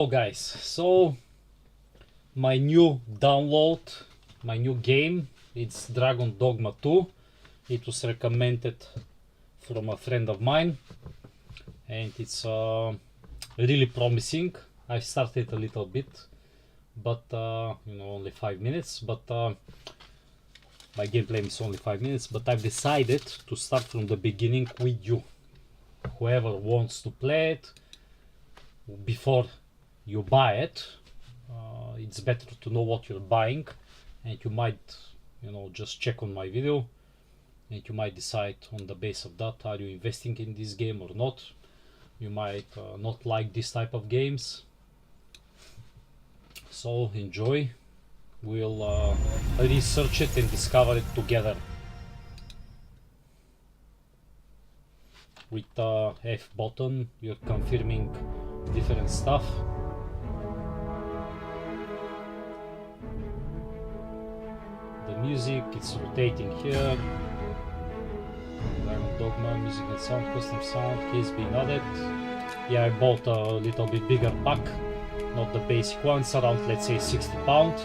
Hello guys, so my new download, my new game, it's Dogma 2. It was recommended from a friend of mine and it's really promising. I started a little bit, but only 5 minutes, but my gameplay is only 5 minutes, but I've decided to start from the beginning with you. Whoever wants to play it before you buy it, it's better to know what you're buying, and you might just check on my video and you might decide on the base of that, are you investing in this game or not. You might not like this type of games, so enjoy. We'll research it and discover it together. With the F button you're confirming different stuff. The music, it's rotating here. Dogma, music and sound, custom sound, case being added. Yeah, I bought a little bit bigger pack, not the basic one. It's around, let's say, £60.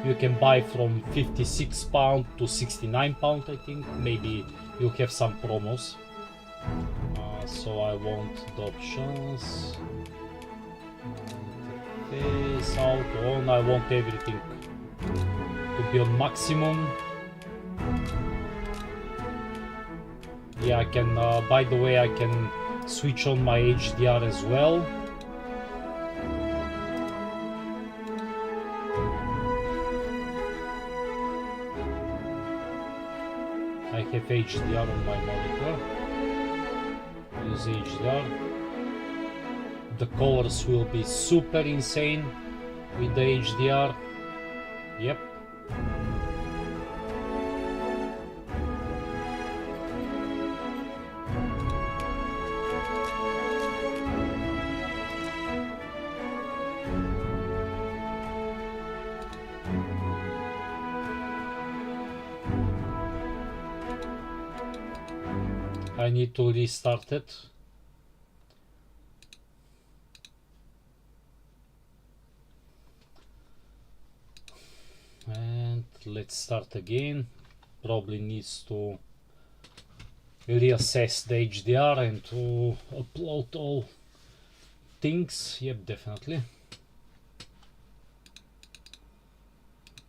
You can buy from £56 to £69, I think. Maybe you have some promos. So I want the options, interface, out, on. I want everything to be on maximum. Yeah, I can, by the way, I can switch on my HDR as well. I have HDR on my monitor. Use HDR. The colors will be super insane with the HDR. Yep. I need to restart it. And let's start again. Probably needs to reassess the HDR and to upload all things. Yep, definitely.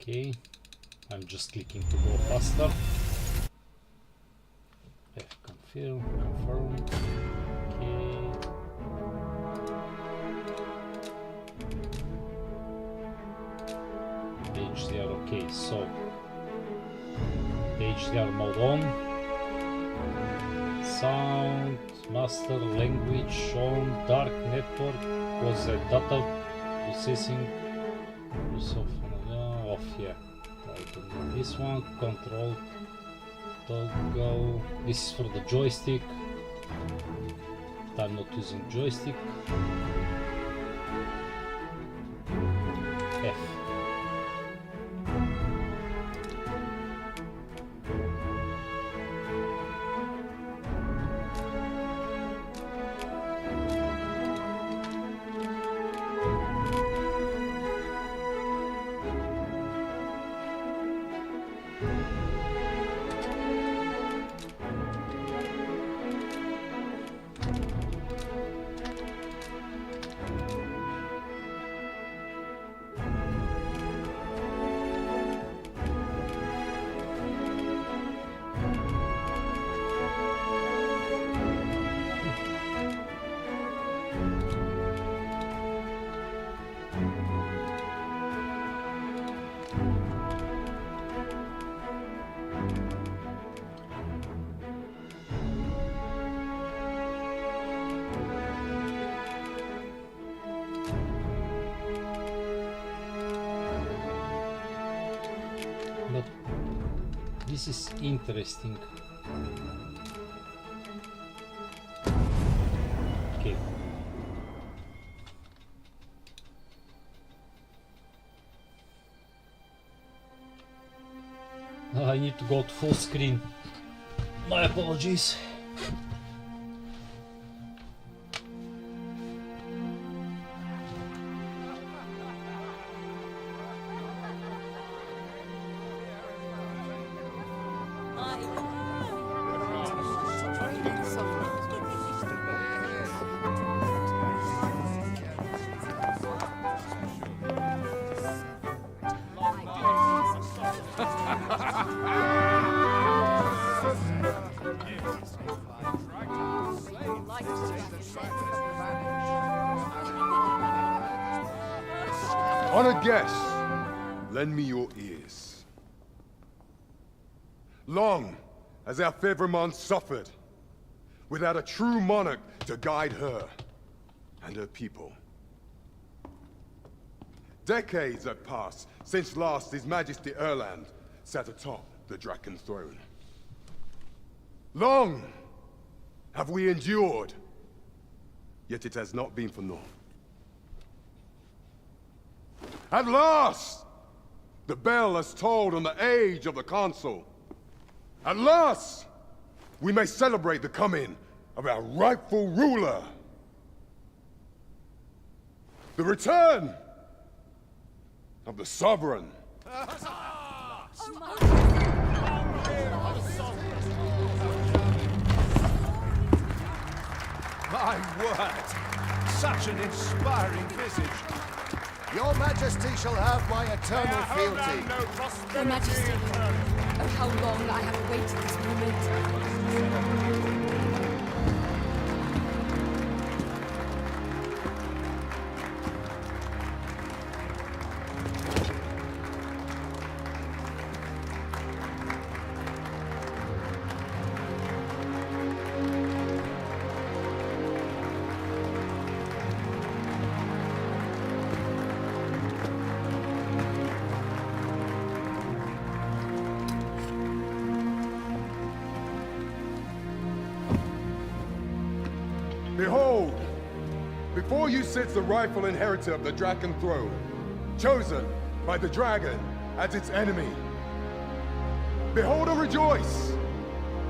Okay, I'm just clicking to go faster. Confirm. Okay. HDR, okay, so HDR mode on. Sound, master, language on, dark network, was the data processing, off, yeah. This one, control. Toggle. This is for the joystick. I'm not using joystick. F. But this is interesting. Okay. I need to go to full screen. My apologies. Honored guests, lend me your ears. Long has our Fevrimon suffered, without a true monarch to guide her and her people. Decades have passed since last His Majesty Erland sat atop the Draken throne. Long have we endured, yet it has not been for naught. At last, the bell has tolled on the age of the Council. At last, we may celebrate the coming of our rightful ruler. The return of the Sovereign. My word! Such an inspiring visage. Your Majesty shall have my eternal fealty. Your Majesty, oh how long I have awaited this moment. Behold, before you sits the rightful inheritor of the Draken throne, chosen by the dragon as its enemy. Behold and rejoice!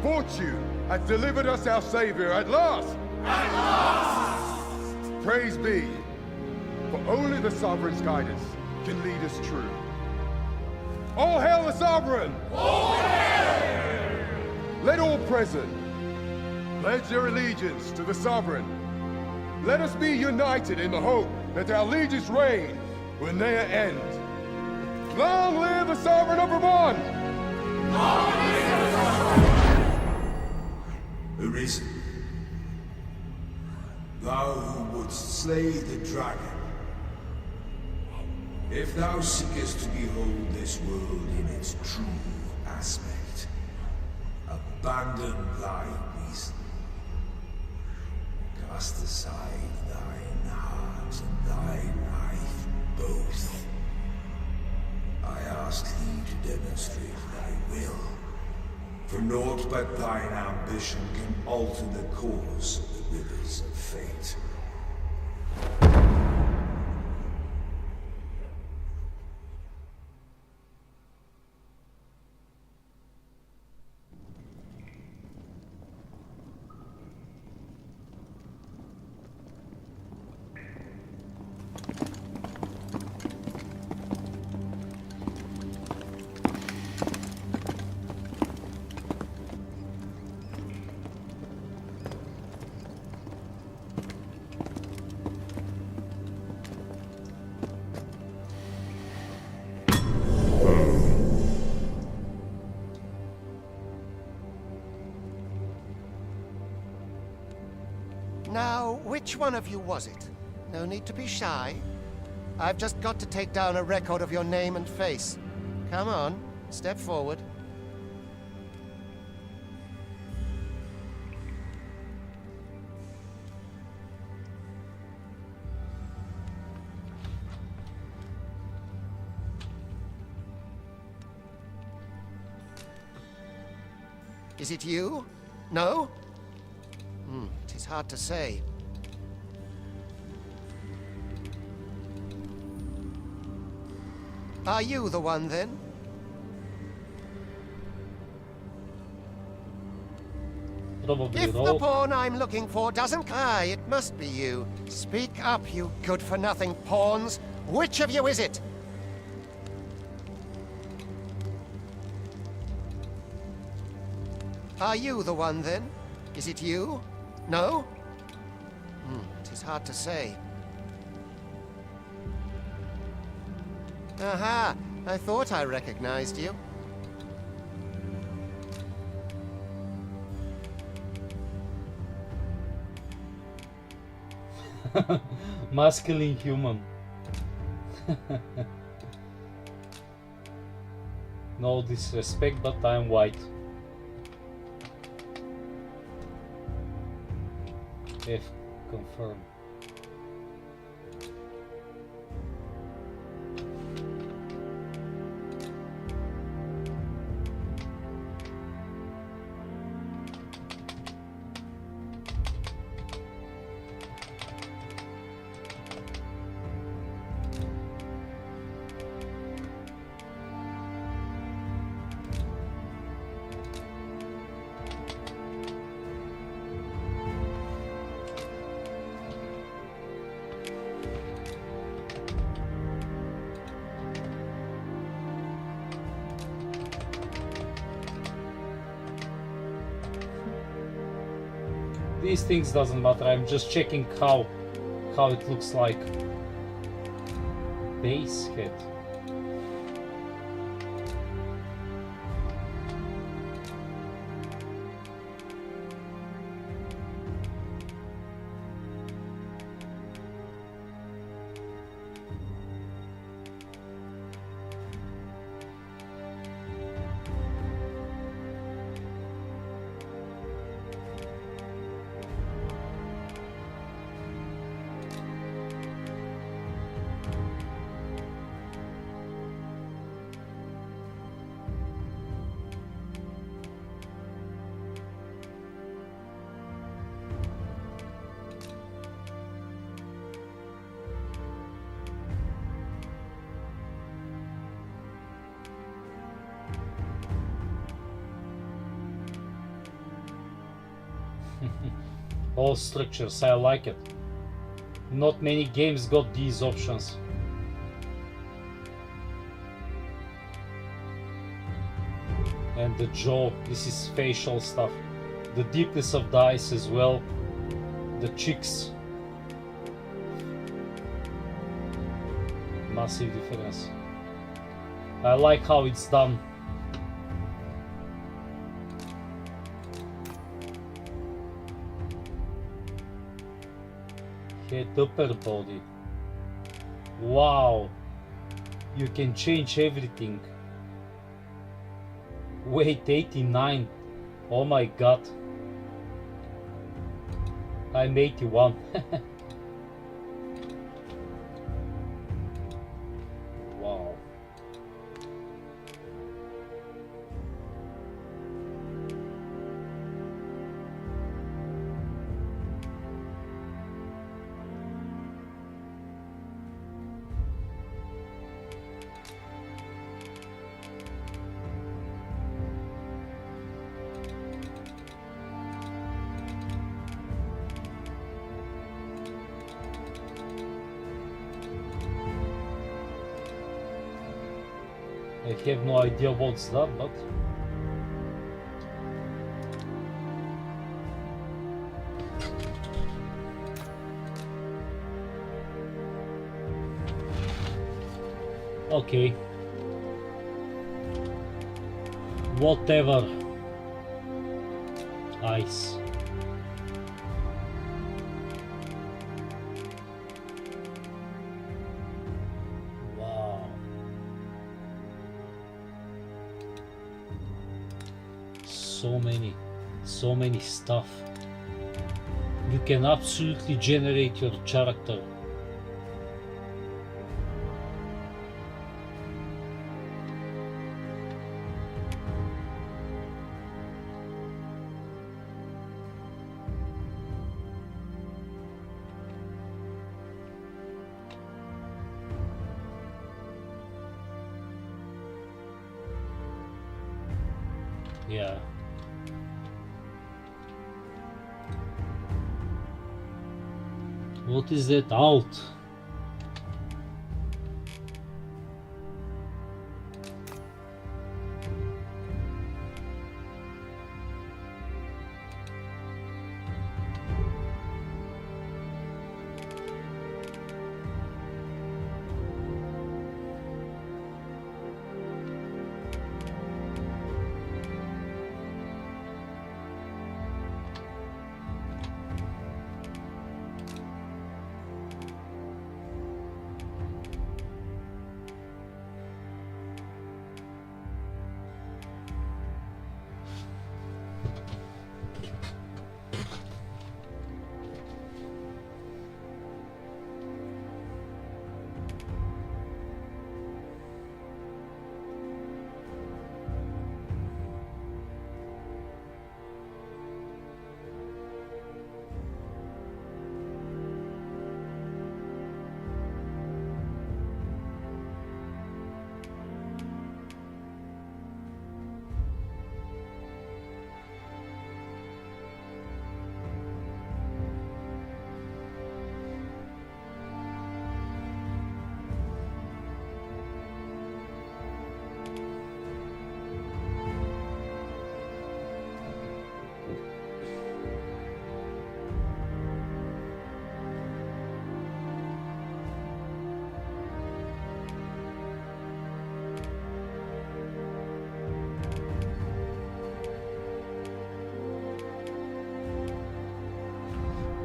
Fortune has delivered us our savior at last! At last! Praise be, for only the Sovereign's guidance can lead us true. All hail the Sovereign! All hail! Let all present pledge their allegiance to the Sovereign. Let us be united in the hope that our liege's reign will ne'er end. Long live the Sovereign of Vermont! Long live the Sovereign! Arisen, thou who wouldst slay the dragon, if thou seekest to behold this world in its true aspect, abandon thy reason. Cast aside thine heart and thy life both. I ask thee to demonstrate thy will, for naught but thine ambition can alter the course of the rivers of fate. Now, which one of you was it? No need to be shy. I've just got to take down a record of your name and face. Come on, step forward. Is it you? No? It is hard to say. Are you the one, then? Probably If the no. pawn I'm looking for doesn't... Ah, it must be you. Speak up, you good-for-nothing pawns. Which of you is it? Are you the one, then? Is it you? No? It is hard to say. Aha! I thought I recognized you. Masculine human. No disrespect, but I'm white. F confirm. These things doesn't matter, I'm just checking how it looks like. Base head. All structures, I like it. Not many games got these options. And the jaw, this is facial stuff. The deepness of the eyes as well. The cheeks. Massive difference. I like how it's done. Head, upper body. Wow, you can change everything. Weight 89. Oh my god, I'm 81. Wow. I have no idea what's that, but okay. Whatever. Ice. Wow. So many stuff. You can absolutely generate your character. Yeah. What is that alt?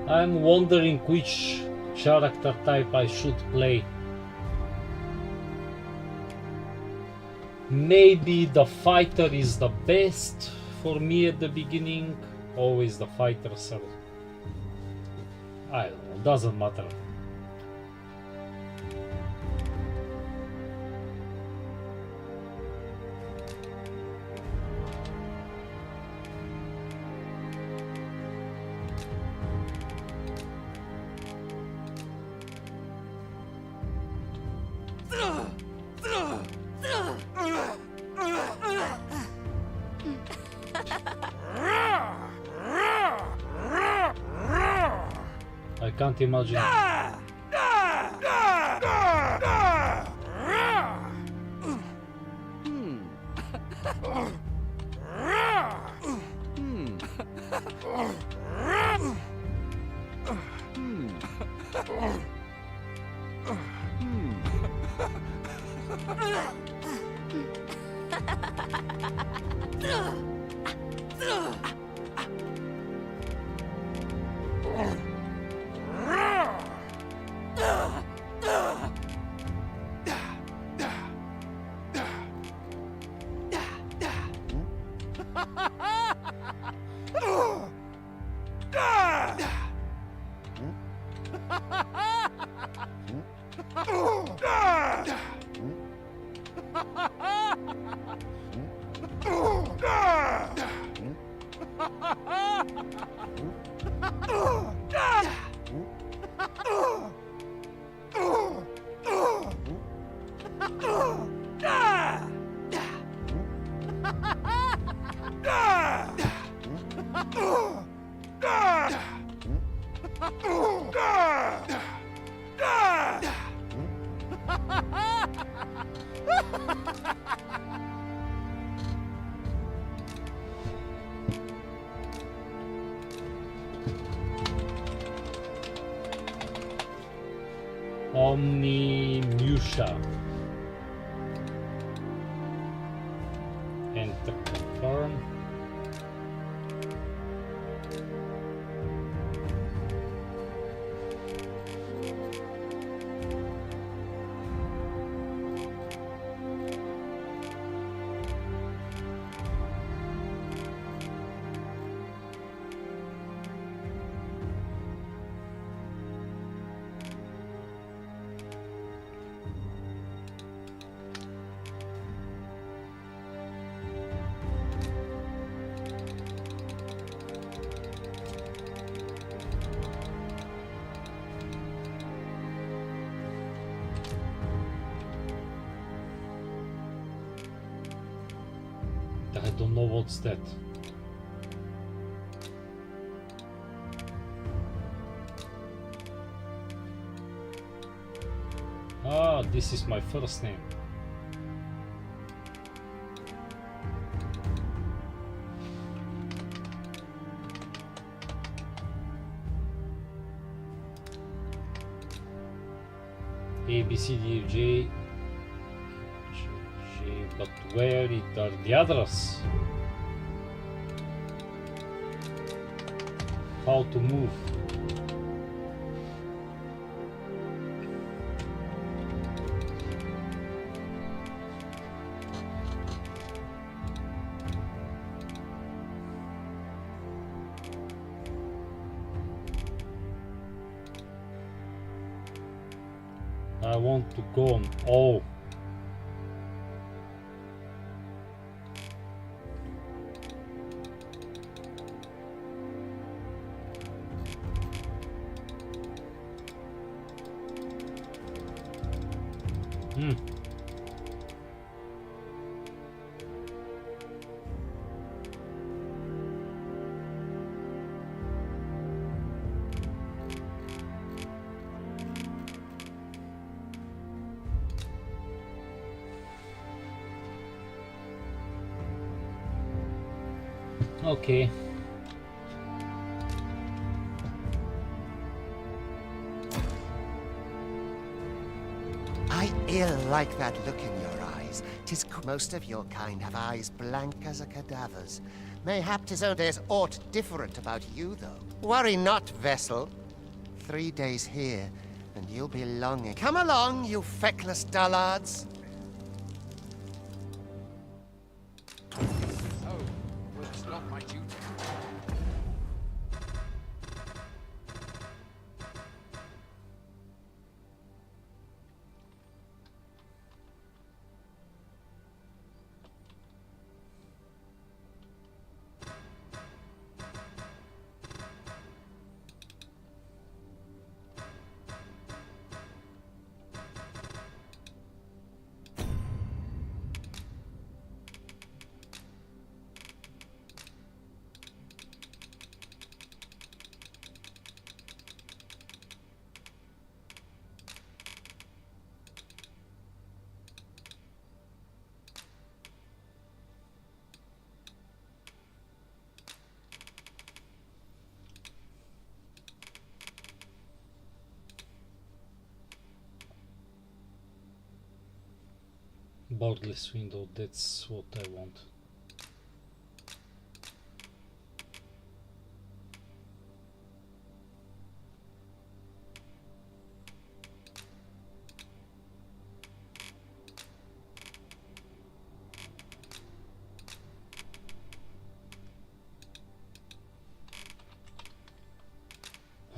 I'm wondering which character type I should play. Maybe the fighter is the best for me at the beginning. Always the fighters are... I don't know, doesn't matter. I can't imagine. Omnimusha. Enter confirm. I don't know what's that. Ah, this is my first name. A, B, C, D, F, J. But where are the others? How to move? I want to go on O. Okay. I ill like that look in your eyes. 'Tis most of your kind have eyes blank as a cadaver's. Mayhap 'tis only there's aught different about you, though. Worry not, vessel. 3 days here, and you'll be longing. Come along, you feckless dullards. Oh, well, it's not my duty. Borderless window, that's what I want.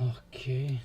Okay.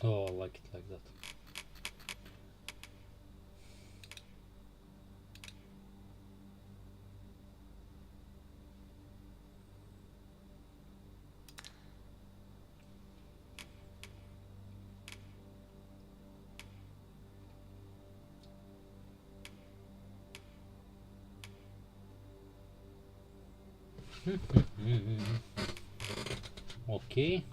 Oh, I like it like that. Okay.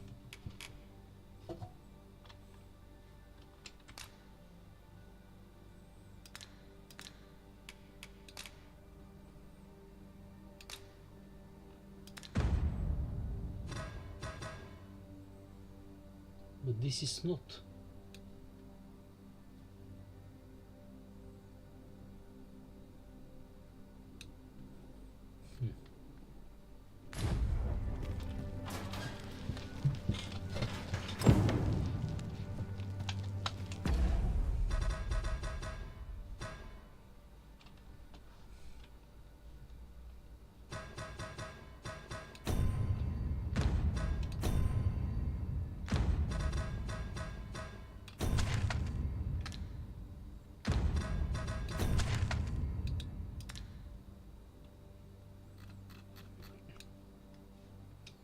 But this is not.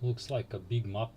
Looks like a big map.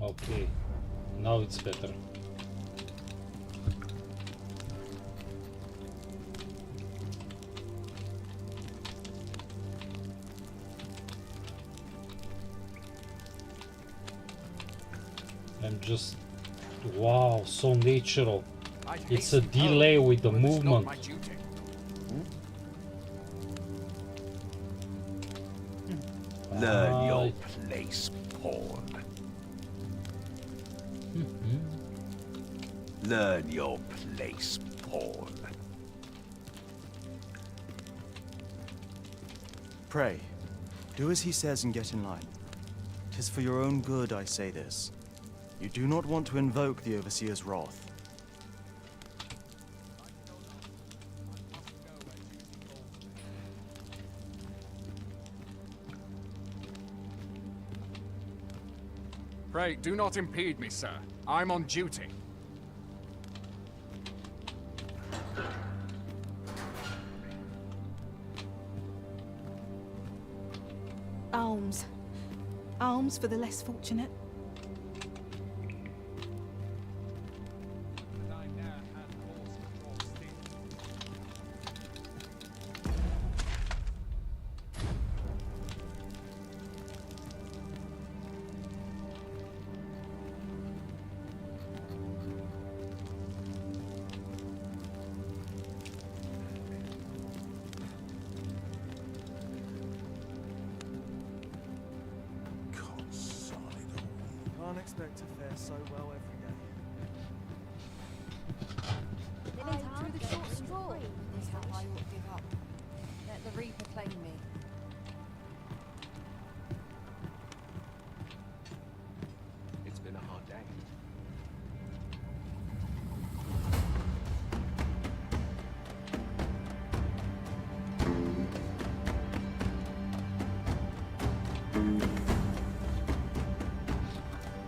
Okay, now it's better. I'm just... Wow, so natural. I'd It's a hasten home, delay with the but it's not movement. my duty. Learn your Right. place, Paul. Learn your place, Paul. Pray, do as he says and get in line. 'Tis for your own good I say this. You do not want to invoke the Overseer's wrath. Pray, do not impede me, sir. I'm on duty. Alms. Alms for the less fortunate. Can't expect to fare so well every day. I drew the short straw. This is how I ought to give up. Let the Reaper claim me. It's been a hard day.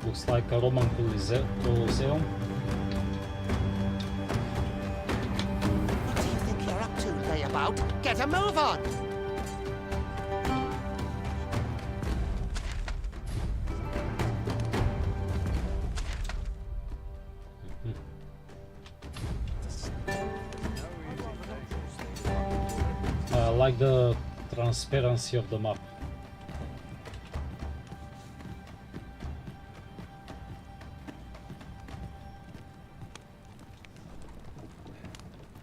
Looks like a Roman Colosseum. What do you think you're up to, layabout? Get a move on! I like the transparency of the map.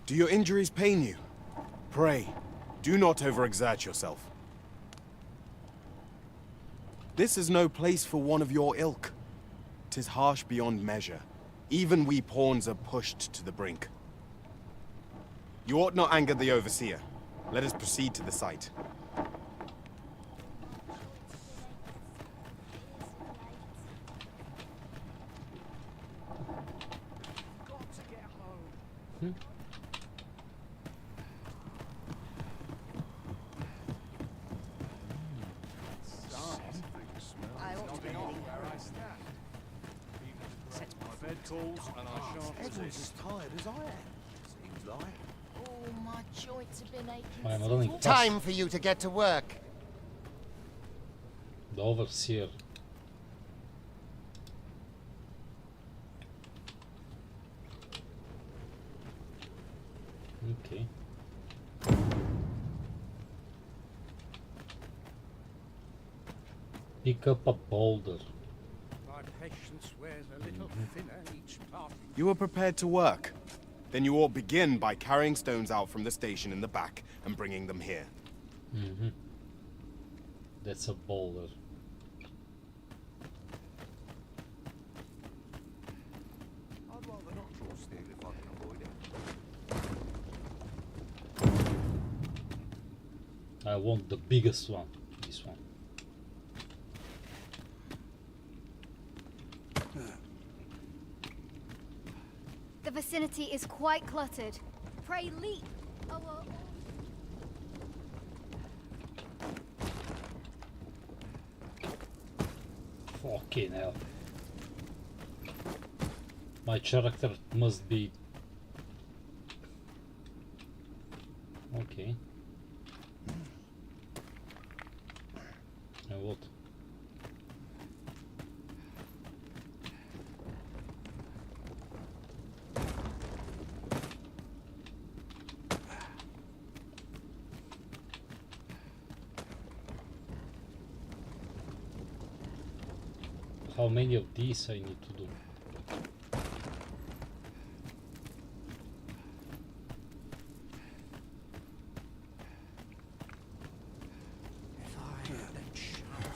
Do your injuries pain you? Pray, do not overexert yourself. This is no place for one of your ilk. 'Tis harsh beyond measure. Even we pawns are pushed to the brink. You ought not anger the Overseer. Let us proceed to the site. Got to get home. I ought to be Where I stand. Set my bed calls and I shan't Everyone's as tired as I am. Seems like. Oh, my joints have been aching. I'm running fast. Time for you to get to work. The Overseer. Okay. Pick up a boulder. My patience wears a little thinner each passing. You are prepared to work. Then you ought begin by carrying stones out from the station in the back and bringing them here. That's a boulder. I'd rather not draw steel if I can avoid it. I want the biggest one. This one. The vicinity is quite cluttered. Pray leap. Oh, well. Fucking hell. My character must be... Okay. And what? How many of these I need to do?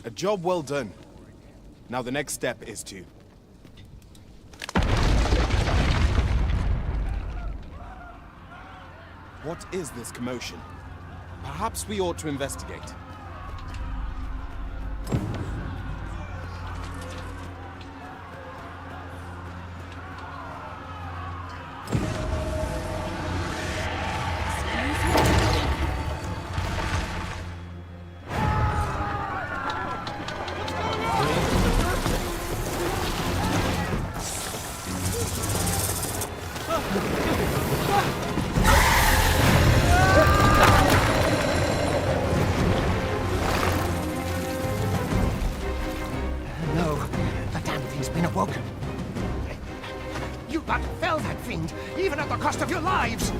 A job well done. Now the next step is to... What is this commotion? Perhaps we ought to investigate. No, the damn thing's been awoken. You but fell that fiend, even at the cost of your lives!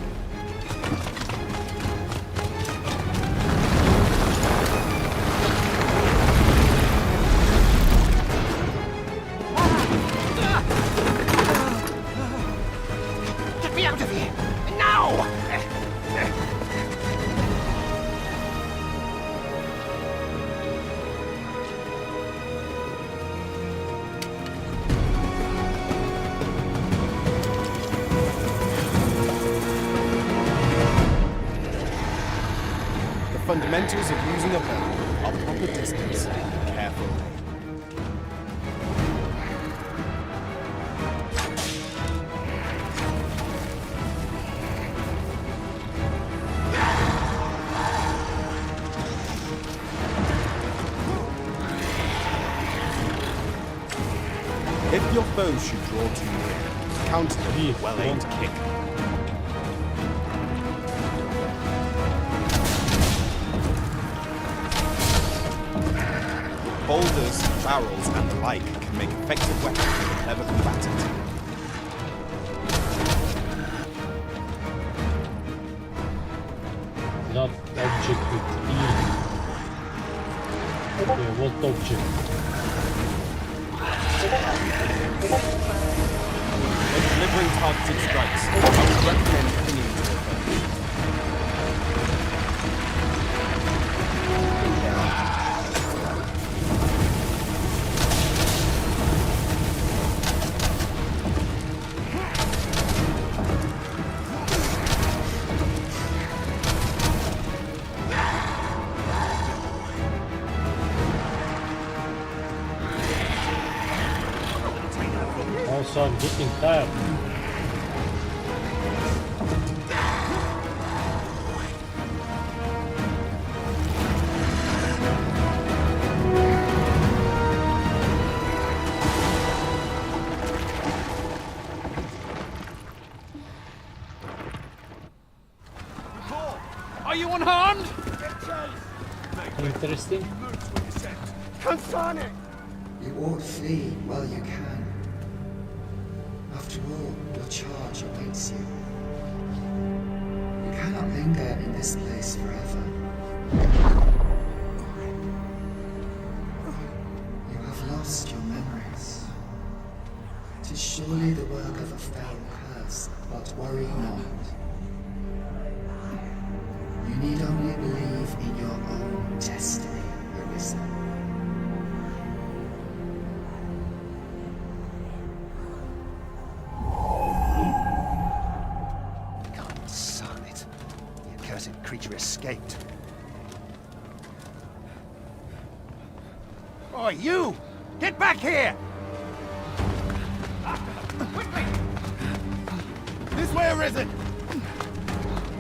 Get me out of here! Now! The fundamentals of using a bow are proper distance and careful aim. If your foe should draw too near, counter them with a well-aimed kick. Boulders, barrels, and the like can make effective weapons for a clever combatant. That object with E. Okay, what object? When delivering targeted strikes, I would recommend clinging to the foe. Also, I'm getting tired. Are you unharmed? Interesting. Confirm it! You ought flee while you can. After all, your charge awaits you. You cannot linger in this place forever. You have lost your memories. 'Tis surely the work of a fell curse, but worry not. You need only believe in your own destiny, Larissa. God son it. The accursed creature escaped. Oh, you! Get back here! Quickly! This way or is it?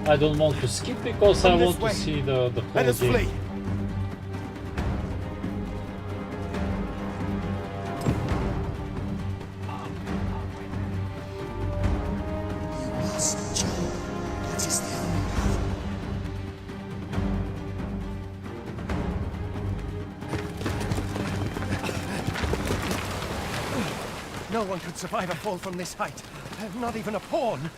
I don't want to skip because I Come this want to way. see the whole Let us game. flee. You must, Joe. That is the only path. No one could survive a fall from this height. Not even a pawn.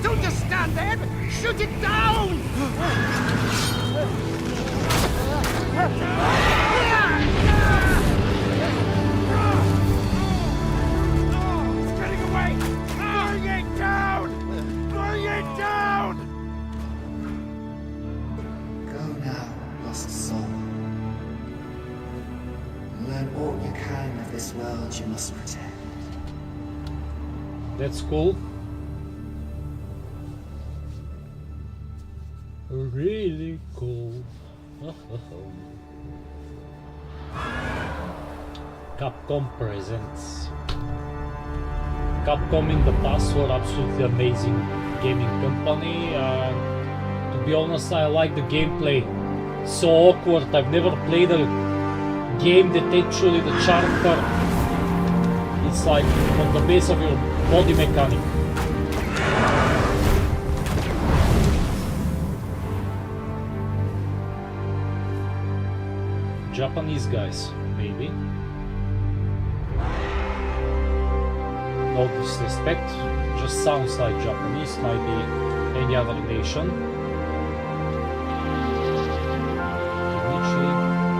Don't just stand there! Shoot it down! It's getting away! Bring it down! Bring it down! Go now, lost soul. Learn all you can of this world you must protect. That's cool. Really cool. Capcom presents. Capcom in the past were absolutely amazing gaming company. To be honest, I like the gameplay. So awkward. I've never played a game that actually the charm part, it's like on the base of your body mechanic. Japanese guys, maybe. No disrespect, just sounds like Japanese, might be any other nation. Kenichi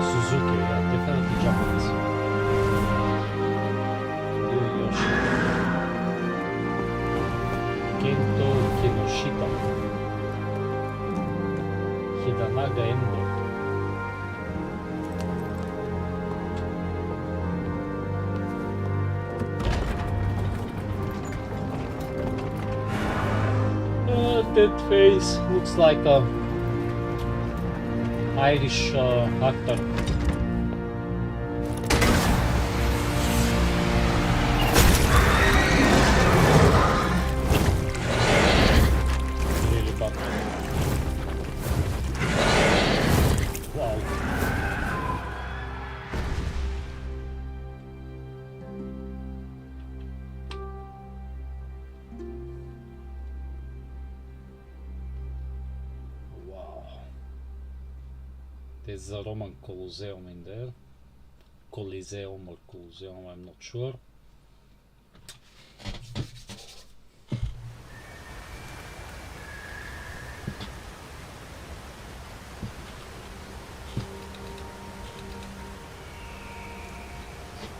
Suzuki, yeah, definitely Japanese. Yoshi. Kento Kinoshita. Hidanaga Endo. That face looks like a Irish actor. Really bad. Wow. There's a Roman Colosseum in there. Coliseum or Colosseum, I'm not sure.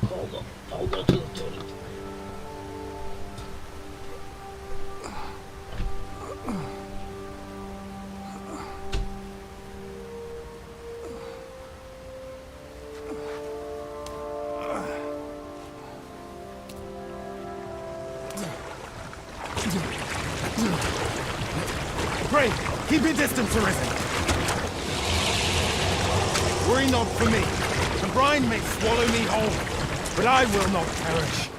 Hold on, I'll go to the toilet. Pray, keep your distance, Arisen. Worry not for me. The brine may swallow me whole, but I will not perish.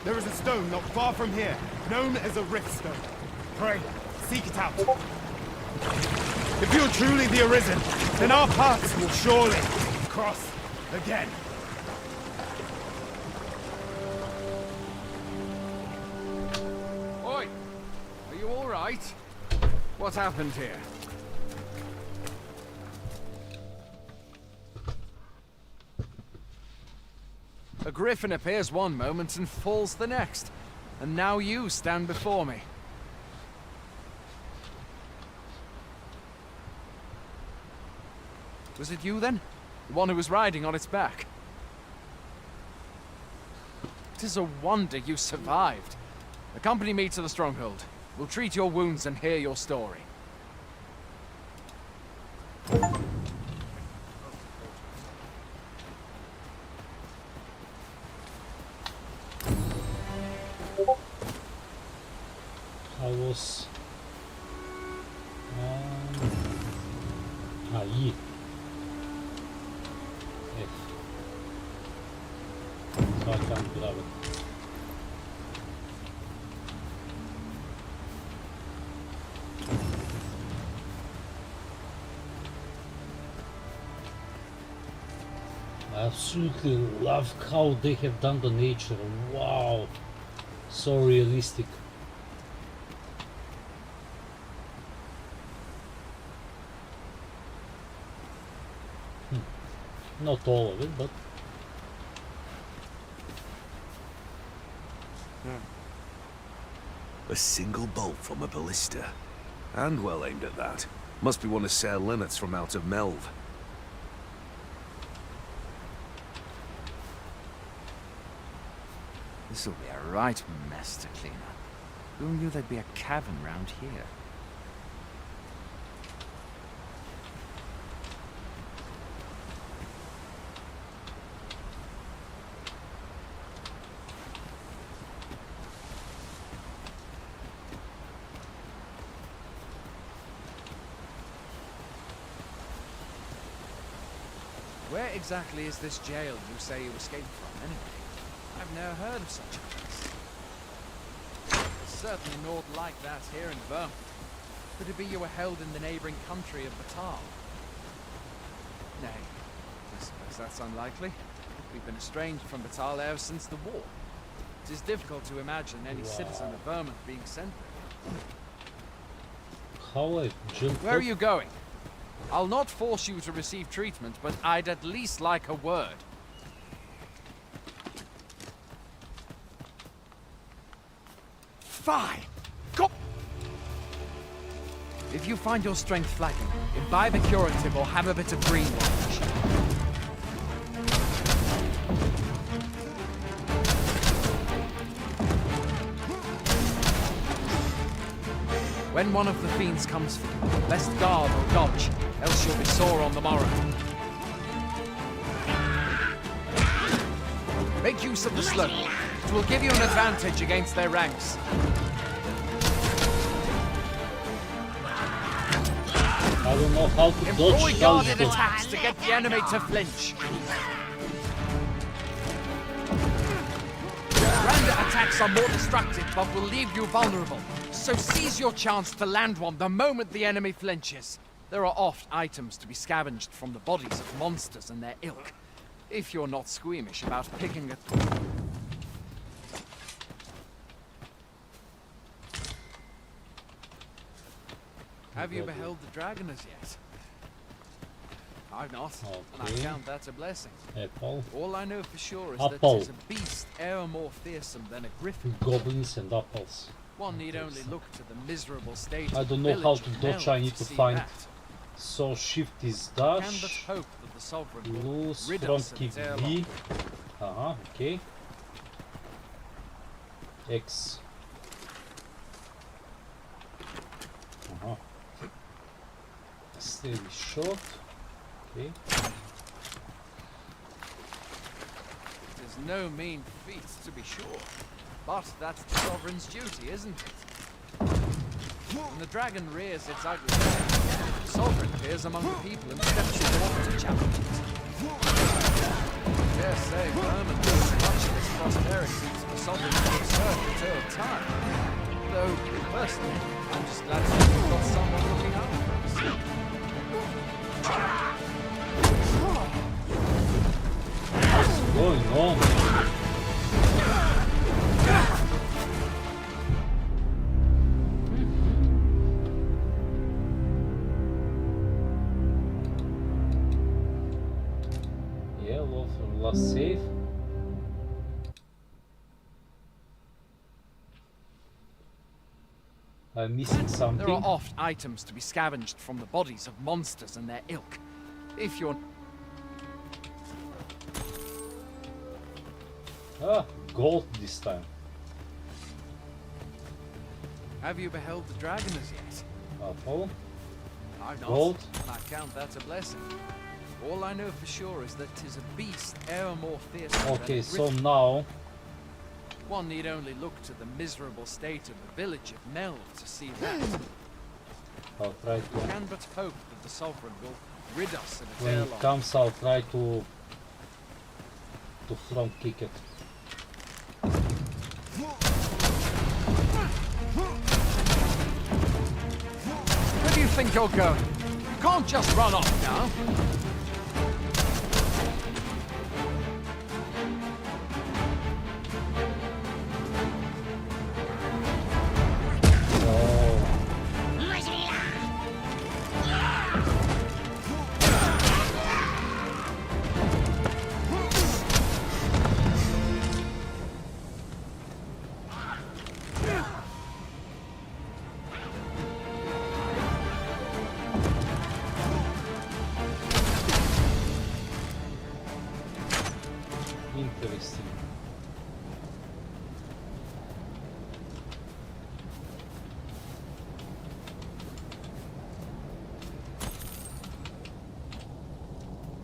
There is a stone not far from here, known as a rift stone. Pray, seek it out. If you're truly the Arisen, then our paths will surely cross again. Oi! Are you all right? What happened here? A griffin appears one moment and falls the next. And now you stand before me. Was it you then? The one who was riding on its back? It is a wonder you survived. Accompany me to the stronghold. We'll treat your wounds and hear your story. I was... E. F. So I can't grab it. I absolutely love how they have done the nature. Wow, so realistic. Not all of it, but a single bolt from a ballista. And well aimed at that. Must be one of Ser Linnet's from out of Melve. This'll be a right mess to clean up. Who knew there'd be a cavern round here? Where exactly is this jail you say you escaped from, anyway? I've never heard of such a place. There's certainly naught like that here in Vermont. Could it be you were held in the neighboring country of Batal? Nay, I suppose that's unlikely. We've been estranged from Batal ever since the war. It is difficult to imagine any citizen of Vermont being sent there. How I jumped Where are up? you going? I'll not force you to receive treatment, but I'd at least like a word. Fine! Go! If you find your strength flagging, imbibe a curative or have a bit of green watch. When one of the fiends comes for you, best guard or dodge, else you'll be sore on the morrow. Make use of the slope. It will give you an advantage against their ranks. I don't know how to Employ dodge guarded those. attacks to get the enemy to flinch. Random attacks are more destructive, but will leave you vulnerable. So seize your chance to land one the moment the enemy flinches. There are oft items to be scavenged from the bodies of monsters and their ilk. If you're not squeamish about picking it. Have you beheld the dragon as yet? I've not, and I Okay. count that a blessing. Apple, All I know for sure is Apple. that it's a beast e'er more fearsome than a griffin. goblins and apples. One need only look to the miserable state I of the don't know how village to of dodge, Nell I need to see find. that. So shift is Can but dash, hope that the sovereign will loose, rid front us of kick its B. airlock. Okay. X. Steady shot. Okay. It is no mean feat, to be sure. But that's the sovereign's duty, isn't it? When the dragon rears its ugly head, the sovereign appears among the people and steps forward to challenge it. Dare say, Vermin owes much of its prosperity to the sovereign's absurd return of time. Though, personally, I'm just glad that we've got someone looking after us. What's going on? Yellow from last save. I'm missing something. There are oft items to be scavenged from the bodies of monsters and their ilk. If you're... Ah, gold this time. Have you beheld the dragon as yet? Apple. I've not, Gold. and I count that a blessing. All I know for sure is that 'tis a beast e'er more fearsome than Okay, a so griffin. now One need only look to the miserable state of the village of Nell to see that. I'll try to. Can but hope that the sovereign will rid us of its When it airlock. comes, I'll try to front kick it. Where do you think you're going? You can't just run off now.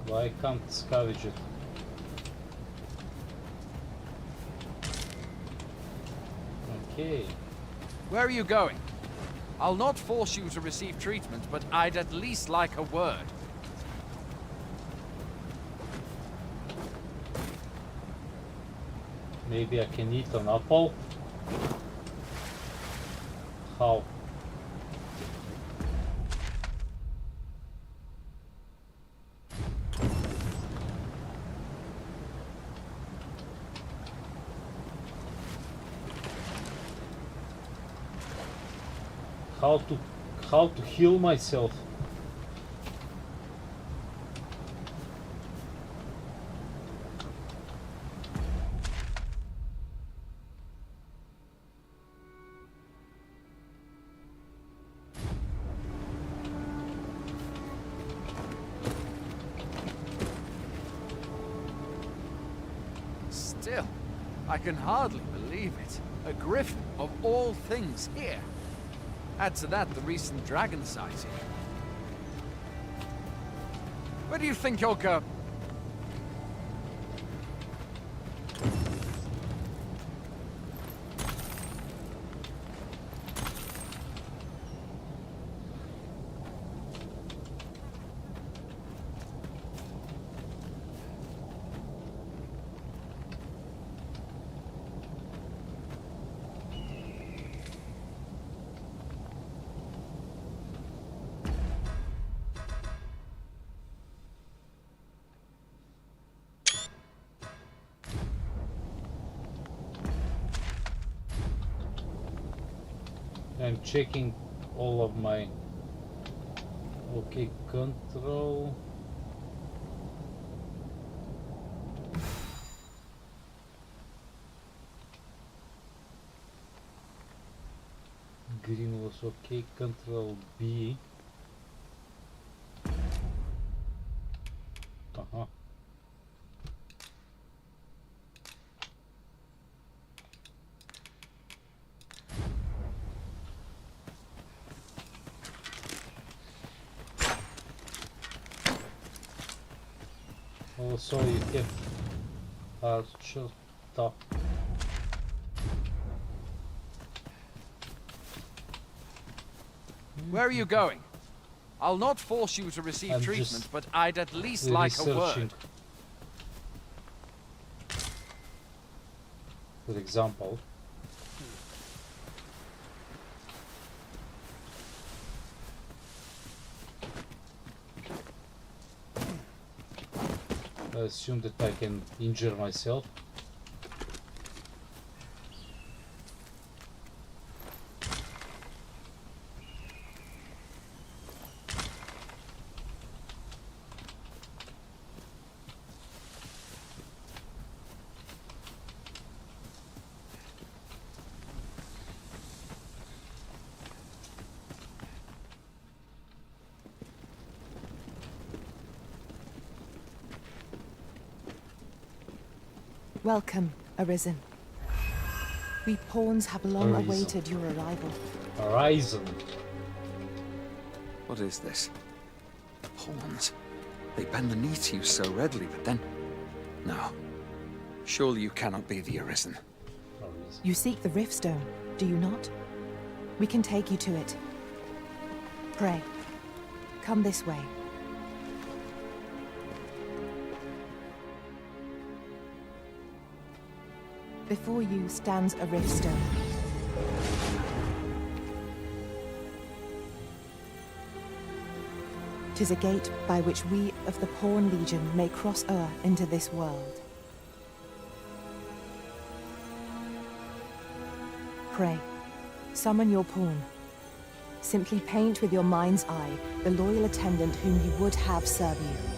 Why I can't scavenge it? Okay. Where are you going? I'll not force you to receive treatment, but I'd at least like a word. Maybe I can eat an apple? How? How to heal myself? Still, I can hardly believe it. A griffin of all things here. Add to that the recent dragon sighting. Where do you think you'll go? I'm checking all of my... Okay, control... Green was okay, control B. Uh-huh. Also you have archer top. Where are you going? I'll not force you to receive I'm treatment, just but I'd at least like a researching. word. For example, I assume that I can injure myself. Welcome, Arisen. We pawns have long Arisen. awaited your arrival. Horizon. What is this? Pawns. They bend the knee to you so readily, but then... No. Surely you cannot be the Arisen. You seek the Riftstone, do you not? We can take you to it. Pray. Come this way. Before you stands a Riftstone. Tis a gate by which we of the Pawn Legion may cross o'er into this world. Pray, summon your pawn. Simply paint with your mind's eye the loyal attendant whom you would have serve you.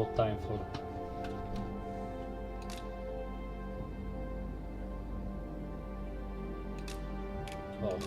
no time for. Oh.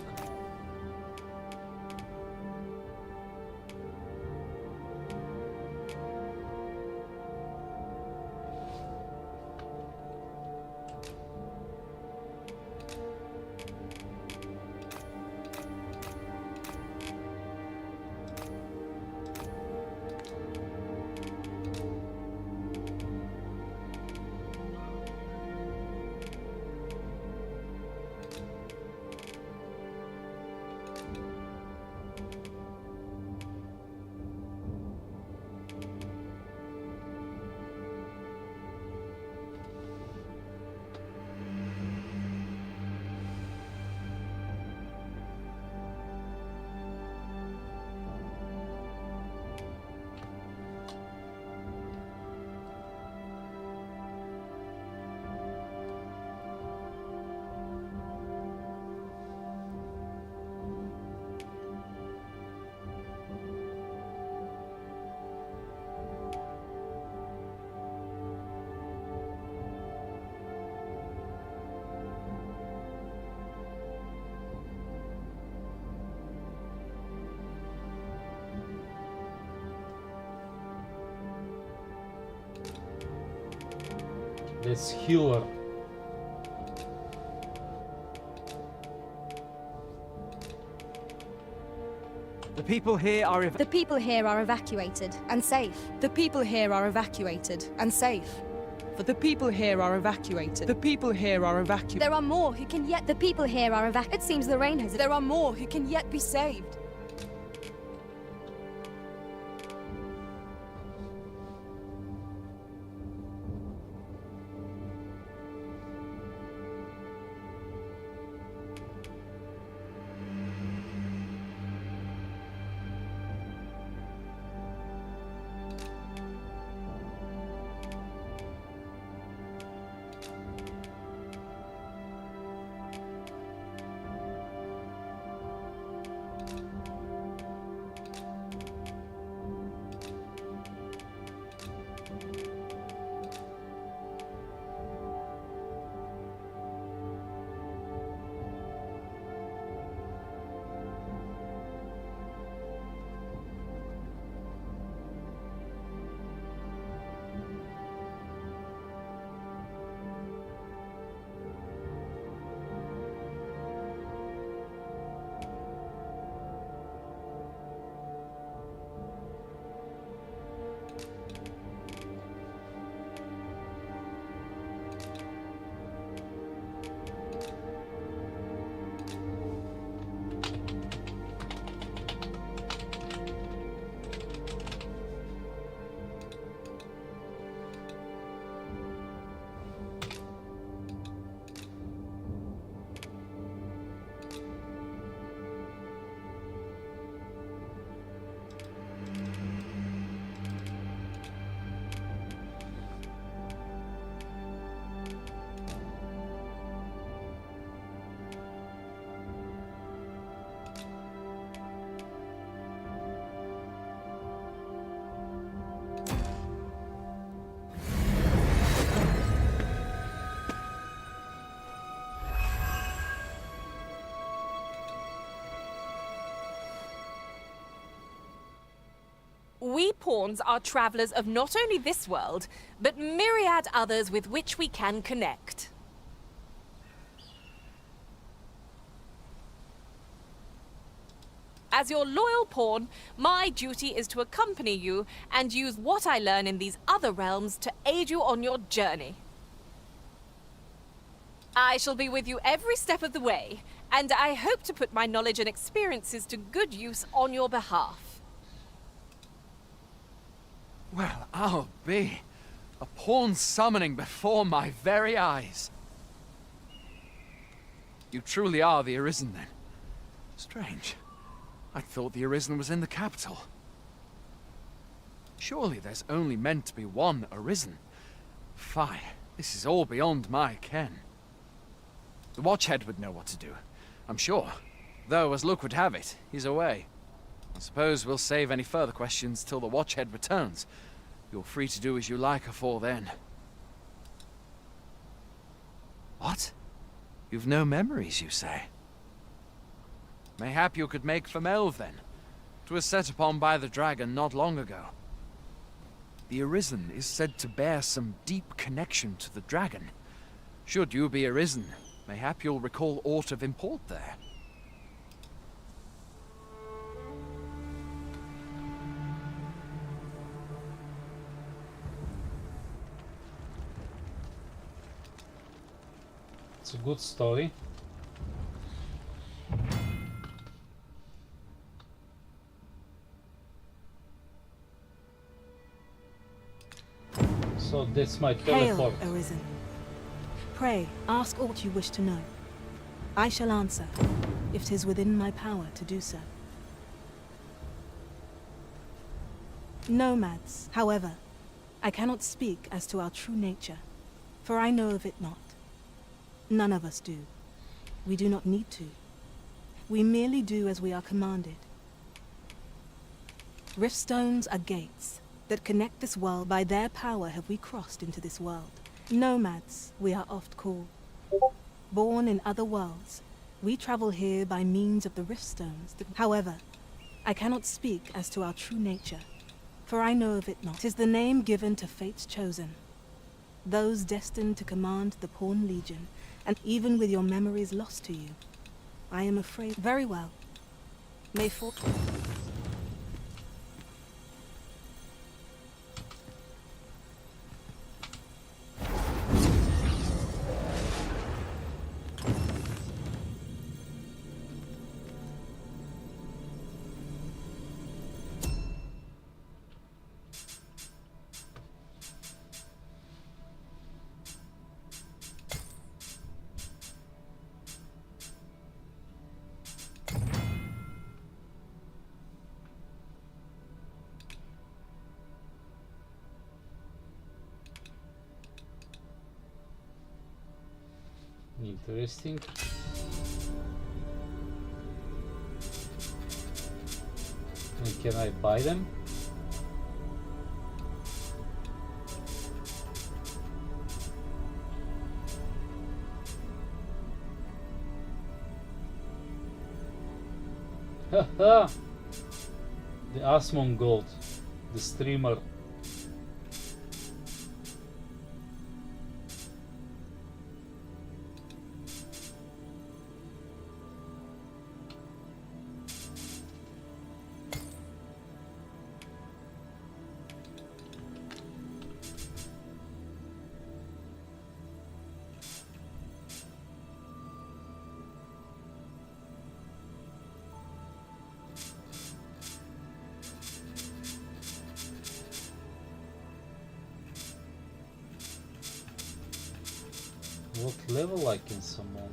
Let's heal her. The people here are evacuated and safe. The people here are evacuated and safe. For the people here are evacuated. The people here are evacuated. There are more who can yet. The people here are evacuated. It seems the rain has. There are more who can yet be saved. We pawns are travelers of not only this world, but myriad others with which we can connect. As your loyal pawn, my duty is to accompany you and use what I learn in these other realms to aid you on your journey. I shall be with you every step of the way, and I hope to put my knowledge and experiences to good use on your behalf. Well, I'll be. A pawn summoning before my very eyes. You truly are the Arisen, then? Strange. I thought the Arisen was in the capital. Surely there's only meant to be one Arisen. Fie, this is all beyond my ken. The Watchhead would know what to do, I'm sure. Though, as luck would have it, he's away. I suppose we'll save any further questions till the Watchhead returns. You're free to do as you like afore then. What? You've no memories, you say? Mayhap you could make for Melve, then. 'Twas set upon by the dragon not long ago. The Arisen is said to bear some deep connection to the dragon. Should you be Arisen, mayhap you'll recall aught of import there. It's a good story. So that's my teleport. Hail, Arisen. Pray, ask aught you wish to know. I shall answer, if 'tis within my power to do so. Nomads, however, I cannot speak as to our true nature, for I know of it not. None of us do. We do not need to. We merely do as we are commanded. Riftstones are gates that connect this world. By their power have we crossed into this world. Nomads, we are oft called. Born in other worlds, we travel here by means of the Riftstones. However, I cannot speak as to our true nature, for I know of it not. 'Tis the name given to fate's chosen, those destined to command the Pawn Legion, and even with your memories lost to you, I am afraid. Very well. May for... Interesting. And can I buy them? Haha! The Asmon Gold, the streamer. What level I can summon?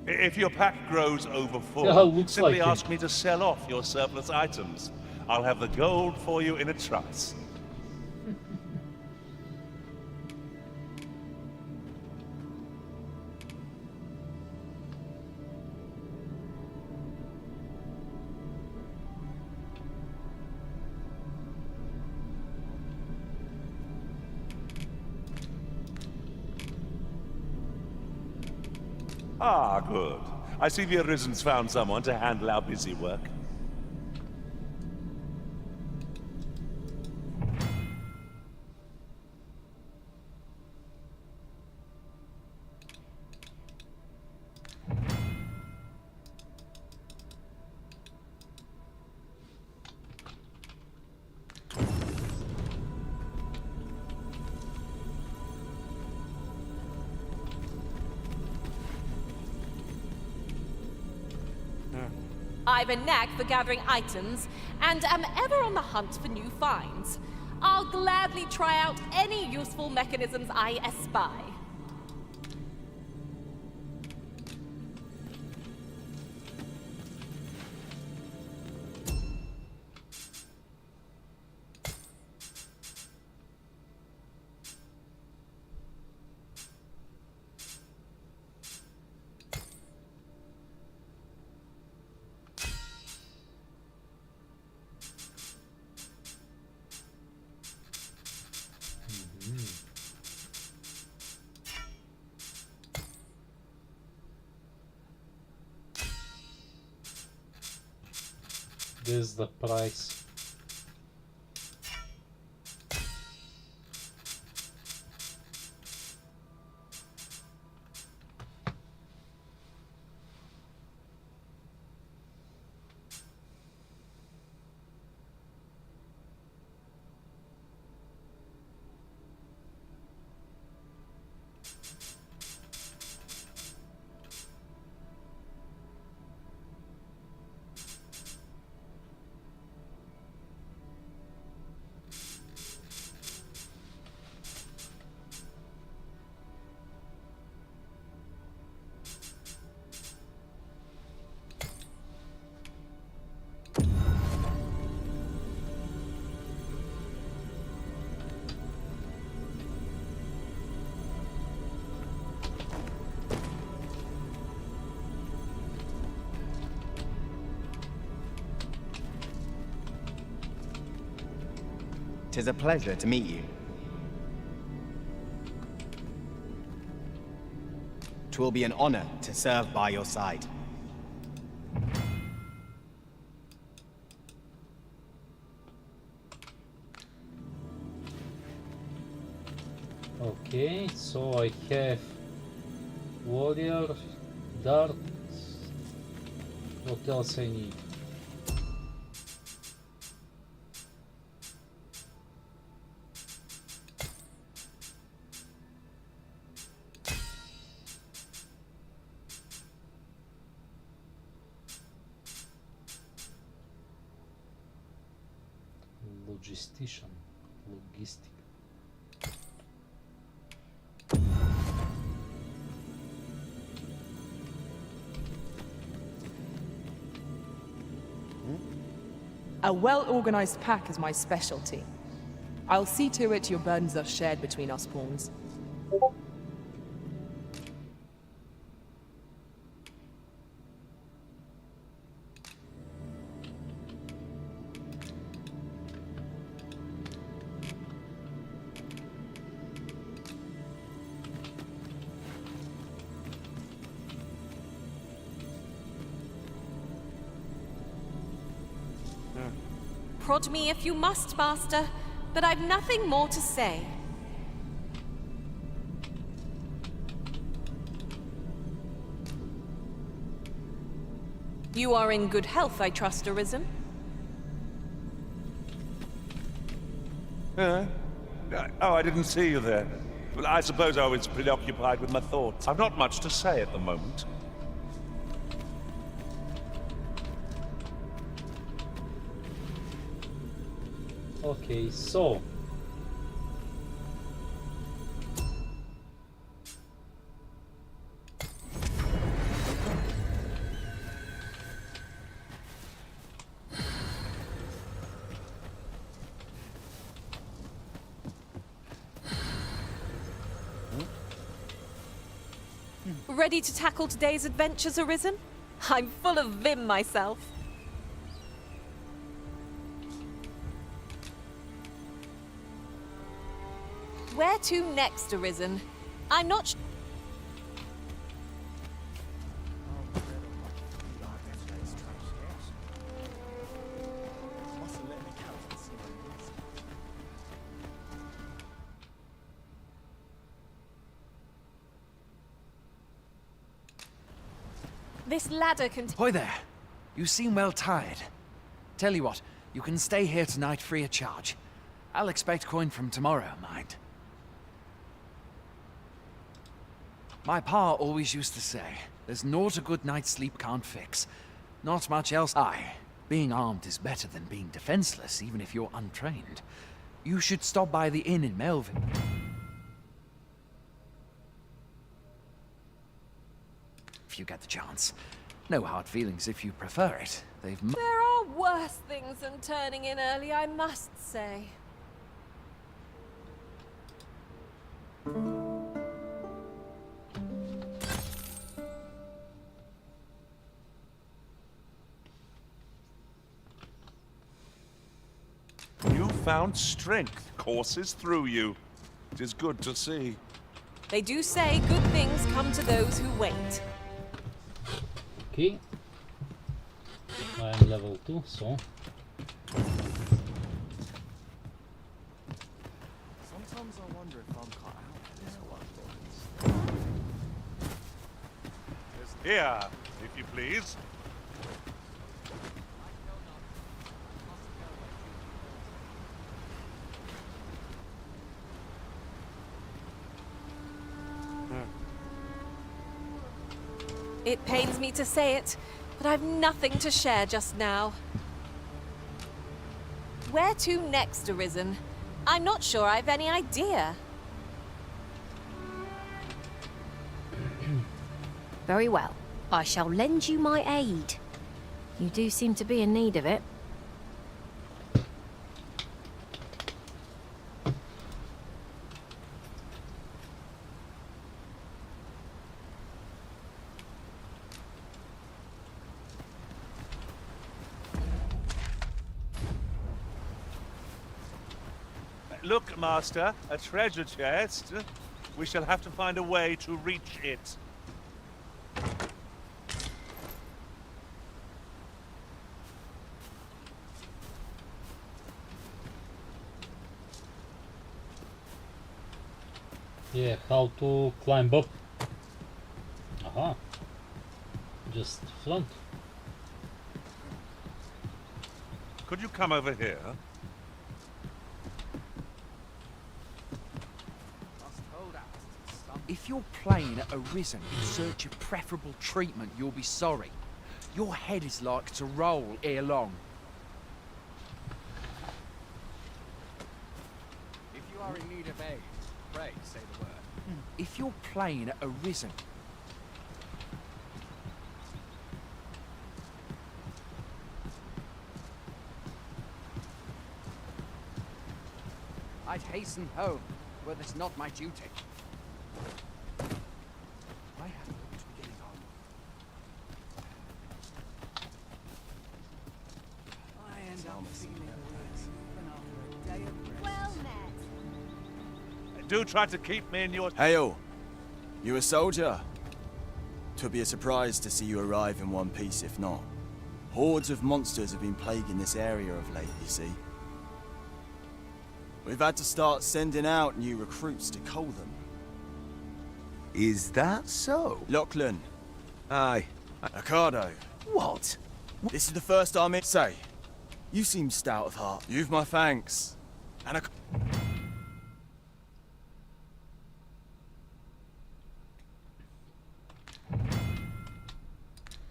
If your pack grows over full, Yeah, looks simply like ask me to sell off your surplus items. I'll have the gold for you in a trust. Ah, good. I see the Arisen's found someone to handle our busy work. I've a knack for gathering items, and am ever on the hunt for new finds. I'll gladly try out any useful mechanisms I espy. This is the price. Tis a pleasure to meet you. 'Twill be an honor to serve by your side. Okay, so I have warrior, dart. What else I need? Logistician, logistic. A well-organized pack is my specialty. I'll see to it your burdens are shared between us pawns. Prod me if you must, Master, but I've nothing more to say. You are in good health, I trust, Arisen? Oh, I didn't see you there. Well, I suppose I was preoccupied with my thoughts. I've not much to say at the moment. Okay, so Ready to tackle today's adventures, Arisen? I'm full of vim myself. Where to next, Arisen? I'm not This ladder can... Hoy there. You seem well tired. Tell you what, you can stay here tonight free of charge. I'll expect coin from tomorrow, mind. My pa always used to say, there's naught a good night's sleep can't fix. Not much else. Aye, being armed is better than being defenseless, even if you're untrained. You should stop by the inn in Melville. If you get the chance. No hard feelings if you prefer it. There are worse things than turning in early, I must say. You found strength courses through you. It is good to see. They do say good things come to those who wait. Okay. I am level 2, so Here, if you please. It pains me to say it, but I've nothing to share just now. Where to next, Arisen? I'm not sure I've any idea. Very well. I shall lend you my aid. You do seem to be in need of it. Look, Master, a treasure chest. We shall have to find a way to reach it. Yeah, how to climb up. Aha. Just front. Could you come over here? If you're playing at Arisen in search of preferable treatment, you'll be sorry. Your head is like to roll ere long. If you are in need of aid, pray say the word. If you're playing at Arisen, I'd hasten home, were this not my duty. I have hoped to be getting on. I end up feeling weary even after a day of rest. Well met. Do try to keep me in your... Hail! You a soldier? Twould be a surprise to see you arrive in one piece, if not. Hordes of monsters have been plaguing this area of late, you see. We've had to start sending out new recruits to cull them. Is that so? Lachlan. Aye. Ocado. What? This is the first army. Say, you seem stout of heart. You've my thanks. And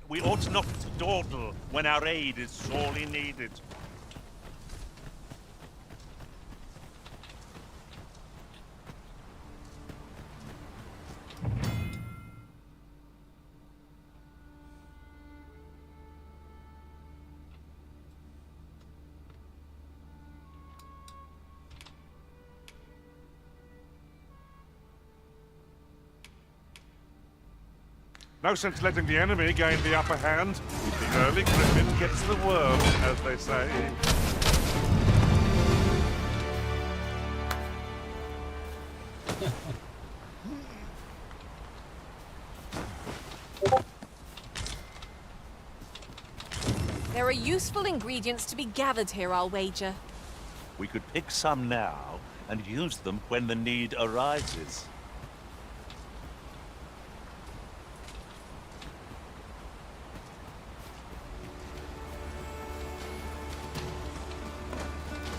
We ought not to dawdle when our aid is sorely needed. No sense letting the enemy gain the upper hand. The early griffin gets the worm, as they say. There are useful ingredients to be gathered here, I'll wager. We could pick some now and use them when the need arises.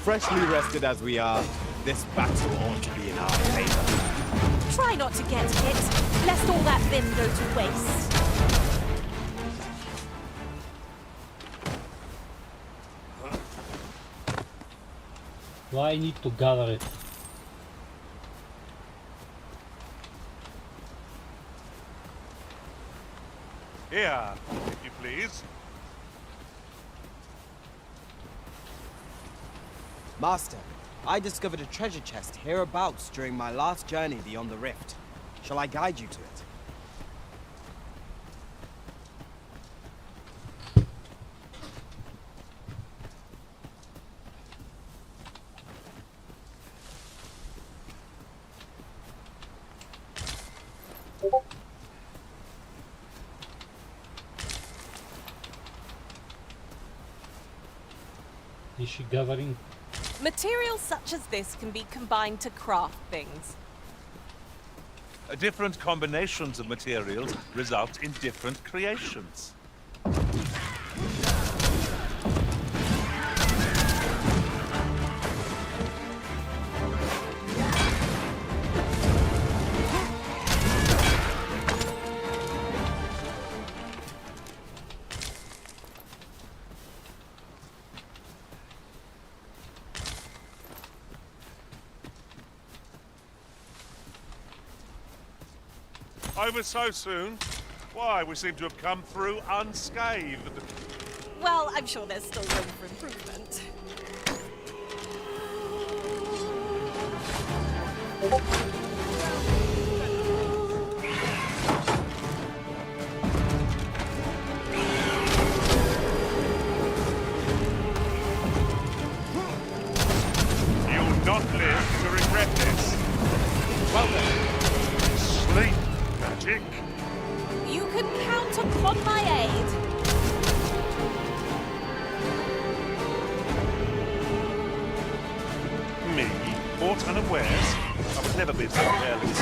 Freshly rested as we are, this battle ought to be in our favor. Try not to get hit, lest all that vim go to waste. Why I need to gather it? Here, if you please. Master, I discovered a treasure chest hereabouts during my last journey beyond the rift. Shall I guide you to it? Is she gathering? Materials such as this can be combined to craft things. Different combinations of materials result in different creations. Over so soon? Why, we seem to have come through unscathed. Well, I'm sure there's still room for improvement. You'll not live to regret this. Well then, sleep, magic. You can count upon my aid. Me, caught unawares? I've never been so careless.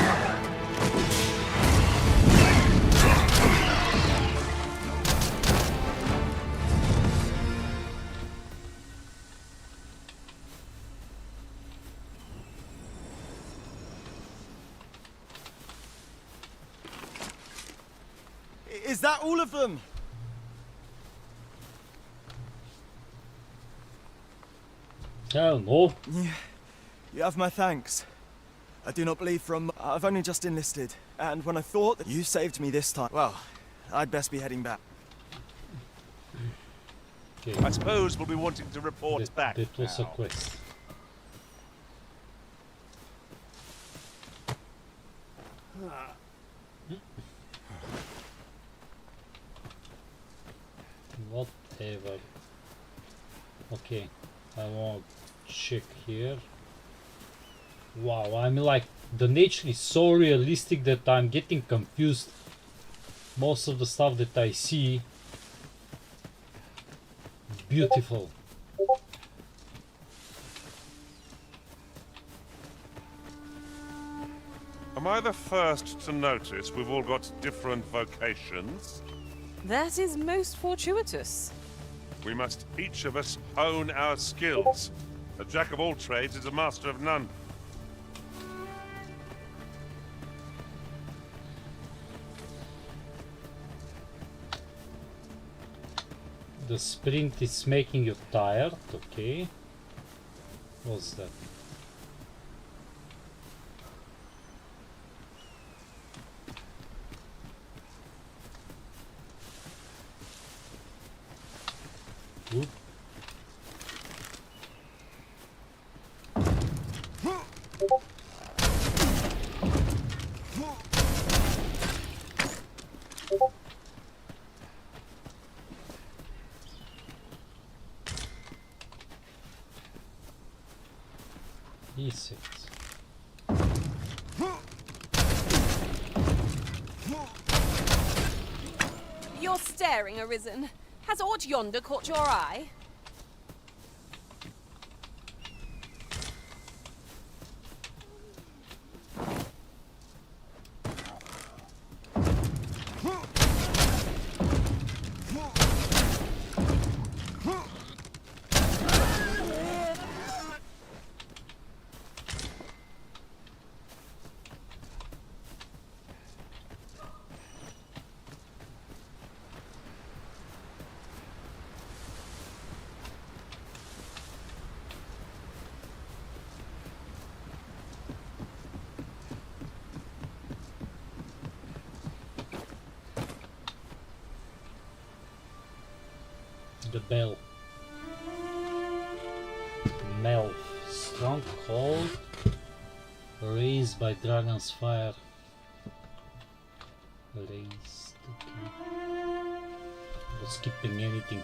Is that all of them? Hell no. You have my thanks. I do not believe I've only just enlisted, and when I thought that you saved me this time, well, I'd best be heading back. Okay. I suppose we'll be wanting to report back. That was a now. quest. Whatever. Okay, I want to check here. Wow, I mean, like, the nature is so realistic that I'm getting confused. Most of the stuff that I see, beautiful. Am I the first to notice we've all got different vocations? That is most fortuitous. We must each of us hone our skills. A jack of all trades is a master of none. The sprint is making you tired, okay. What's that? Oop. Insects. You're staring, Arisen. Has aught yonder caught your eye? The bell. Melf. Stronghold. Raised by dragon's fire. Raised. Okay. Not skipping anything.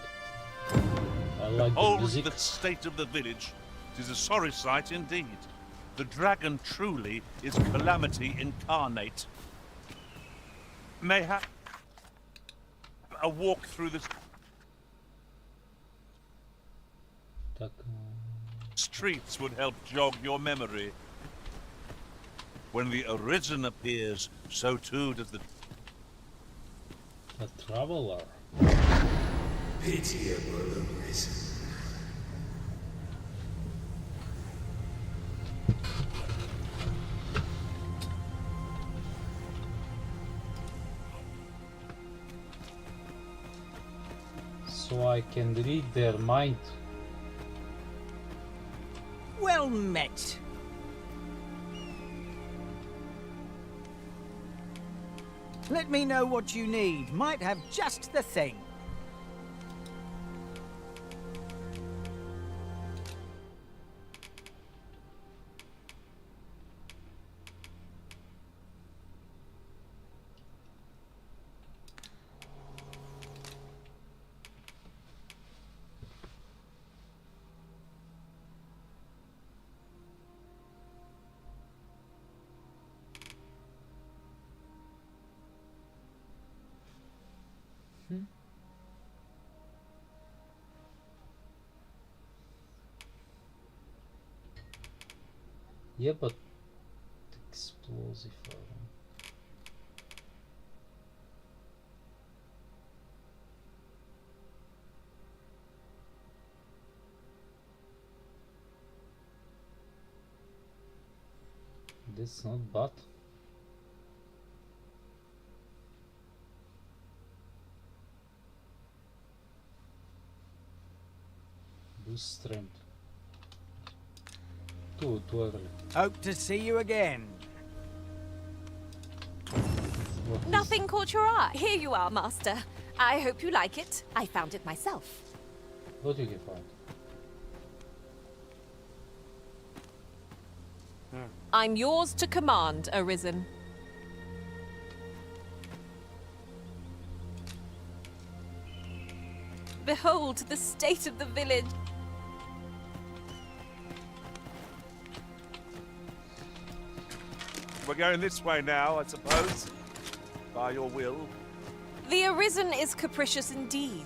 I like the Hold music. the state of the village. It is a sorry sight indeed. The dragon truly is calamity incarnate. Mayhap a walk through the streets would help jog your memory. When the Arisen appears, so too does the... A traveler. Pitiable Arisen. So I can read their mind. Well met. Let me know what you need. Might have just the thing. Yeah, but explosive iron. This not bad. Boost strength. Too early. Hope to see you again. Nothing caught your eye. Here you are, Master. I hope you like it. I found it myself. What did you find? I'm yours to command, Arisen. Behold the state of the village. We're going this way now, I suppose. By your will. The Arisen is capricious indeed.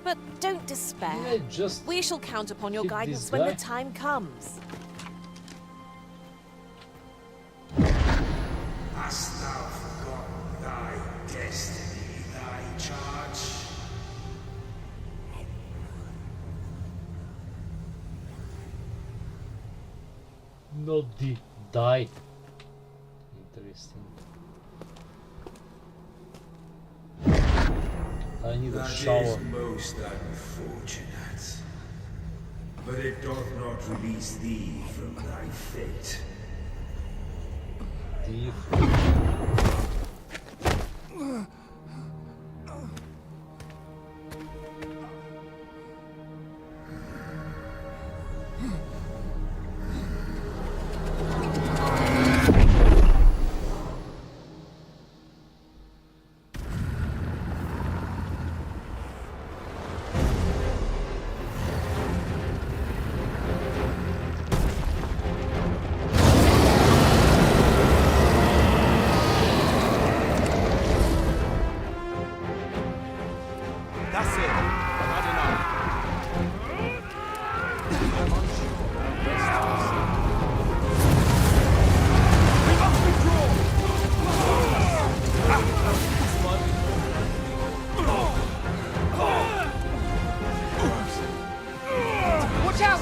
But don't despair. Yeah, just we shall count upon your keep guidance this when the guy. time comes. Hast thou forgotten thy destiny, thy charge? Not die. Interesting. I need a That shower. is most unfortunate. But it doth not release thee from thy fate. That's it. I've had enough. We must withdraw! Watch out!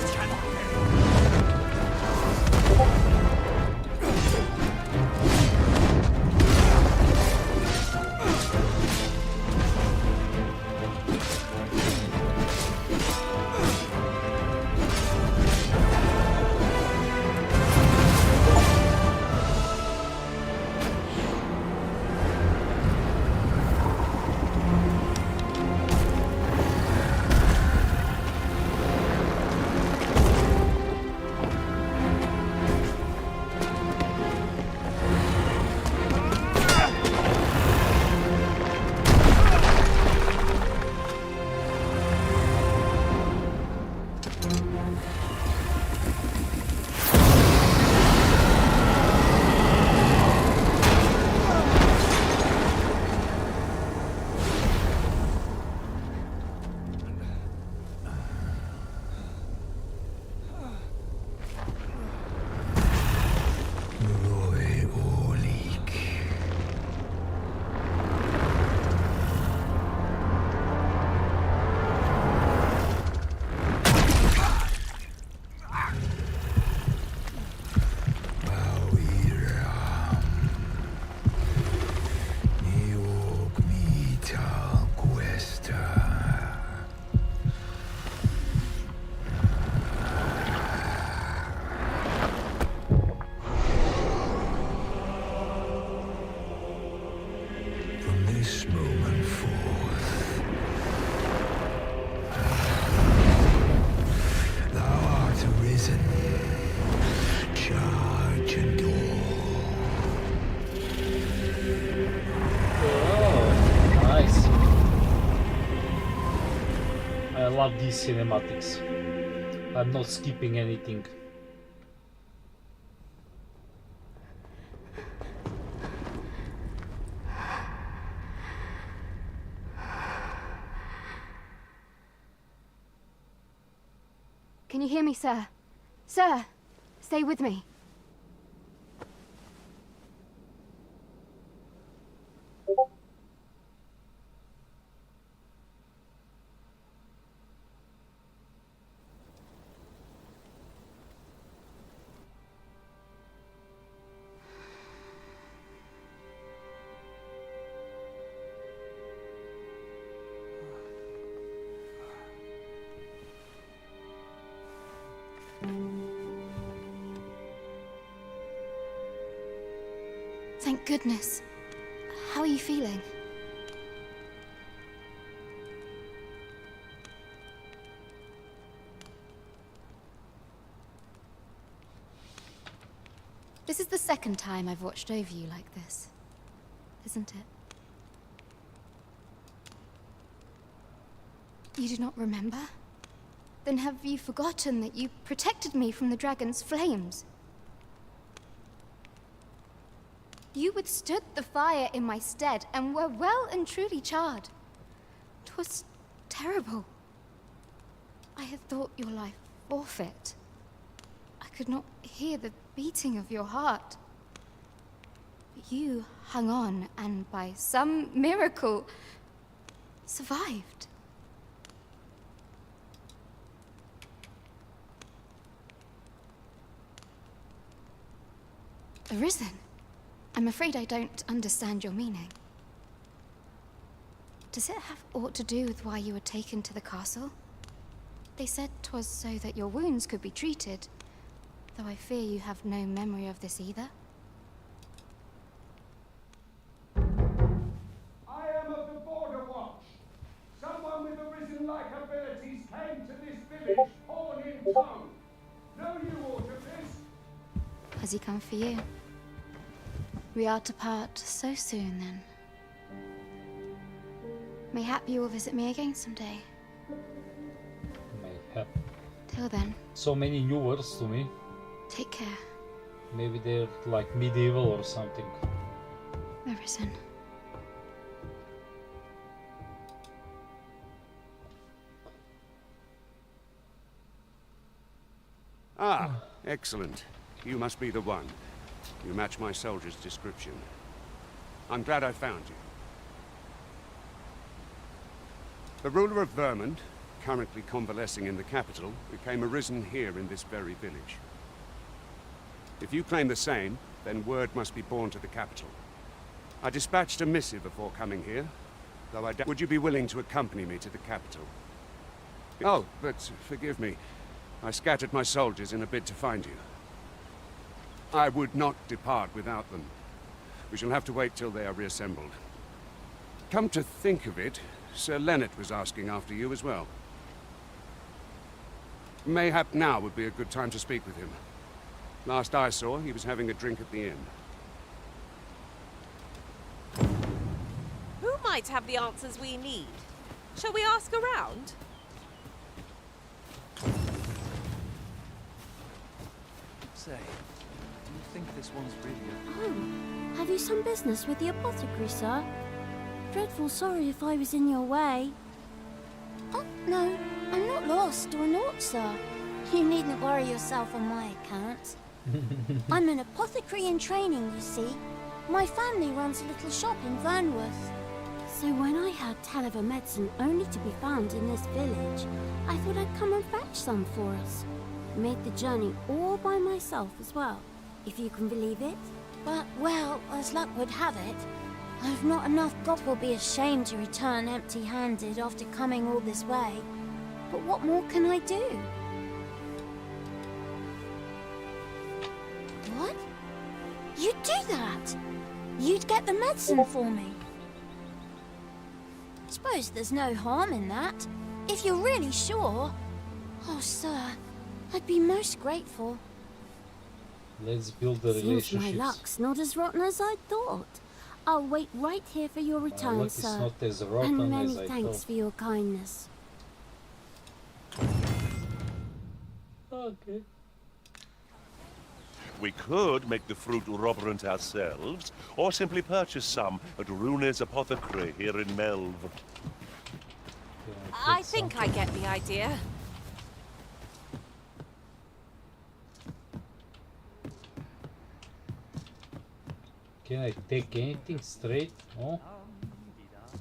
love these cinematics. I'm not skipping anything. Can you hear me, sir? Sir, stay with me. Thank goodness. How are you feeling? This is the second time I've watched over you like this, isn't it? You do not remember? Then have you forgotten that you protected me from the dragon's flames? You withstood the fire in my stead and were well and truly charred. 'Twas terrible. I had thought your life forfeit. I could not hear the beating of your heart. But you hung on and by some miracle survived. Arisen? I'm afraid I don't understand your meaning. Does it have aught to do with why you were taken to the castle? They said 'twas so that your wounds could be treated, though I fear you have no memory of this either. I am of the Border Watch. Someone with Arisen-like abilities came to this village, horn in tow. Know you aught of this? Has he come for you? We are to part so soon, then. Mayhap you will visit me again someday. Mayhap. Till then, So many new words to me. take care, Maybe they're like medieval or something. Arisen. Ah, excellent. You must be the one. You match my soldier's description. I'm glad I found you. The ruler of Vermont, currently convalescing in the capital, became arisen here in this very village. If you claim the same, then word must be borne to the capital. I dispatched a missive before coming here, though I doubt... Would you be willing to accompany me to the capital? Oh, but forgive me. I scattered my soldiers in a bid to find you. I would not depart without them. We shall have to wait till they are reassembled. Come to think of it, Sir Leonard was asking after you as well. Mayhap now would be a good time to speak with him. Last I saw, he was having a drink at the inn. Who might have the answers we need? Shall we ask around? Say, do you think this one's really a... Oh, have you some business with the apothecary, sir? Dreadful sorry if I was in your way. Oh, no, I'm not lost or naught, sir. You needn't worry yourself on my account. I'm an apothecary in training, you see. My family runs a little shop in Vernworth. So when I heard tell of a medicine only to be found in this village, I thought I'd come and fetch some for us. Made the journey all by myself as well, if you can believe it. But, well, as luck would have it, I've not enough gold. Will be ashamed to return empty-handed after coming all this way. But what more can I do? What? You'd do that? You'd get the medicine for me? Suppose there's no harm in that, if you're really sure. Oh, sir, I'd be most grateful. Let's build the Seems relationships. my luck's not as rotten as I thought. I'll wait right here for your My return, luck is sir. not as rotten And many as I thanks thought. for your kindness. Okay. We could make the fruit roberant ourselves, or simply purchase some at Rune's apothecary here in Melv. I think I get the idea. Can I take anything straight? Oh.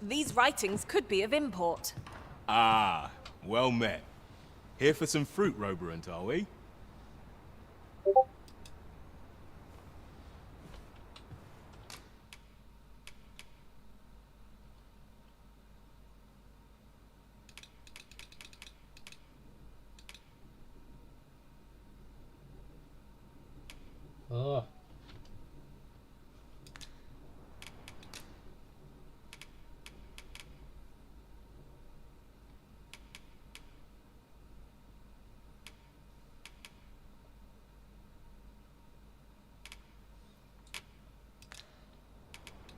These writings could be of import. Ah, well met. Here for some fruit, Roberant, are we? Oh.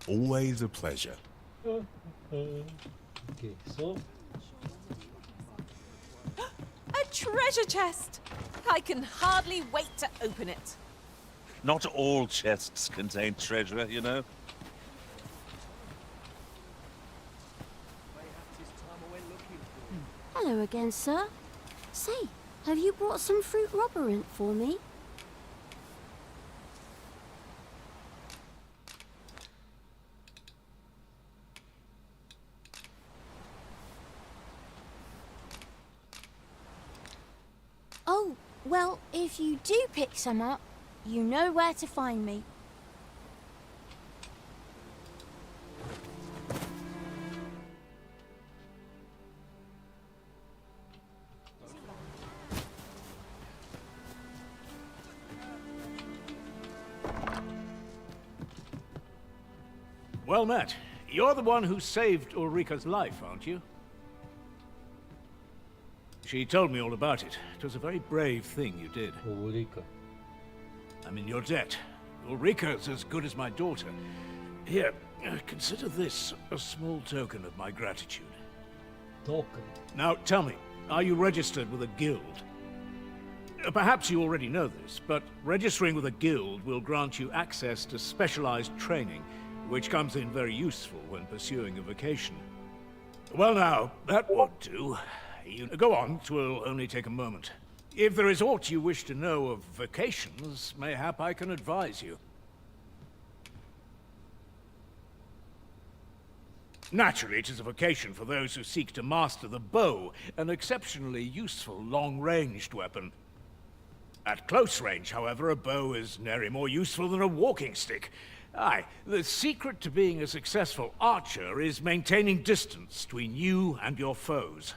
Always a pleasure. Okay, so A treasure chest! I can hardly wait to open it. Not all chests contain treasure, you know. Hello again, sir. Say, have you brought some fruit roberant for me? Oh, well, if you do pick some up, you know where to find me. Well met. You're the one who saved Ulrika's life, aren't you? She told me all about it. It was a very brave thing you did. Ulrika. I'm in your debt. Ulrika's as good as my daughter. Here, consider this a small token of my gratitude. Token? Now, tell me, are you registered with a guild? Perhaps you already know this, but registering with a guild will grant you access to specialized training, which comes in very useful when pursuing a vocation. Well now, that won't do. You go on, 'twill only take a moment. If there is aught you wish to know of vocations, mayhap I can advise you. Naturally, it is a vocation for those who seek to master the bow, an exceptionally useful long-ranged weapon. At close range, however, a bow is nary more useful than a walking stick. Aye, the secret to being a successful archer is maintaining distance between you and your foes.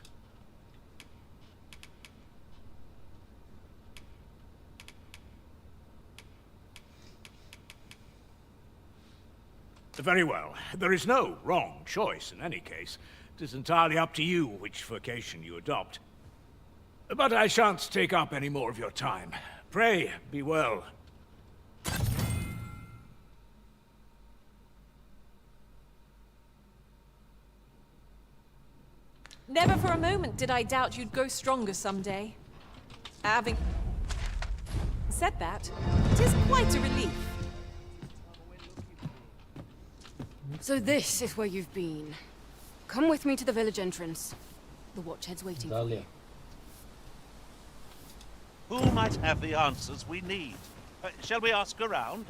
Very well. There is no wrong choice in any case. It is entirely up to you which vocation you adopt. But I shan't take up any more of your time. Pray, be well. Never for a moment did I doubt you'd go stronger someday. Having said that, it is quite a relief. So this is where you've been. Come with me to the village entrance. The watchhead's waiting for you. Who might have the answers we need? Shall we ask around?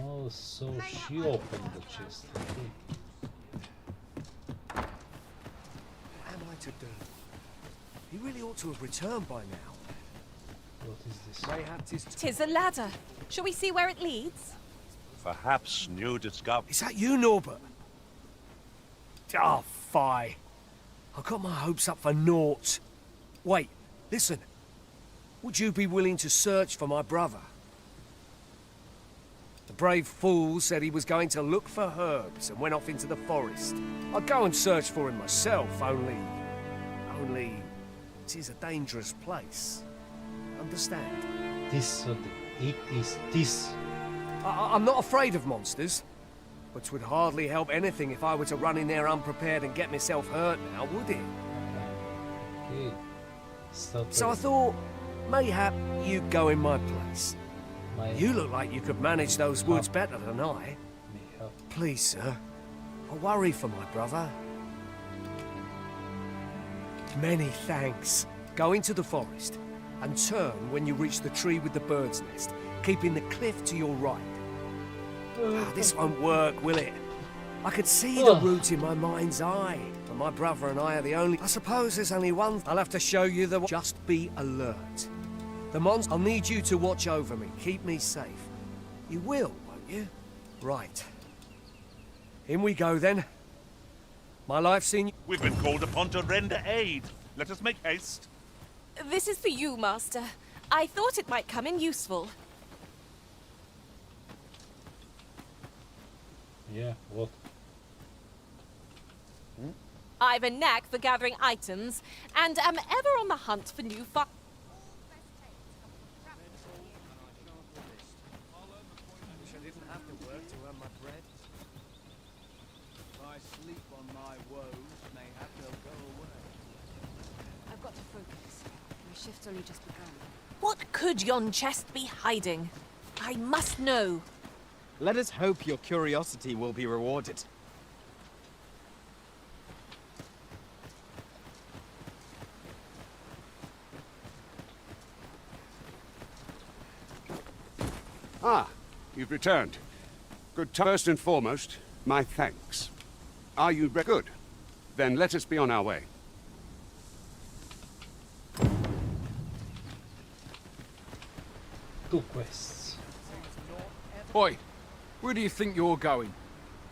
Oh, so she opened the chest. Okay. What am I to do? He really ought to have returned by now. What is this? Mayhap 'Tis a ladder. Shall we see where it leads? Perhaps new discovery. Is that you, Norbert? Oh, fie. I got my hopes up for naught. Wait, listen. Would you be willing to search for my brother? The brave fool said he was going to look for herbs and went off into the forest. I'd go and search for him myself, only... it is a dangerous place. Understand? It is this. I'm not afraid of monsters. But 'twould hardly help anything if I were to run in there unprepared and get myself hurt now, would it? Okay. So I thought, mayhap you'd go in my place. You look like you could manage those woods better than I. Please, sir. I worry for my brother. Many thanks. Go into the forest and turn when you reach the tree with the bird's nest, keeping the cliff to your right. This won't work, will it? I could see the route in my mind's eye, but my brother and I are the only... I suppose there's only one... I'll have to show you the... Just be alert. The monster... I'll need you to watch over me, keep me safe. You will, won't you? Right. In we go, then. My life's seen... We've been called upon to render aid. Let us make haste. This is for you, Master. I thought it might come in useful. Yeah, what? I've a knack for gathering items, and am ever on the hunt for new fi- Wish I didn't have to work to earn my bread. If I sleep on my woes, mayhap they'll go away. I've got to focus. My shift's only just begun. What could yon chest be hiding? I must know. Let us hope your curiosity will be rewarded. Ah, you've returned. Good. First and foremost, my thanks. Are you good? Then let us be on our way. Two quests. Oi, where do you think you're going?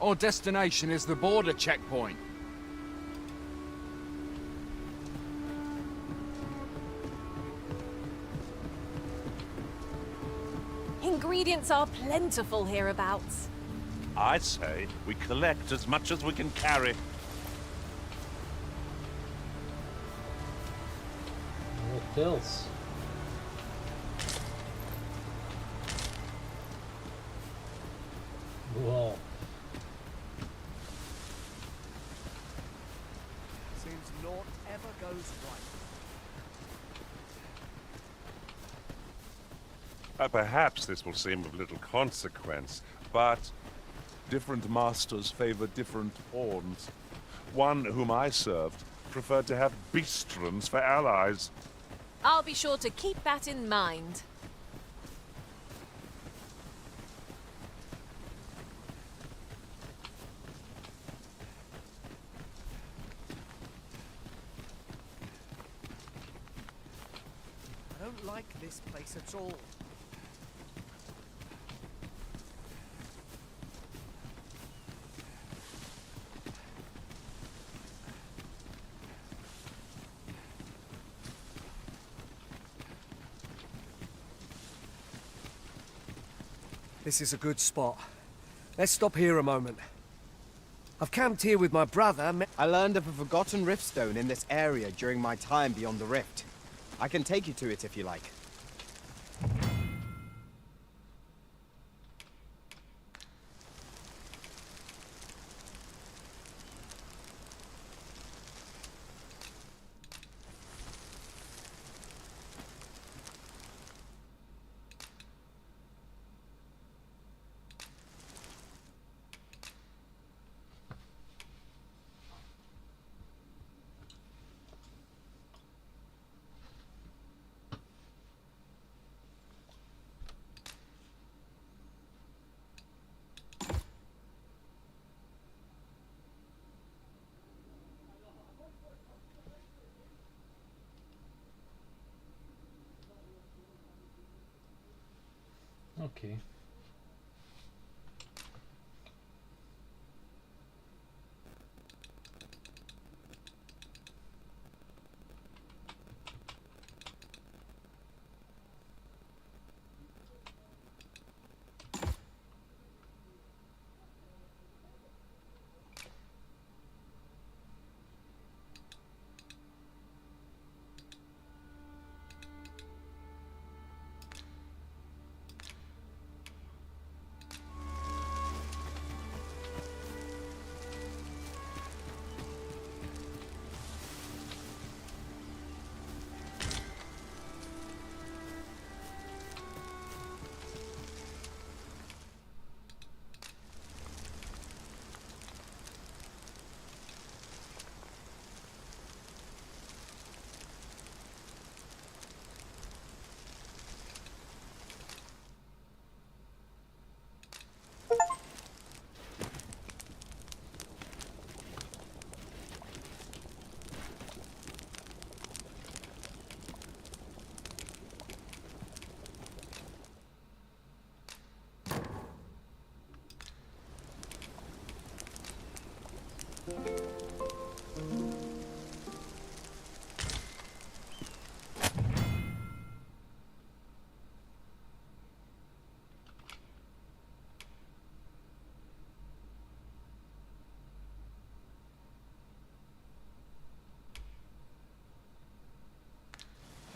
Our destination is the border checkpoint. Ingredients are plentiful hereabouts. I say we collect as much as we can carry. What else? Wow. Seems naught ever goes right. Perhaps this will seem of little consequence, but different masters favor different pawns. One whom I served preferred to have beastrons for allies. I'll be sure to keep that in mind. I don't like this place at all. This is a good spot. Let's stop here a moment. I've camped here with my brother. I learned of a forgotten riftstone in this area during my time beyond the rift. I can take you to it if you like. Okay.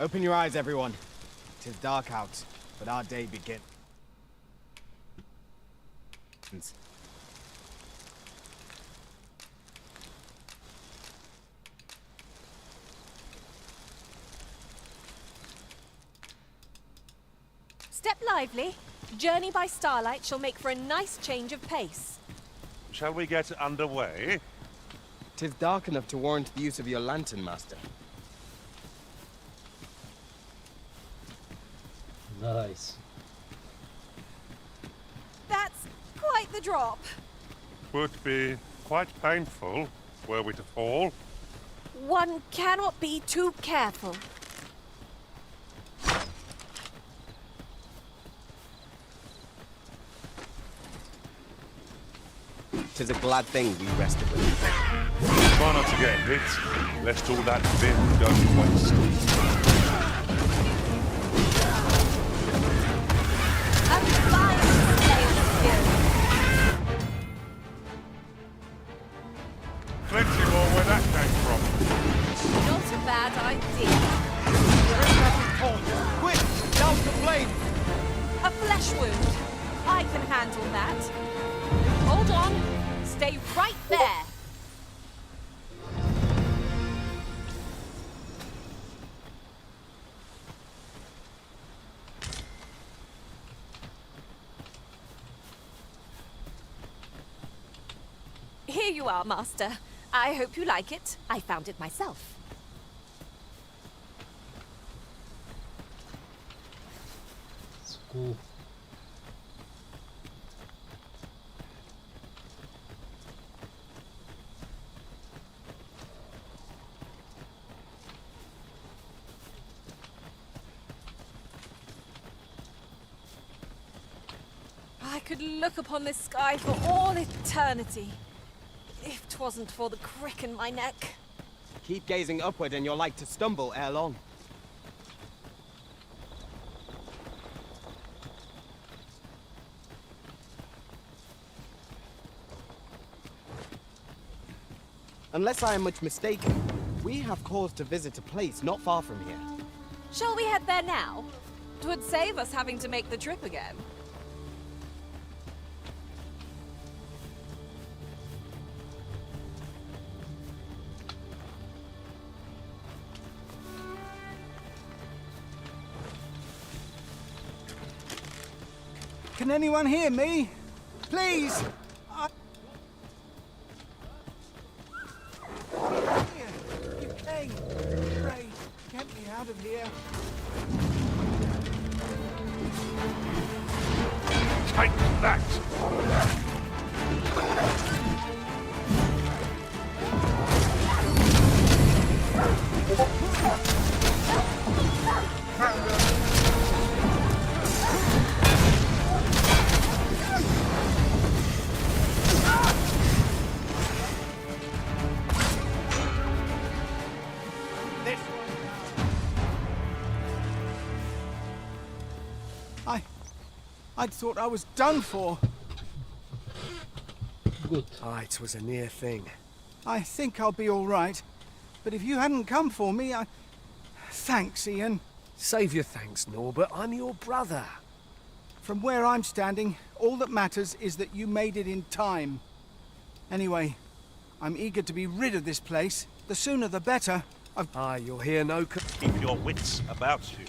Open your eyes, everyone. 'Tis dark out, but our day begins. Step lively. Journey by starlight shall make for a nice change of pace. Shall we get underway? 'Tis dark enough to warrant the use of your lantern, Master. Nice. That's quite the drop. Would be quite painful, were we to fall. One cannot be too careful. 'Tis a glad thing we rested with you. Try not to get hit, lest all that vim go to waste. Plenty more where that came from. Not a bad idea. Quick! Down the blade! A flesh wound. I can handle that. Hold on. Stay right there. Here you are, Master. I hope you like it. I found it myself. It's cool. I could look upon this sky for all eternity, if 'twasn't for the crick in my neck. Keep gazing upward and you're like to stumble ere long. Unless I am much mistaken, we have cause to visit a place not far from here. Shall we head there now? 'Twould save us having to make the trip again. Can anyone hear me? Please! Here, you came. Pray, get me out of here. Take that! I'd thought I was done for. Good. Ah, it was a near thing. I think I'll be all right. But if you hadn't come for me, I... Thanks, Ian. Save your thanks, Norbert. I'm your brother. From where I'm standing, all that matters is that you made it in time. Anyway, I'm eager to be rid of this place. The sooner the better. You'll hear no... Keep your wits about you.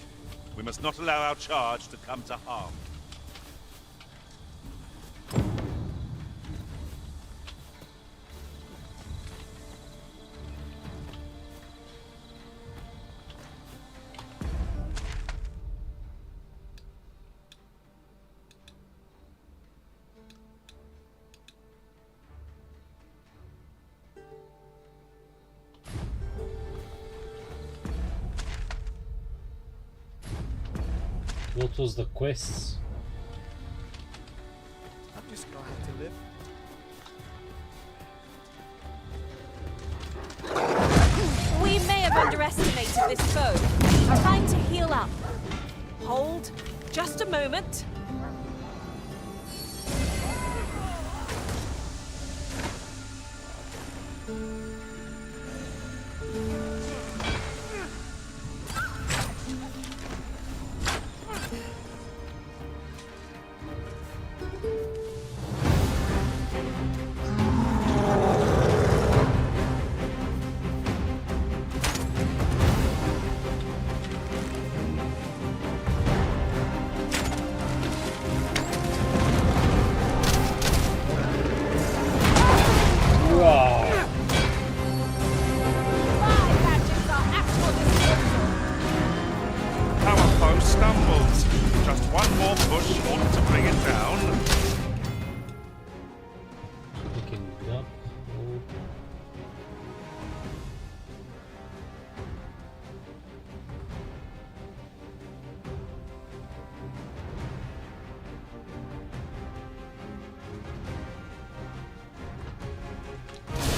We must not allow our charge to come to harm. What was the quests? I'm just glad to live. We may have underestimated this foe. Time to heal up. Hold. Just a moment. stumbles. Just one more push ought to bring it down. Picking it up. Oh.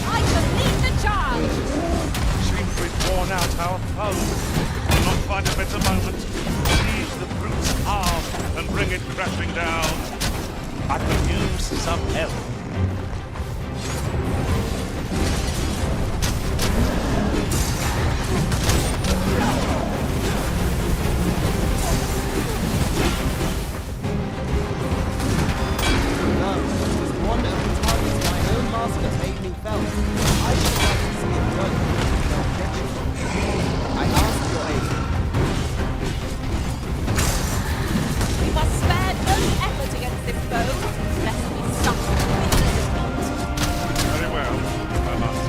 I shall lead the charge! Seems we've worn out our foe. We will not find a better moment to seize the brute's arm and bring it crashing down. I could use some help. No, it was one of the targets my own master made me felt. I should like to see it work without objection. I ask your aid. We must spare no effort against this foe, lest we suffer Very well, I must.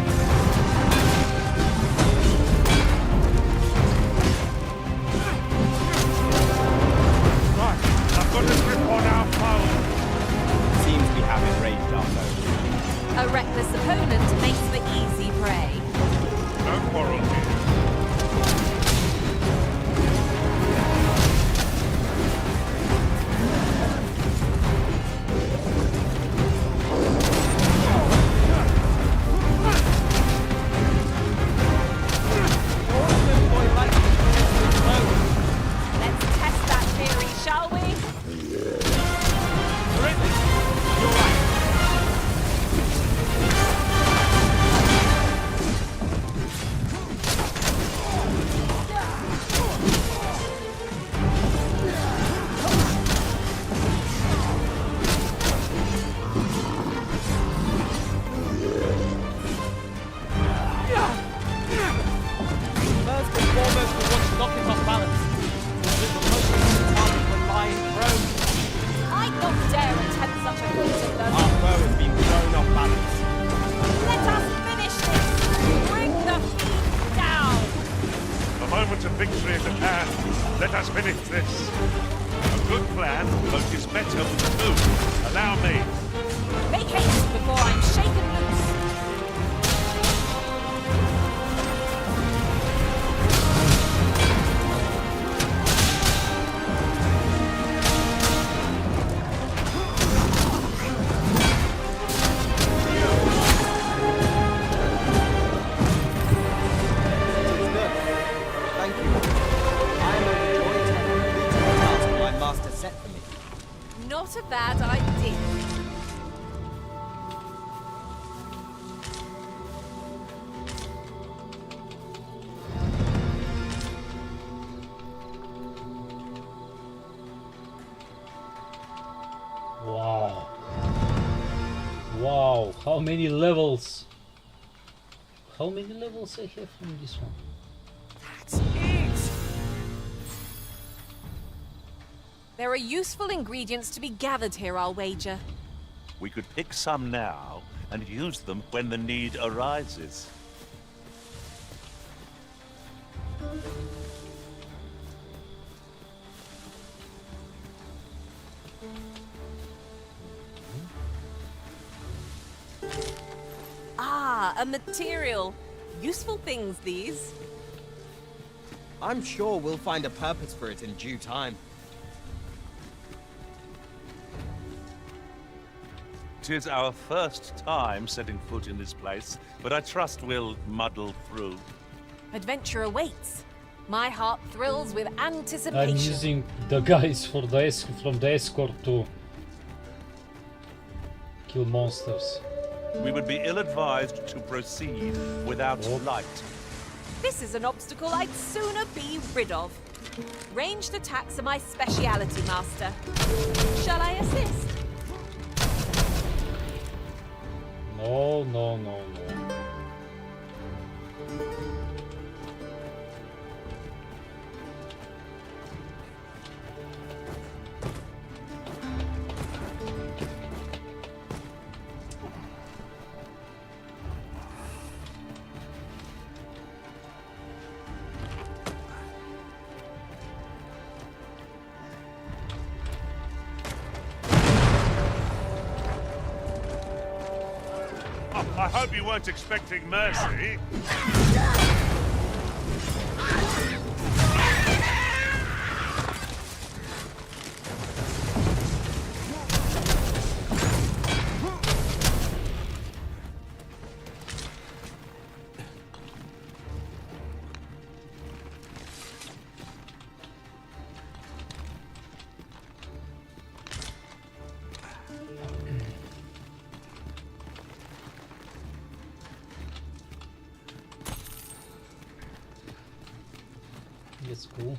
Right, I've got a grip on our foe. Seems we have enraged our foe. A reckless opponent makes for easy prey. No quarrel here. Let's test that theory, shall we? First and foremost, we want to knock it off balance. With the most of the target when lying prone. I'd not dare attempt such a feat of them. Our foe has been thrown off balance. Let us finish this! Bring the fiend down! The moment of victory is at hand. Let us finish this. A good plan, but is better with two. Allow me. Make haste before I'm shaken loose! Thank you. I am overjoyed to have completed the task my master set for me. Not a bad idea. Wow. Wow, how many levels? How many levels I have from this one? That's it! There are useful ingredients to be gathered here, I'll wager. We could pick some now and use them when the need arises. Ah, a material. Useful things, these. I'm sure we'll find a purpose for it in due time. 'Tis our first time setting foot in this place, but I trust we'll muddle through. Adventure awaits. My heart thrills with anticipation. I'm using the guys for the from the escort to kill monsters. We would be ill-advised to proceed without light. This is an obstacle I'd sooner be rid of. Ranged attacks are my speciality, Master. Shall I assist? No, no, no, no. I hope you weren't expecting mercy. That's cool.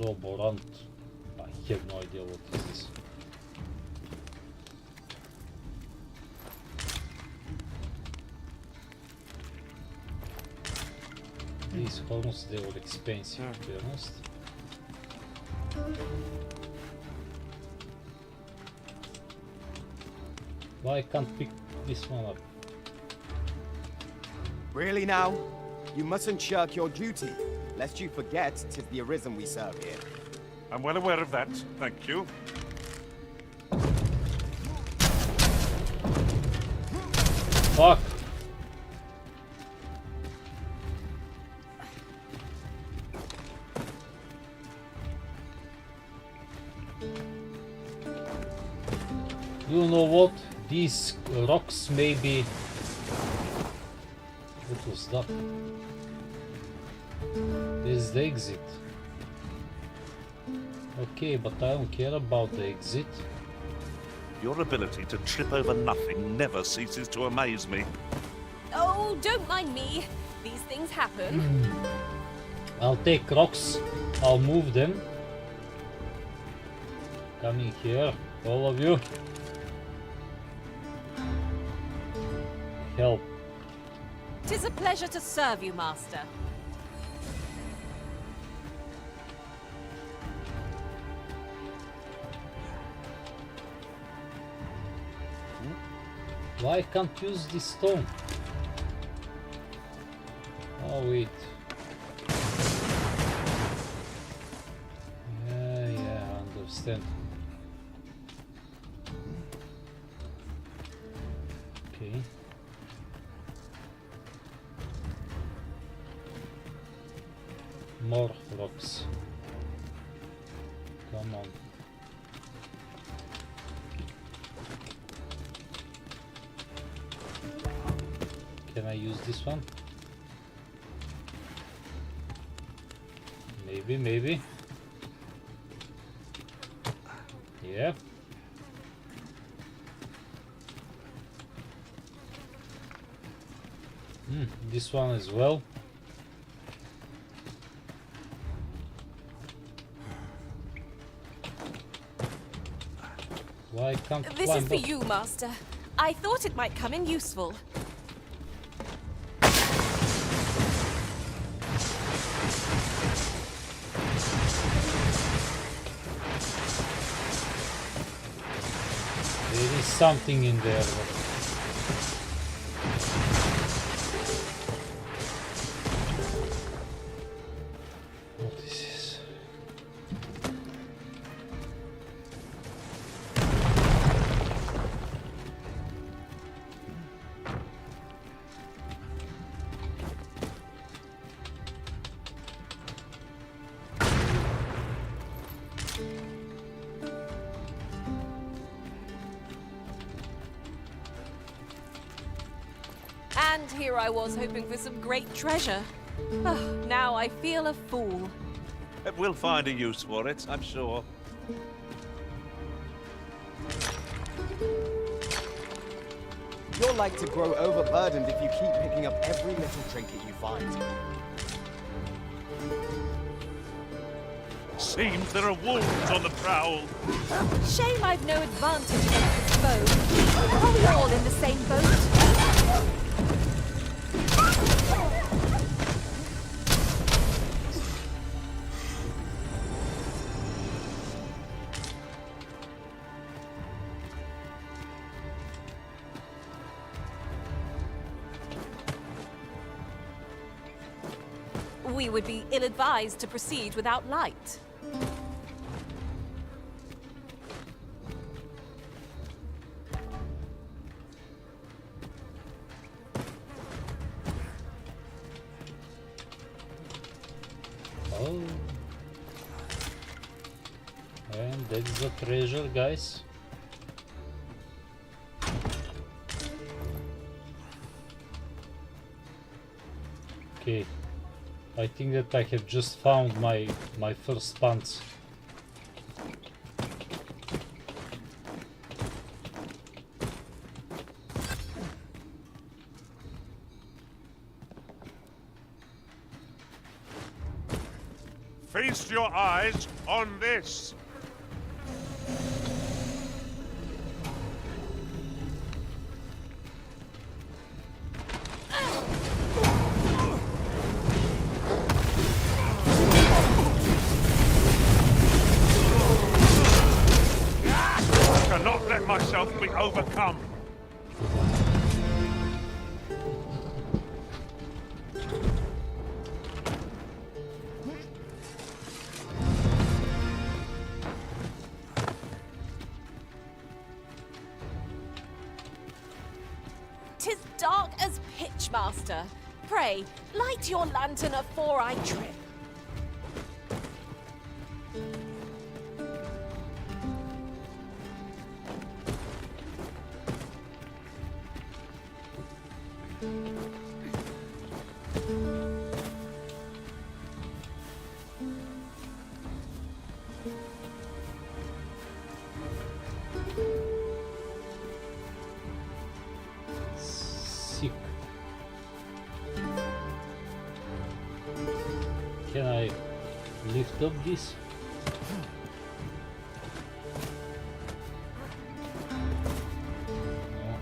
Roborant. I have no idea what is this. These horns, they were expensive, to be honest. Why I can't pick this one up? Really now? You mustn't shirk your duty, lest you forget 'tis the Arisen we serve here. I'm well aware of that, thank you. Fuck! You know what? These rocks maybe... What was that? This is the exit. Okay, but I don't care about the exit. Your ability to trip over nothing never ceases to amaze me. Oh, don't mind me. These things happen. I'll take rocks. I'll move them. Coming here, all of you. Help. 'Tis a pleasure to serve you, Master. Why I can't use this stone? Oh wait. Yeah, I understand. Okay. More rocks. Come on. Can I use this one? Maybe. Yeah. This one as well. Why can't This climb is for up? you, Master. I thought it might come in useful. There is something in there. What is this? And here I was hoping for some great treasure. Oh, now I feel a fool. We'll find a use for it, I'm sure. You're like to grow overburdened if you keep picking up every little trinket you find. Seems there are wolves on the prowl. Shame I've no advantage against this foe. Are we all in the same boat? we would be ill-advised to proceed without light. Oh. And that's the treasure, guys. Okay. I think that I have just found my first pants. Feast your eyes on this. I cannot let myself be overcome. "'Tis dark as pitch, master. Pray, light your lantern afore I trip." Sick. Can I lift up this? No.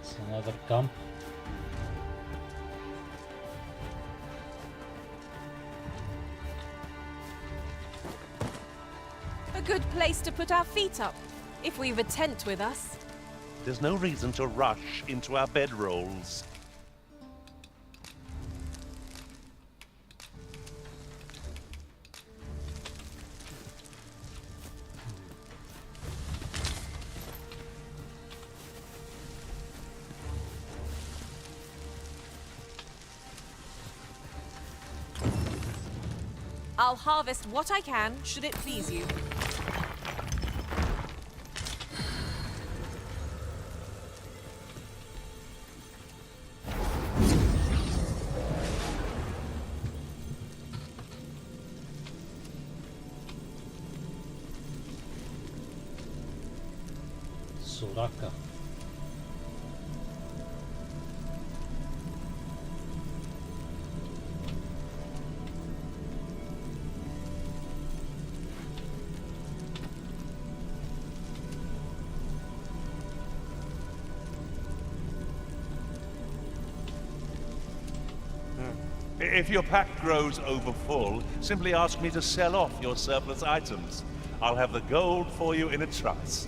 It's another camp. A good place to put our feet up, if we've a tent with us. There's no reason to rush into our bedrolls. I'll harvest what I can, should it please you. Soraka. If your pack grows overfull, simply ask me to sell off your surplus items. I'll have the gold for you in a trust.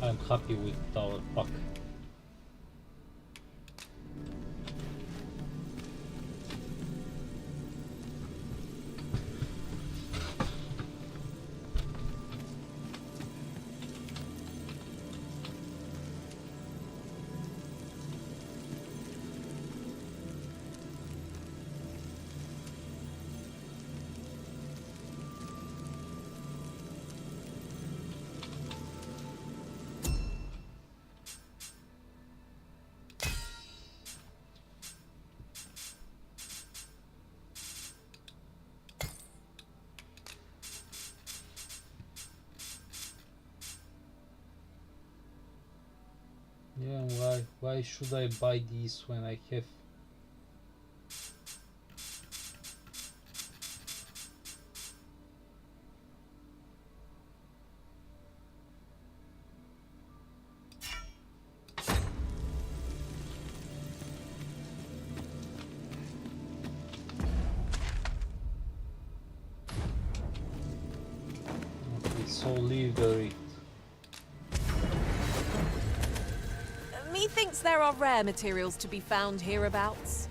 I'm happy with our pack. Yeah, why should I buy these when I have So leathery. Methinks there are rare materials to be found hereabouts.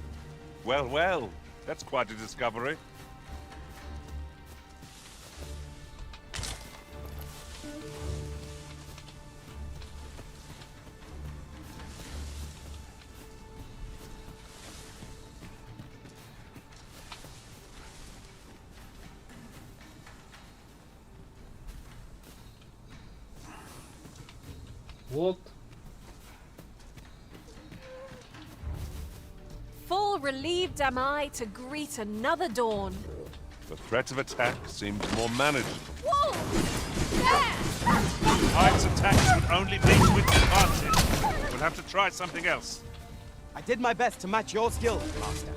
Well, well, that's quite a discovery. What? Full relieved am I to greet another dawn. The threat of attack seems more manageable. Whoa! There! Hyde's attacks would only lead to its advantage. We'll have to try something else. I did my best to match your skill, Master.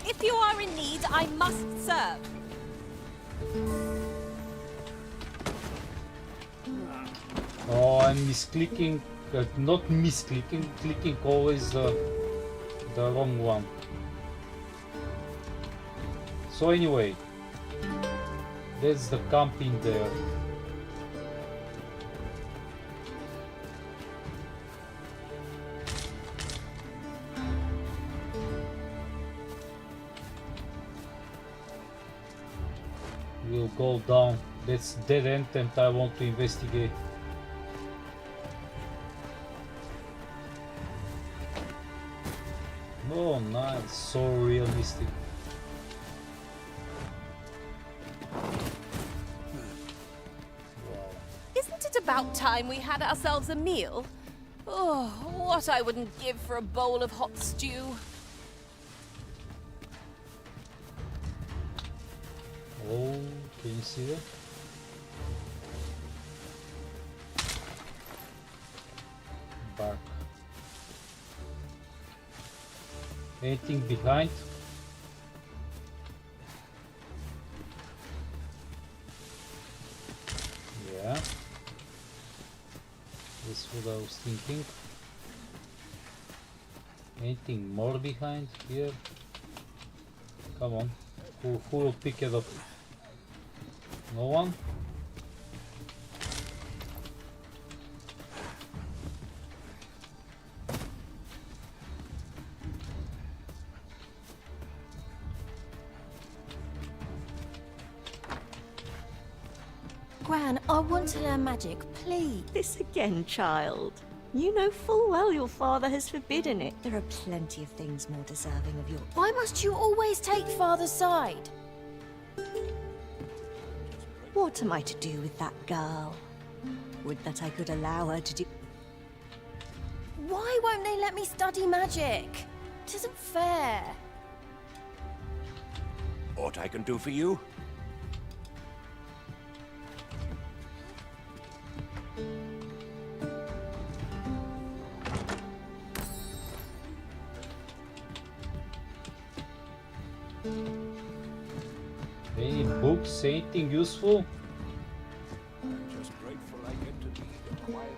If you are in need, I must serve. Oh, I'm misclicking, not misclicking, clicking always the wrong one. So anyway, that's the camping there. We'll go down. That's dead end and I want to investigate. Oh, nice. So realistic. Isn't it about time we had ourselves a meal? Oh, what I wouldn't give for a bowl of hot stew. Oh, can you see that? Back. Anything behind? Yeah. That's what I was thinking. Anything more behind here? Come on. Who will pick it up? No one? Gran, I want to learn magic, please. This again, child. You know full well your father has forbidden it. There are plenty of things more deserving of your... Why must you always take father's side? What am I to do with that girl? Would that I could allow her to do... Why won't they let me study magic? It isn't fair. Aught I can do for you? Any books, anything useful? Just grateful I get to lead a quiet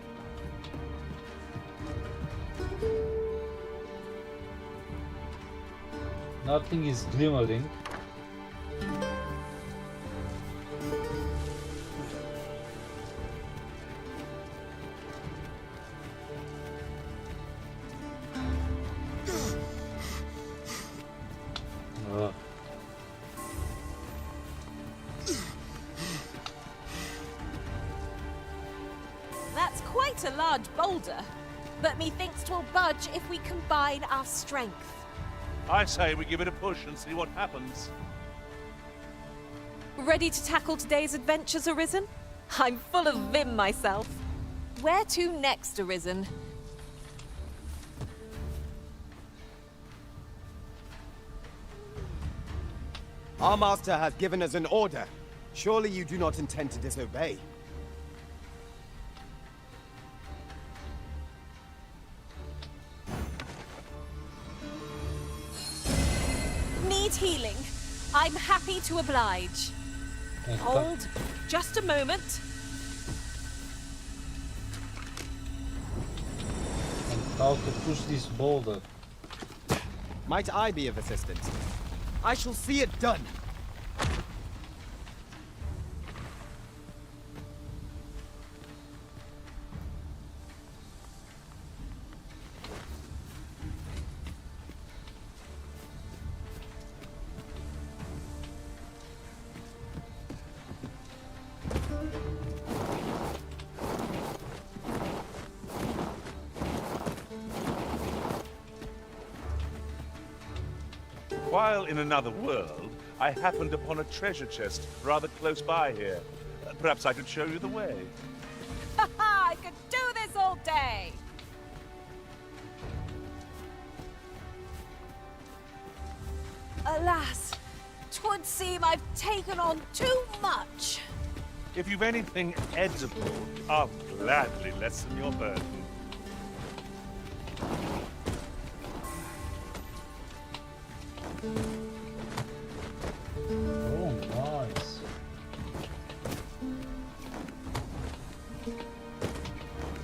life. Nothing is glimmering. That's quite a large boulder, but methinks 'twill budge if we combine our strength. I say we give it a push and see what happens. Ready to tackle today's adventures, Arisen? I'm full of vim myself. Where to next, Arisen? Our master has given us an order. Surely you do not intend to disobey. Need healing. I'm happy to oblige. Hold just a moment. And how to push this boulder? Might I be of assistance? I shall see it done. While in another world, I happened upon a treasure chest rather close by here. Perhaps I could show you the way. I could do this all day. Alas, 'twould seem I've taken on too much. If you've anything edible, I'll gladly lessen your burden. Oh, nice.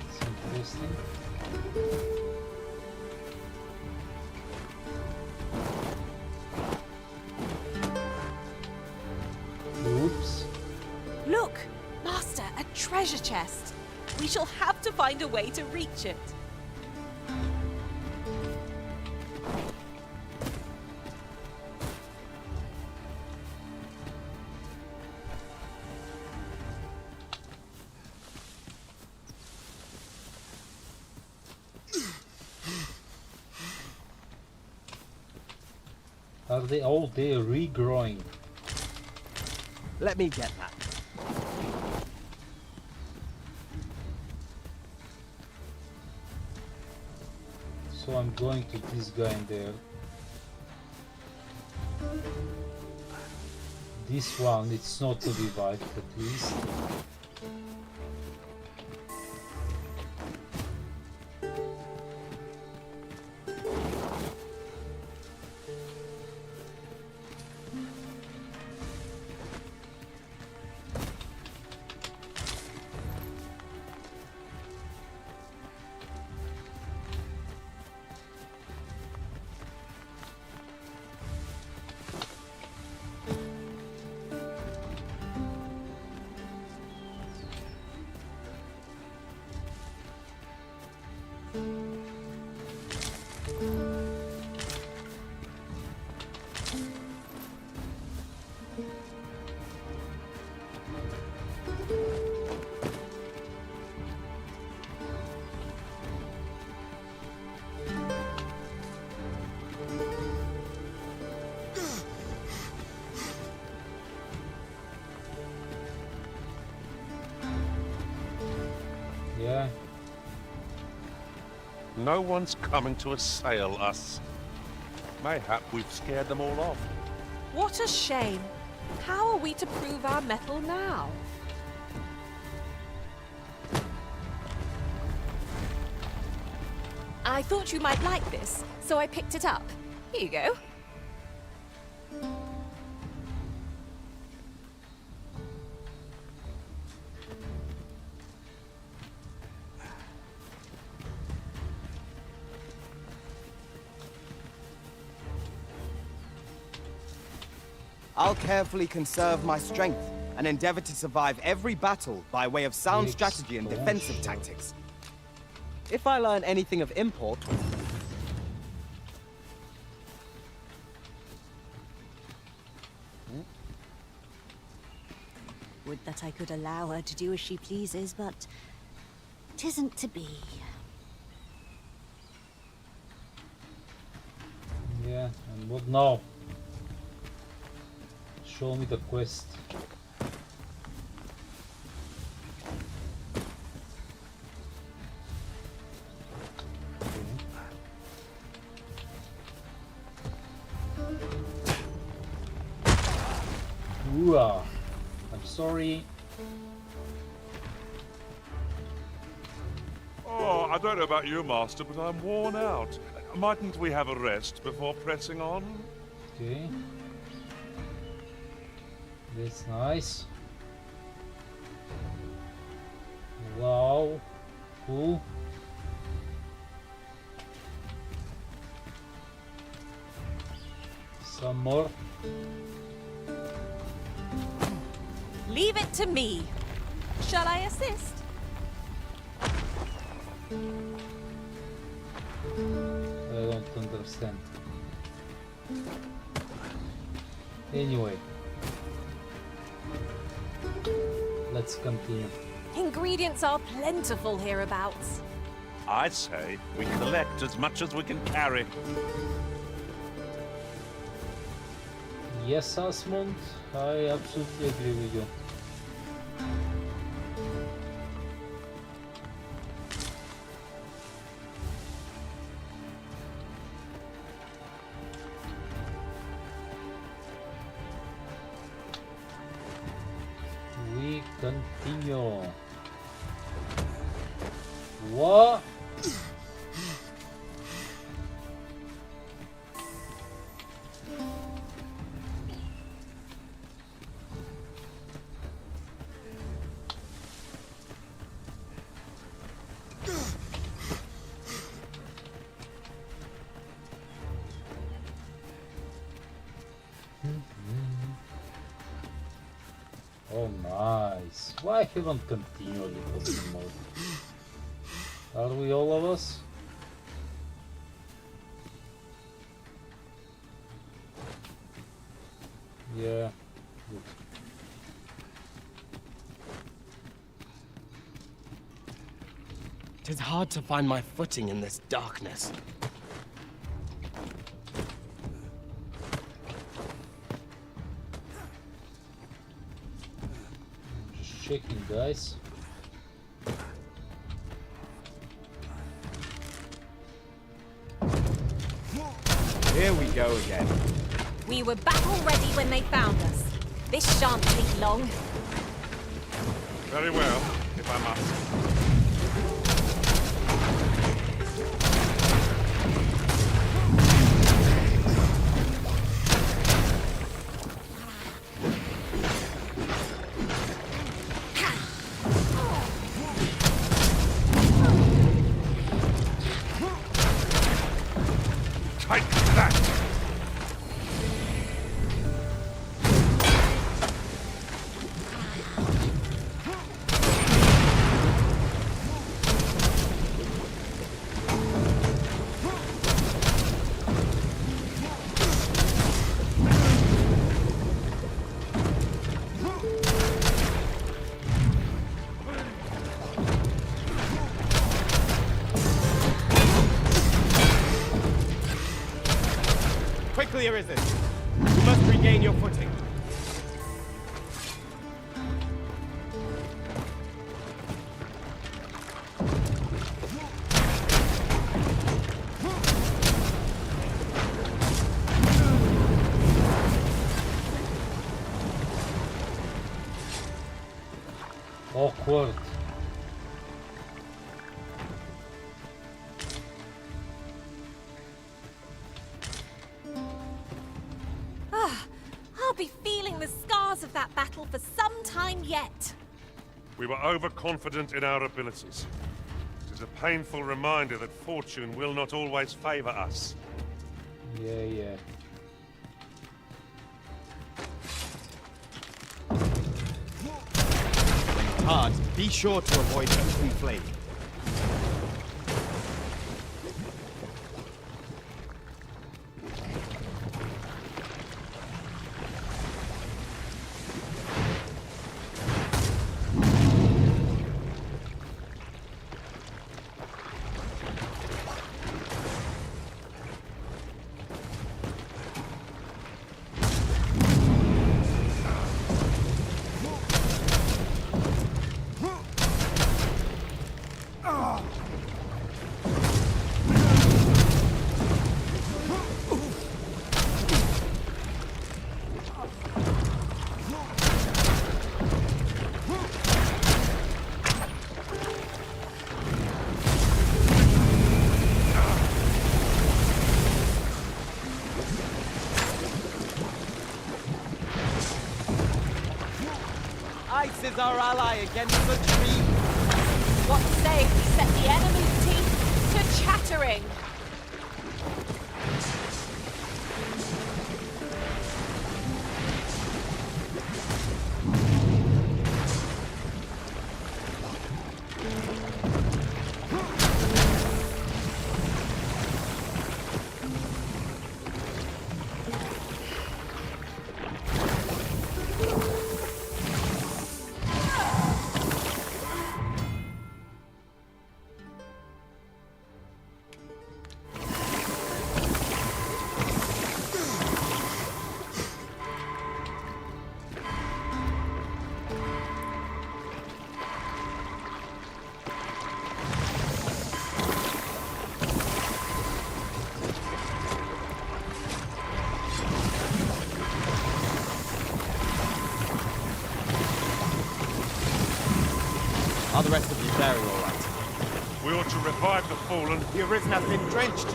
It's interesting. Oops. Look, Master, a treasure chest. We shall have to find a way to reach it. Are they? Oh, they're regrowing. Let me get that. So I'm going to this guy in there. This one, it's not to revive at least. Yeah. No one's coming to assail us. Mayhap we've scared them all off. What a shame. How are we to prove our mettle now? I thought you might like this, so I picked it up. Here you go. I'll carefully conserve my strength and endeavor to survive every battle by way of sound strategy and defensive tactics. If I learn anything of import... Would that I could allow her to do as she pleases, but 'tisn't to be. Yeah, and what now? Show me the quest. Ooh, I'm sorry. Oh, I don't know about you, Master, but I'm worn out. Mightn't we have a rest before pressing on? Okay. That's nice. Wow. Cool. Some more. Leave it to me. Shall I assist? I don't understand. Anyway. Let's continue. Ingredients are plentiful hereabouts. I say we collect as much as we can carry. Yes, Asmund, I absolutely agree with you. We continue. What? Oh, nice. Why haven't continued this mode? Are we all of us? Yeah. Good. Tis hard to find my footing in this darkness. Just checking, guys. Here we go again. We were battle ready when they found us. This shan't take long. Very well, if I must. Take that! Quickly, Arisen! You must regain your footing. Awkward. I'll be feeling the scars of that battle for some time yet. We were overconfident in our abilities. It is a painful reminder that fortune will not always favor us. Yeah. Hard. Be sure to avoid open flame. Ice is our ally against the tree. What say we set the enemy's teeth to chattering? Are the rest of you there all right? We ought to revive the fallen. The Arisen has been drenched.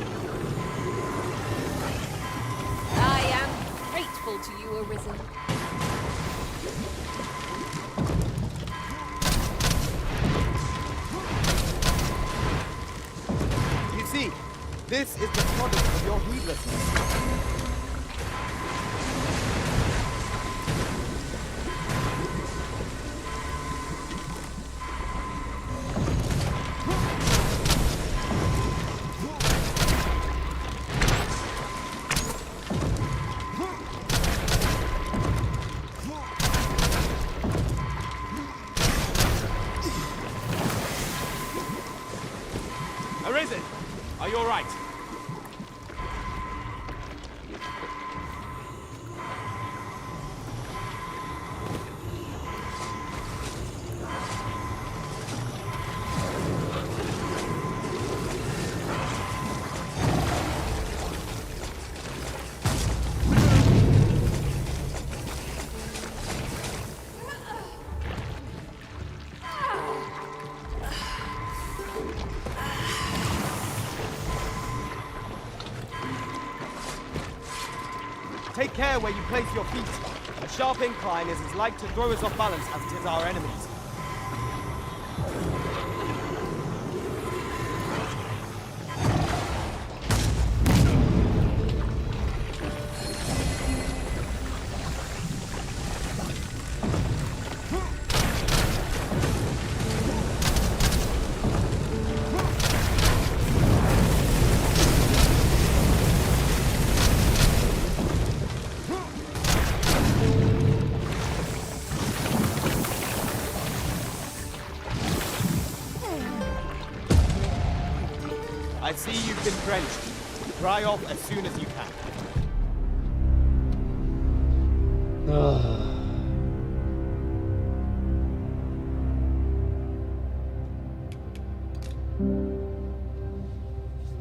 I am grateful to you, Arisen. You see, this is the product of your heedlessness. Arisen, are you all right? Take care where you place your feet. A sharp incline is as like to throw us off balance as it is our enemies. I see you've been drenched. Dry off as soon as you can.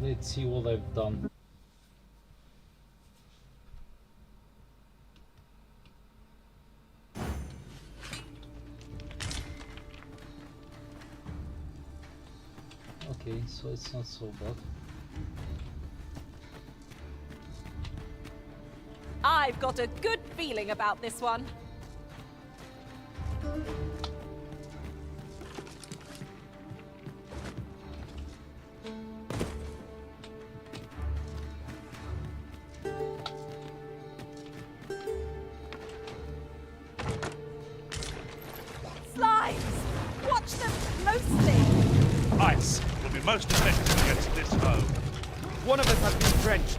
Let's see what I've done. Okay, so it's not so bad. I've got a good feeling about this one. Slimes! Watch them closely! Ice will be most effective against this foe. One of us has been drenched.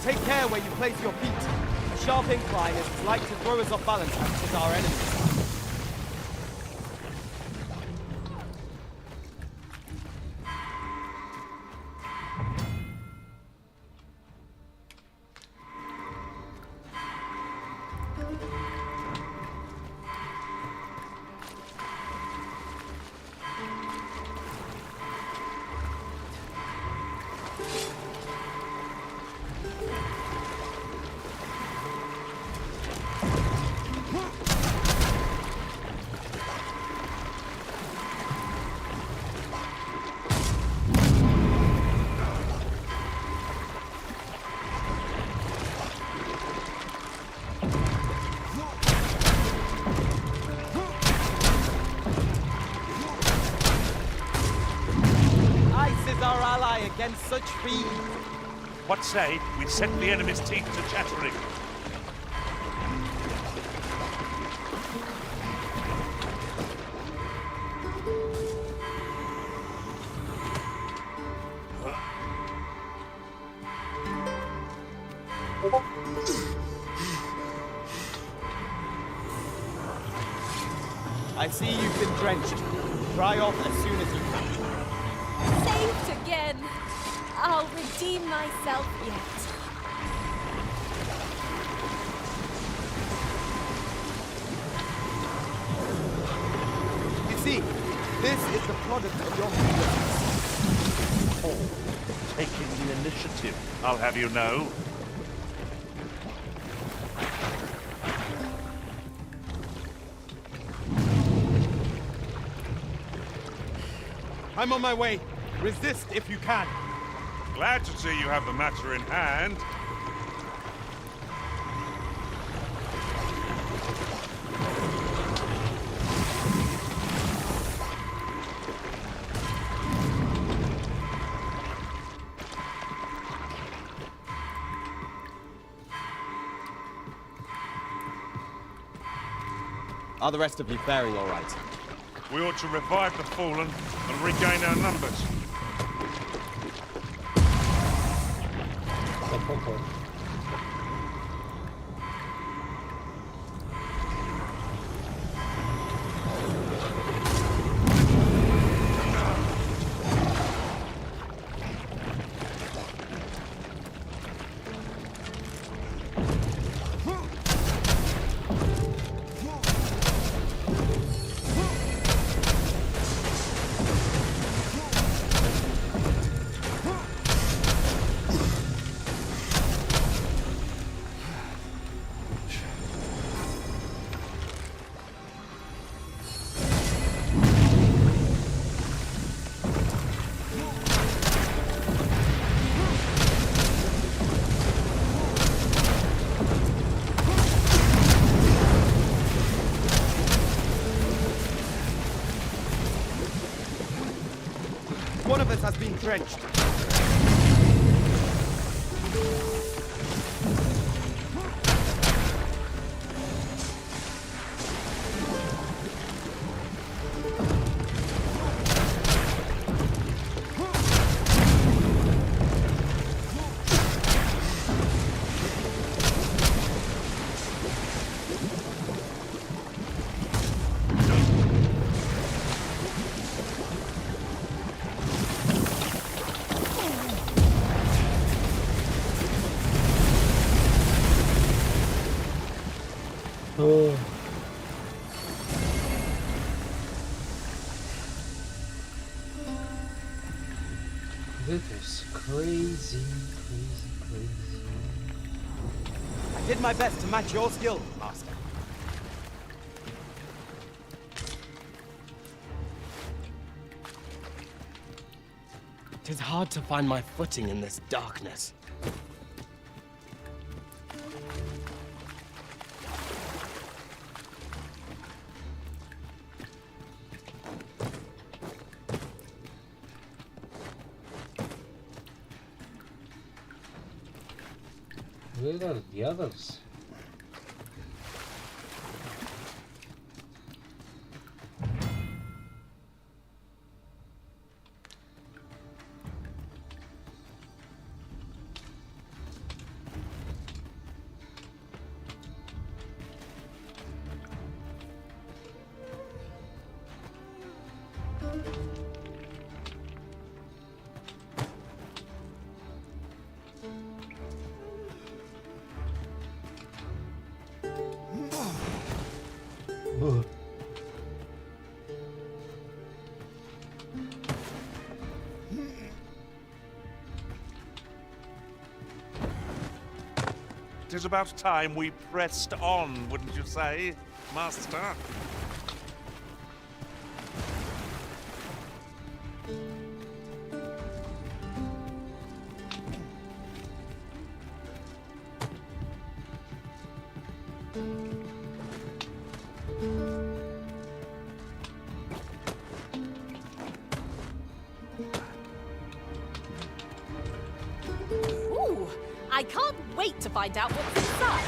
Take care where you place your feet. A sharp incline is as like to throw us off balance as it is our enemies. against such fiends. What say we set the enemy's teeth to chattering? I see you've been drenched. Dry off as soon as you can. Saved again. I'll redeem myself yet. You see, this is the product of your feelings. Oh, taking the initiative, I'll have you know. I'm on my way. Resist if you can. Glad to see you have the matter in hand. Are the rest of you faring all right? We ought to revive the fallen and regain our numbers. One of us has been drenched. Oh. That was crazy. I did my best to match your skill, Master. It is hard to find my footing in this darkness. Where are the others? Ugh. It is about time we pressed on, wouldn't you say, Master? I can't wait to find out what's inside.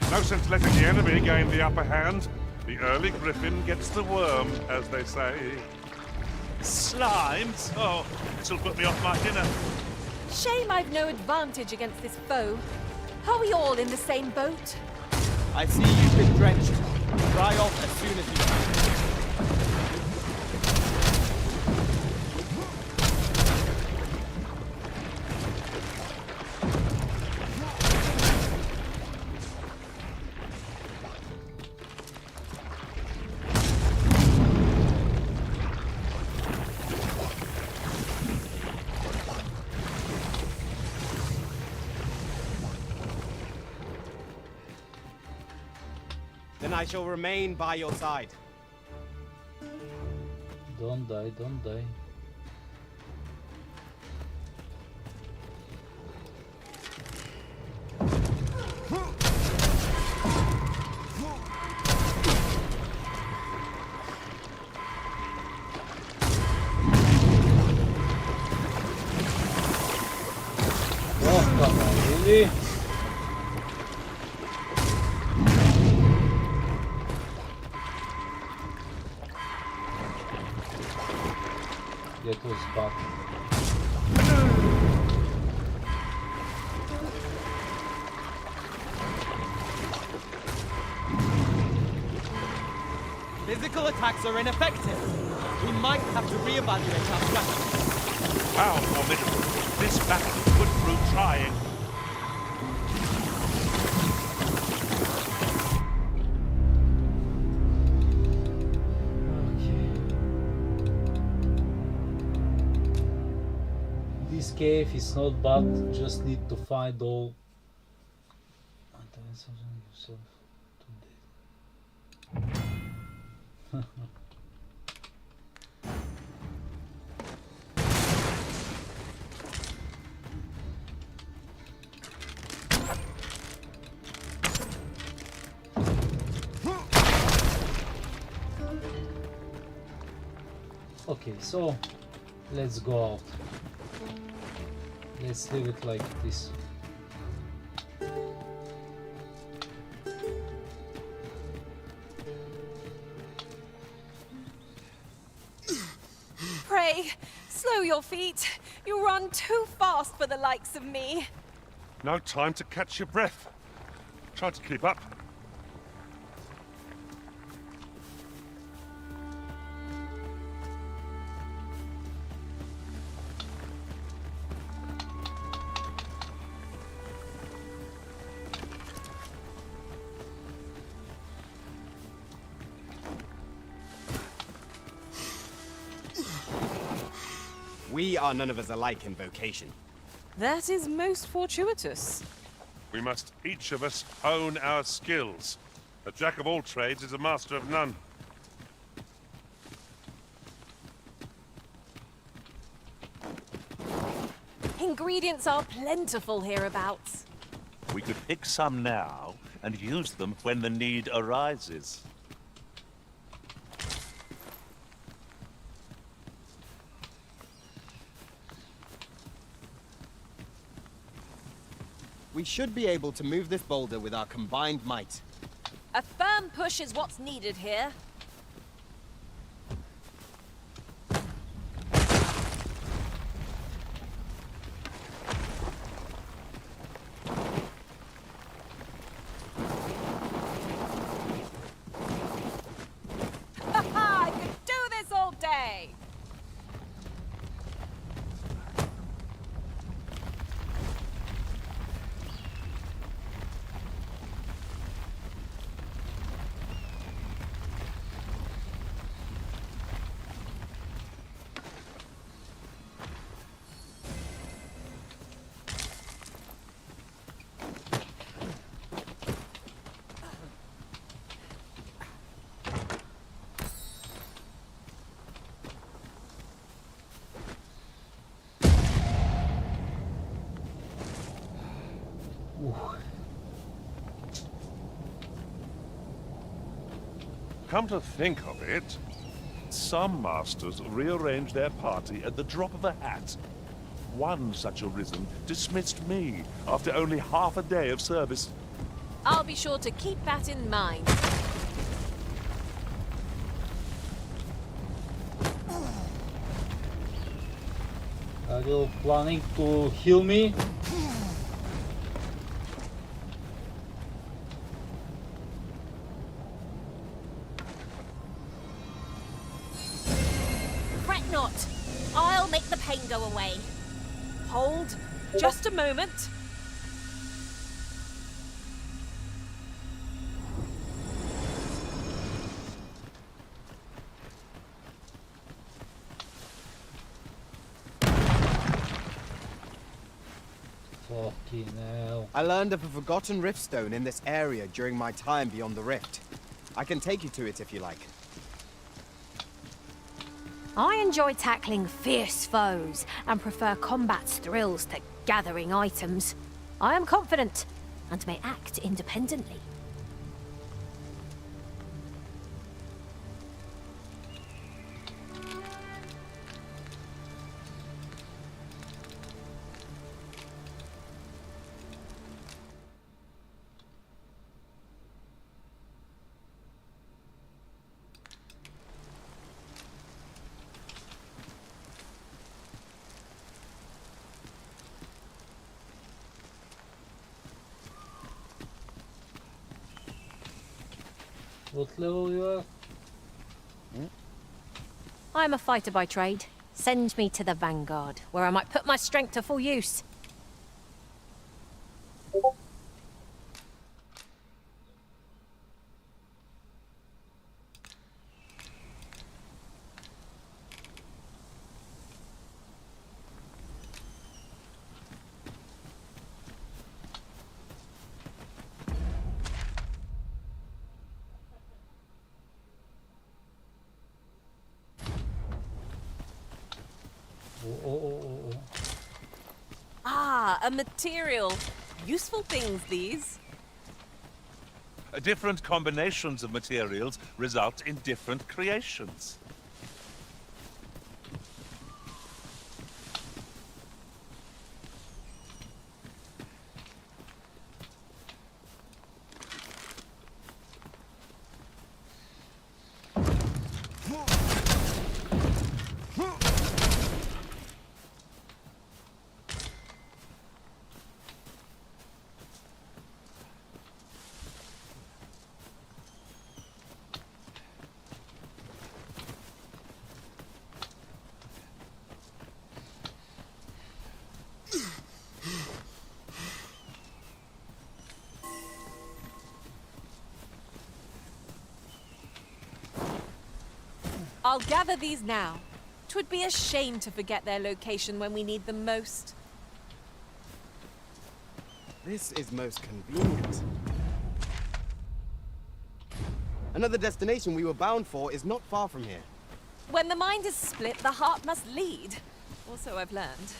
No sense letting the enemy gain the upper hand. The early griffin gets the worm, as they say. Slimes? Oh, this'll put me off my dinner. Shame I've no advantage against this foe. Are we all in the same boat? I see you've been drenched. Dry off as soon as you can. Then I shall remain by your side. Don't die, don't die. Oh, come on, really? That was bad. Physical attacks are ineffective. We might have to reevaluate our strategy. How formidable. This battle could prove trying. This cave is not bad, just need to find all. Okay, so let's go out. Let's leave it like this. Pray, slow your feet. You run too fast for the likes of me. No time to catch your breath. Try to keep up. We are none of us alike in vocation. That is most fortuitous. We must each of us hone our skills. A jack of all trades is a master of none. Ingredients are plentiful hereabouts. We could pick some now and use them when the need arises. We should be able to move this boulder with our combined might. A firm push is what's needed here. I could do this all day! Come to think of it, some masters rearrange their party at the drop of a hat. One such arisen dismissed me after only half a day of service. I'll be sure to keep that in mind. Are you planning to heal me? Fret not. I'll make the pain go away. Hold. Just a moment. Fucking hell. I learned of a forgotten riftstone in this area during my time beyond the rift. I can take you to it if you like. I enjoy tackling fierce foes and prefer combat's thrills to gathering items. I am confident and may act independently. What level you are? I am a fighter by trade. Send me to the Vanguard, where I might put my strength to full use. Ah, a material. Useful things, these. Different combinations of materials result in different creations. I'll gather these now. 'Twould be a shame to forget their location when we need them most. This is most convenient. Another destination we were bound for is not far from here. When the mind is split, the heart must lead. Also, I've learned.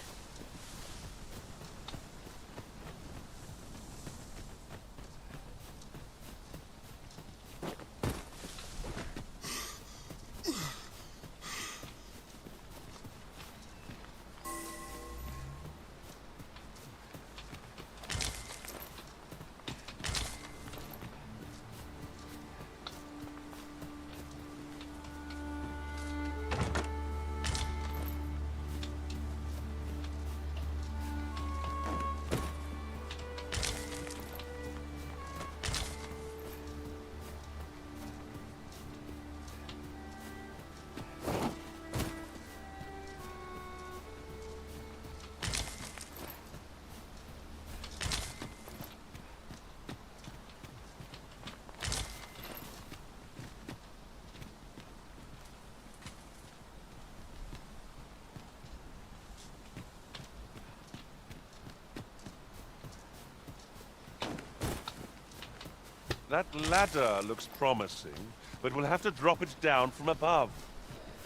That ladder looks promising, but we'll have to drop it down from above.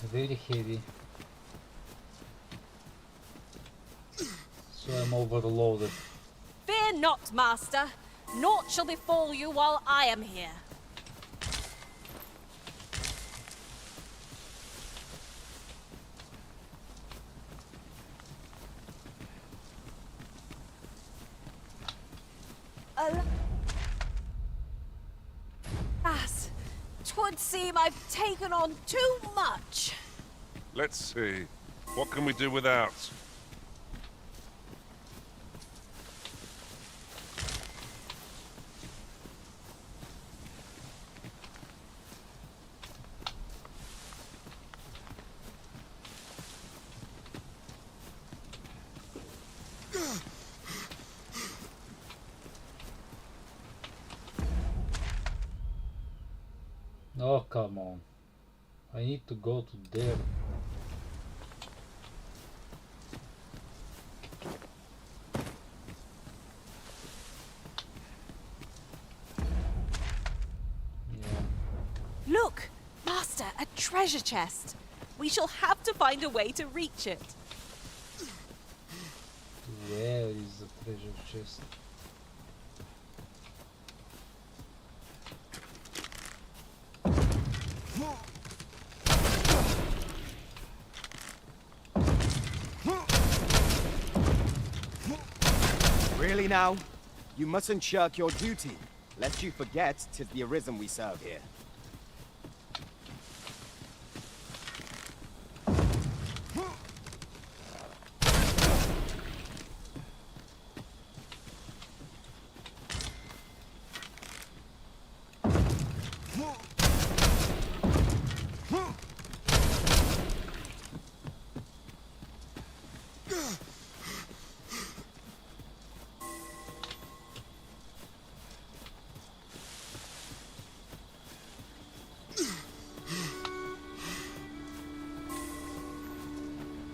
Very heavy. So I'm overloaded. Fear not, master. Naught shall befall you while I am here. Alas, 'twould seem I've taken on too much. Let's see. What can we do without? Oh, come on. I need to go to there. Look, Master, a treasure chest. We shall have to find a way to reach it. Where is the treasure chest? Really now? You mustn't shirk your duty, lest you forget 'tis the Arisen we serve here.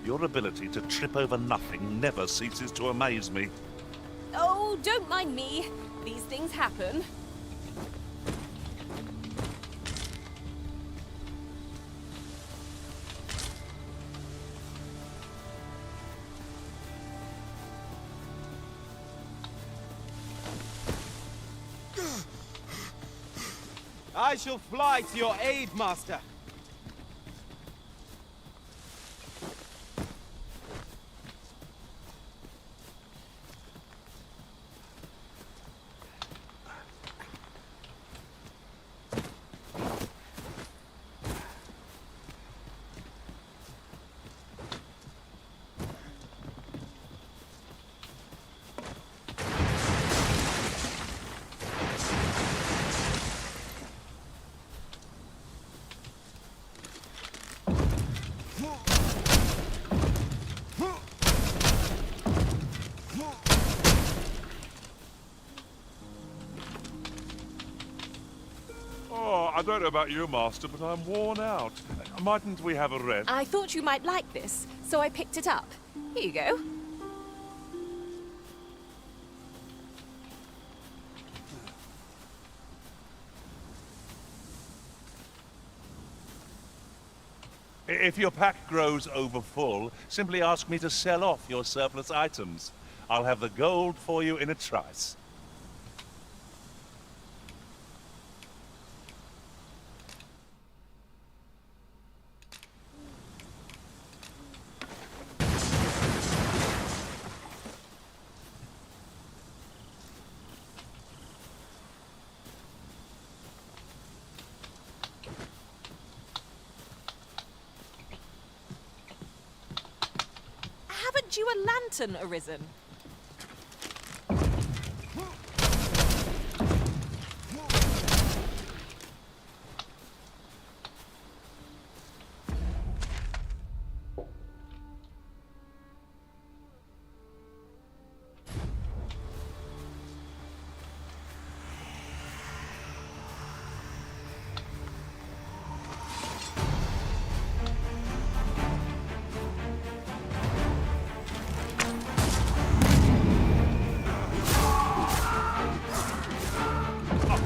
Your ability to trip over nothing never ceases to amaze me. Oh, don't mind me. These things happen. I shall fly to your aid, Master. Oh, I don't know about you, Master, but I'm worn out. Mightn't we have a rest? I thought you might like this, so I picked it up. Here you go. If your pack grows overfull, simply ask me to sell off your surplus items. I'll have the gold for you in a trice. Haven't you a lantern arisen?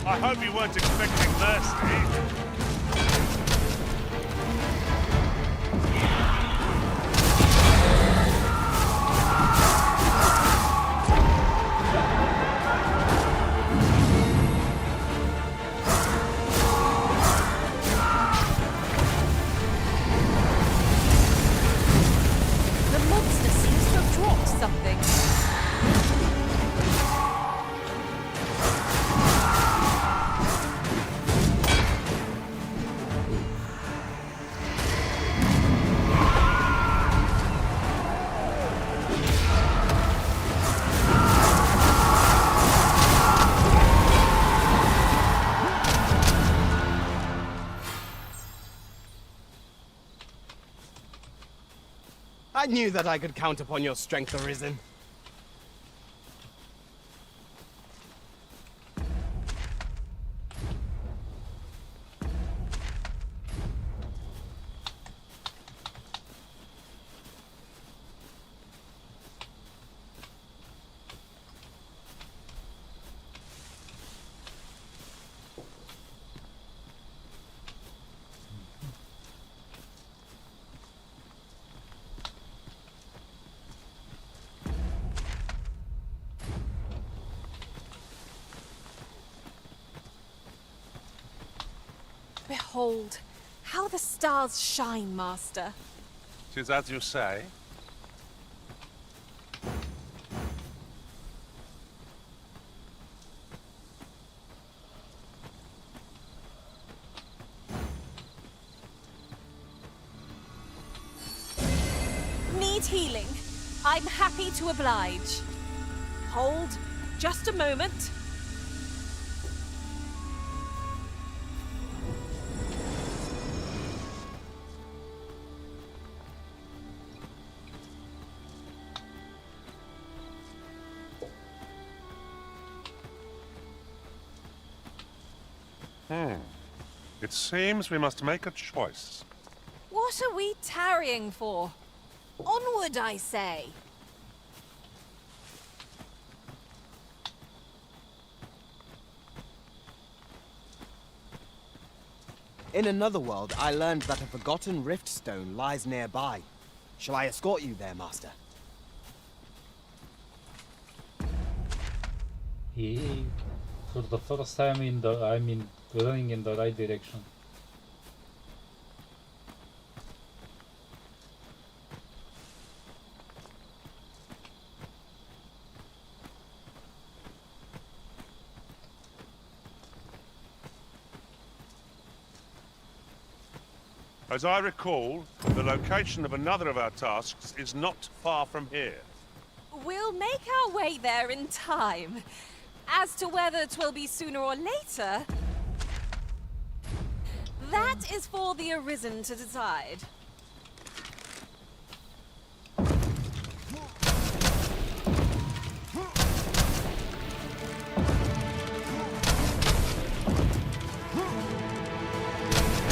I hope you weren't expecting thirsty. The monster seems to have dropped something. knew that I could count upon your strength, Arisen. Behold, how the stars shine, Master. 'Tis as you say. Need healing? I'm happy to oblige. Hold, just a moment. It seems we must make a choice. What are we tarrying for? Onward, I say. In another world, I learned that a forgotten rift stone lies nearby. Shall I escort you there, Master? Yay. For the first time I'm running in the right direction. As I recall, the location of another of our tasks is not far from here. We'll make our way there in time. As to whether 'twill be sooner or later, that is for the Arisen to decide.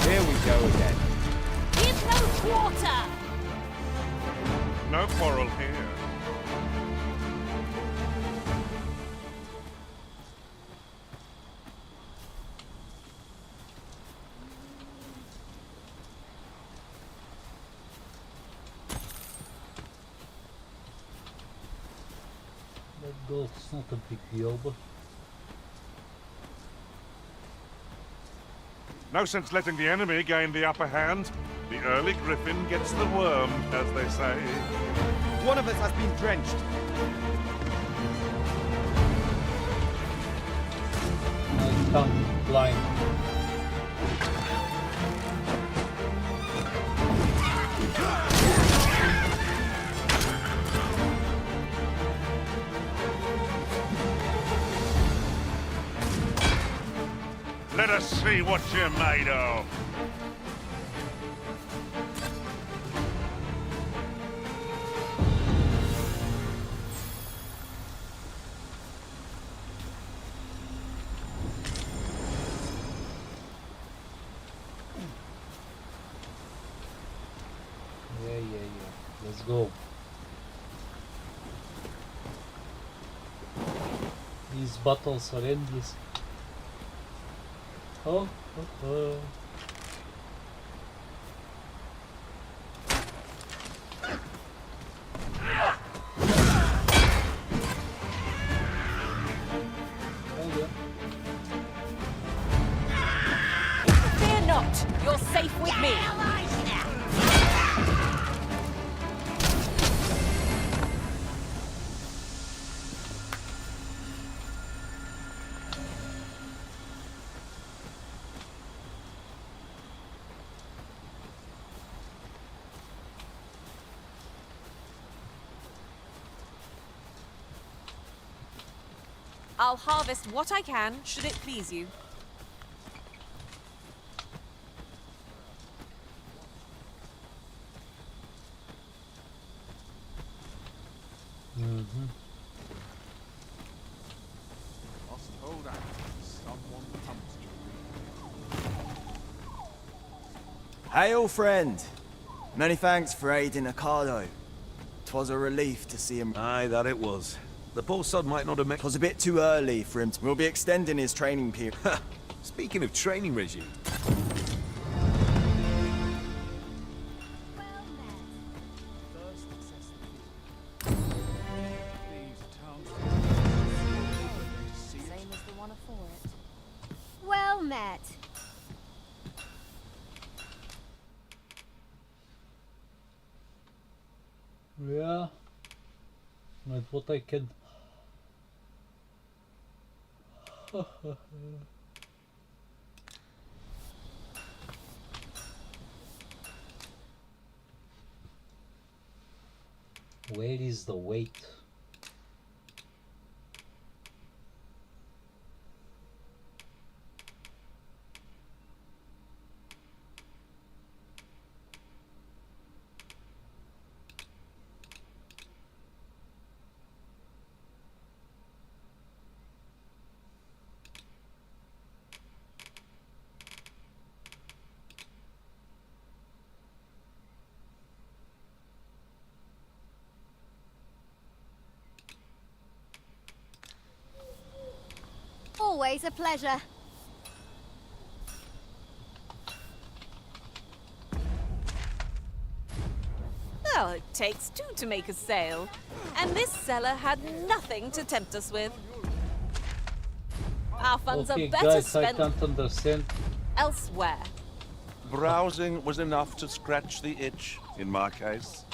Here we go again. Give no quarter! No quarrel here. Let's go, it's not a big deal, but No sense letting the enemy gain the upper hand. The early griffin gets the worm, as they say. One of us has been drenched. I can't blind. Let us see what you're made of. Yeah. Let's go. These battles are endless. Oh. Fear not, you're safe with me. I'll harvest what I can, should it please you. Hail, friend. Many thanks for aiding Ocado. 'Twas a relief to see him. Aye, that it was. The poor sod might not have met. 'Twas a bit too early for him. We'll be extending his training period. Speaking of training regime. Same as the one afore it. Well met. Yeah. But what I can... Where is the weight? Always a pleasure. Well, it takes two to make a sale. And this seller had nothing to tempt us with. Our funds Okay, are better guys, I spent can't understand. elsewhere. Browsing was enough to scratch the itch, in my case.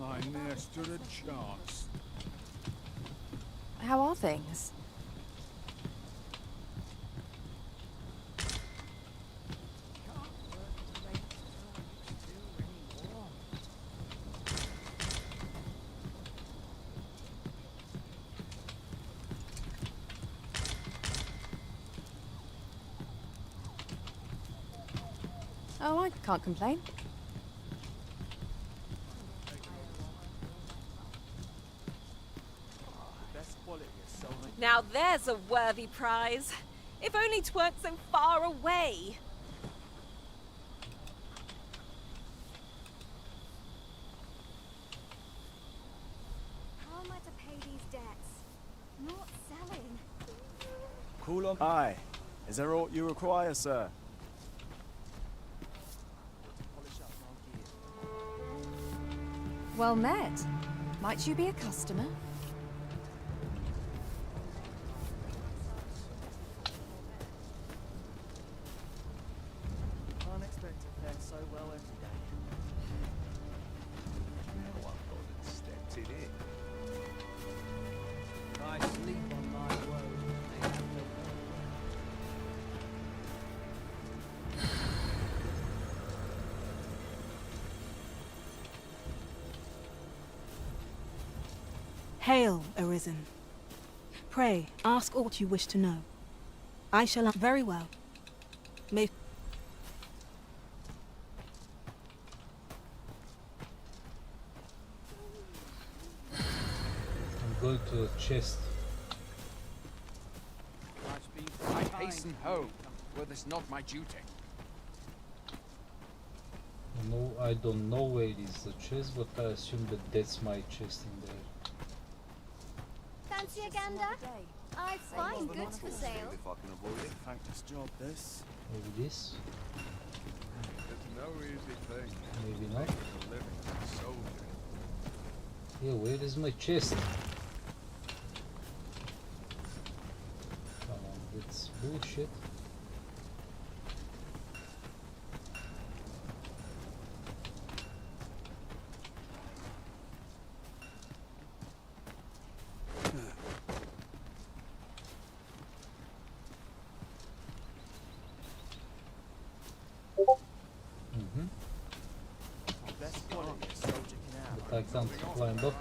I ne'er stood a chance. How are things? Oh, I can't complain. Now there's a worthy prize. If only 'tweren't so far away. How am I to pay these debts? Not selling. Cool on. Aye. Is there aught you require, sir? Well met. Might you be a customer? Can't expect to fare so well every day. No one thought it stepped it in. I sleep on my woes. They have no Hail, Arisen. Pray, ask aught you wish to know. I shall answer very well. May I'm going to the chest. I hasten home, were this not my duty. No, I don't know where is the chest, but I assume that that's my chest in there. Fancy a gander? I've fine goods for sale. If I can avoid it. Practice job, this. Maybe this? It's no easy thing. Maybe not. A living soldier. Yeah, where is my chest? Come on, that's bullshit. Best quality a soldier can have. But I can't climb up.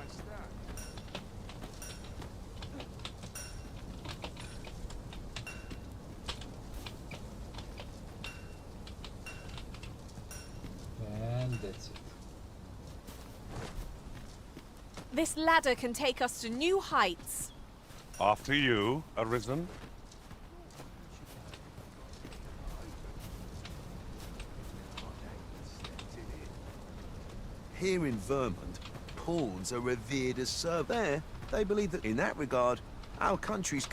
And that's it. This ladder can take us to new heights. After you, Arisen. Here in Vermont, pawns are revered as servants. There, they believe that in that regard, our country's...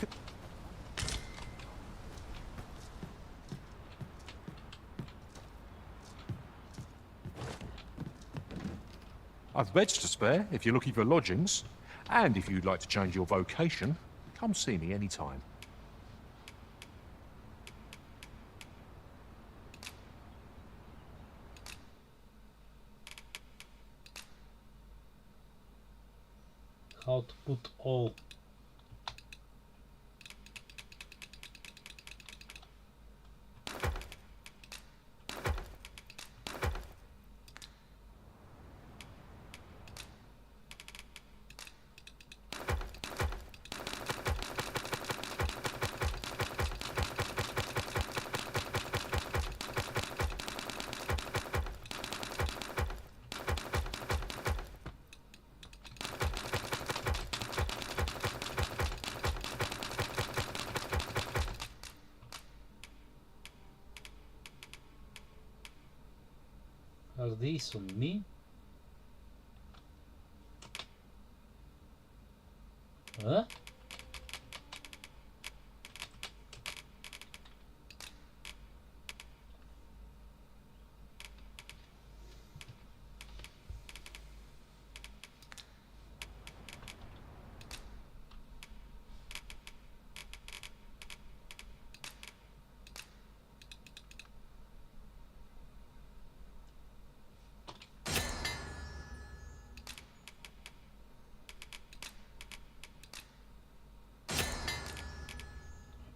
I've beds to spare if you're looking for lodgings. And if you'd like to change your vocation, come see me anytime. How to put all. Are these on me? Huh?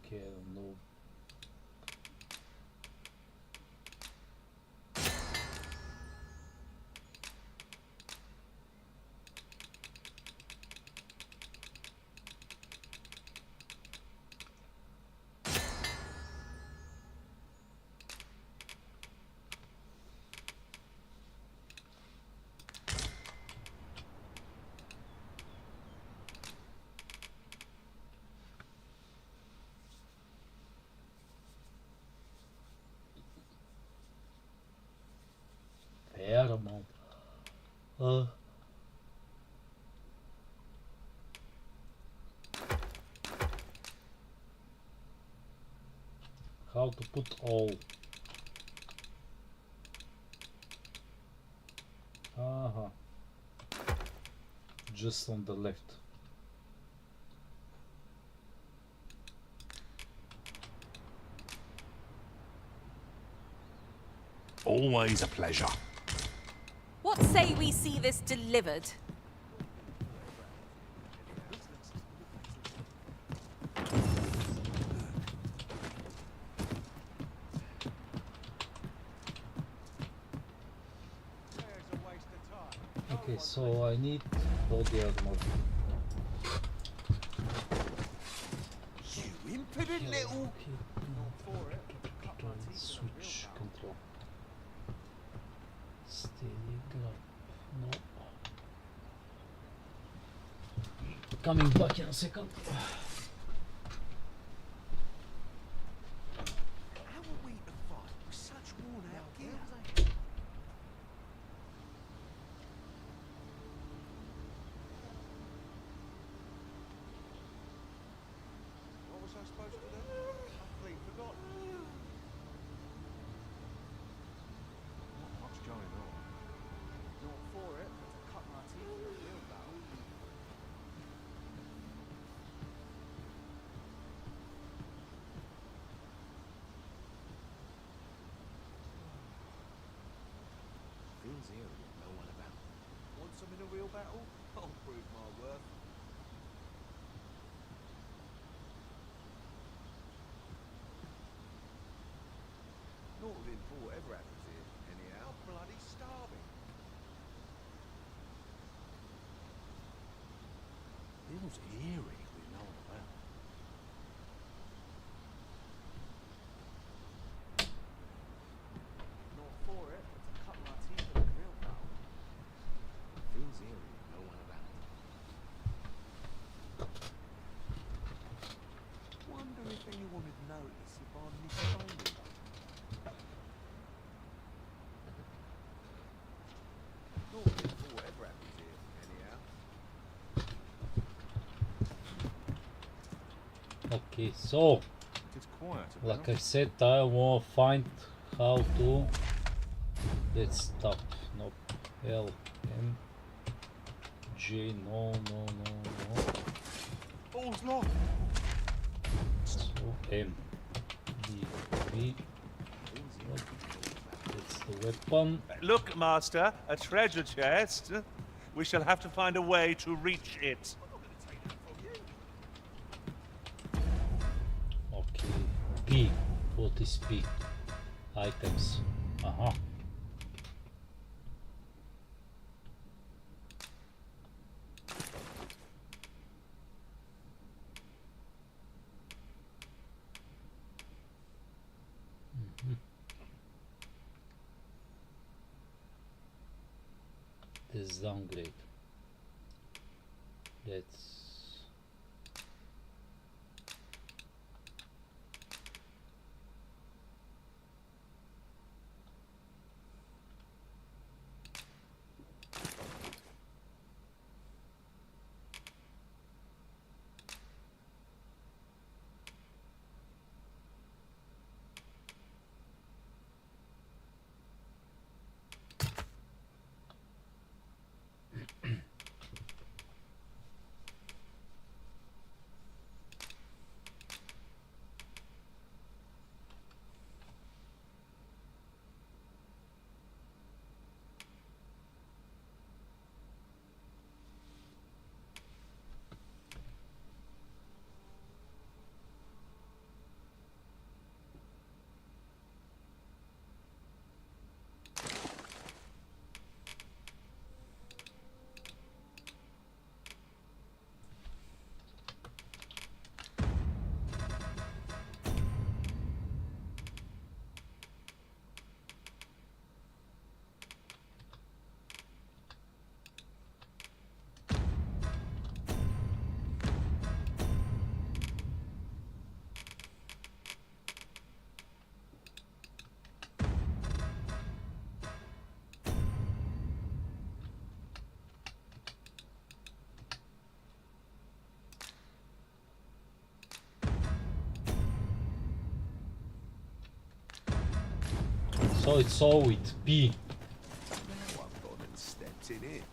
Okay, I don't know. Fair amount. How to put all. Just on the left. Always a pleasure. What say we see this delivered? Okay, so I need all the armor. You impudent little... Switch control. Steady grab. No. Coming back in a second. How are we to fight with such worn-out gear? What was I supposed to do? I've clean forgotten. Not much going on. Not for it, but to cut my teeth in a real battle. Feels eerie with no one about. Want some in a real battle? I'll prove my worth. Not within whatever happens here, anyhow. Bloody starving. Feels eerie with no one about. Not for it, but to cut my teeth in a real battle. Feels eerie with no one about. Wonder if anyone would notice if I'm misbehaving. Not Okay, so It's quiet. like I said, I want to find how to. Let's stop. No, L M J. No. All's locked. So M B B. That's the weapon. Look, Master, a treasure chest. We shall have to find a way to reach it. Okay. P. What is P? Items. Uh-huh. This downgrade. Let's. So it's all with P. Now I've gone and stepped in it.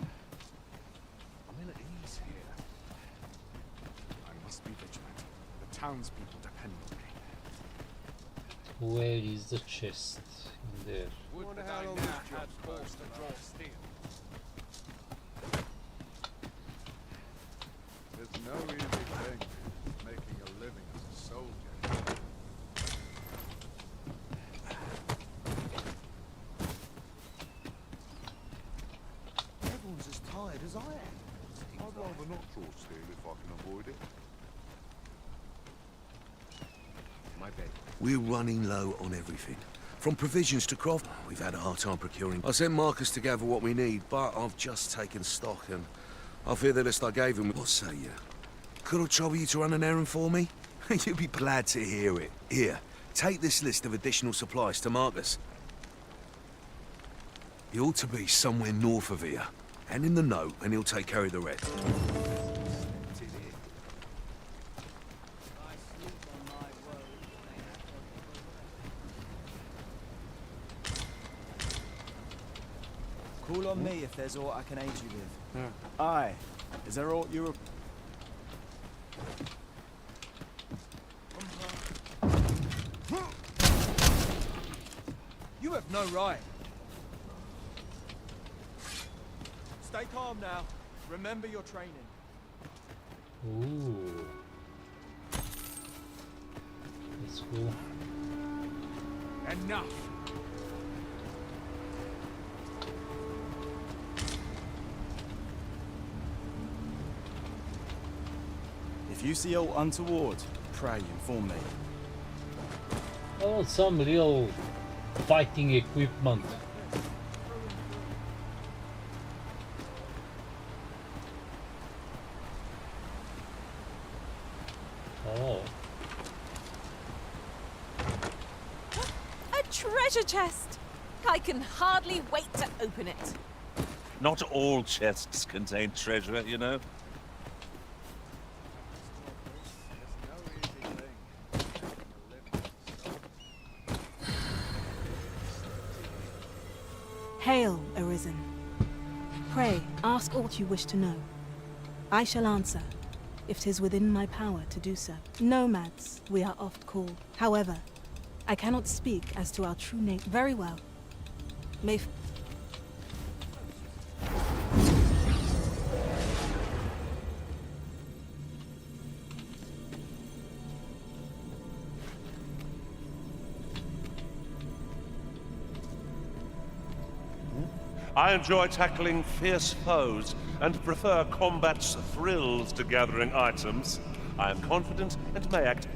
I'm ill at ease here. I must be vigilant. The townspeople depend on me. Where is the chest? In there. Would that I now had force to draw steel. There's no easy thing making a living as a soldier. Everyone's as tired as I am. I'd rather not draw steel if I can avoid it. My bed. We're running low on everything. From provisions to craft, we've had a hard time procuring. I sent Marcus to gather what we need, but I've just taken stock and I fear the list I gave him. What say you? Could I trouble you to run an errand for me? You'd be glad to hear it. Here, take this list of additional supplies to Marcus. He ought to be somewhere north of here. Hand him the note and he'll take care of the rest. Call on me if there's aught I can aid you with. Aye. Is there aught you... You have no right. Stay calm now. Remember your training. Ooh. That's cool. Enough. If you see aught untoward, pray inform me. Oh, some real fighting equipment. Oh. A treasure chest! I can hardly wait to open it. Not all chests contain treasure, you know. Hail, Arisen. Pray, ask aught you wish to know. I shall answer, if 'tis within my power to do so. Nomads, we are oft called. However, I cannot speak as to our true name. Very well. May I enjoy tackling fierce foes and prefer combat's thrills to gathering items. I am confident and may act.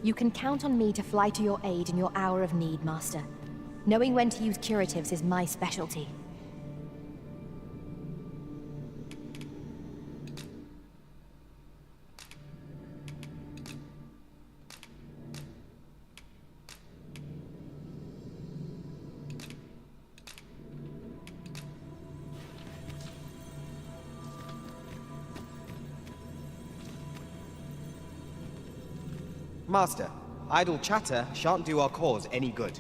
You can count on me to fly to your aid in your hour of need, Master. Knowing when to use curatives is my specialty. Master, idle chatter shan't do our cause any good.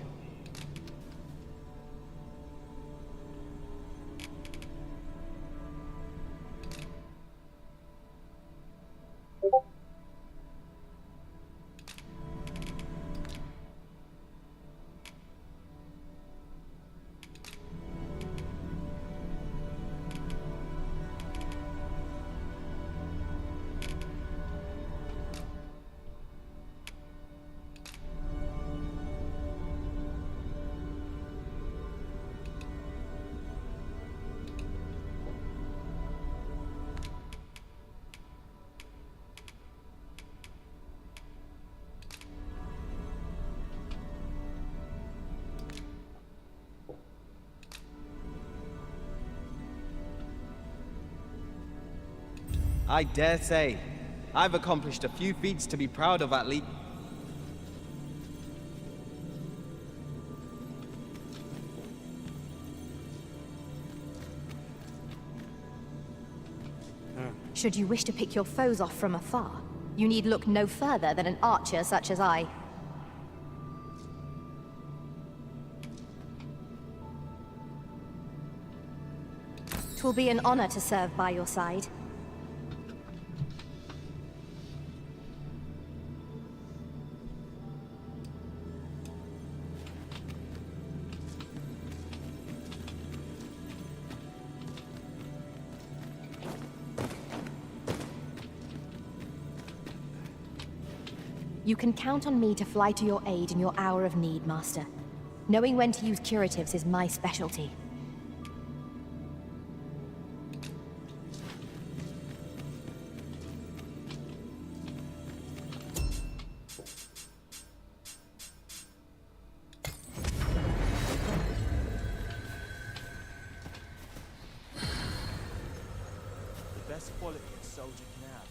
I dare say. I've accomplished a few feats to be proud of at least. Should you wish to pick your foes off from afar, you need look no further than an archer such as I. 'Twill be an honor to serve by your side. You can count on me to fly to your aid in your hour of need, Master. Knowing when to use curatives is my specialty. The best quality a soldier can have.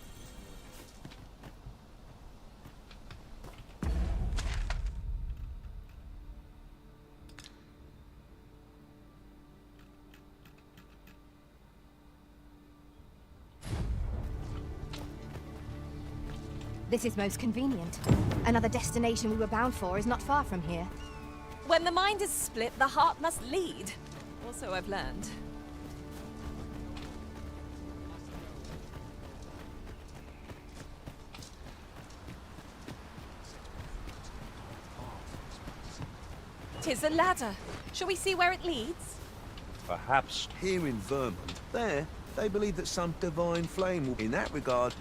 This is most convenient. Another destination we were bound for is not far from here. When the mind is split, the heart must lead. Also, I've learned. Tis a ladder. Shall we see where it leads? Perhaps. Here in Vermont, there, they believe that some divine flame will, in that regard,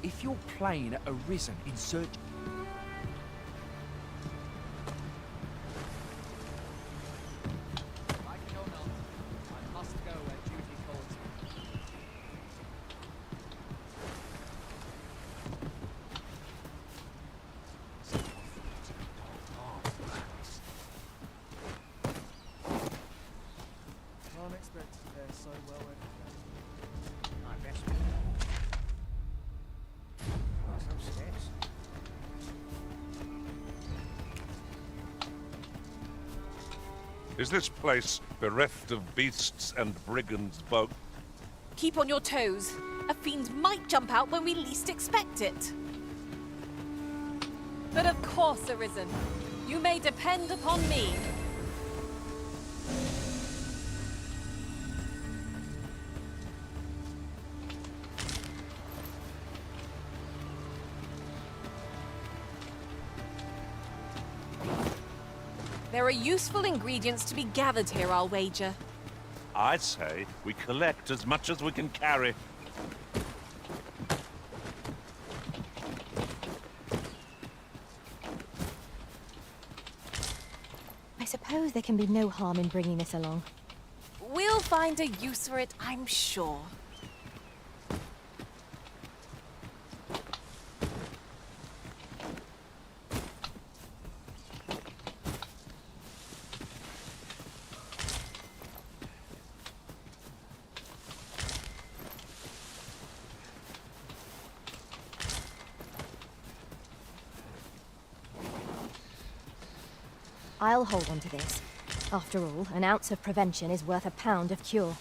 If your plane had arisen in search... Like it or not, I must go where duty calls me. Can't expect they're so well educated. I best be. Some steps. Is this place bereft of beasts and brigands both? Keep on your toes. A fiend might jump out when we least expect it. But of course, Arisen. You may depend upon me. There are useful ingredients to be gathered here, I'll wager. I say we collect as much as we can carry. I suppose there can be no harm in bringing this along. We'll find a use for it, I'm sure. I'll hold on to this. After all, an ounce of prevention is worth a pound of cure.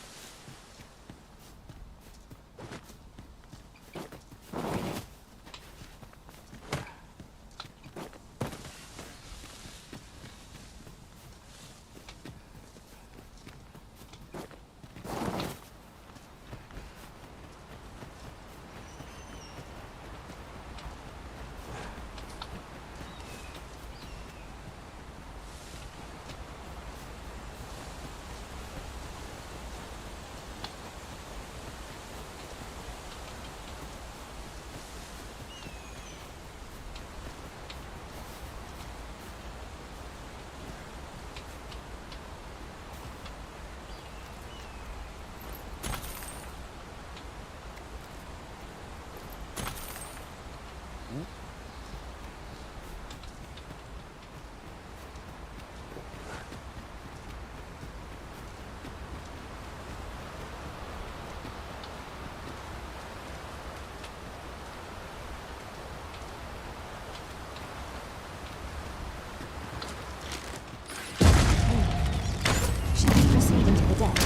Should we proceed into the depths?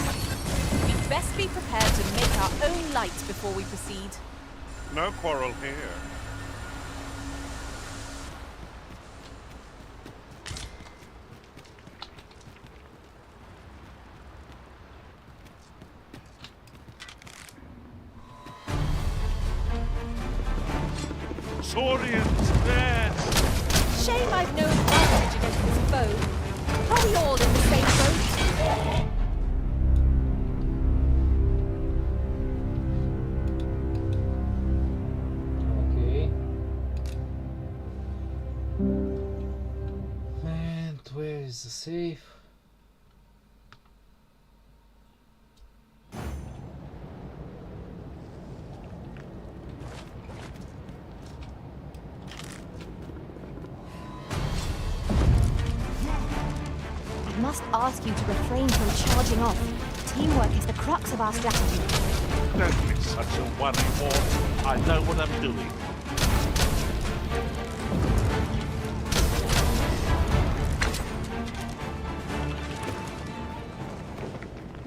We'd best be prepared to make our own light before we proceed. No quarrel here. Saurians there! Shame I've no advantage against this foe. Are we all in the same boat? Okay. And where is the safe? I must ask you to refrain from charging off. Teamwork is the crux of our strategy. Don't be such a worry, Ward. I know what I'm doing.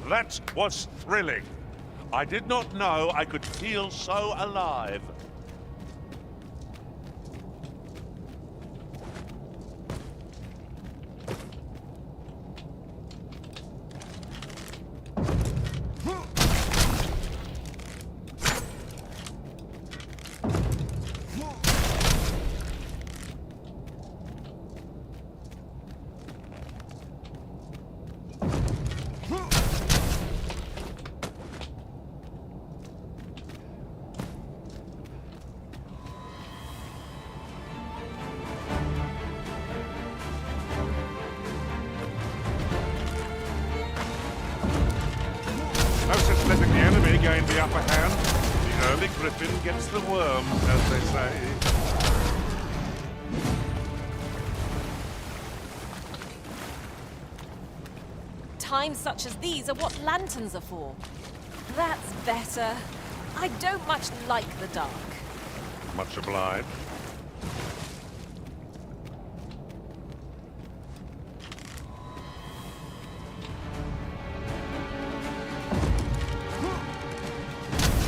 That was thrilling. I did not know I could feel so alive. No sense letting the enemy gain the upper hand. The early griffin gets the worm, as they say. Times such as these are what lanterns are for. That's better. I don't much like the dark. Much obliged.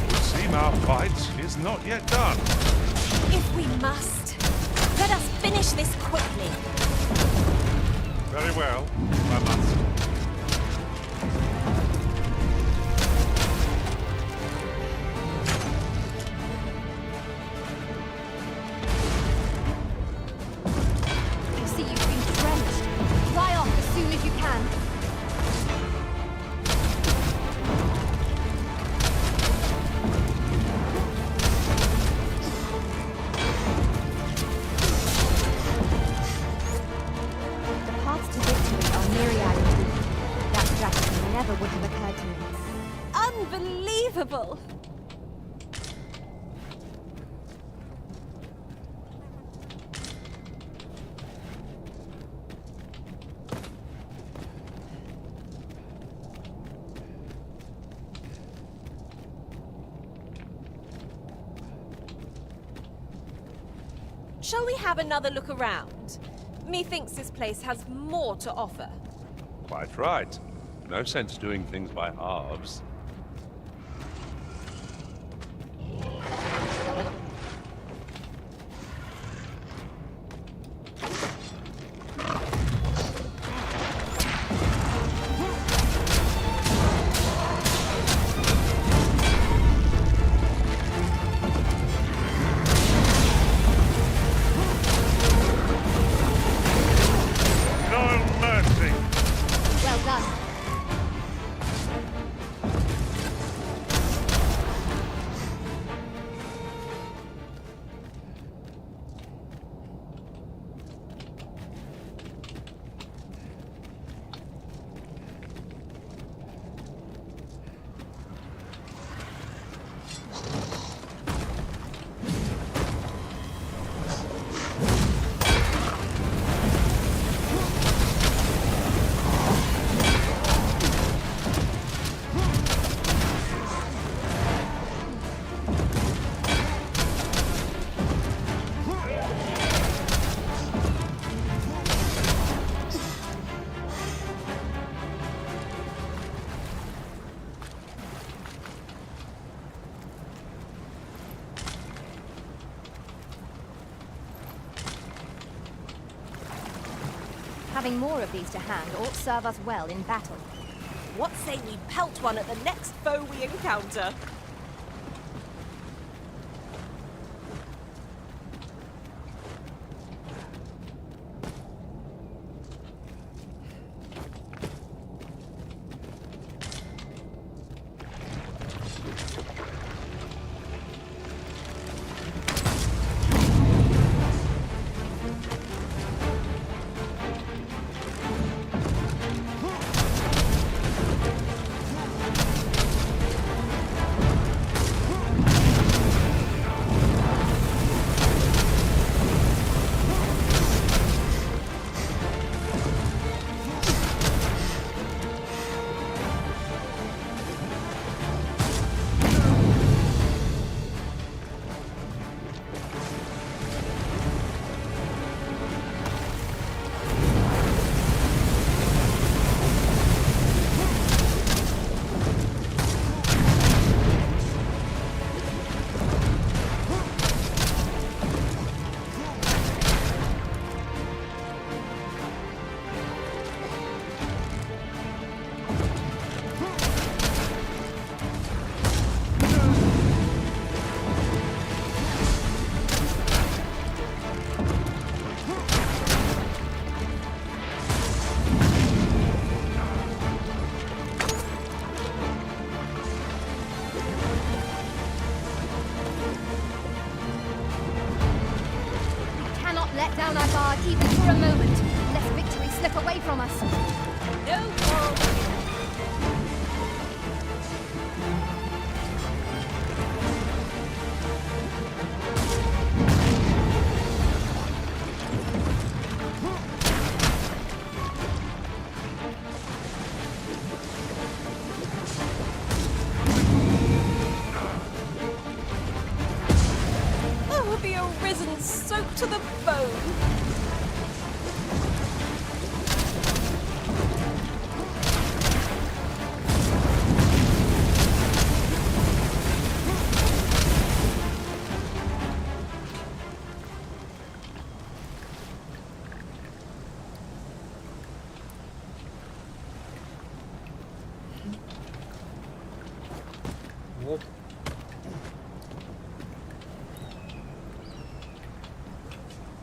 Would seem our fight is not yet done. If we must, let us finish this quickly. Very well, I must. I see you've been drenched. Dry off as soon as you can. The paths to victory are myriad indeed. That strategy never would have occurred to me. Unbelievable! Shall we have another look around? Methinks this place has more to offer. Quite right. No sense doing things by halves. No mercy! Well done. Having more of these to hand ought serve us well in battle. What say we pelt one at the next foe we encounter? Let down our guard even for a moment, lest victory slip away from us. No quarrel. Oh, the arisen soaked to the bone.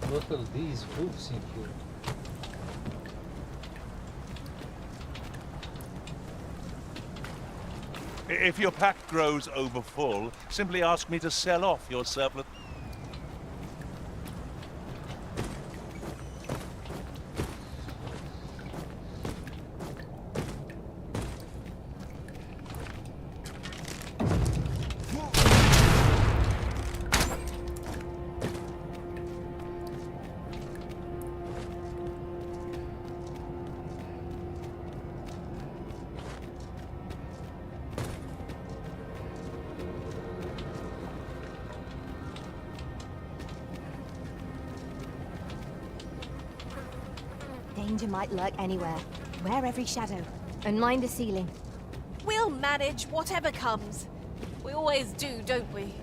What are these books in here? If your pack grows overfull, simply ask me to sell off your surplus. Danger might lurk anywhere. Wear every shadow. And mind the ceiling. We'll manage whatever comes. We always do, don't we?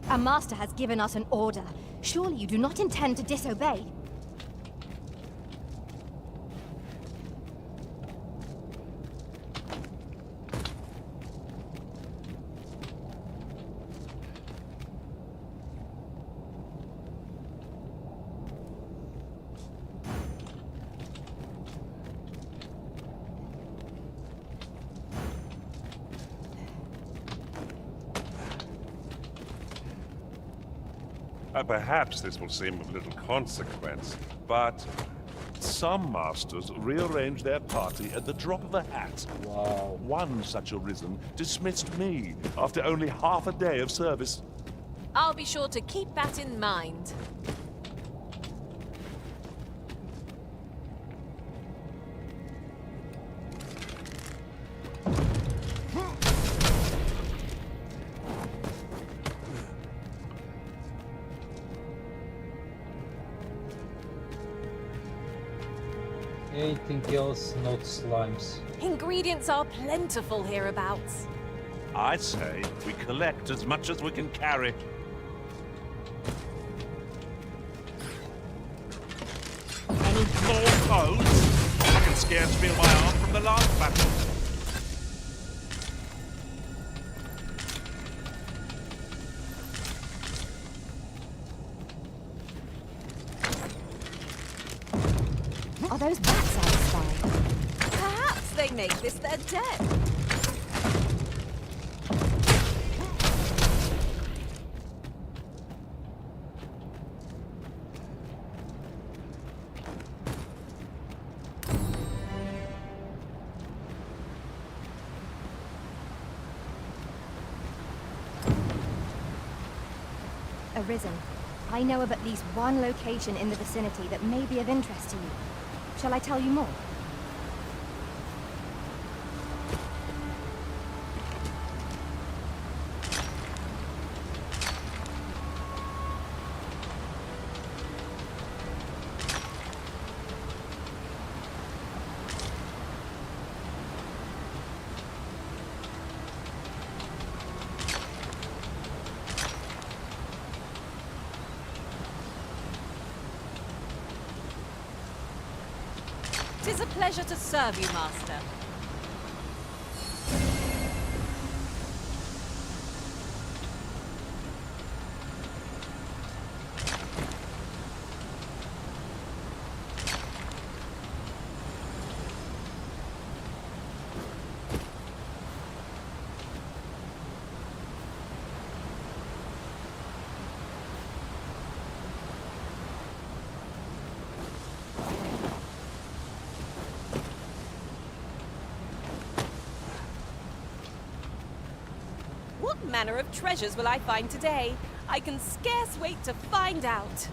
Our master has given us an order. Surely you do not intend to disobey? Perhaps this will seem of little consequence, but some masters rearrange their party at the drop of a hat. Wow. One such arisen dismissed me after only half a day of service. I'll be sure to keep that in mind. Anything else? Not slimes. Ingredients are plentiful hereabouts. I say we collect as much as we can carry. Any more foes? I can scarce feel my arm from the last battle. Are those bats satisfying? Perhaps they make this their den. Arisen. I know of at least one location in the vicinity that may be of interest to you. Shall I tell you more? Tis a pleasure to serve you, Master. What manner of treasures will I find today? I can scarce wait to find out.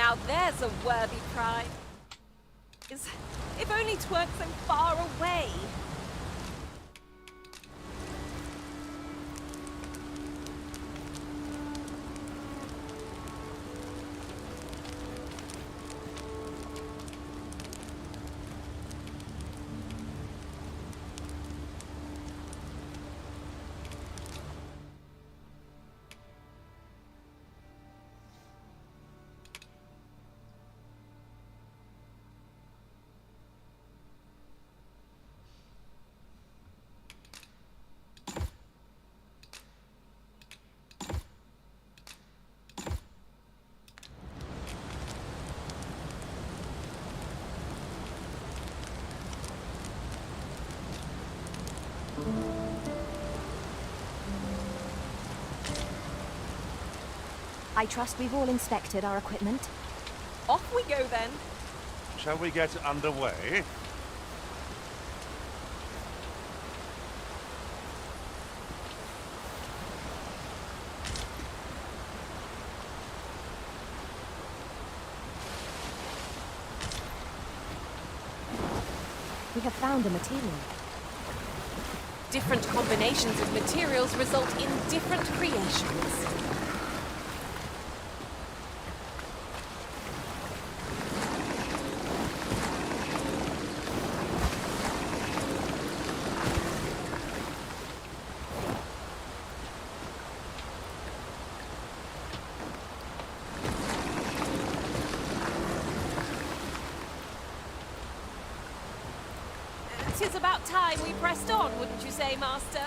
Now there's a worthy prize. If only 'tweren't so far away. I trust we've all inspected our equipment. Off we go then. Shall we get underway? We have found a material. Different combinations of materials result in different creations. Tis about time we pressed on, wouldn't you say, Master?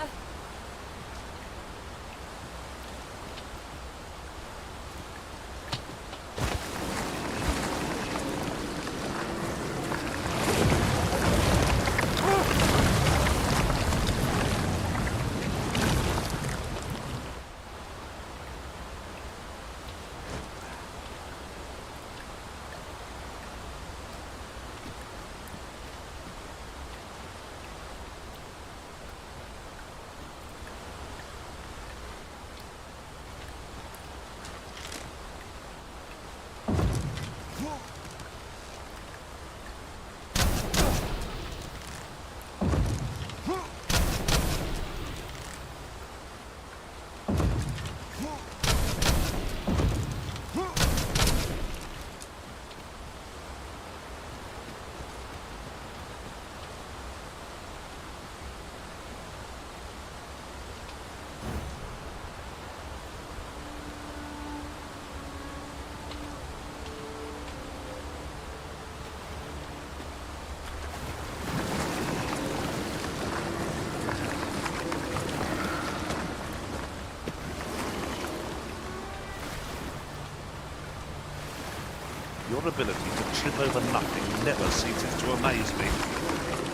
Your ability to trip over nothing never ceases to amaze me.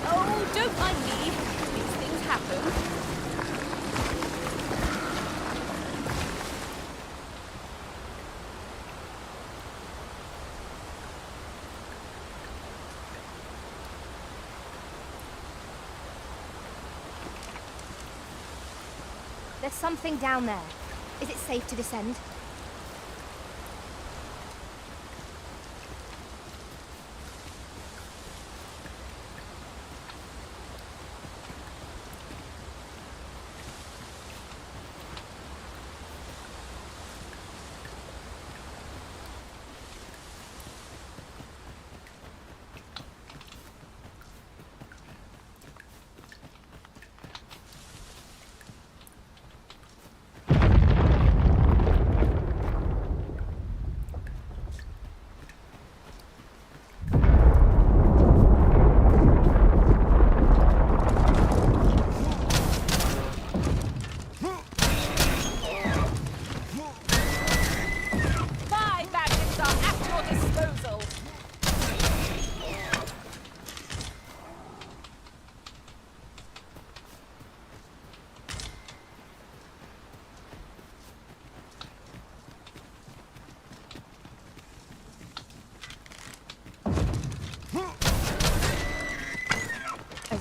Oh, don't mind me. These things happen. There's something down there. Is it safe to descend?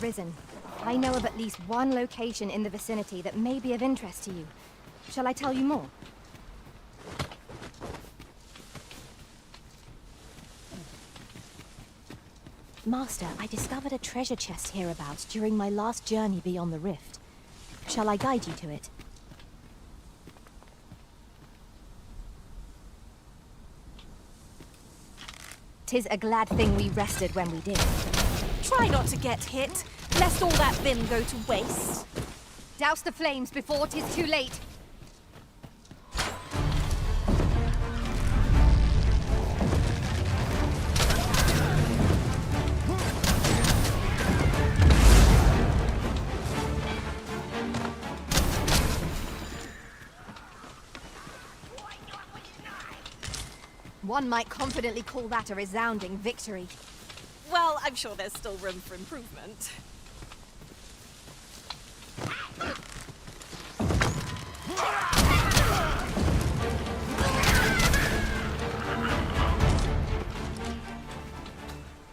Arisen. I know of at least one location in the vicinity that may be of interest to you. Shall I tell you more? Master, I discovered a treasure chest hereabouts during my last journey beyond the rift. Shall I guide you to it? 'Tis a glad thing we rested when we did. Try not to get hit, lest all that vim go to waste. Douse the flames before 'tis too late. One might confidently call that a resounding victory. Well, I'm sure there's still room for improvement.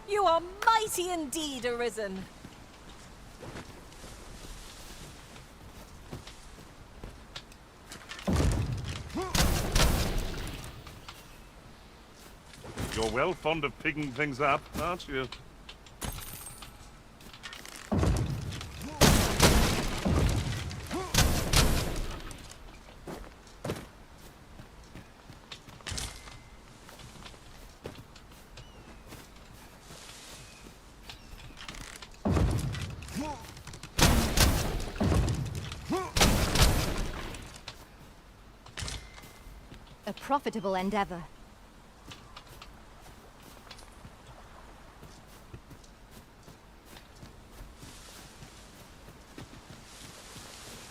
You are mighty indeed, Arisen. You're well fond of picking things up, aren't you? A profitable endeavor.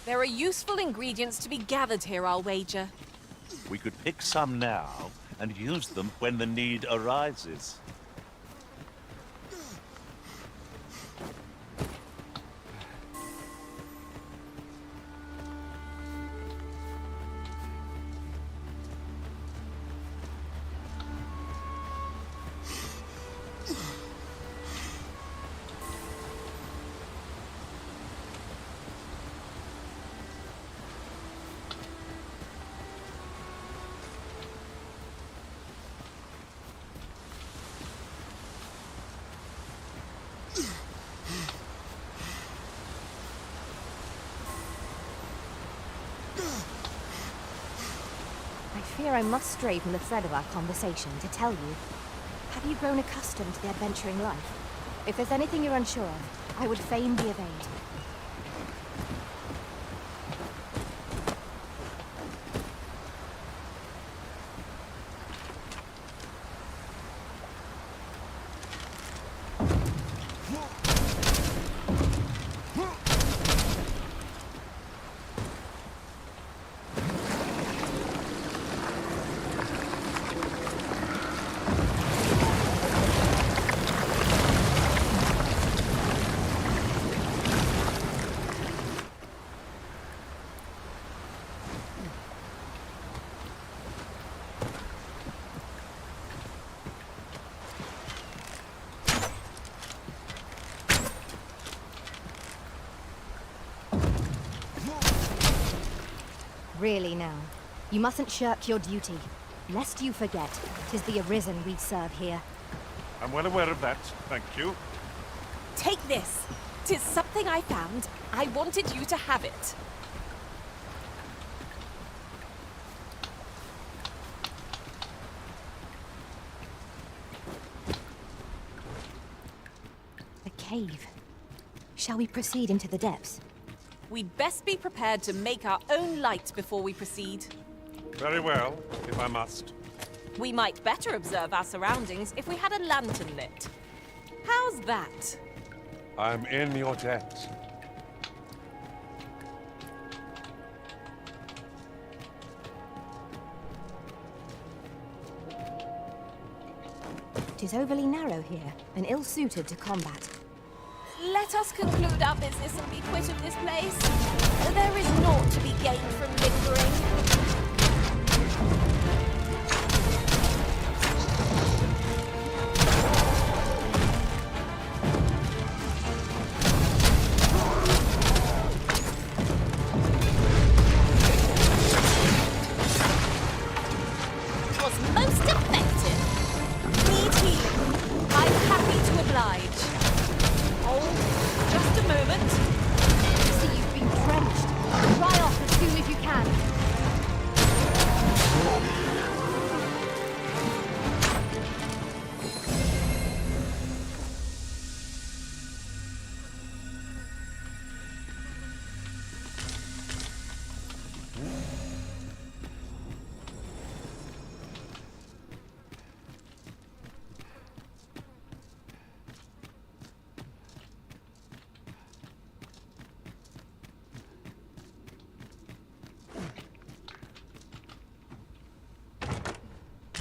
There are useful ingredients to be gathered here, I'll wager. We could pick some now and use them when the need arises. I fear I must stray from the thread of our conversation to tell you. Have you grown accustomed to the adventuring life? If there's anything you're unsure of, I would fain be of aid. Really now, you mustn't shirk your duty. Lest you forget, 'tis the Arisen we serve here. I'm well aware of that, thank you. Take this. 'Tis something I found. I wanted you to have it. A cave. Shall we proceed into the depths? We'd best be prepared to make our own light before we proceed. Very well, if I must. We might better observe our surroundings if we had a lantern lit. How's that? I'm in your debt. 'Tis overly narrow here, and ill-suited to combat. Let us conclude our business and be quit of this place. There is naught to be gained from lingering. Was most effective. Need healing. I'm happy to oblige.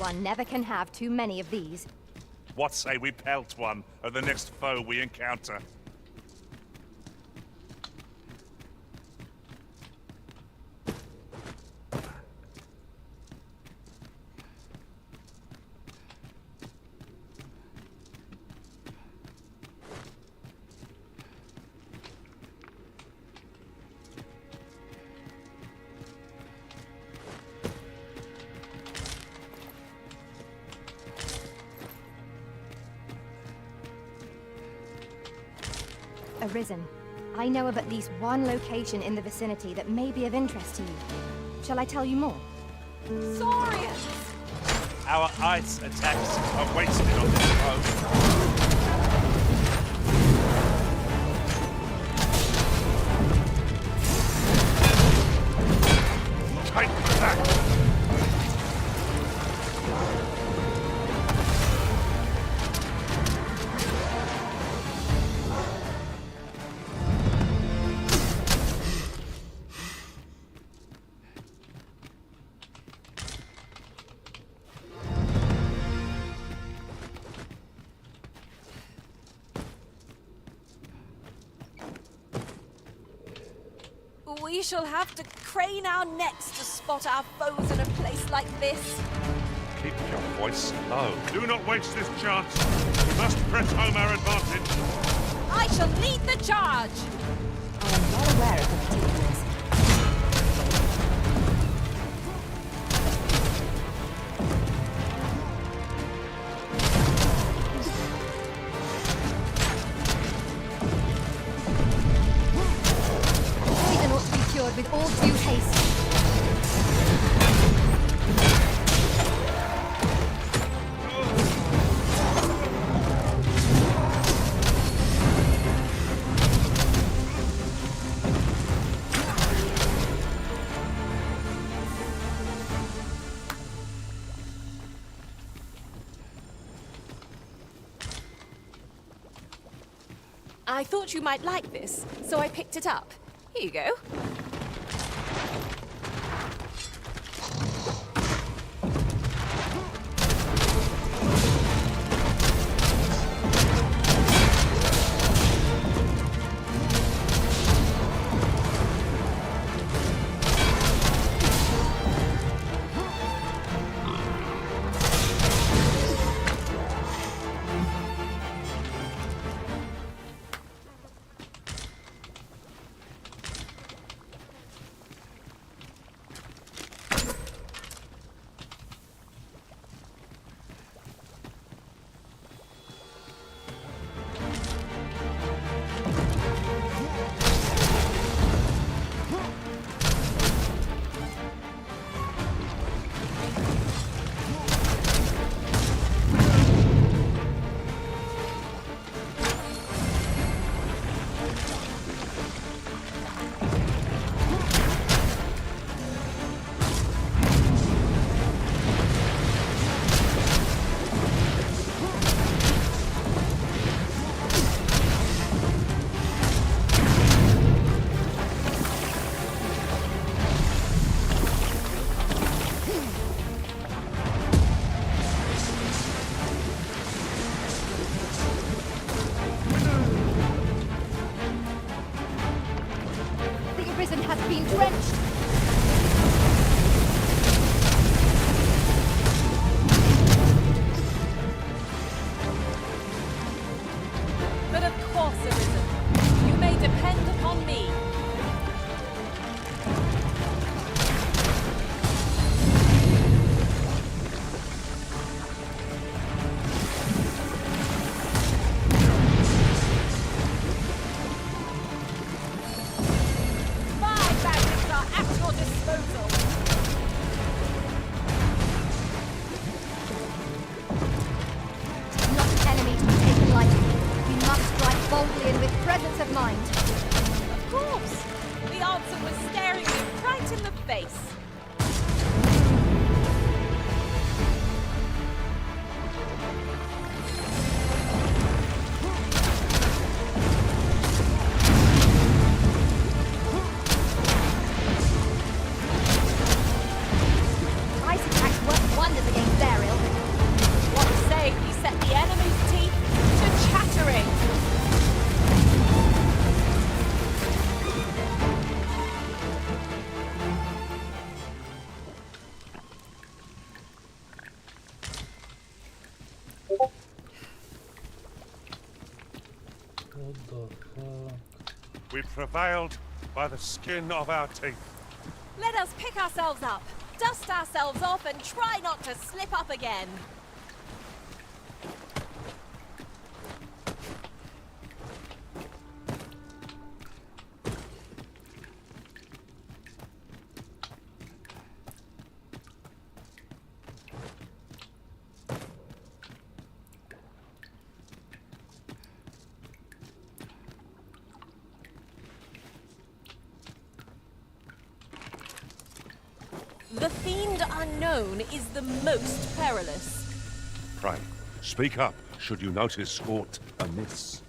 one never can have too many of these. What say we pelt one at the next foe we encounter? Arisen. I know of at least one location in the vicinity that may be of interest to you. Shall I tell you more? Sorry! Our ice attacks are wasted on this foe. Take that! We shall have to crane our necks to spot our foes in a place like this. Keep your voice low. Do not waste this chance. We must press home our advantage. I shall lead the charge! I am well aware of the particulars. Poison ought to be cured with all due haste. I thought you might like this, so I picked it up. Here you go. The Arisen has been drenched. But of course, Arisen. You may depend upon me. My magics are at your disposal. Not an enemy to be taken lightly. We must strike boldly and with presence of mind. Of course. The answer was staring me right in the face. Ice attacks work wonders against Ariel. What the fuck? We prevailed by the skin of our teeth. Let us pick ourselves up, dust ourselves off, and try not to slip up again. The fiend unknown is the most perilous. Pray, speak up should you notice aught amiss.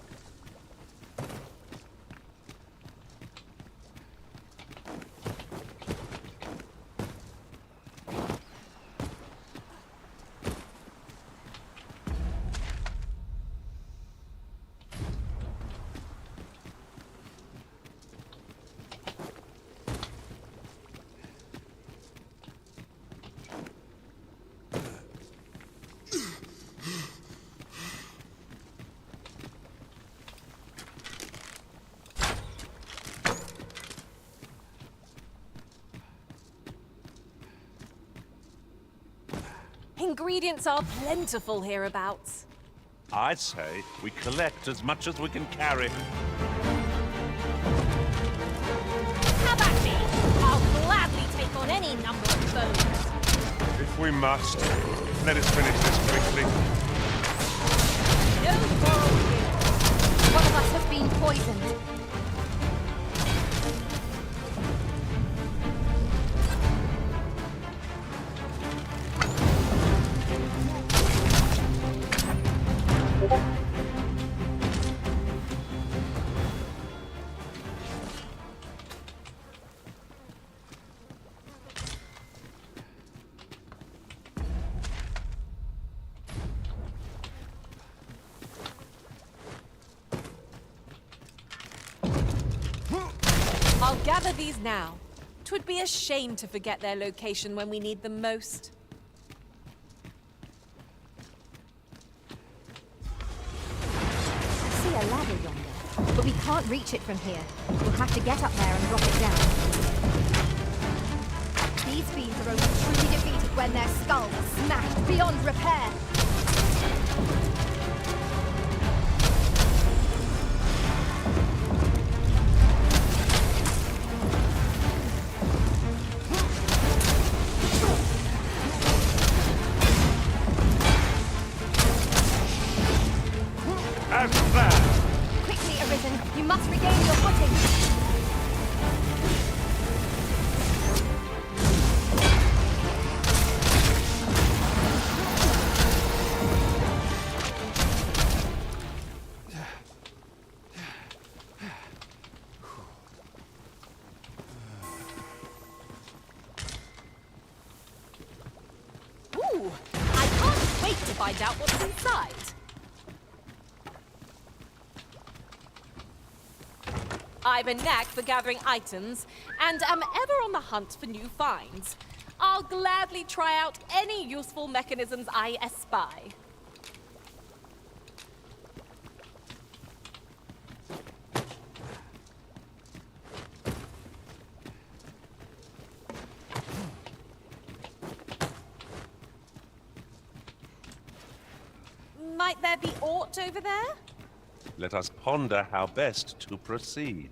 Ingredients are plentiful hereabouts. I say we collect as much as we can carry. Have at me! I'll gladly take on any number of foes. If we must, let us finish this quickly. No quarrel here. One of us has been poisoned. I'll gather these now. 'Twould be a shame to forget their location when we need them most. I see a ladder yonder, but we can't reach it from here. We'll have to get up there and drop it down. These fiends are only truly defeated when their skulls are smashed beyond repair. Quickly, Arisen! You must regain your footing! Ooh! I can't wait to find out what's inside! I've a knack for gathering items, and am ever on the hunt for new finds. I'll gladly try out any useful mechanisms I espy. Might there be aught over there? Let us ponder how best to proceed.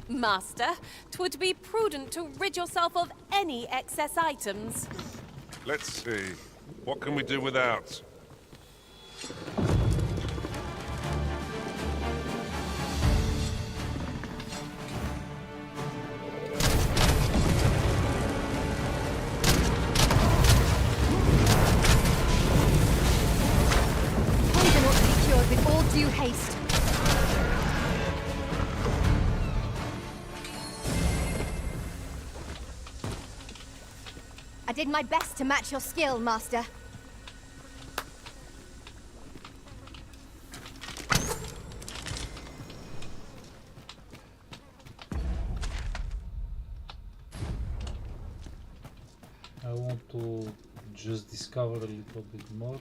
Master, 'twould be prudent to rid yourself of any excess items. Let's see. What can we do without? Poison ought to be cured with all due haste. I did my best to match your skill, Master. I want to just discover a little bit more.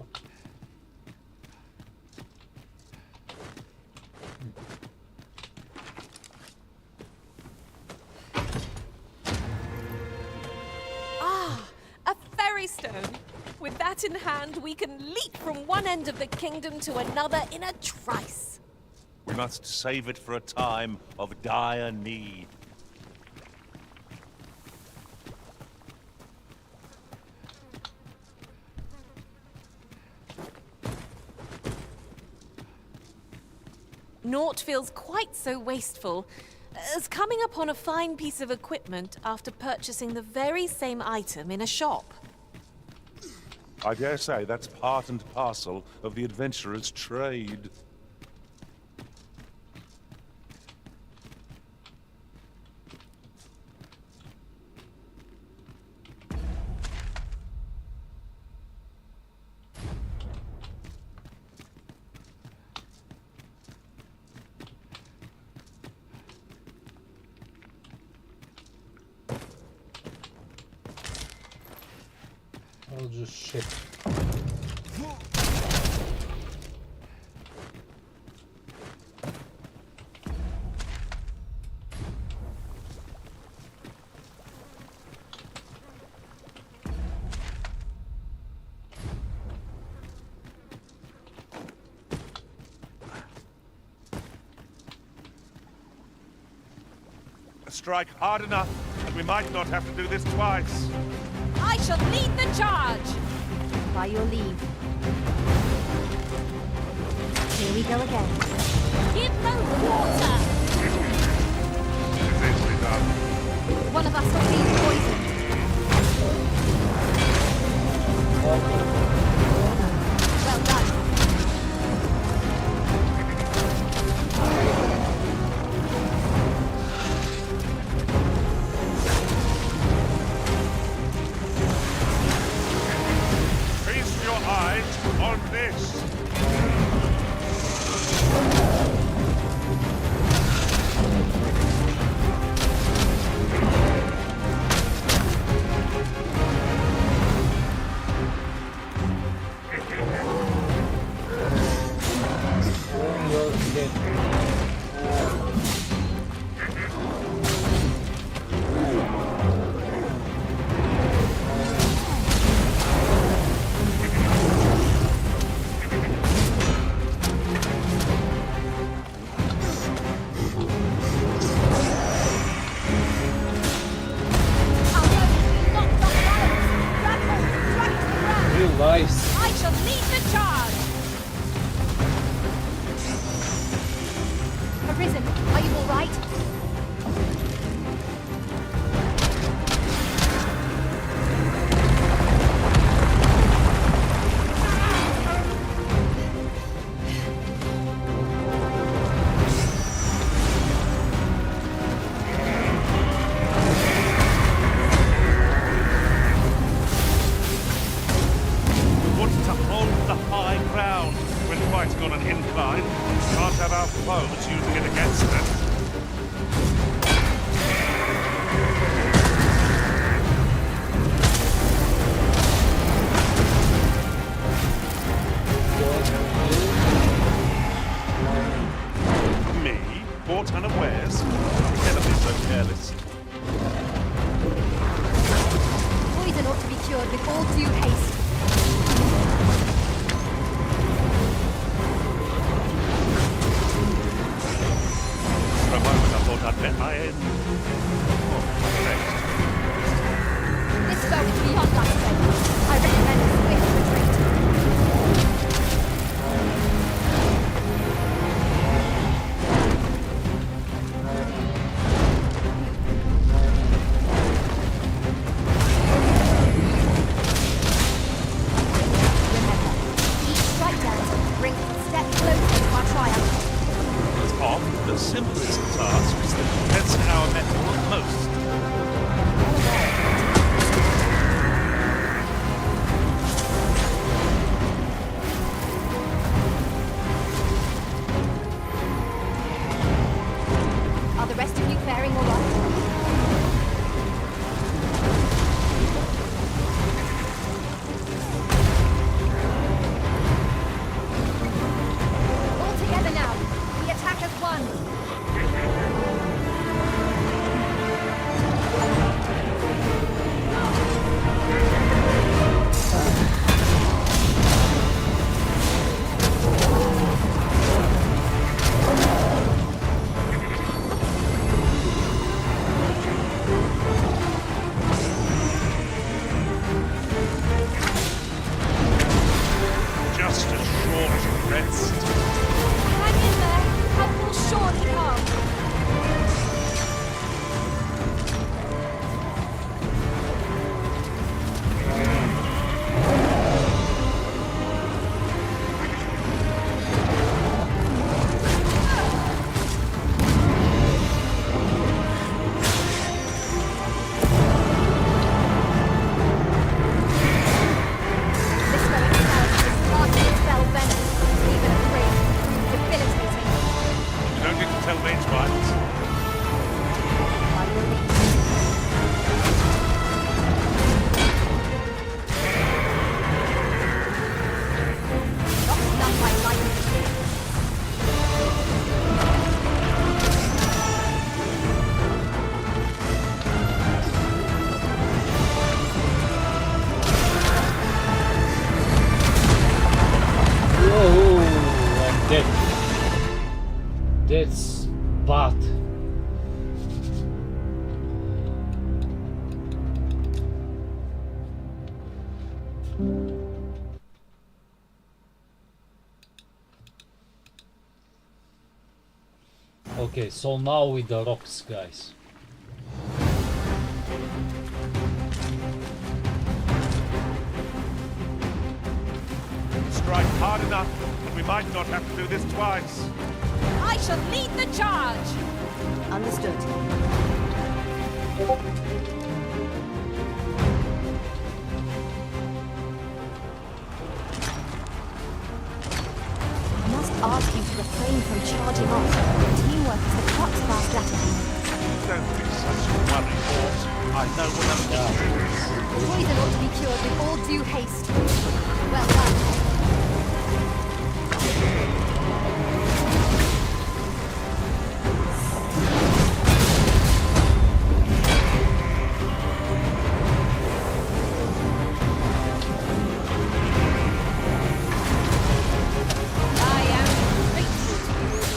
Ah, a ferry stone. With that in hand, we can leap from one end of the kingdom to another in a trice. We must save it for a time of dire need. Naught feels quite so wasteful as coming upon a fine piece of equipment after purchasing the very same item in a shop. I dare say that's part and parcel of the adventurer's trade. I'll just ship. Strike hard enough, and we might not have to do this twice. I shall lead the charge! By your leave. Here we go again. Give them water! Easily done. One of us will be poisoned. Well done. Feast your eyes on this. Nice. I shall lead the charge! Arisen, are you all right? Want to hold the high ground when fighting on an incline. Can't have our foes using it against us. Me? Caught unawares? Never be so careless. Poison ought to be cured with all due haste. For a moment I thought I'd met my end. Oh, next. This foe is beyond our strength. I recommend a swift retreat. Each strike down brings us a step closer to our triumph. Often the simplest tasks that test our mettle most. the rest of you faring all right? All together now. We attack as one. Just a short rest. Hang in there. Help will surely come. This relic itself is sparking its fell venom. Even at range, it proves debilitating. You don't need to tell me twice. By your leave. Not none by lightning. Whoa, I'm dead. That's bad. Okay, so now with the rocks, guys. Strike hard enough, and we might not have to do this twice. I shall lead the charge. Understood. I must ask you to refrain from charging off. Teamwork is the crux of our strategy. Don't be such a worry, Fort. I know what I'm doing. Poison ought to be cured with all due haste. Well done. I am grateful to you.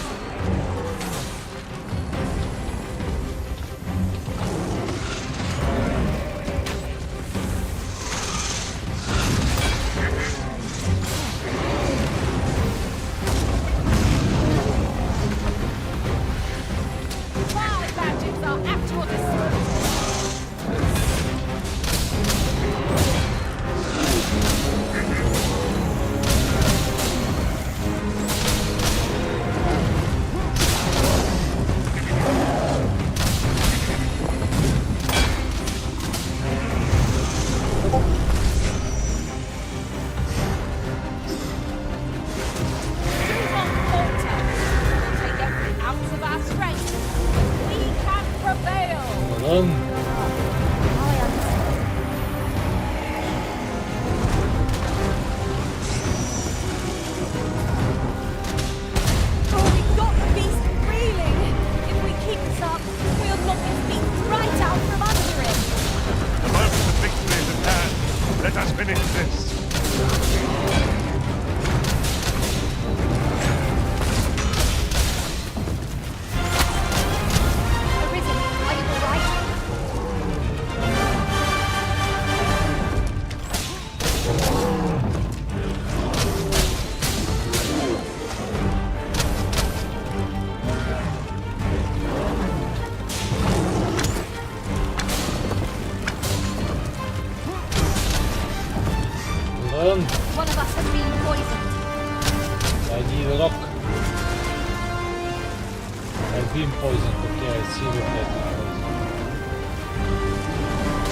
My badges are at your disposal. Do not falter. Take every ounce of our strength. We can prevail. Run. I understand. Oh, we got the beast reeling. If we keep this up, we'll knock his feet right out from under him. The moment of victory is at hand. Let us finish this. Arisen, are you all right? Run. One of us has been poisoned. I need a rock. I've been poisoned. Okay, I see what I've been poisoned.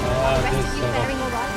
Are the rest There's of you a rock. faring all right?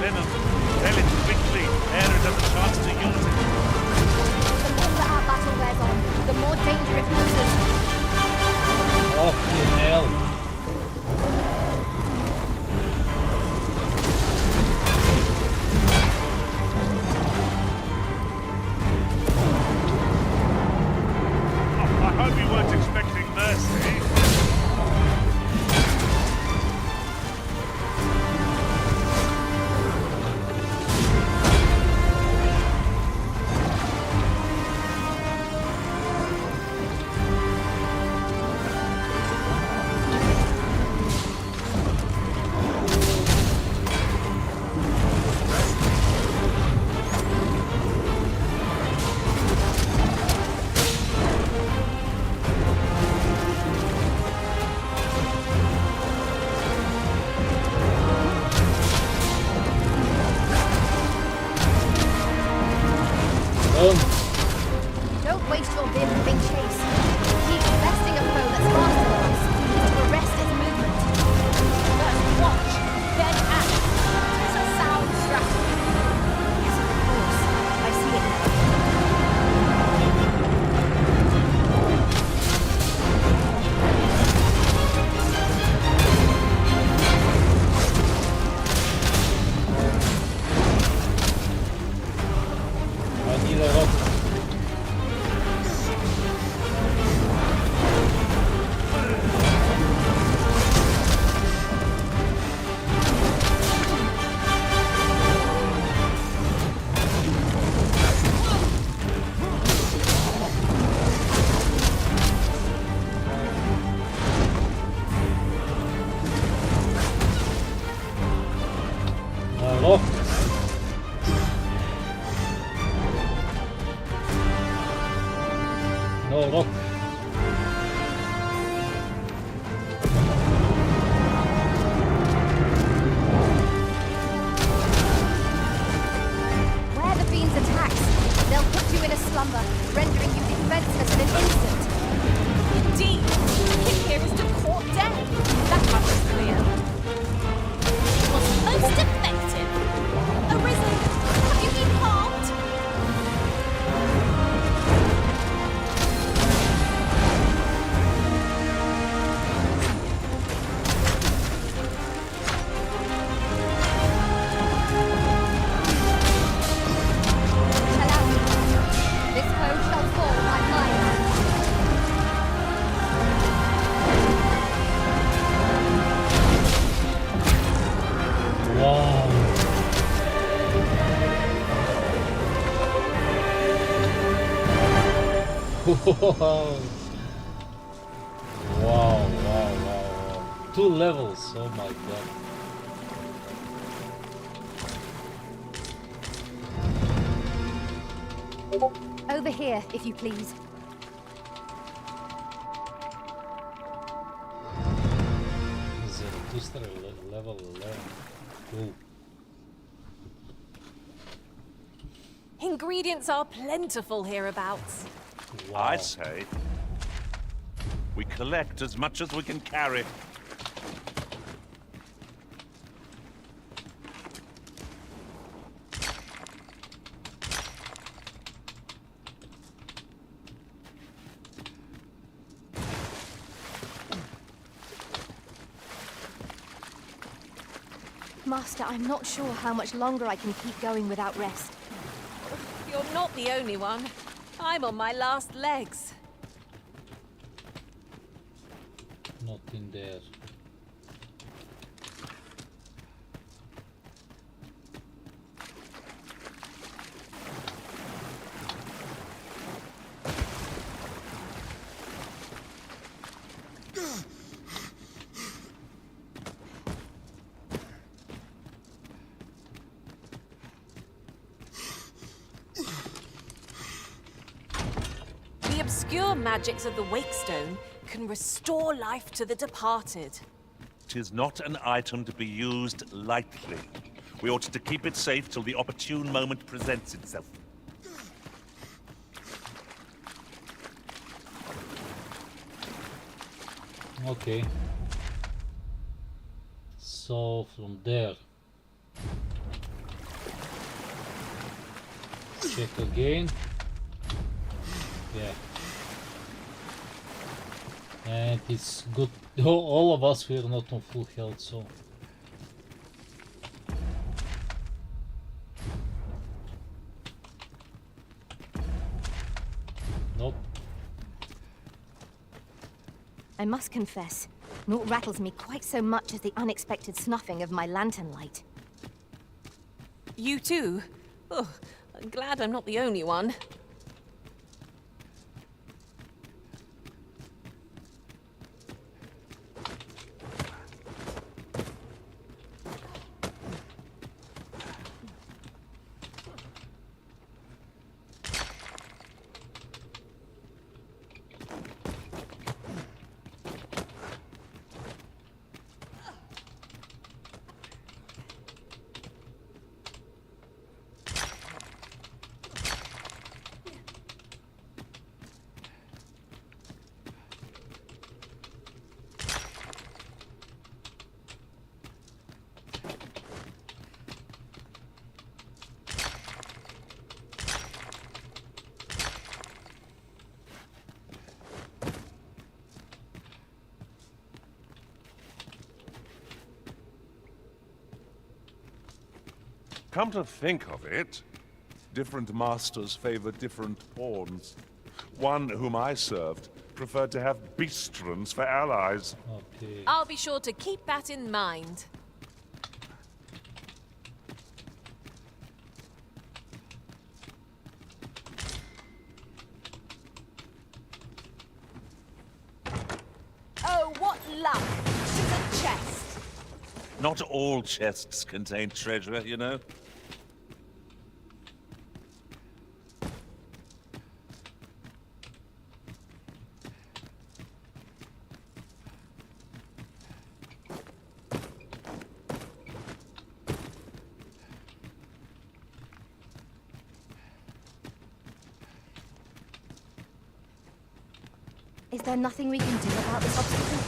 venom. Sell it quickly, ere it has a chance to use it. The longer our battle wears on, the more danger it poses. Oh, hell. I hope you weren't expecting mercy. Don't waste your vim being chased. Keep besting a foe that's faster than us to arrest its movement. First watch, then act. It's a sound strategy. Yes, of course. I see it now. I need a rock. Rock. No rock. Where the fiend's attacks, they'll put you in a slumber, rendering you defenseless in an instant. Indeed, the kick here is to court death. That much is clear. It was most effective. Arisen, have you been harmed? Allow me. This foe shall fall by my hand. Wow. Wow. Wow. 2 levels. Oh my god. Over here, if you please. Zarathustra level 11. Cool. Ingredients are plentiful hereabouts. I say, we collect as much as we can carry. Master, I'm not sure how much longer I can keep going without rest. You're not the only one. I'm on my last legs. Not in there. The obscure magics of the Wakestone can restore life to the departed. 'Tis not an item to be used lightly. We ought to keep it safe till the opportune moment presents itself. Okay. So from there. Check again. Yeah. And it's good. All of us were not on full health, so. Nope. I must confess, naught rattles me quite so much as the unexpected snuffing of my lantern light. You too? Oh, I'm glad I'm not the only one. Come to think of it, different masters favor different pawns. One whom I served preferred to have beastrons for allies. Okay. I'll be sure to keep that in mind. Oh, what luck! It's a chest! Not all chests contain treasure, you know. Is there nothing we can do about this obstacle?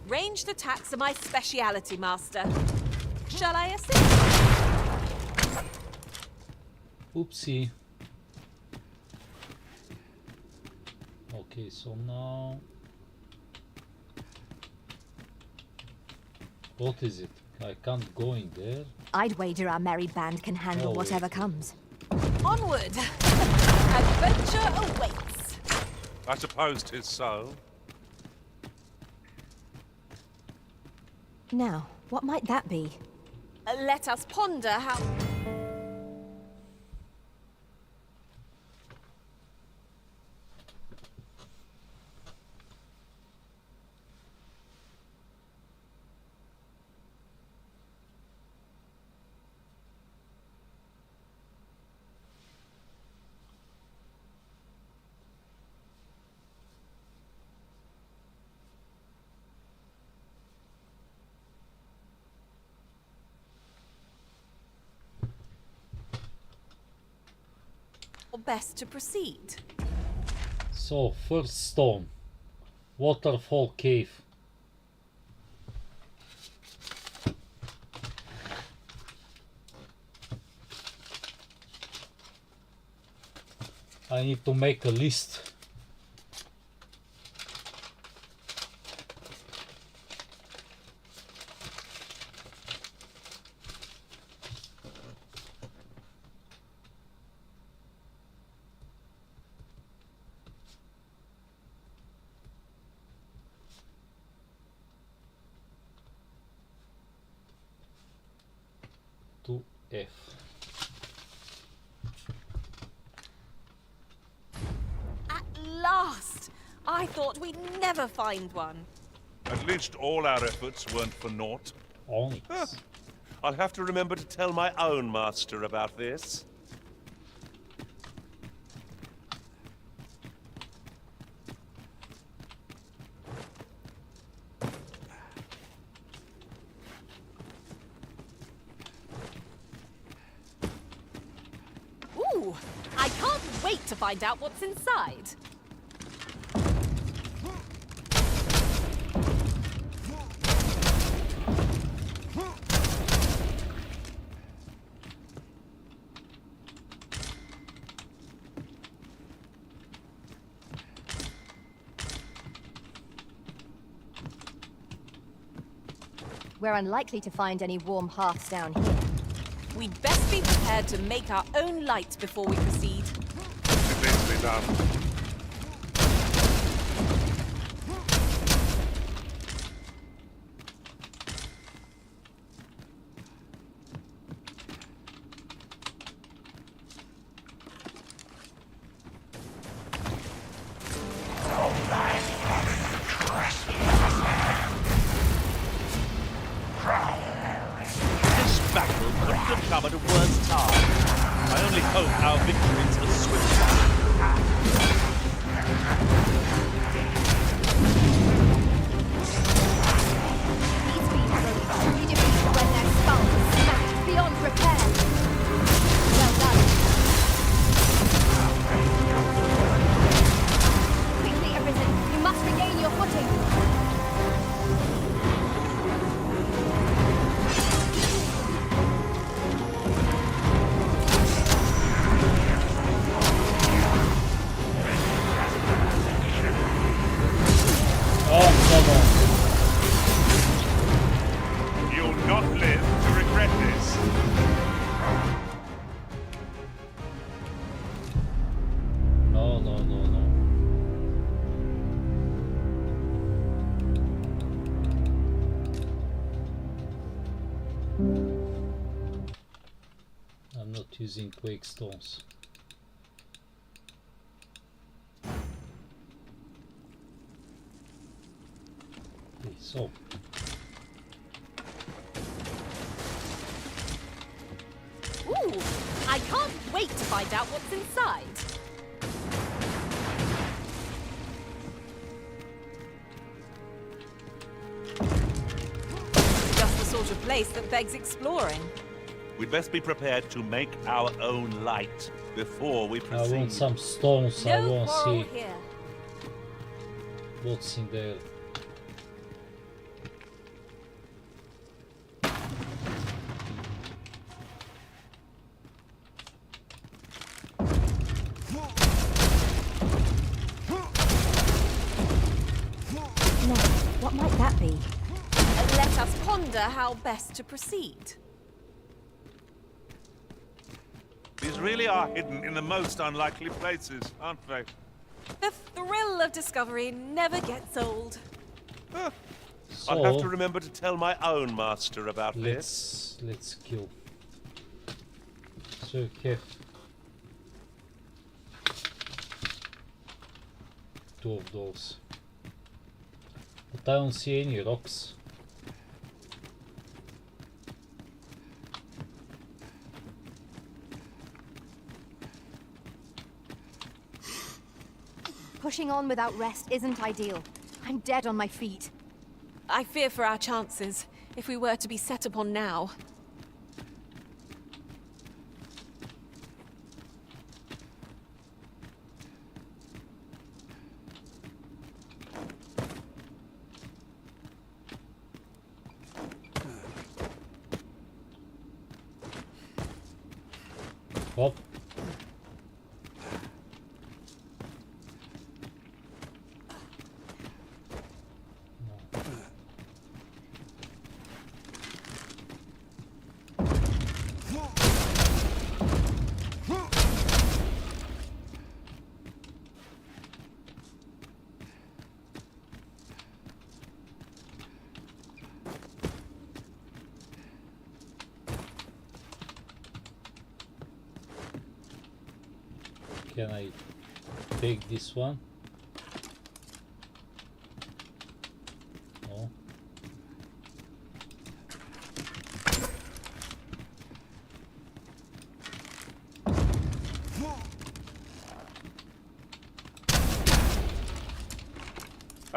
Ranged attacks are my speciality, Master. Shall I assist? Oopsie. Okay, so now... What is it? I can't go in there. I'd wager our merry band can handle Oh, whatever comes. Onward! Adventure awaits! I suppose 'tis so. Now, what might that be? Let us ponder how... best to proceed. So, first stone. Waterfall cave. I need to make a list. To F. At last! I thought we'd never find one. At least all our efforts weren't for naught. Onyx. I'll have to remember to tell my own master about this. Ooh! I can't wait to find out what's inside. We're unlikely to find any warm hearths down here. We'd best be prepared to make our own light before we proceed. It needs to be done. This battle couldn't have come at a worse time. I only hope our victory's a swift one. These beams will be truly defeated when their skulls are smashed beyond repair. Well done. Quickly, Arisen. You must regain your footing. Oh, come on. You'll not live to regret this. No, no, no, no. I'm not using quake stones. Okay, so Ooh, I can't wait to find out what's inside. Just the sort of place that begs exploring. We'd best be prepared to make our own light before we I proceed. want some stones. I No want to quarrel see here. what's in there. Now, what might that be? Let us ponder how best to proceed. These really are hidden in the most unlikely places, aren't they? The thrill of discovery never gets old. I'll have So to remember to tell my own master about this. let's kill. So Kef. Two of those. But I don't see any rocks. Pushing on without rest isn't ideal. I'm dead on my feet. I fear for our chances, if we were to be set upon now. Hop. Can I take this one? No.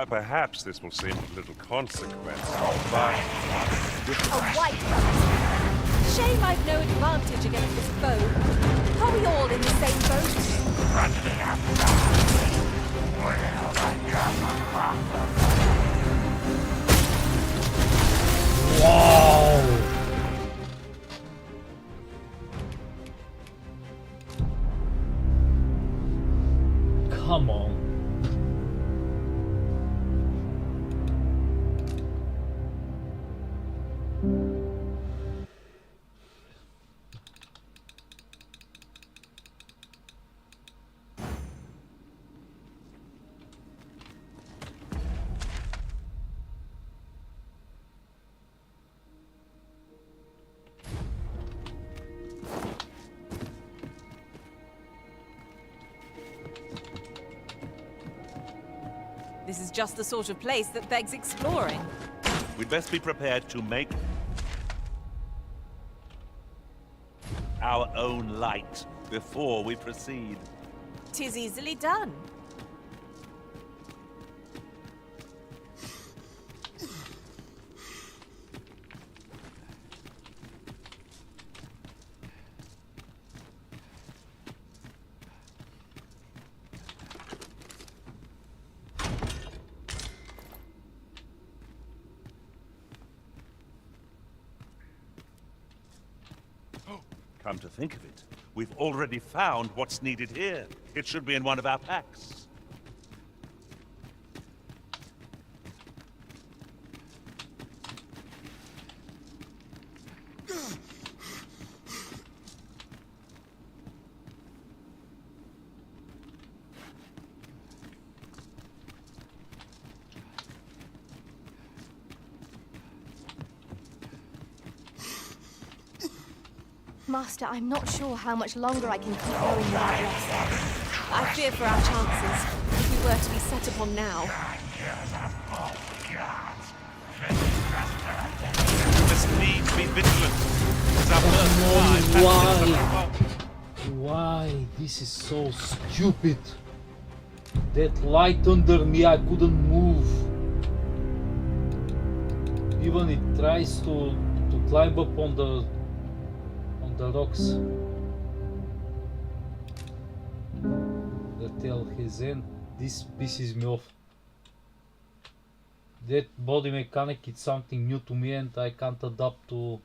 Perhaps this will seem a little consequence, but... A white one. Shame I've no advantage against this foe. Are we all in the same boat? Wow! Come on. just the sort of place that begs exploring. We'd best be prepared to make our own light before we proceed. 'Tis easily done. Come to think of it, we've already found what's needed here. It should be in one of our packs. Master, I'm not sure how much longer I can keep going without rest. I fear for our chances, if we were to be set upon now. We must need to be vigilant. It's our first Why? Why? This is so stupid. That light under me, I couldn't move. Even it tries to climb up on the rocks. The tail his end. This pisses me off. That body mechanic is something new to me and I can't adapt to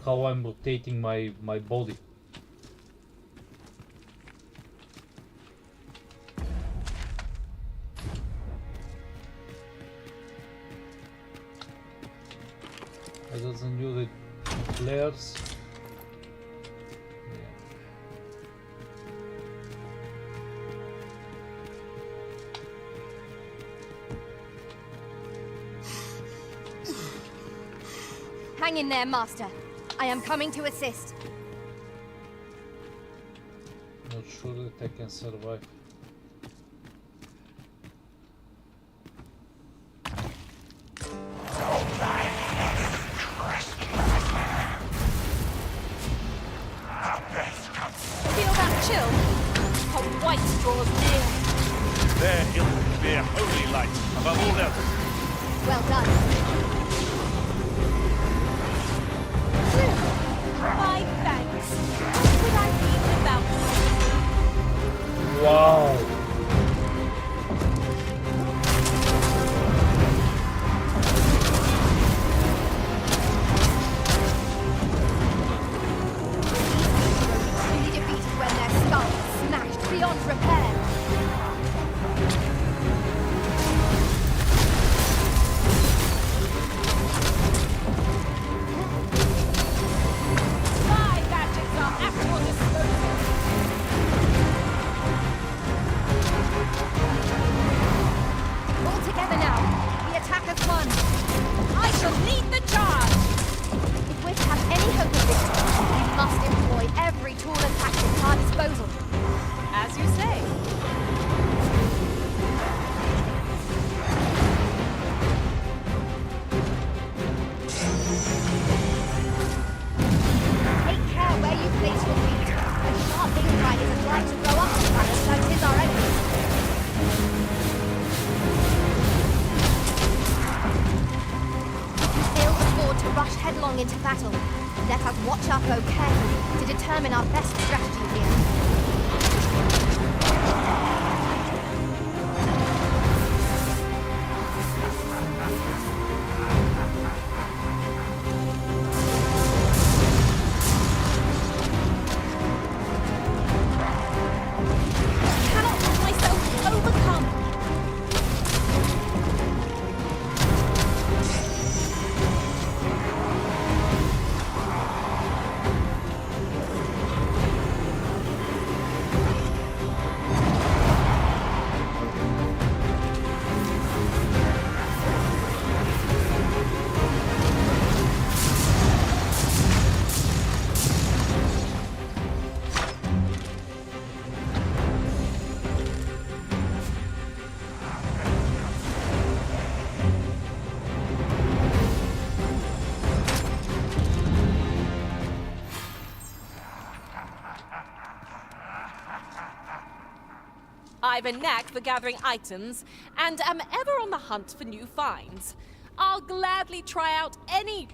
how I'm rotating my body. I doesn't use it flares. Hang in there, Master. I am coming to assist. Not sure that I can survive. Feel that chill? A white draws near. There will be a holy light above all else. Well done. My thanks. Would I be without you? Wow. Only defeated when their skulls are smashed beyond repair. My gadgets are at your disposal. All together now. The attack has won. I shall lead the charge. If we're to have any hope of victory, we must employ every tool and tactic at our disposal. As you say. Take care where you place your feet. A sharp incline isn't like to throw up on us, as is our enemy. If you feel the sword to rush headlong into battle, let us watch our bow carefully to determine our best strategy here. I cannot let myself be overcome. I've a knack for gathering items, and am ever on the hunt for new finds. I'll gladly try out any...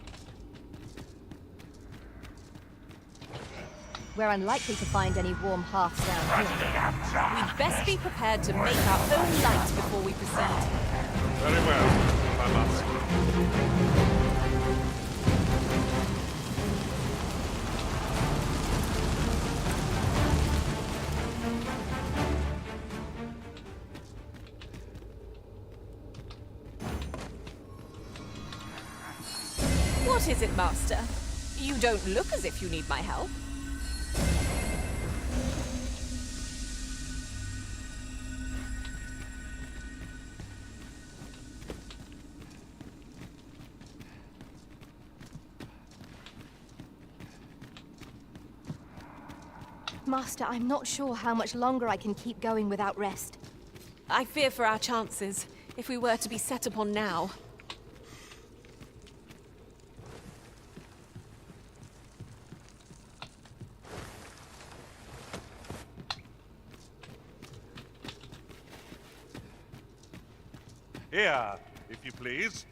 We're unlikely to find any warm hearths down here. We'd best be prepared to make our own light before we proceed. Very well, I must. What is it, Master? You don't look as if you need my help. Master, I'm not sure how much longer I can keep going without rest. I fear for our chances, if we were to be set upon now. Here, if you please.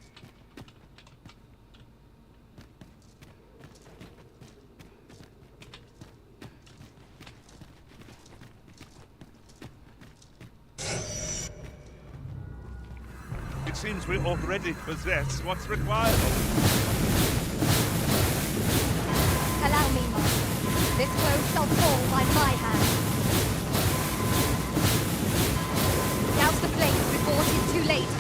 It seems we already possess what's required. Allow me, Master. This blow shall fall by my hand. Douse the flames before it is too late.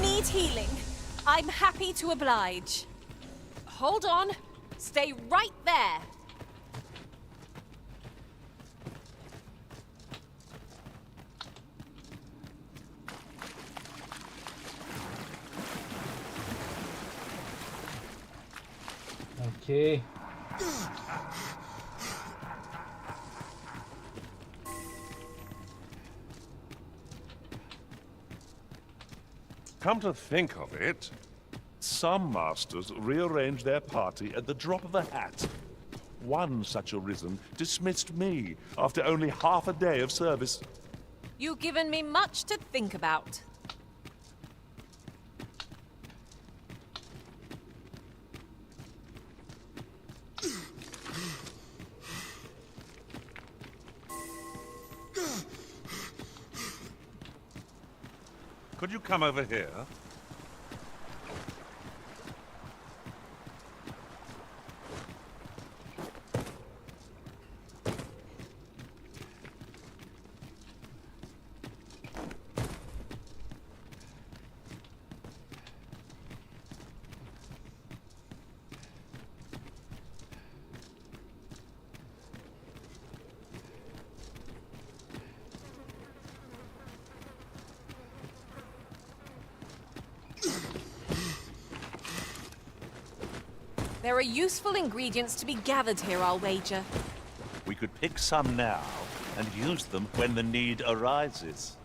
Need healing. I'm happy to oblige. Hold on. Stay right there. Okay. Come to think of it, some masters rearrange their party at the drop of a hat. One such arisen dismissed me after only half a day of service. You've given me much to think about. Could you come over here? There are useful ingredients to be gathered here, I'll wager. We could pick some now and use them when the need arises.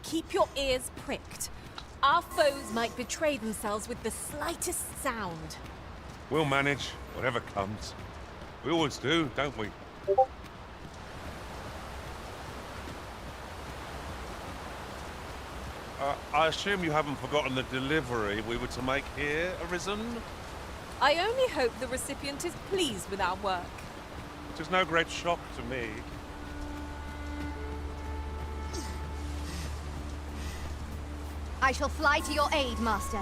Keep your ears pricked. Our foes might betray themselves with the slightest sound. We'll manage, whatever comes. We always do, don't we? I assume you haven't forgotten the delivery we were to make here, Arisen? I only hope the recipient is pleased with our work. It is no great shock to me. I shall fly to your aid, Master.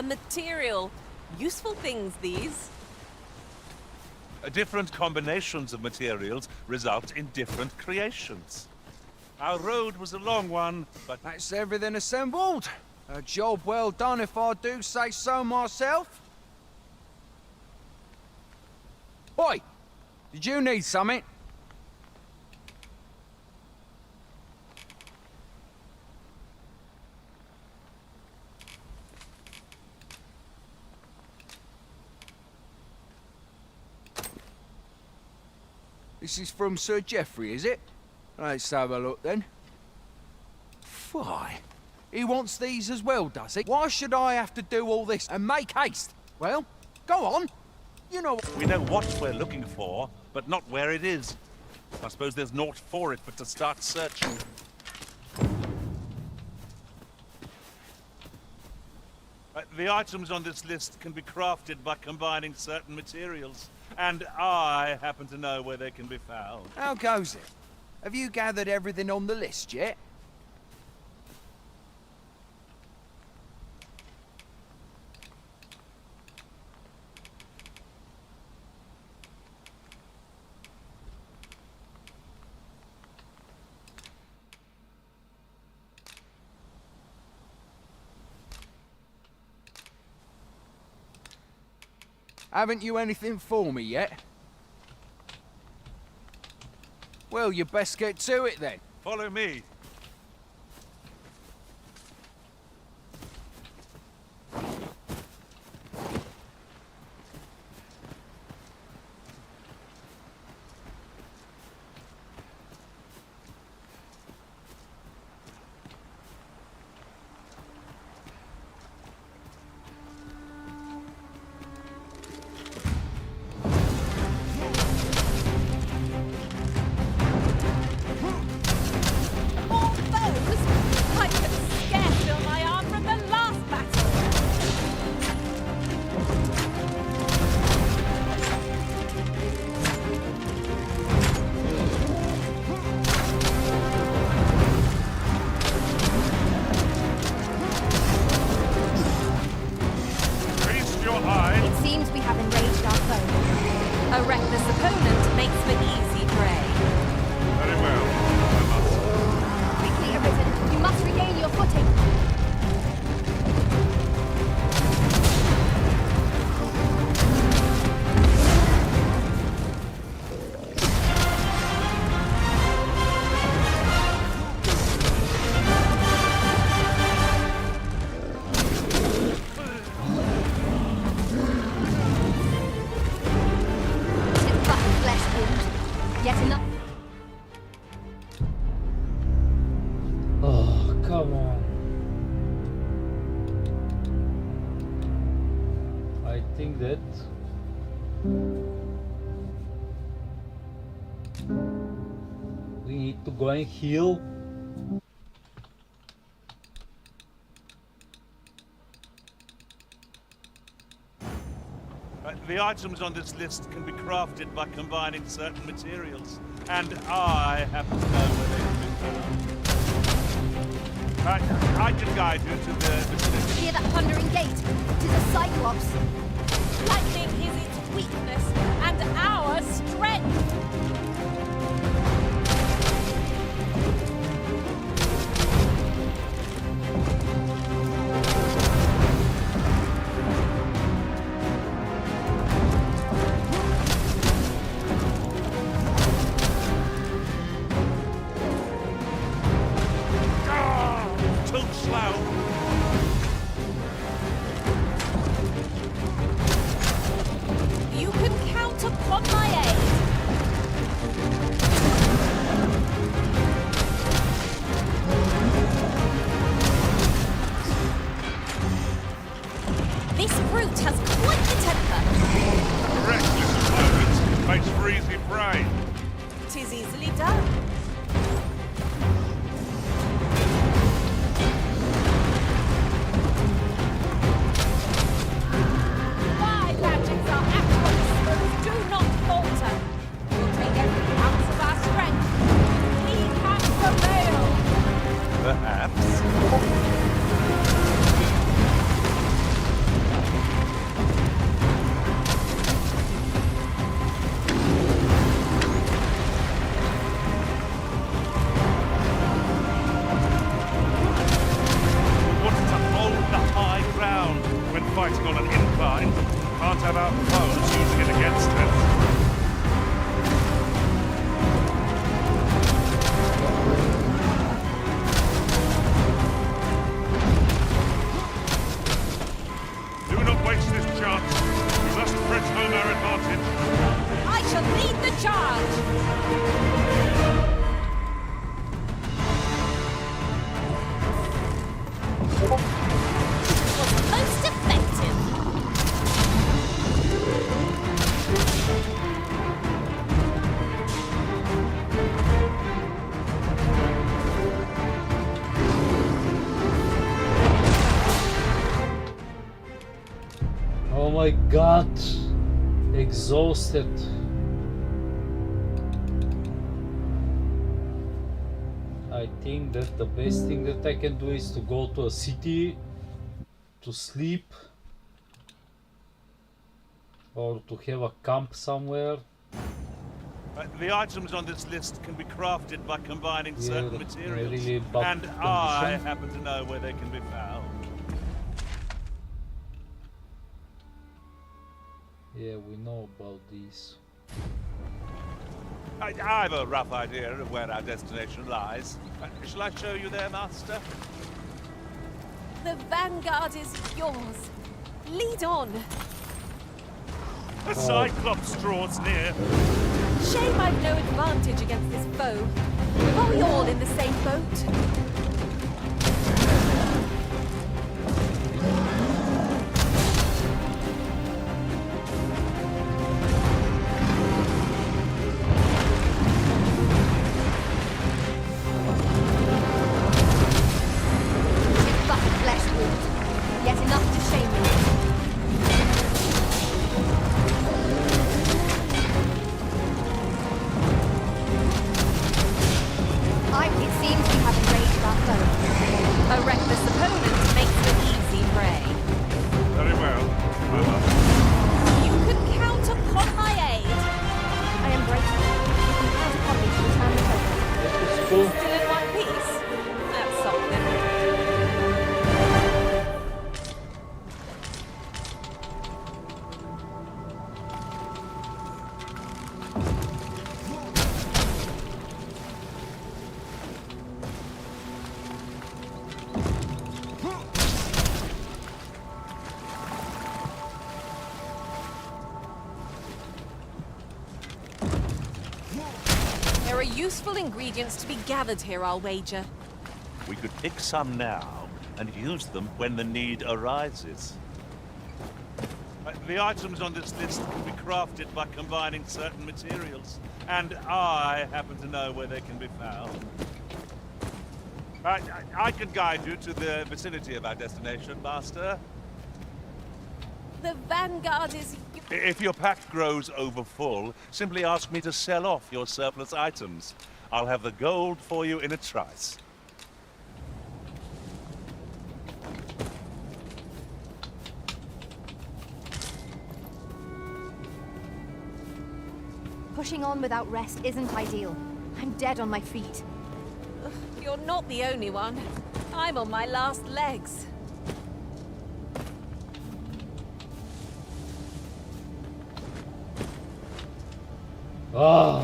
A material. Useful things, these. Different combinations of materials result in different creations. Our road was a long one, but... That's everything assembled. A job well done if I do say so myself. Oi! Did you need something? This is from Sir Geoffrey, is it? Let's have a look then. Why? He wants these as well, does he? Why should I have to do all this and make haste? Well, go on. You know... We know what we're looking for, but not where it is. I suppose there's naught for it but to start searching. The items on this list can be crafted by combining certain materials, and I happen to know where they can be found. How goes it? Have you gathered everything on the list yet? Haven't you anything for me yet? Well, you best get to it then. Follow me. We need to go and heal. The items on this list can be crafted by combining certain materials, and I happen to know where they can be found. I can guide you to the vicinity. Hear that thundering gate? 'Tis a Cyclops. Lightning is its weakness, and our strength! You can count upon my aid. This brute has quite the temper. Reckless opponent makes for easy prey. 'Tis easily done. my god! Exhausted. I think that the best thing that I can do is to go to a city to sleep or to have a camp somewhere. The items on this list can be crafted by combining certain materials, really bad and I condition. happen to know where they can be found. Yeah, we know about these. I have a rough idea of where our destination lies. Shall I show you there, Master? The vanguard is yours. Lead on. A Cyclops draws near. Shame I've no advantage against this foe. Are we all in the same boat? There are useful ingredients to be gathered here, I'll wager. We could pick some now and use them when the need arises. The items on this list can be crafted by combining certain materials, and I happen to know where they can be found. I can guide you to the vicinity of our destination, Master. The vanguard is... If your pack grows over full, simply ask me to sell off your surplus items. I'll have the gold for you in a trice. Pushing on without rest isn't ideal. I'm dead on my feet. You're not the only one. I'm on my last legs. Ah,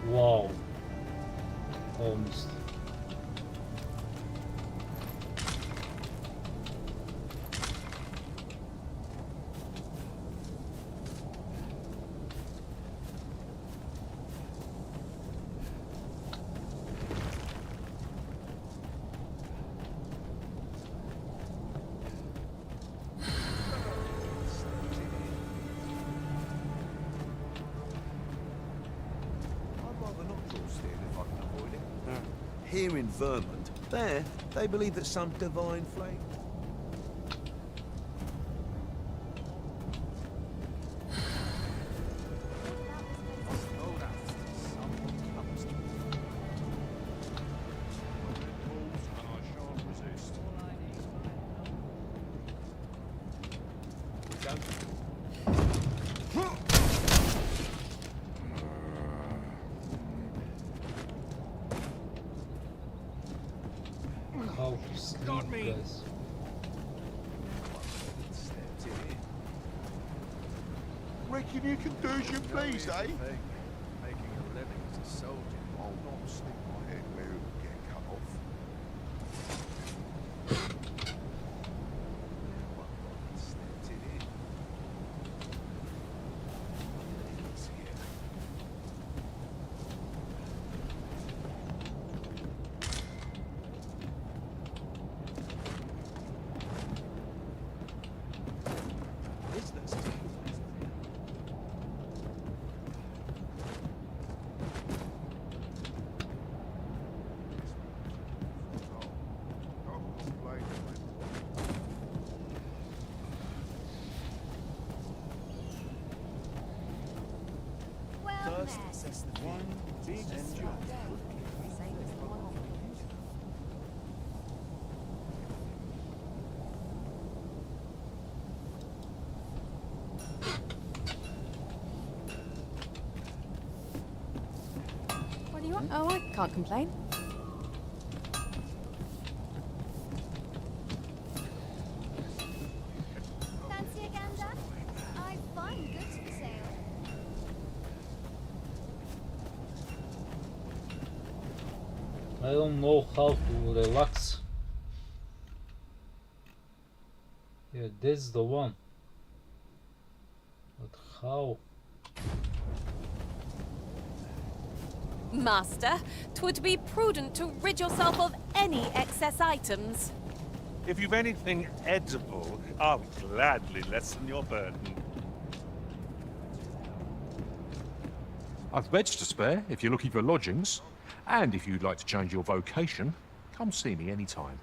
wow. Almost. Here in Vermont, there, they believe that some divine flame. How to sleep, guys. Reckon you can do as you please, eh? Making a living as a soldier. I'll not stick my head where it will get cut off. Stepped in it. I can't complain. Fancy a gander? I find goods for sale. I don't know how to relax. Yeah, that's the one. But how? Master, 'twould be prudent to rid yourself of any excess items. If you've anything edible, I'll gladly lessen your burden. I've beds to spare if you're looking for lodgings. And if you'd like to change your vocation, come see me anytime.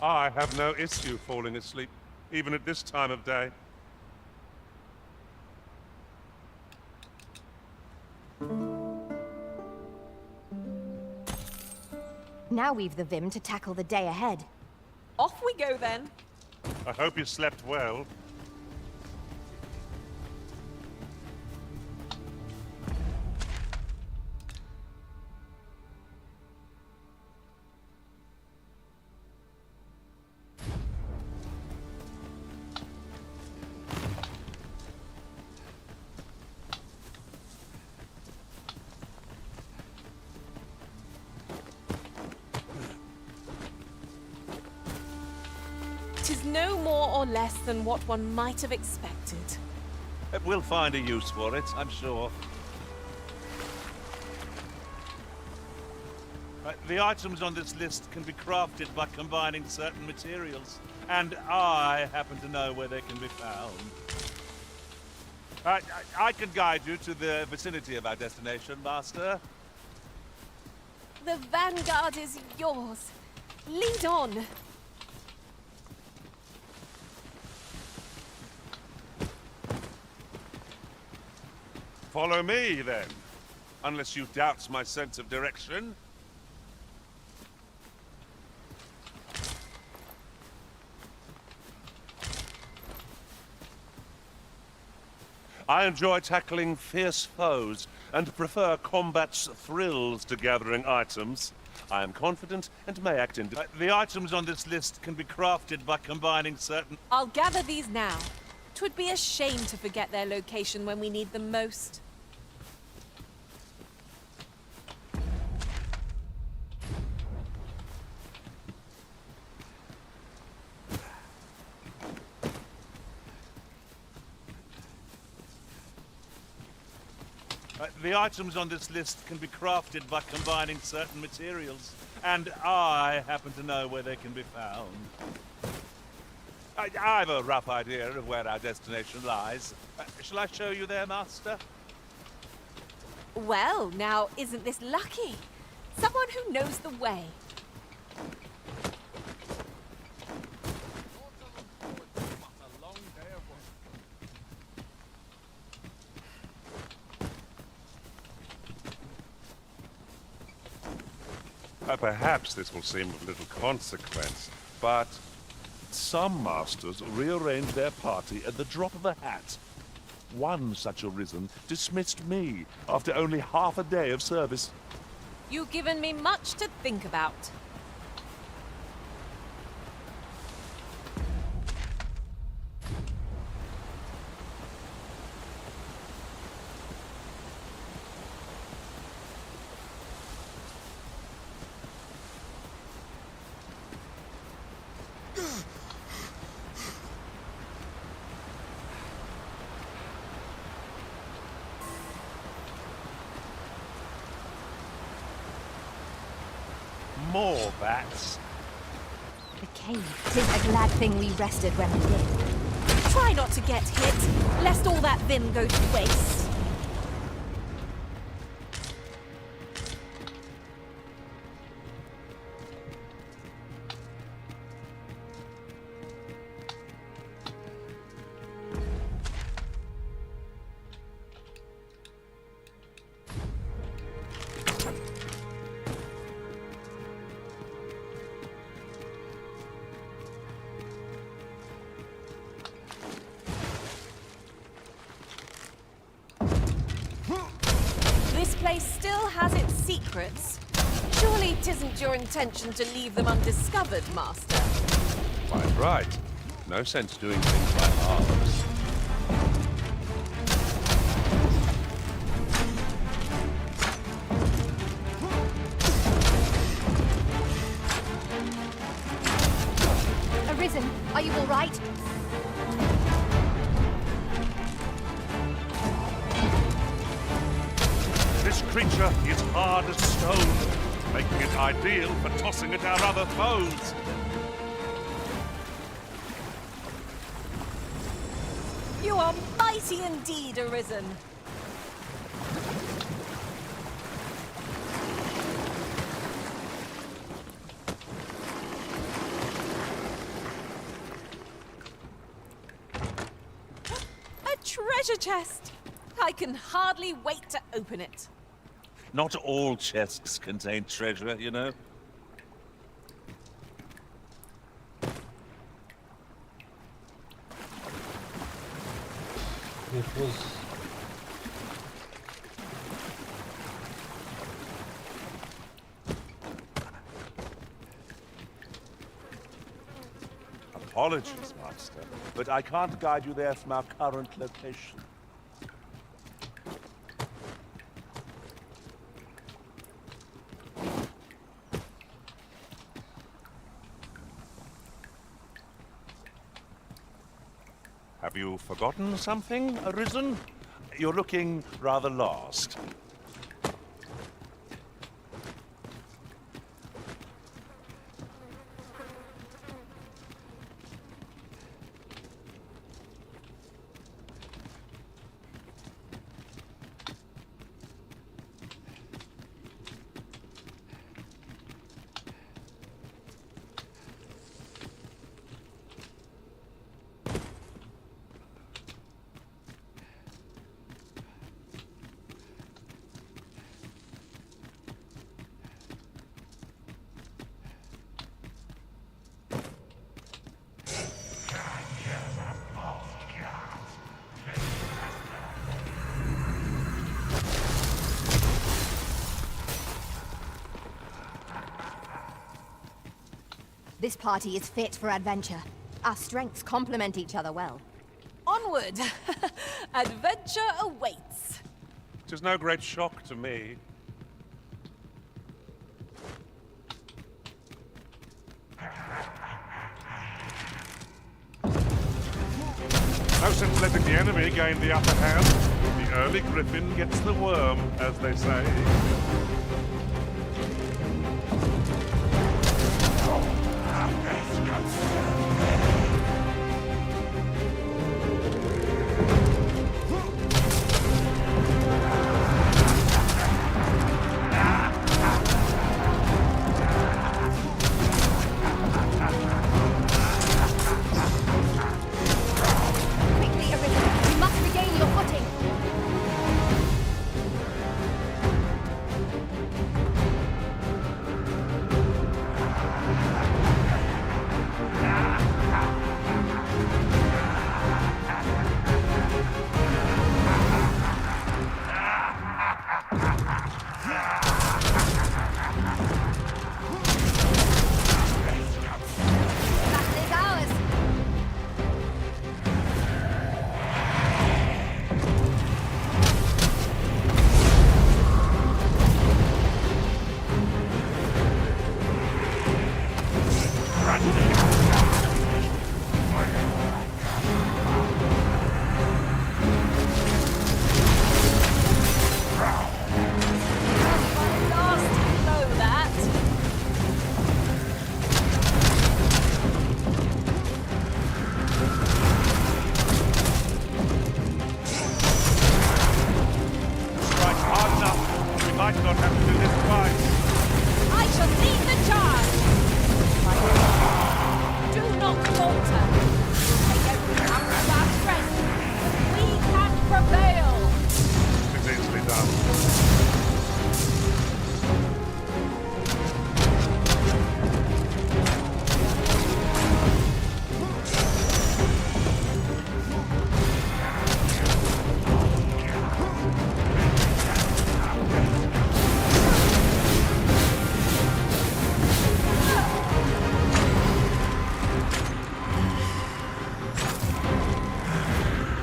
I have no issue falling asleep, even at this time of day. Now we've the vim to tackle the day ahead. Off we go then. I hope you slept well. Tis no more or less than what one might have expected. We'll find a use for it, I'm sure. The items on this list can be crafted by combining certain materials, and I happen to know where they can be found. I can guide you to the vicinity of our destination, Master. The vanguard is yours. Lead on. Follow me, then. unless you doubt my sense of direction. I enjoy tackling fierce foes and prefer combat's thrills to gathering items. I am confident and may act in... the items on this list can be crafted by combining certain... I'll gather these now. 'Twould be a shame to forget their location when we need them most. The items on this list can be crafted by combining certain materials, and I happen to know where they can be found. I have a rough idea of where our destination lies. Shall I show you there, Master? Well, now, isn't this lucky? Someone who knows the way. Perhaps this will seem of little consequence, but some masters rearrange their party at the drop of a hat. One such arisen dismissed me after only half a day of service. You've given me much to think about. More bats. The cave. 'Tis a glad thing we rested when we did. Try not to get hit, lest all that vim go to waste. This place still has its secrets. Surely 'tisn't your intention to leave them undiscovered, Master? Quite right. No sense doing things by halves. Arisen, are you all right? This creature is hard as stone, making it ideal for tossing at our other foes. You are mighty indeed, Arisen. A treasure chest! I can hardly wait to open it. Not all chests contain treasure, you know. It was... Apologies, Master, but I can't guide you there from our current location. Have you forgotten something, Arisen? You're looking rather lost. This party is fit for adventure. Our strengths complement each other well. Onward! Adventure awaits. Tis no great shock to me. No sense letting the enemy gain the upper hand. The early griffin gets the worm, as they say. Quickly, Arisen! You must regain your footing! Battle is ours! Last know that. Strike hard enough. We might not have to do this twice. I shall lead the charge. My lord, do not falter. Take every ounce of our strength. We can prevail. It's easily done.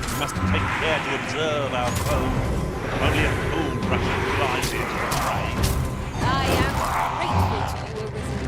We must take care to observe our foe. Only a fool rushes blindly into the fray. I am grateful to you, Arisen.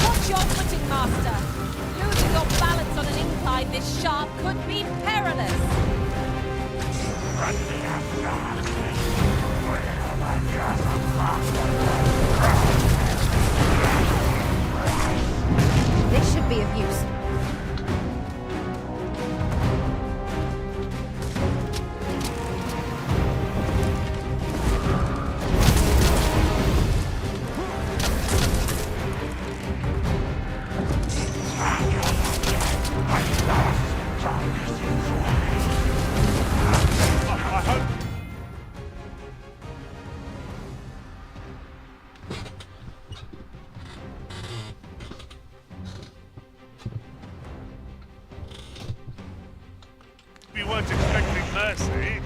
Watch your footing, Master. Losing your balance on an incline this sharp could be perilous. This should be of use. I hope. We weren't expecting mercy.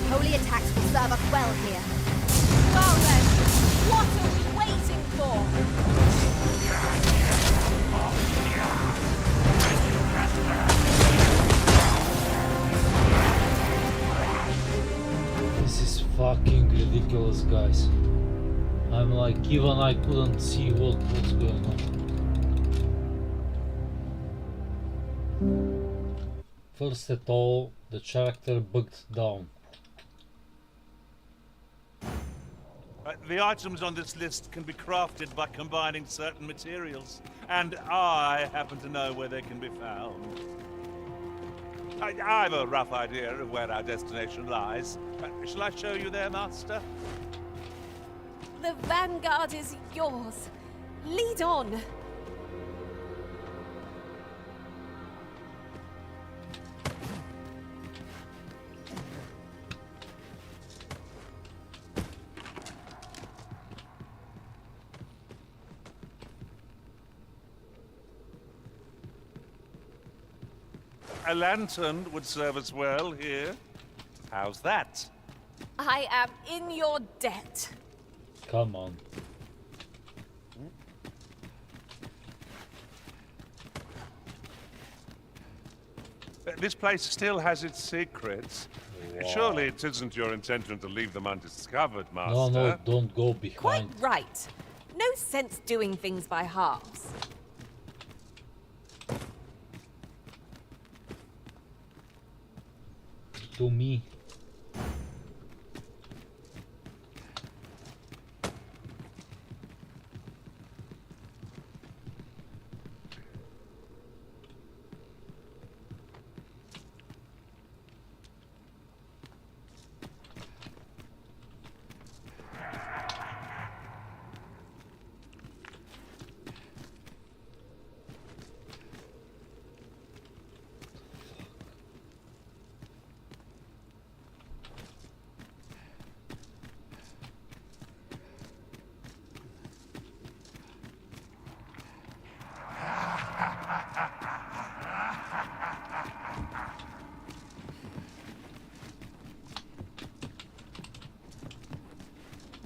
Holy attacks will serve us well here. Well then, what are we waiting for? ridiculous, guys. I'm like, even I couldn't see what's going on. First at all, the character bugged down. The items on this list can be crafted by combining certain materials, and I happen to know where they can be found. I have a rough idea of where our destination lies. Shall I show you there, Master? The vanguard is yours. Lead on. A lantern would serve us well here. How's that? I am in your debt. Come on. This place still has its secrets. Wow. Surely it isn't your intention to leave them undiscovered, Master. No, don't go behind. Quite right. No sense doing things by halves. To me.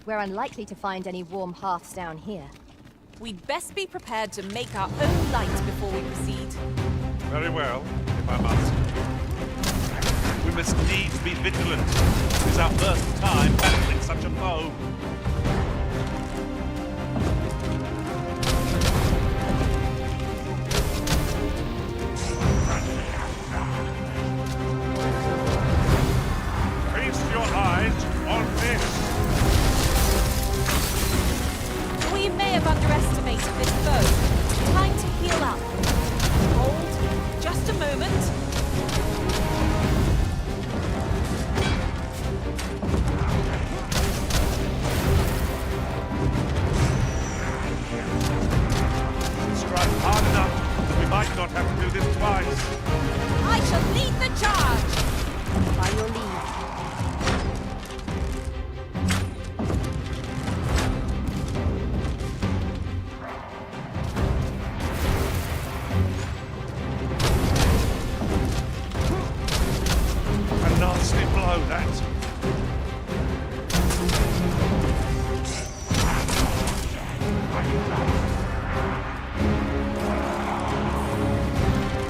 We're unlikely to find any warm hearths down here. We'd best be prepared to make our own light before we proceed. Very well, if I must. We must needs be vigilant. This is our first time battling such a foe. Feast your eyes on this. We may have underestimated this foe. Time to heal up. Hold. Just a moment. Strike hard enough that we might not have to do this twice. I shall lead the charge. By your leave. A nasty blow, that.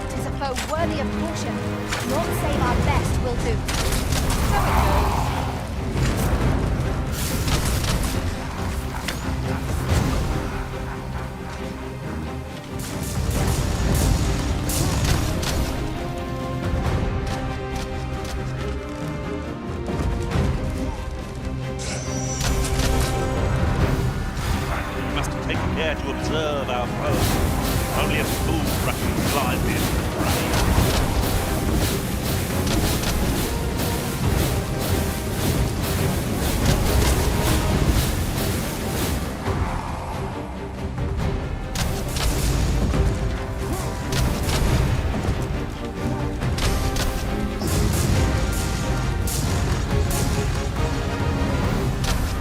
Tis a foe worthy of caution. Not save our best will do. So it goes. We must take care to observe our foe. Only a fool rushes blindly into the fray.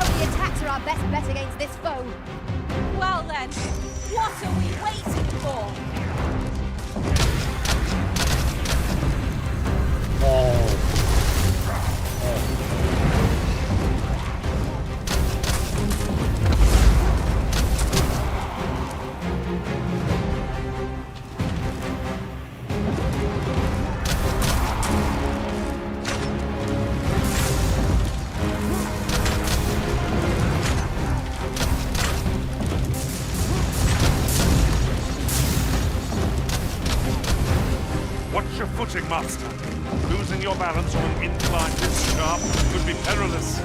Only attacks are our best bet against this foe. Well then, what are we waiting for? Oh. footing, Master. Losing your balance on an incline this sharp could be perilous.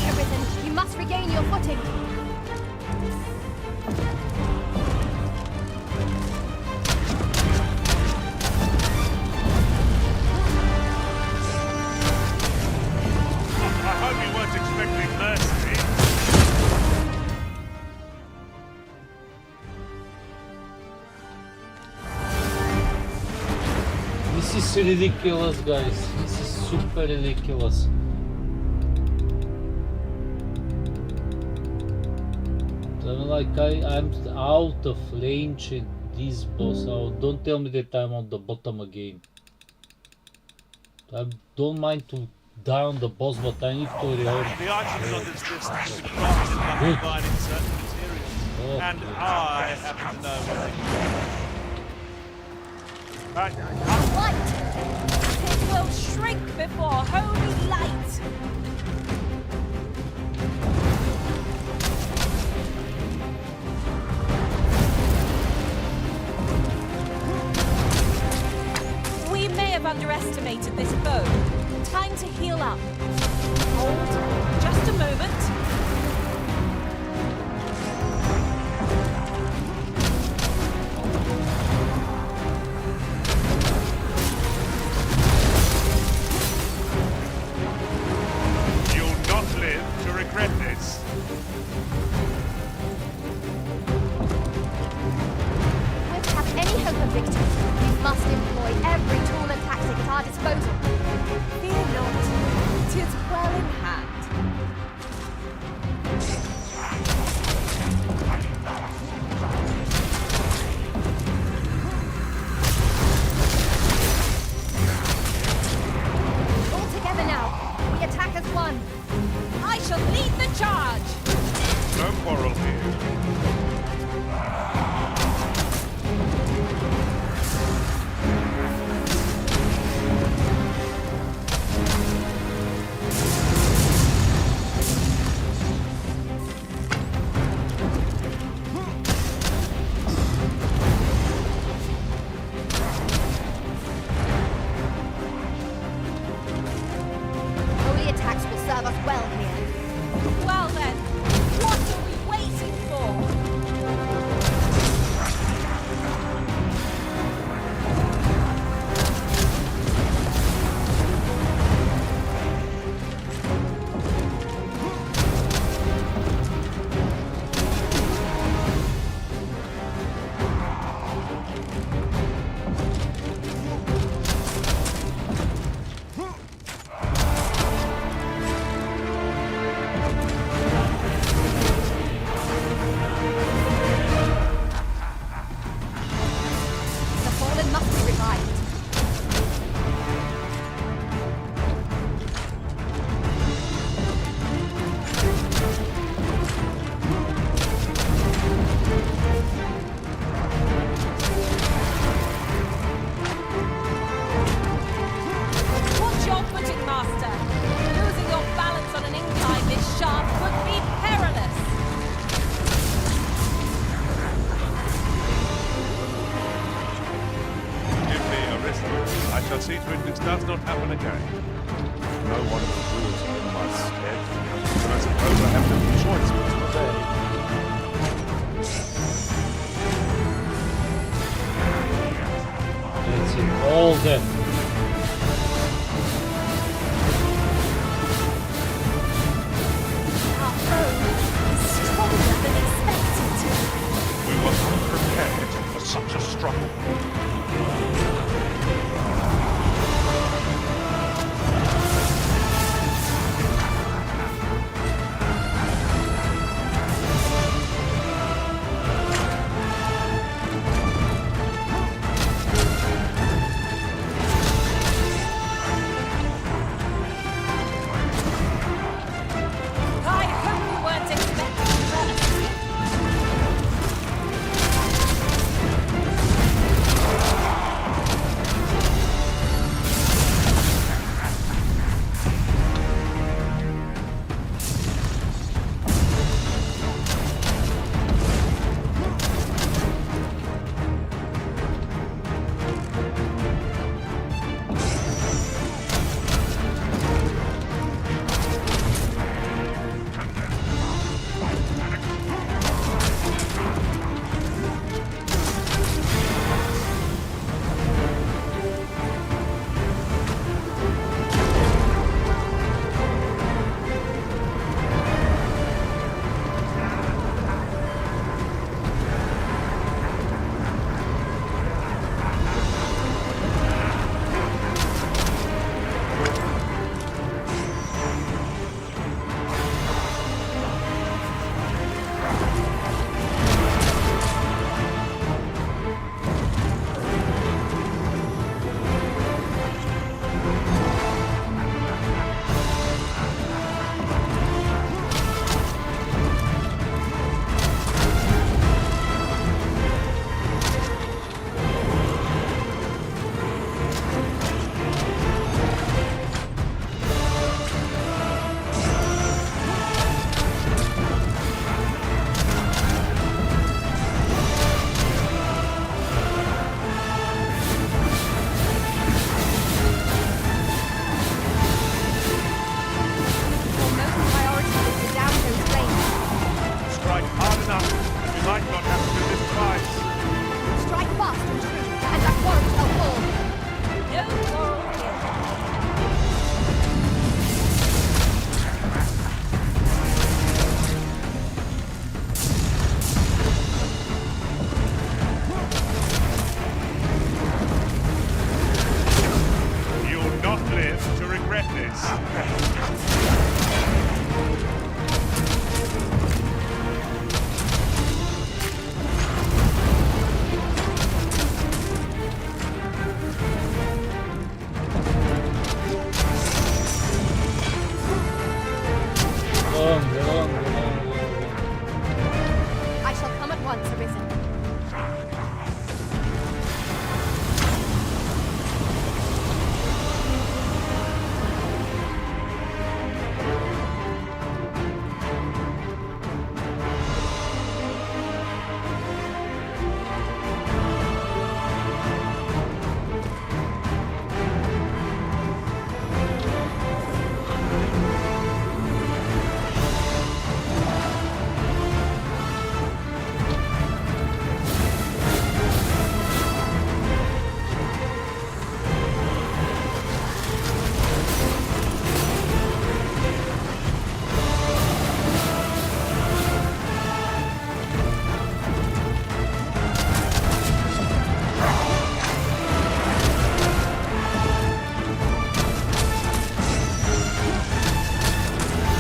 Arisen, you must regain your footing. I hope you weren't expecting mercy. This is ridiculous, guys. This is super ridiculous. I'm out of range in this boss. Oh, don't tell me that I'm on the bottom again. I don't mind to die on the boss, but I need to reload. The items on this list can be crafted by combining certain materials. And I happen to know what they Light! It will shrink before holy light! We may have underestimated this foe. Time to heal up. Hold. Just a moment. You'll not live to regret this. If we have any hope of victory, we must employ every tool and tactic at our disposal. Fear not. 'Tis well in hand. All together now. We attack as one. I shall lead the charge! No quarrel here. Holy attacks will serve us well here. Well then, what are we waiting for? The fallen must be revived. Watch your footing, Master! Losing your balance on an incline this sharp could be perilous! Give me a wrist. I shall see to it this does not happen again. No one of the rules in my stead. But I suppose I have no choice but to obey. Let's see, all them. Our foe is stronger than expected. We wasn't prepared for such a struggle. at once, Arisen.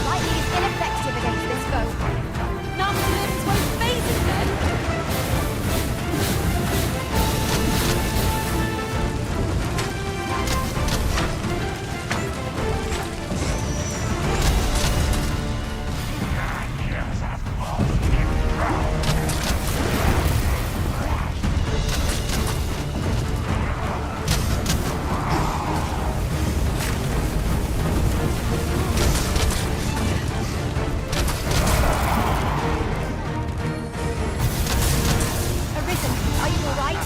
Lightning is ineffective against this foe. Nasty limbs won't phase it then. Arisen, are you alright?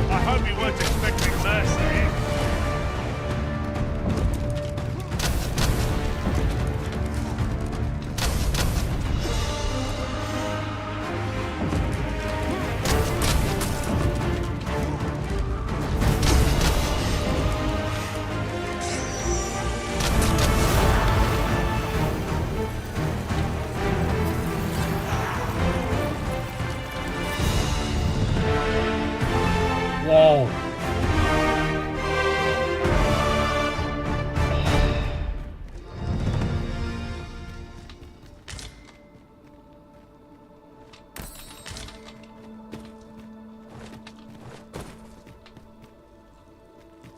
I hope you weren't expecting mercy. Whoa.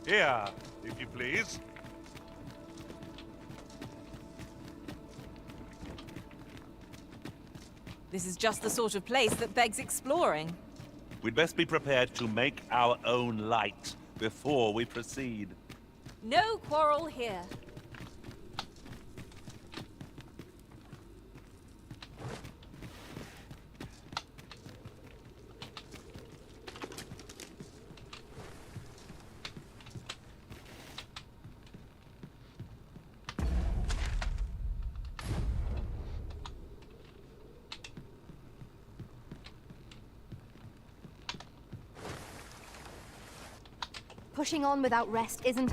Here, if you please. This is just the sort of place that begs exploring. We'd best be prepared to make our own light before we proceed. No quarrel here. Pushing on without rest isn't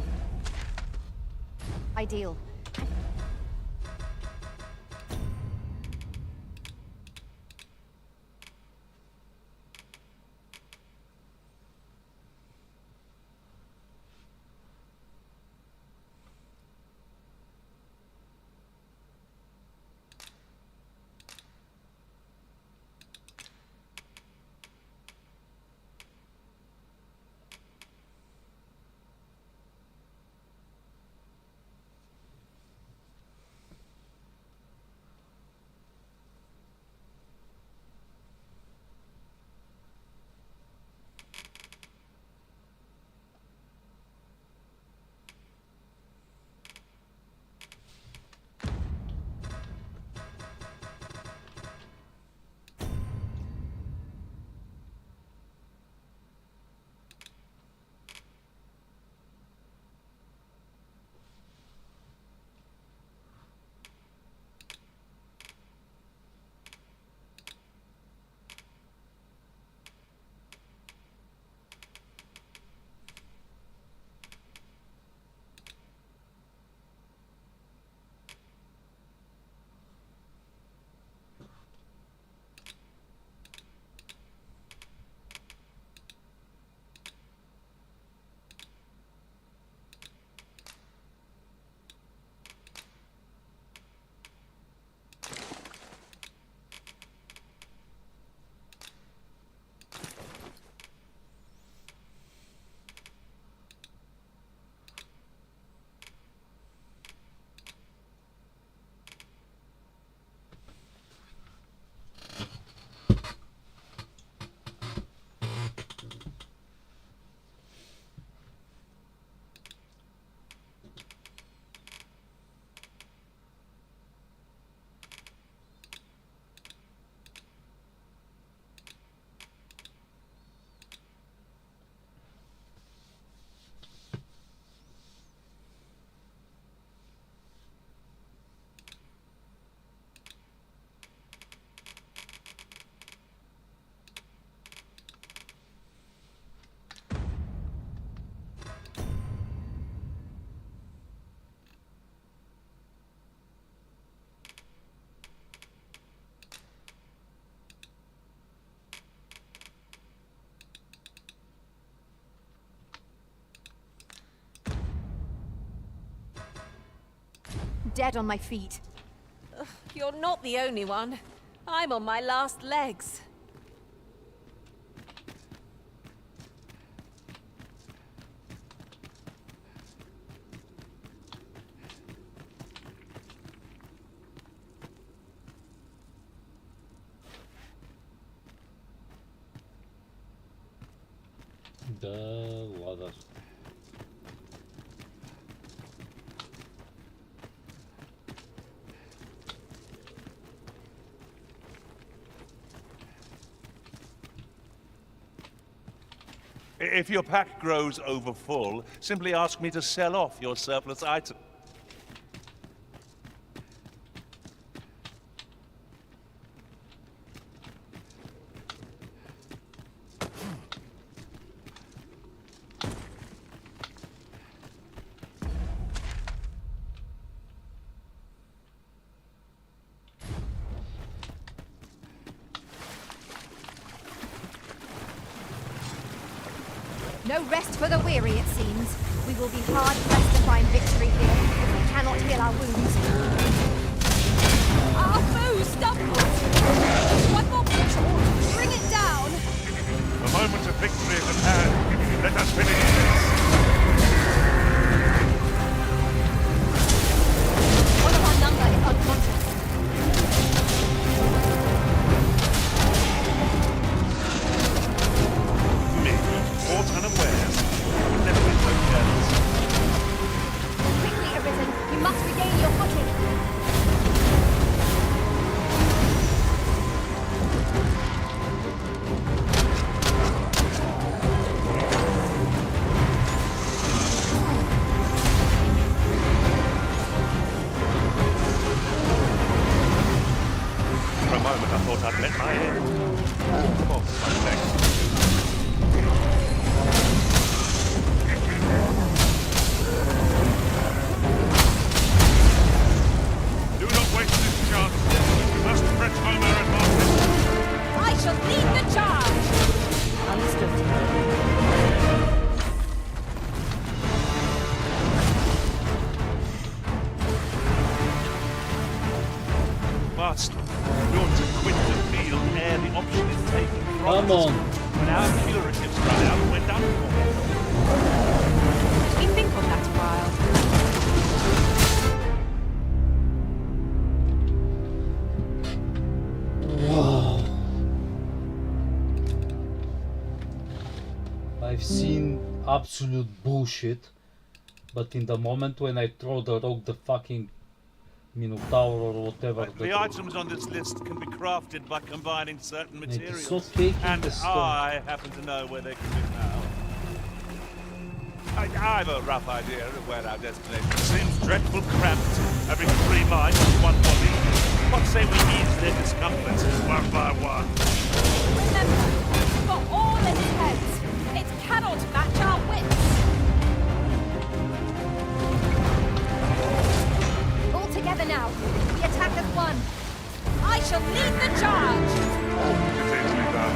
ideal. dead on my feet. Ugh, you're not the only one. I'm on my last legs. The ladder. If your pack grows over full, simply ask me to sell off your surplus item. No rest for the weary, it seems. We will be hard pressed to find victory here if we cannot heal our wounds. Our foe stumbles! One more pitchfork! Bring it down! The moment of victory is at hand. Let us finish this. One of our number is unconscious. Me, caught unawares. Never been so careless. Quickly, Arisen. You must regain your footing. For a moment I thought I'd met my end. Oh, my legs. Do not waste this chance. We must press home our advantage. I shall lead the charge! Master, we ought to quit the field ere the option is taken from Come us. on. When our curatives run out, we're done for. We think on that a while. Wow. I've seen absolute bullshit, but in the moment when I throw the rogue, the fucking Minotaur or whatever, The items on this list can be crafted by combining certain it's materials. not taking And the stone. I happen to know where they can be found. I've a rough idea of where our destination seems dreadful cramped. Having 3 minds in one body. What say we ease their discomforts one by one? Remember, for all its heads, it cannot match our wits! All together now. We attack as one. I shall lead the charge! It's easily done.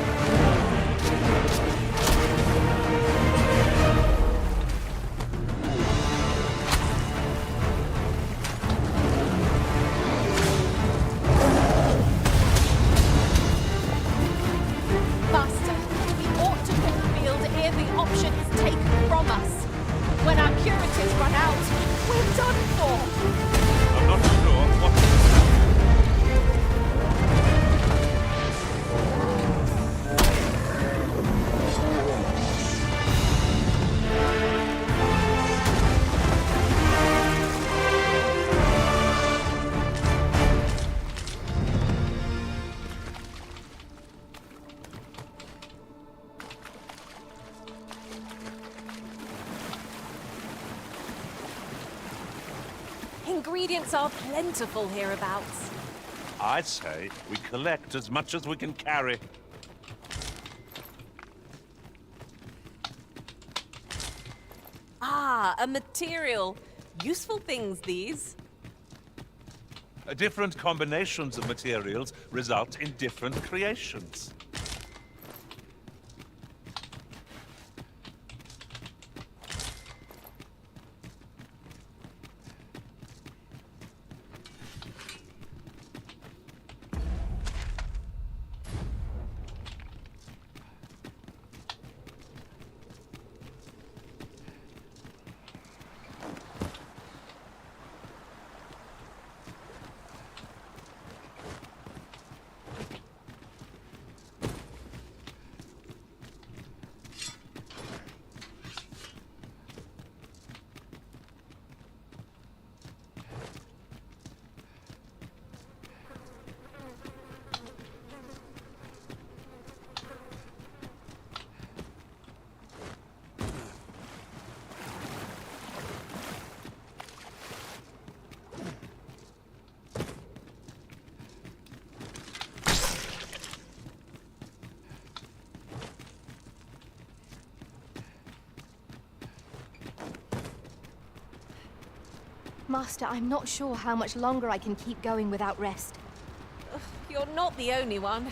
Master, we ought to quit the field ere the option is taken from us. When our curatives run out, we're done for! I'm not sure what Ingredients are plentiful hereabouts. I'd say we collect as much as we can carry. Ah, a material. Useful things, these. Different combinations of materials result in different creations. Master, I'm not sure how much longer I can keep going without rest. Ugh, you're not the only one.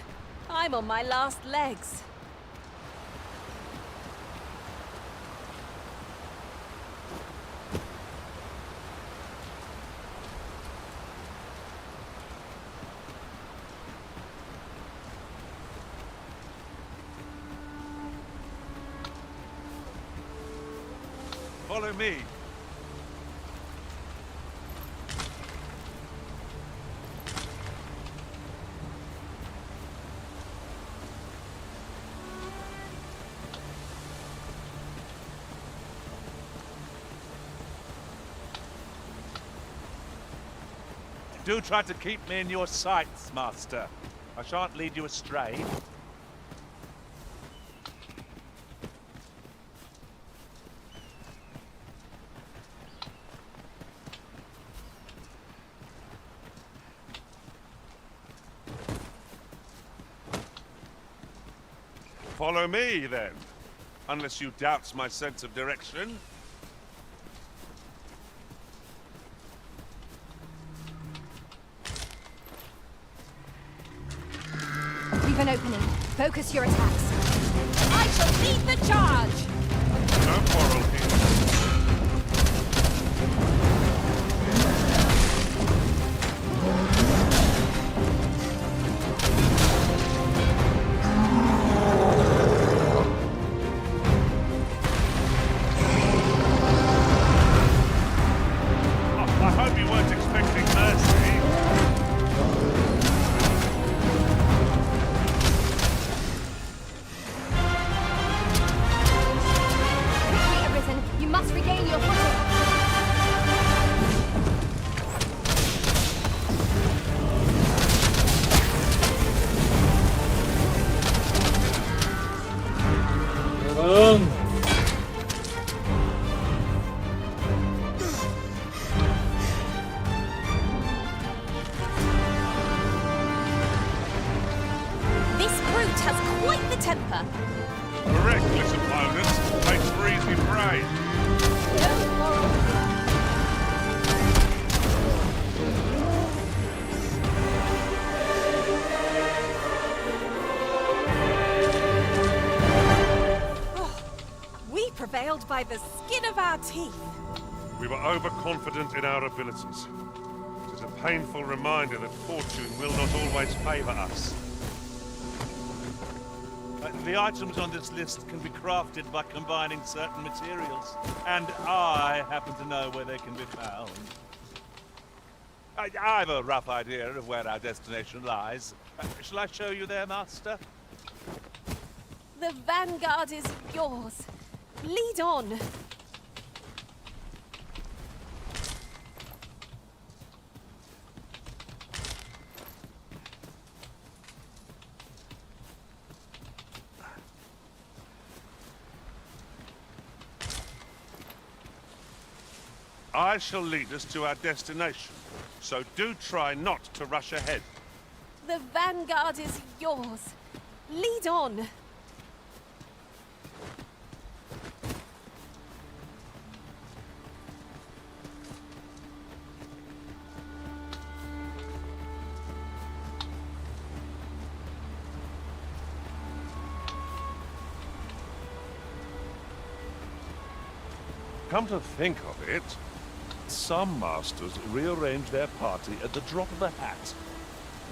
I'm on my last legs. Follow me. Do try to keep me in your sights, Master. I shan't lead you astray. Follow me, then. Unless you doubt my sense of direction. Leave an opening. Focus your attacks. I shall lead the charge! No quarrel here. I hope you weren't expecting mercy. Victory arisen. You must regain your footing. This brute has quite the temper. A reckless opponent makes for easy prey. No quarrel here. Oh, we prevailed by the skin of our teeth. We were overconfident in our abilities. It is a painful reminder that fortune will not always favour us. The items on this list can be crafted by combining certain materials, and I happen to know where they can be found. I have a rough idea of where our destination lies. Shall I show you there, Master? The vanguard is yours. Lead on. I shall lead us to our destination, so do try not to rush ahead. The vanguard is yours. Lead on. Come to think of it, some masters rearrange their party at the drop of a hat.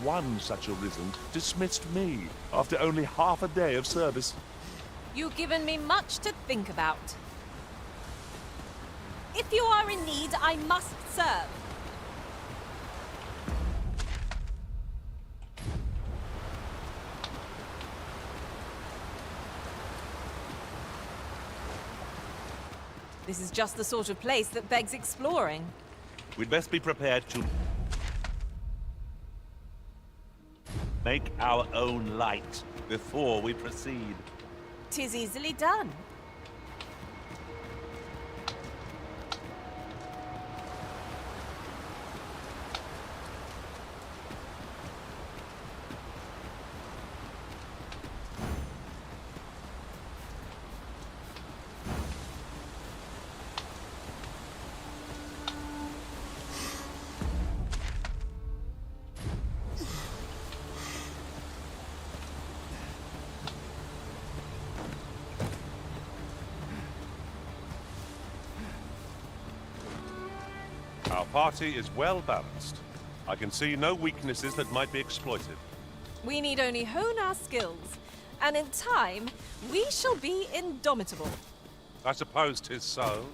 One such arisen dismissed me after only half a day of service. You've given me much to think about. If you are in need, I must serve. This is just the sort of place that begs exploring. We'd best be prepared to make our own light before we proceed. 'Tis easily done. party is well balanced. I can see no weaknesses that might be exploited. We need only hone our skills, and in time, we shall be indomitable. I suppose 'tis so.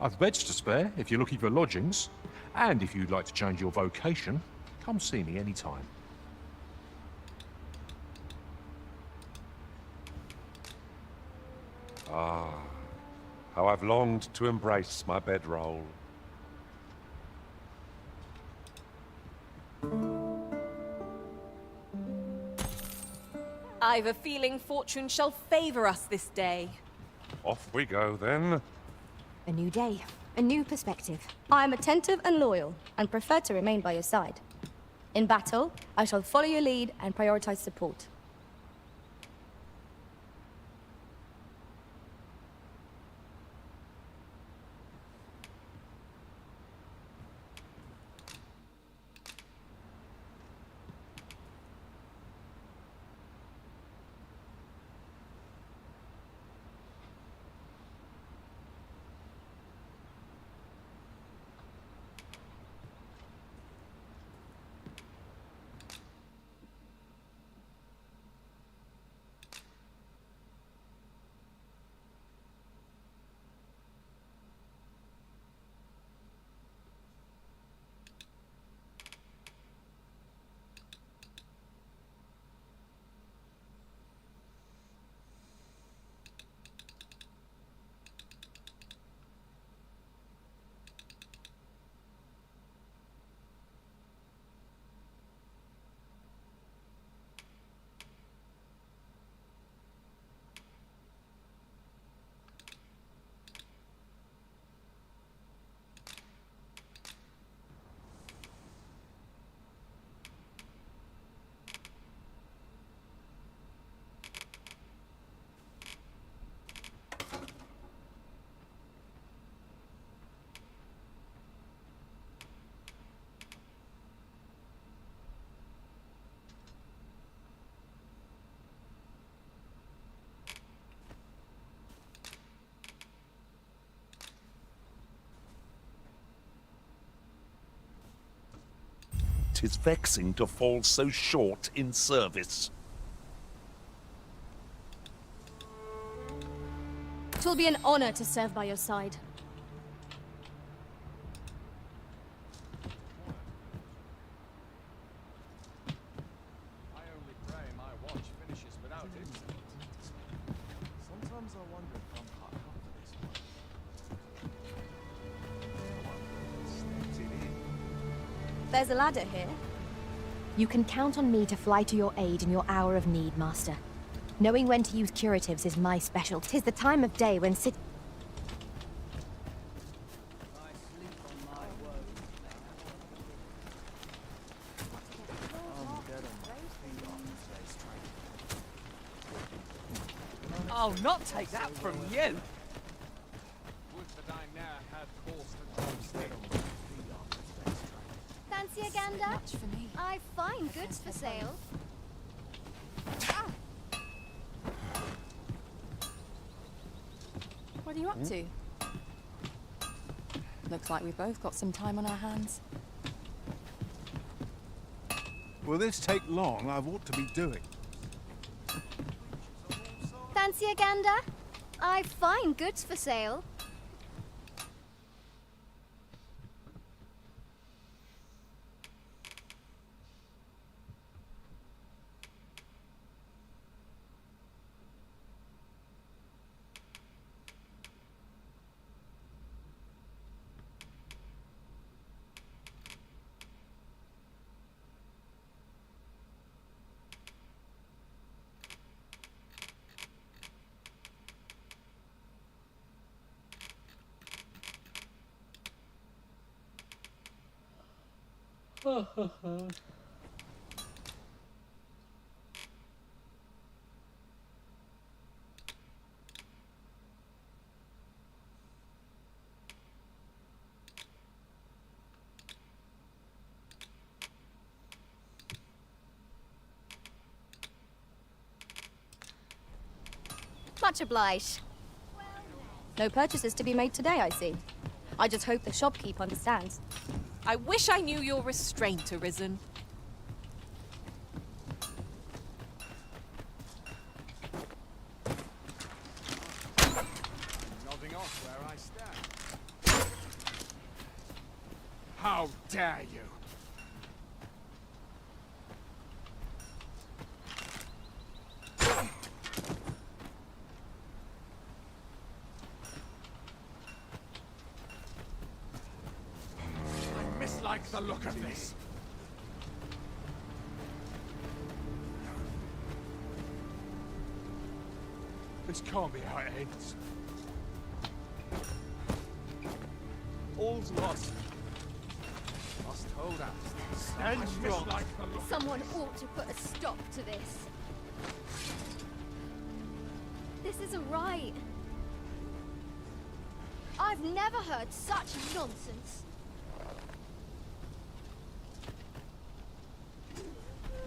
I've beds to spare if you're looking for lodgings. And if you'd like to change your vocation, come see me anytime. Ah, how I've longed to embrace my bedroll. I've a feeling fortune shall favor us this day. Off we go, then. A new day, a new perspective. I am attentive and loyal, and prefer to remain by your side. In battle, I shall follow your lead and prioritize support. Tis vexing to fall so short in service. 'Twill be an honor to serve by your side. I only pray my watch finishes without it. Sometimes I wonder if I'm cut out for this one. There's a ladder here. You can count on me to fly to your aid in your hour of need, Master. Knowing when to use curatives is my specialty. 'Tis the time of day when I'll not take that from you. Would that I ne'er had cause to jump still. Fancy a gander? Much for me. I've fine goods for sale. What are you up to? Looks like we've both got some time on our hands. Will this take long? I've ought to be doing. Fancy a gander? I've fine goods for sale. Much obliged. No purchases to be made today, I see. I just hope the shopkeep understands. I wish I knew your restraint, Arisen. Nodding off where I stand. How dare you! I mislike the look of this. This can't be how it ends. All's lost. Must hold out. Stand strong. Someone ought to put a stop to this. This isn't right. I've never heard such nonsense.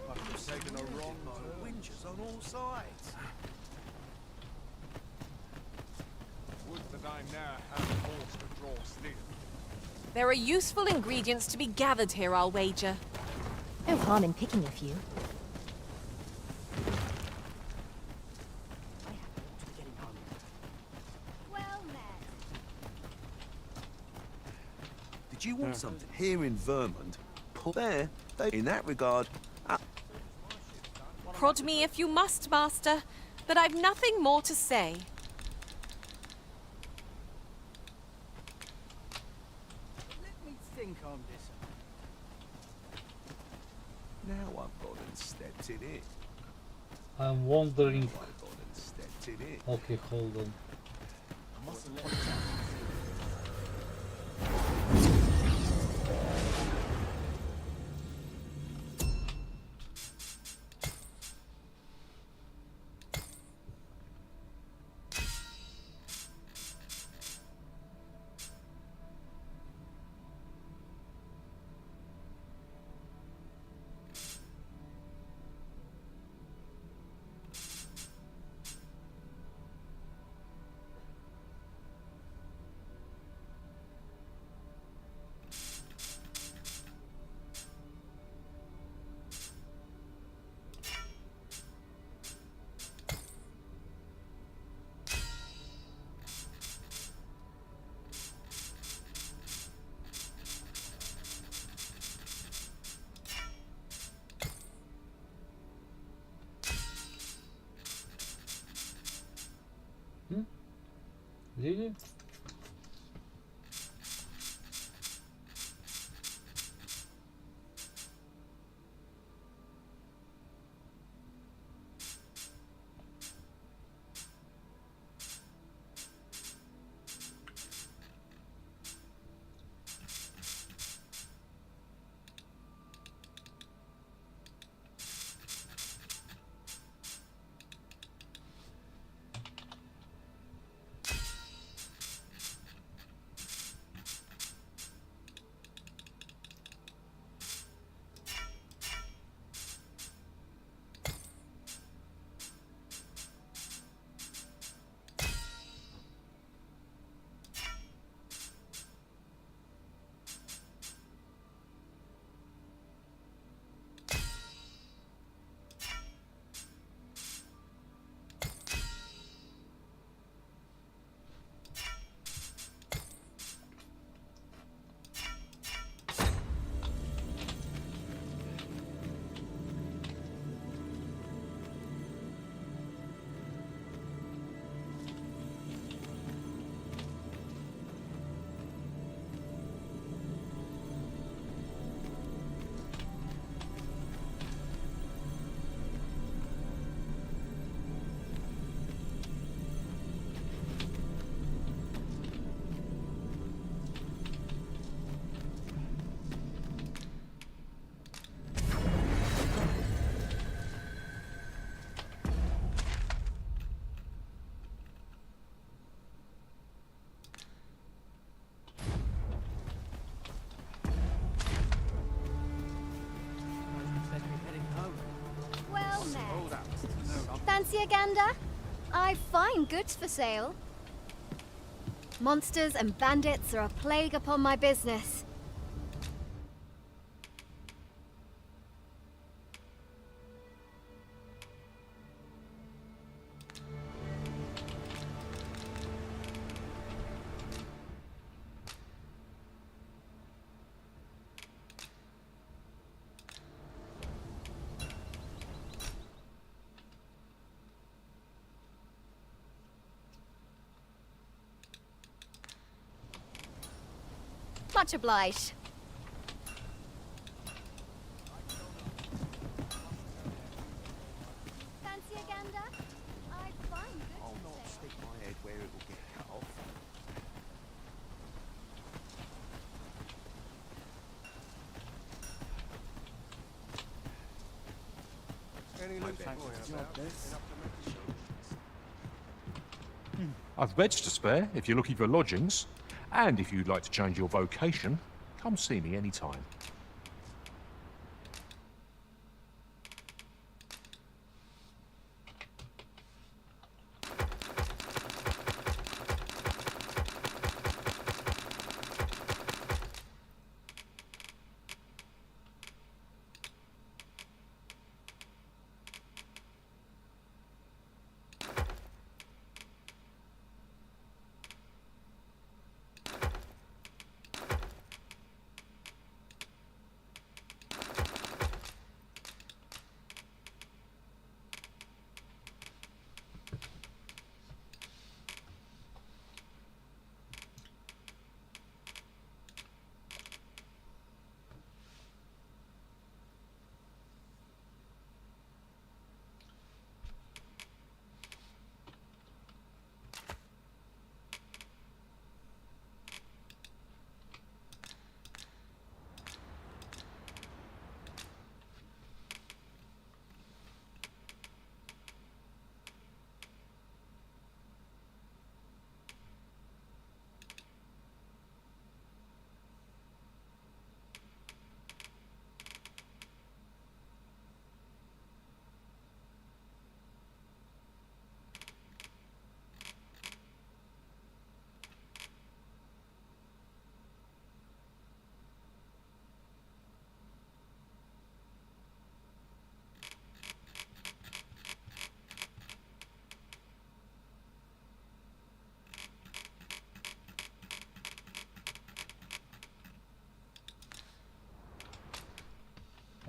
I've taken a wrong turn. Winches on all sides. Would that I ne'er had force to draw steel. There are useful ingredients to be gathered here, I'll wager. No harm in picking a few. Well met. Did you want something here in Vermont? There, in that regard, Prod me if you must, Master, but I've nothing more to say. Let me think on this. now I've gone and stepped in it. I'm wondering. I've gone and stepped in it. Okay, hold on. I mustn't let it down. Really? a gander? I find goods for sale. Monsters and bandits are a plague upon my business. Much obliged. Fancy a gander? I find goods I'll for not sale. stick my head where it will get cut off. Any loot boy about? I've beds to spare if you're looking for lodgings. And if you'd like to change your vocation, come see me anytime.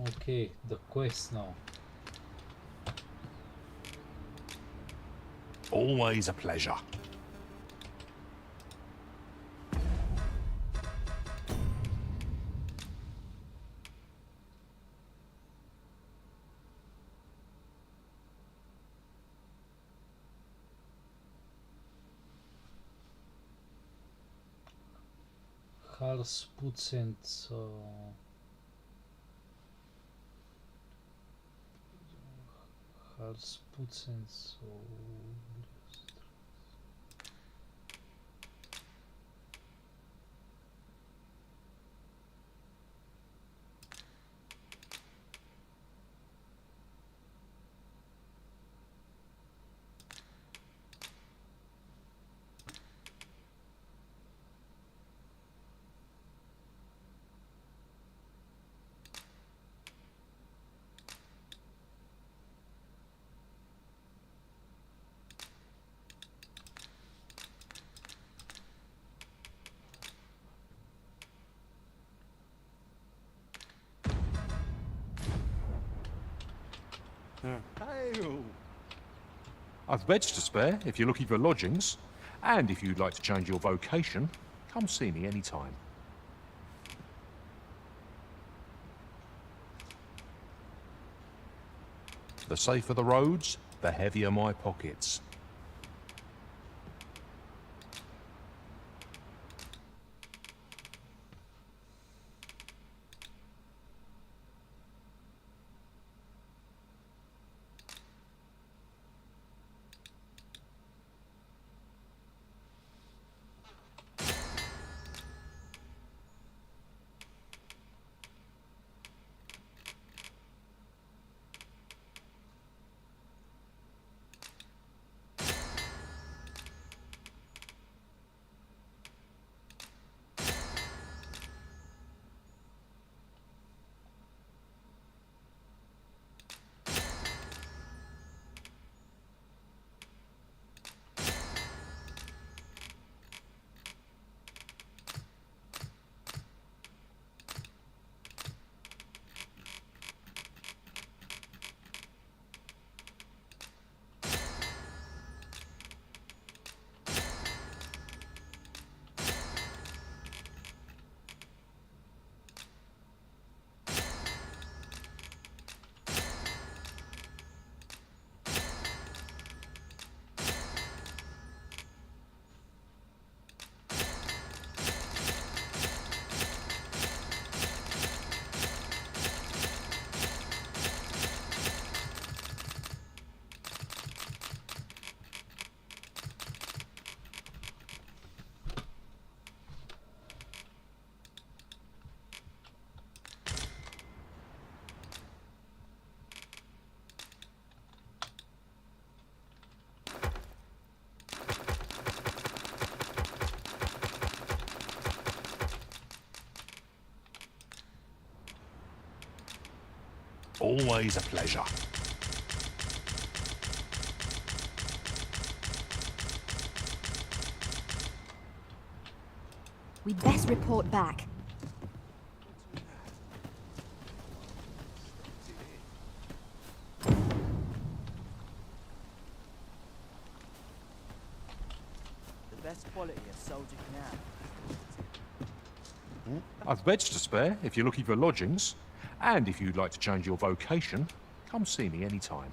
Okay, the quest now. Always a pleasure. Halspucent, Halspucent, Hail! I've beds to spare if you're looking for lodgings. And if you'd like to change your vocation, come see me anytime. The safer the roads, the heavier my pockets. Always a pleasure. We'd best report back. The best quality a soldier can have. I've beds to spare if you're looking for lodgings. And if you'd like to change your vocation, come see me anytime.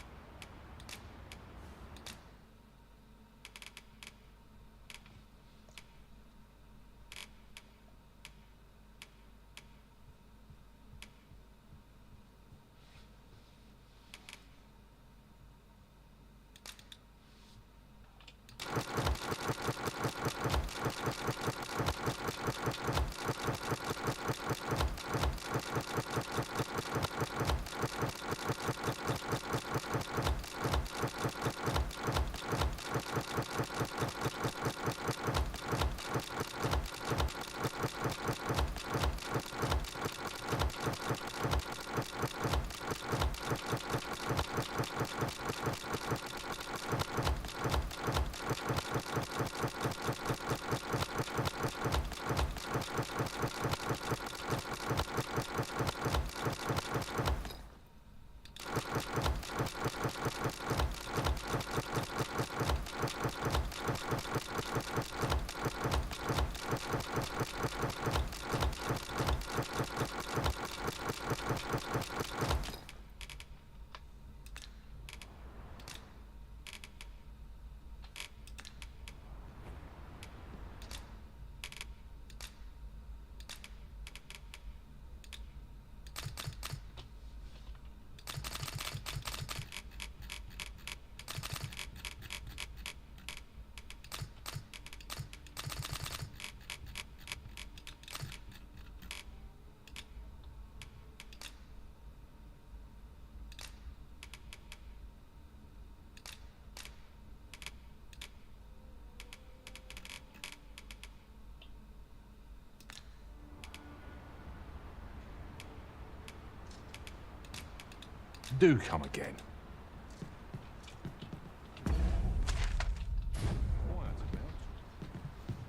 Do come again.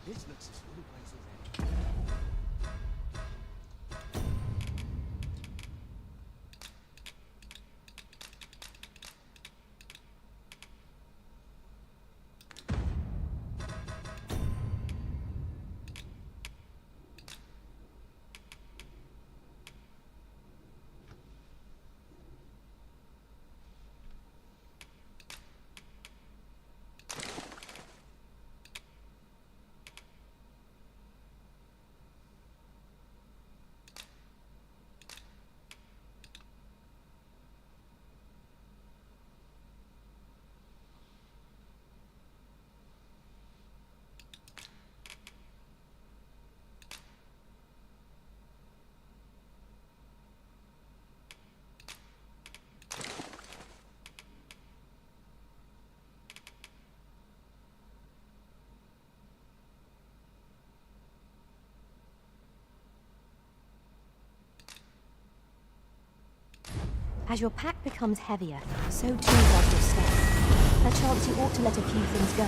This looks as full a place as any. As your pack becomes heavier, so too does your step. Perchance you ought to let a few things go.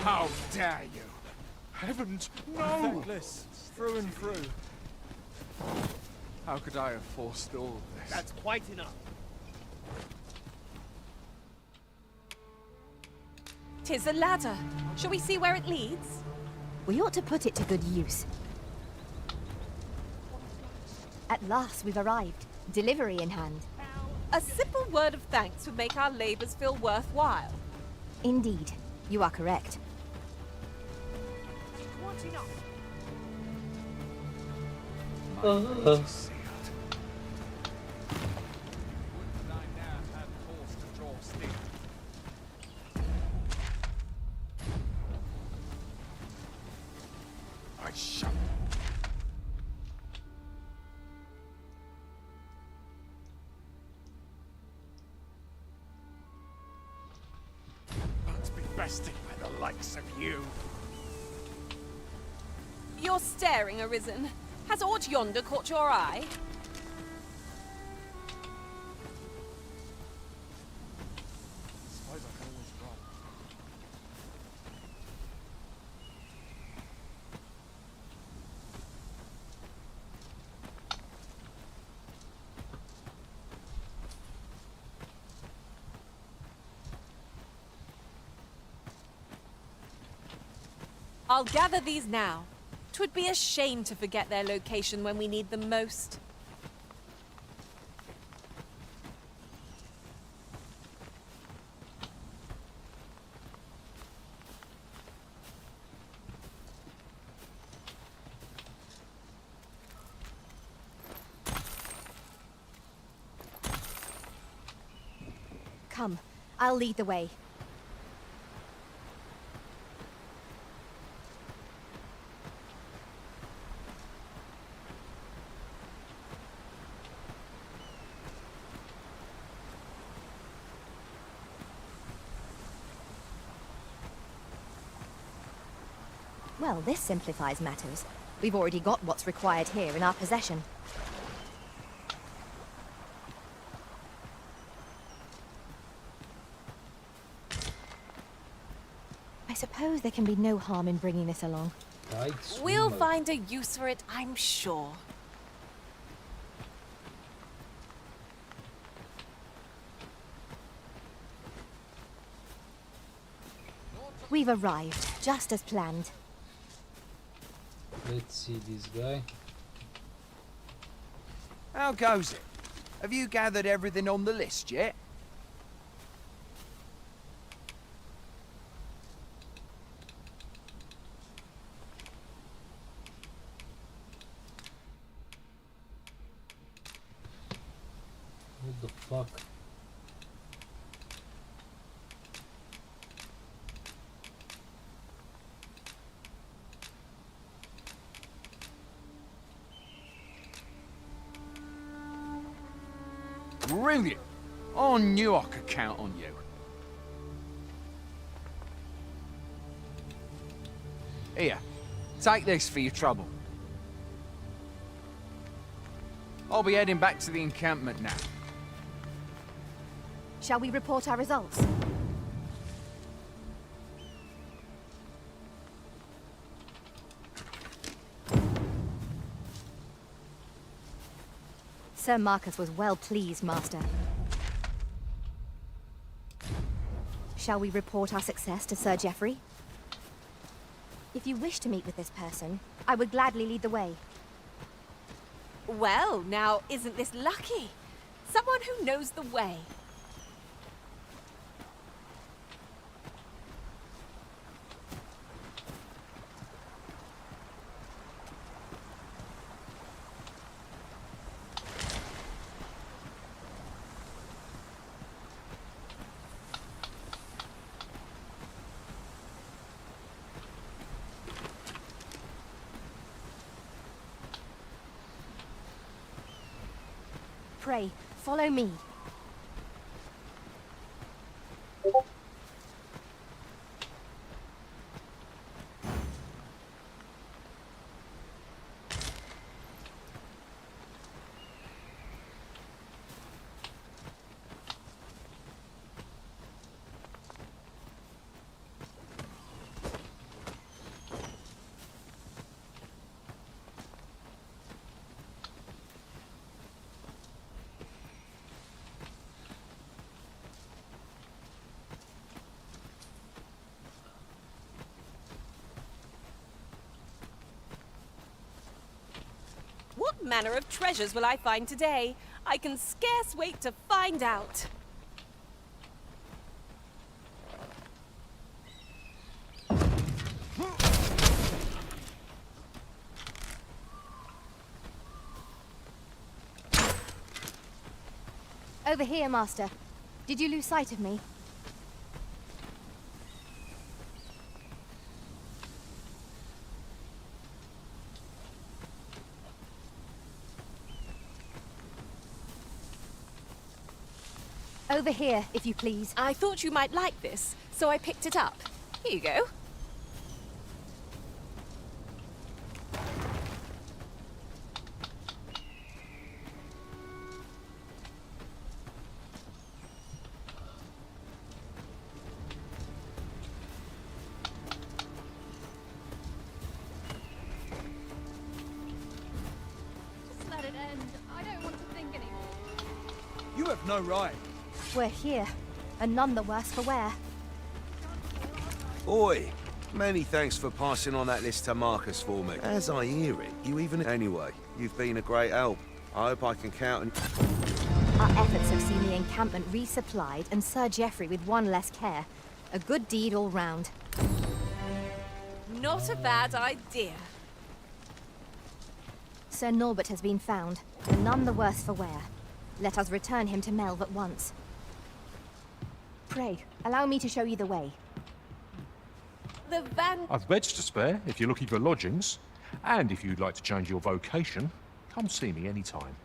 How dare you! Heavens, no! Feckless, through and through. How could I have forestalled this? That's quite enough. 'Tis a ladder. Shall we see where it leads? We ought to put it to good use. At last we've arrived. Delivery in hand. A simple word of thanks would make our labors feel worthwhile. Indeed, you are correct. Quite enough. six of you. You're staring, Arisen. Has aught yonder caught your eye? Suppose I can always roll. I'll gather these now. 'Twould be a shame to forget their location when we need them most. Come, I'll lead the way. Well, this simplifies matters. We've already got what's required here in our possession. I suppose there can be no harm in bringing this along. We'll find a use for it, I'm sure. We've arrived, just as planned. Let's see this guy. How goes it? Have you gathered everything on the list yet? What the fuck? Brilliant! I knew I could count on you. Here, take this for your trouble. I'll be heading back to the encampment now. Shall we report our results? Sir Marcus was well pleased, Master. Shall we report our success to Sir Geoffrey? If you wish to meet with this person, I would gladly lead the way. Well, now, isn't this lucky? Someone who knows the way. Pray, follow me. What manner of treasures will I find today? I can scarce wait to find out. Over here, Master. Did you lose sight of me? Over here, if you please. I thought you might like this, so I picked it up. Here you go. no right. We're here, and none the worse for wear. Oi! Many thanks for passing on that list to Marcus for me. As I hear it, you even... Anyway, you've been a great help. I hope I can count on... Our efforts have seen the encampment resupplied and Sir Geoffrey with one less care. A good deed all round. Not a bad idea. Sir Norbert has been found, and none the worse for wear. Let us return him to Melve at once. Pray, allow me to show you the way. The van... I've beds to spare if you're looking for lodgings. And if you'd like to change your vocation, come see me anytime.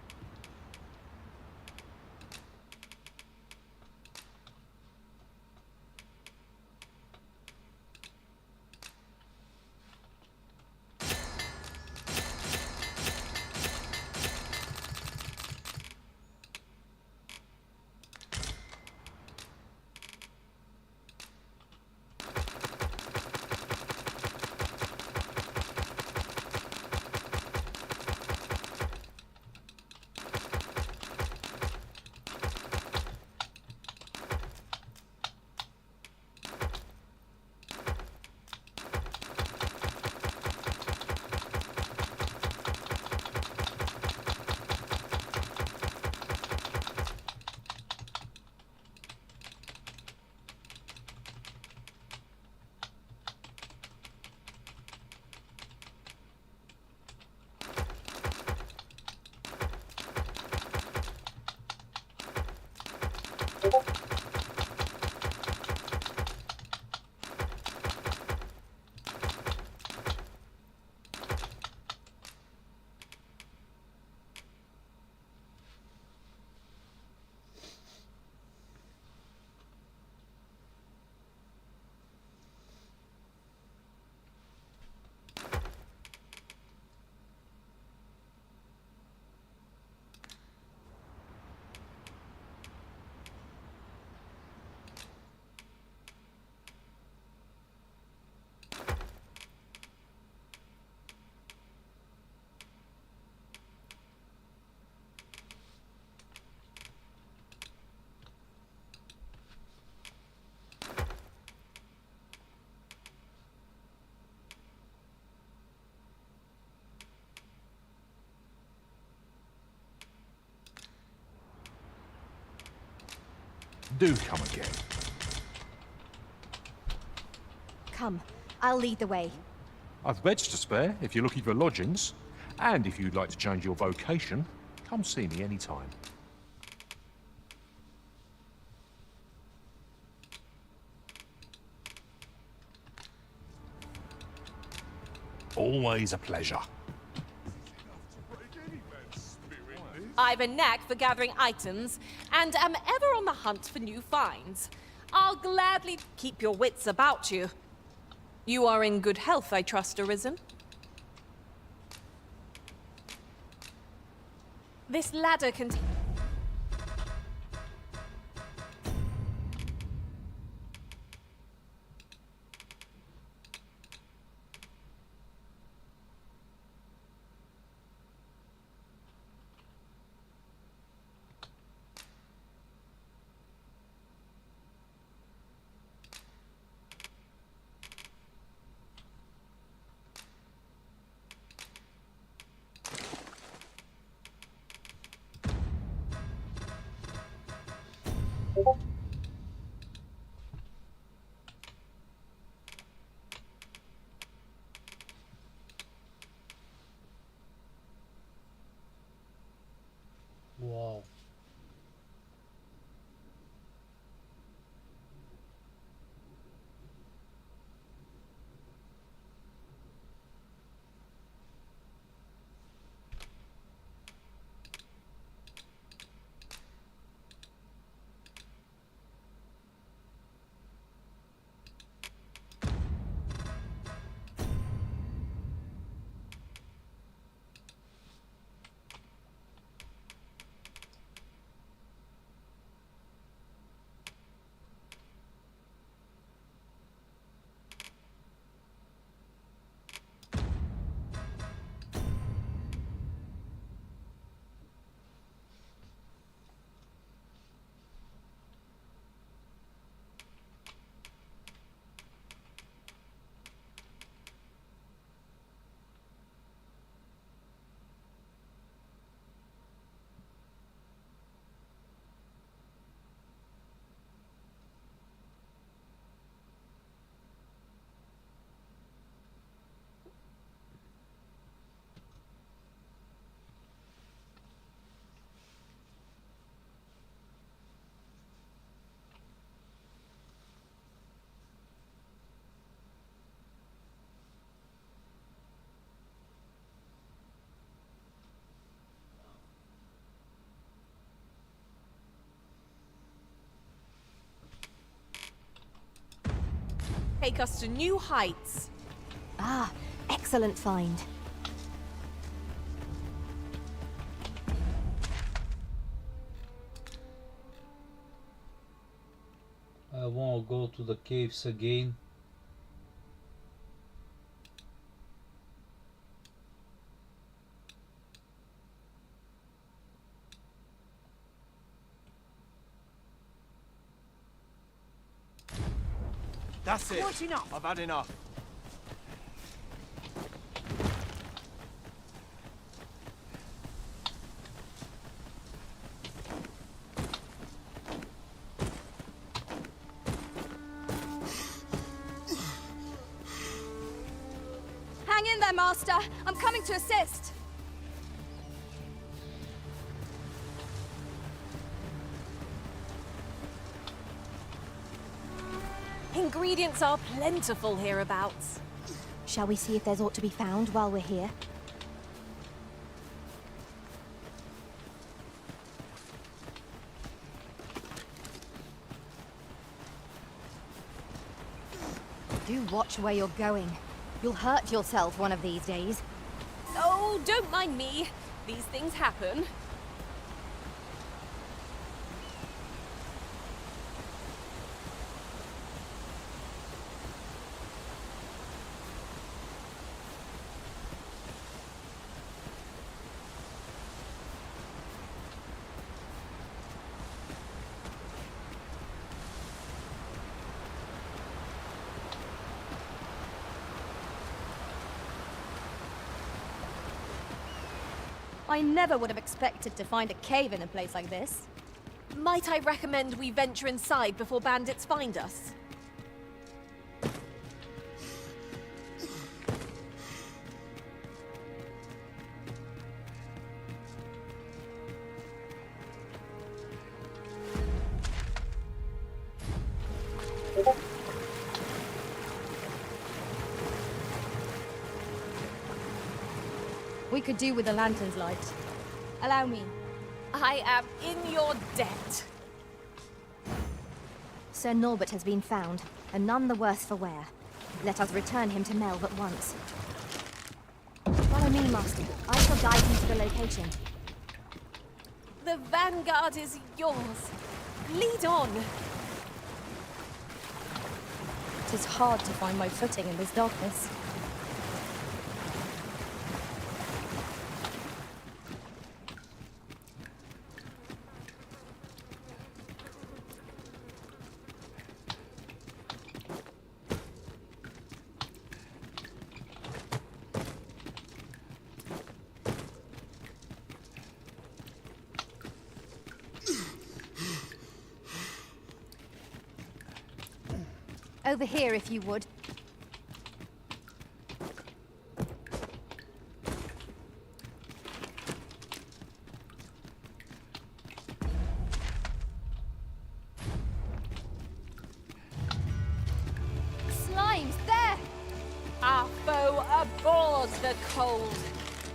Do come again. Come, I'll lead the way. I've beds to spare if you're looking for lodgings. And if you'd like to change your vocation, come see me anytime. Always a pleasure. I've a knack for gathering items, and am ever on the hunt for new finds. I'll gladly keep your wits about you. You are in good health, I trust, Arisen? This ladder can... take us to new heights. Ah, excellent find. I want to go to the caves again. That's it. Quite enough. I've had enough. Hang in there, Master. I'm coming to assist. Ingredients are plentiful hereabouts. Shall we see if there's aught to be found while we're here? Do watch where you're going. You'll hurt yourself one of these days. Oh, don't mind me. These things happen. I never would have expected to find a cave in a place like this. Might I recommend we venture inside before bandits find us? We could do with a lantern's light. Allow me. I am in your debt. Sir Norbert has been found, and none the worse for wear. Let us return him to Melv at once. Follow me, Master. I shall guide you to the location. The vanguard is yours. Lead on. It is hard to find my footing in this darkness. Over here, if you would. Slimes, there! Our foe abhors the cold.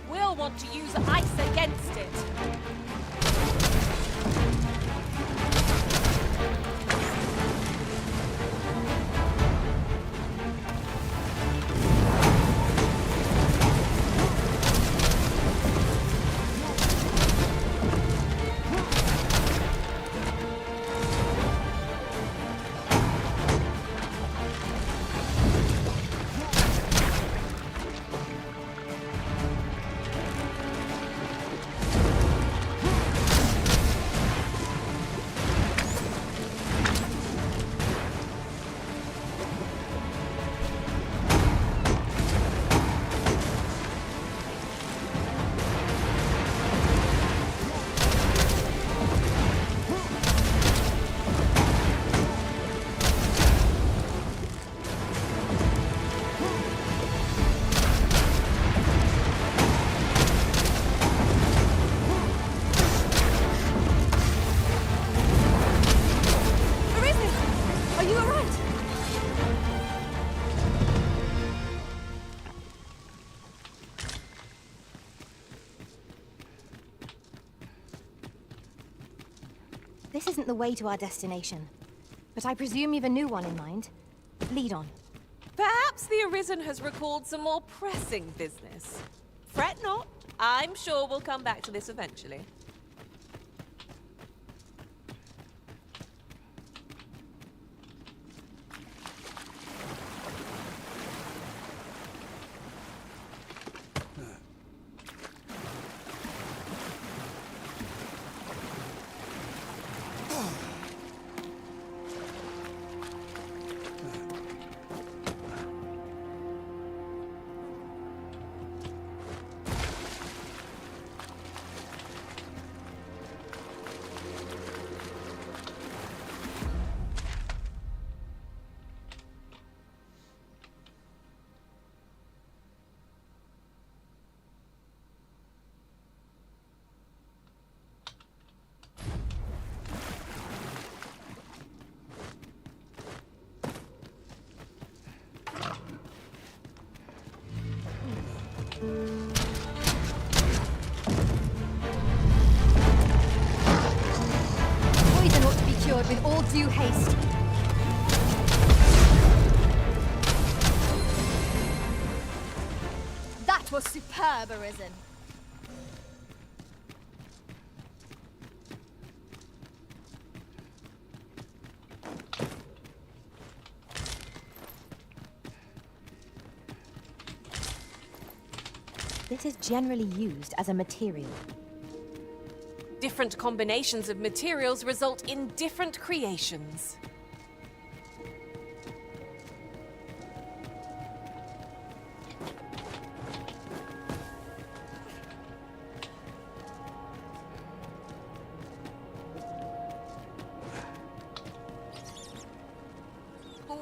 We'll want to use ice against it. This isn't the way to our destination. But I presume you've a new one in mind. Lead on. Perhaps the Arisen has recalled some more pressing business. Fret not. I'm sure we'll come back to this eventually. Poison ought to be cured with all due haste. That was superb, Arisen. This is generally used as a material. Different combinations of materials result in different creations.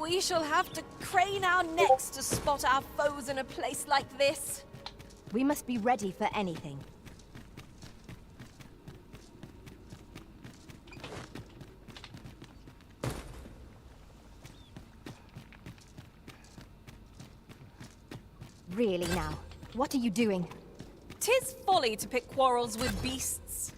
We shall have to crane our necks to spot our foes in a place like this. We must be ready for anything. Really now, what are you doing? 'Tis folly to pick quarrels with beasts.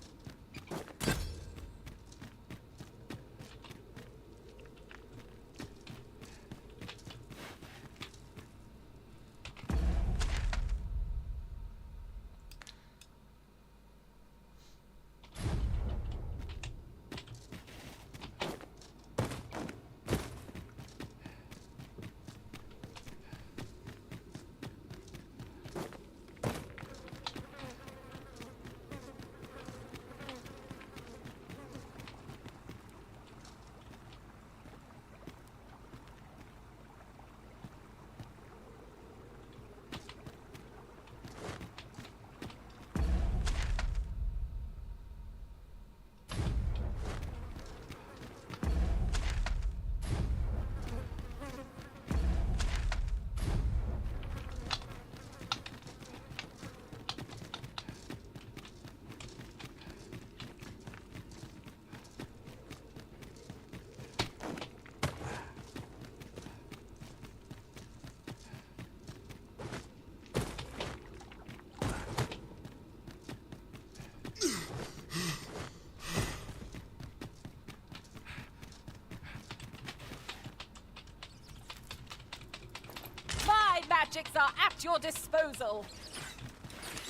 Magics are at your disposal.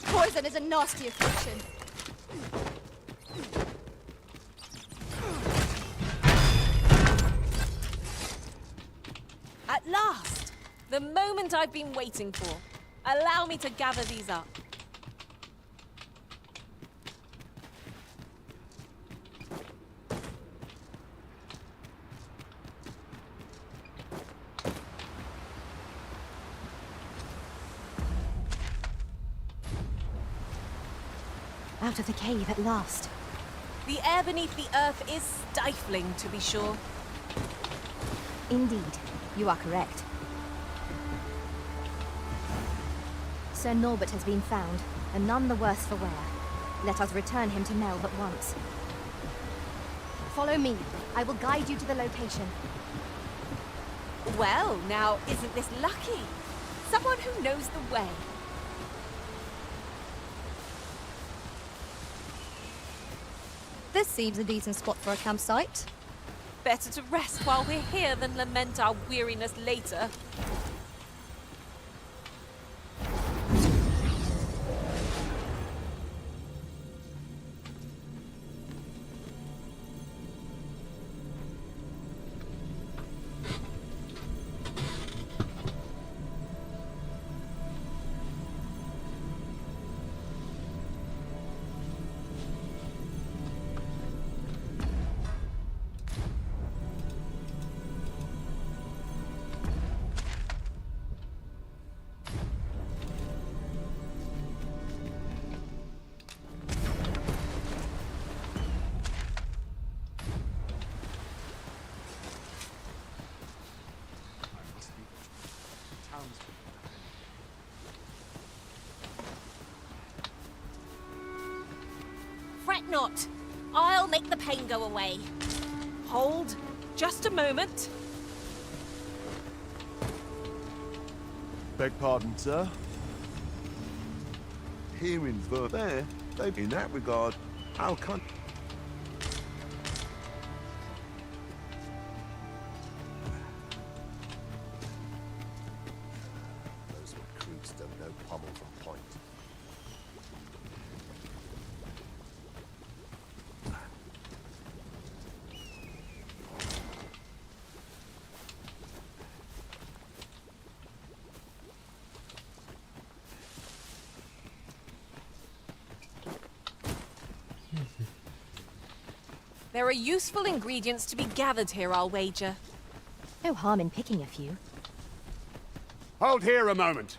Poison is a nasty affliction. At last! The moment I've been waiting for. Allow me to gather these up. Out of the cave at last. The air beneath the earth is stifling, to be sure. Indeed, you are correct. Sir Norbert has been found, and none the worse for wear. Let us return him to Melve at once. Follow me. I will guide you to the location. Well, now, isn't this lucky? Someone who knows the way. This seems a decent spot for a campsite. Better to rest while we're here than lament our weariness later. not. I'll make the pain go away. Hold. Just a moment. Beg pardon, sir? Here in there, in that regard, our country. Those recruits don't know pommel from point. There are useful ingredients to be gathered here, I'll wager. No harm in picking a few. Hold here a moment.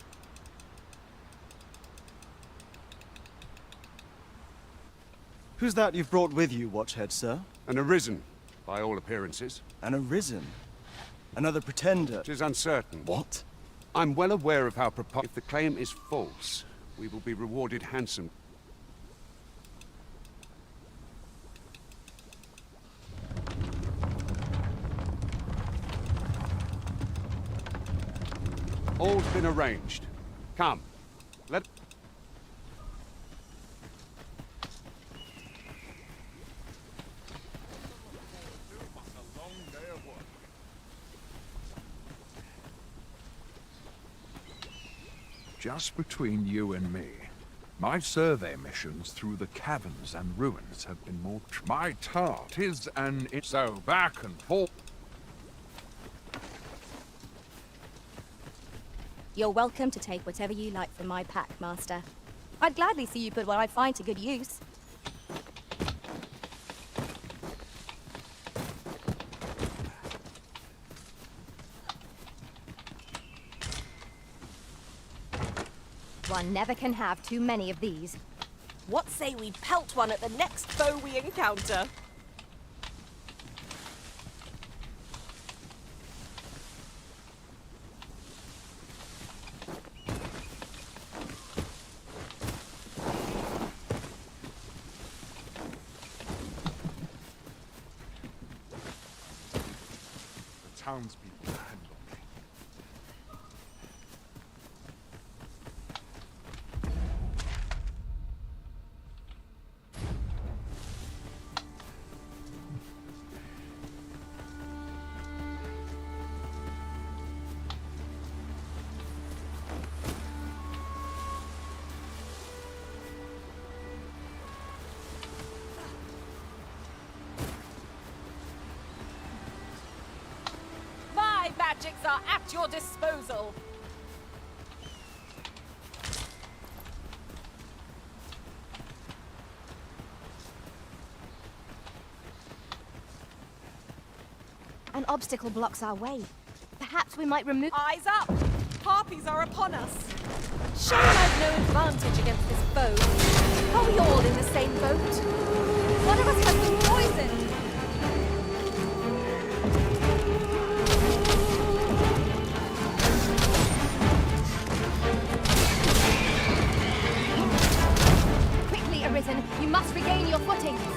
Who's that you've brought with you, Watchhead, sir? An arisen, by all appearances. An arisen? Another pretender? It is uncertain. What? I'm well aware of how if the claim is false, we will be rewarded handsomely. All's been arranged. Come. Let... Just between you and me, my survey missions through the caverns and ruins have been more... My task is so back and forth. You're welcome to take whatever you like from my pack, Master. I'd gladly see you put what I find to good use. One never can have too many of these. What say we pelt one at the next foe we encounter? Townspeople handle me. Magics are at your disposal. An obstacle blocks our way. Perhaps we might remove... Eyes up! Harpies are upon us. Shame I've no advantage against this foe. Are we all in the same boat? One of us has been poisoned. Arisen, you must regain your footing. Oops.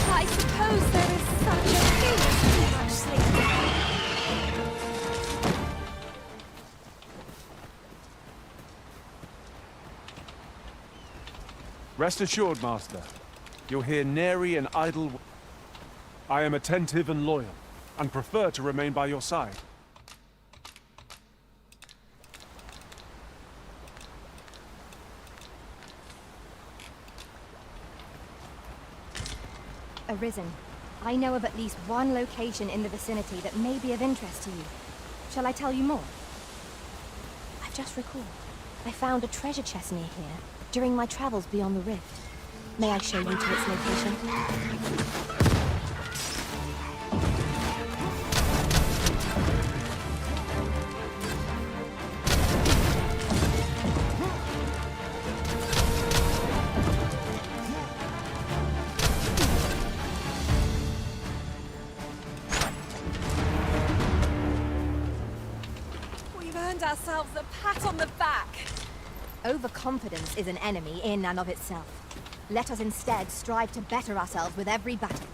I suppose there is such a thing as too much sleep. Rest assured, Master. You'll hear nary an idle... I am attentive and loyal, and prefer to remain by your side. Arisen, I know of at least one location in the vicinity that may be of interest to you. Shall I tell you more? I've just recalled. I found a treasure chest near here during my travels beyond the rift. May I show you to its location? We've earned ourselves a pat on the back. Overconfidence is an enemy in and of itself. Let us instead strive to better ourselves with every battle.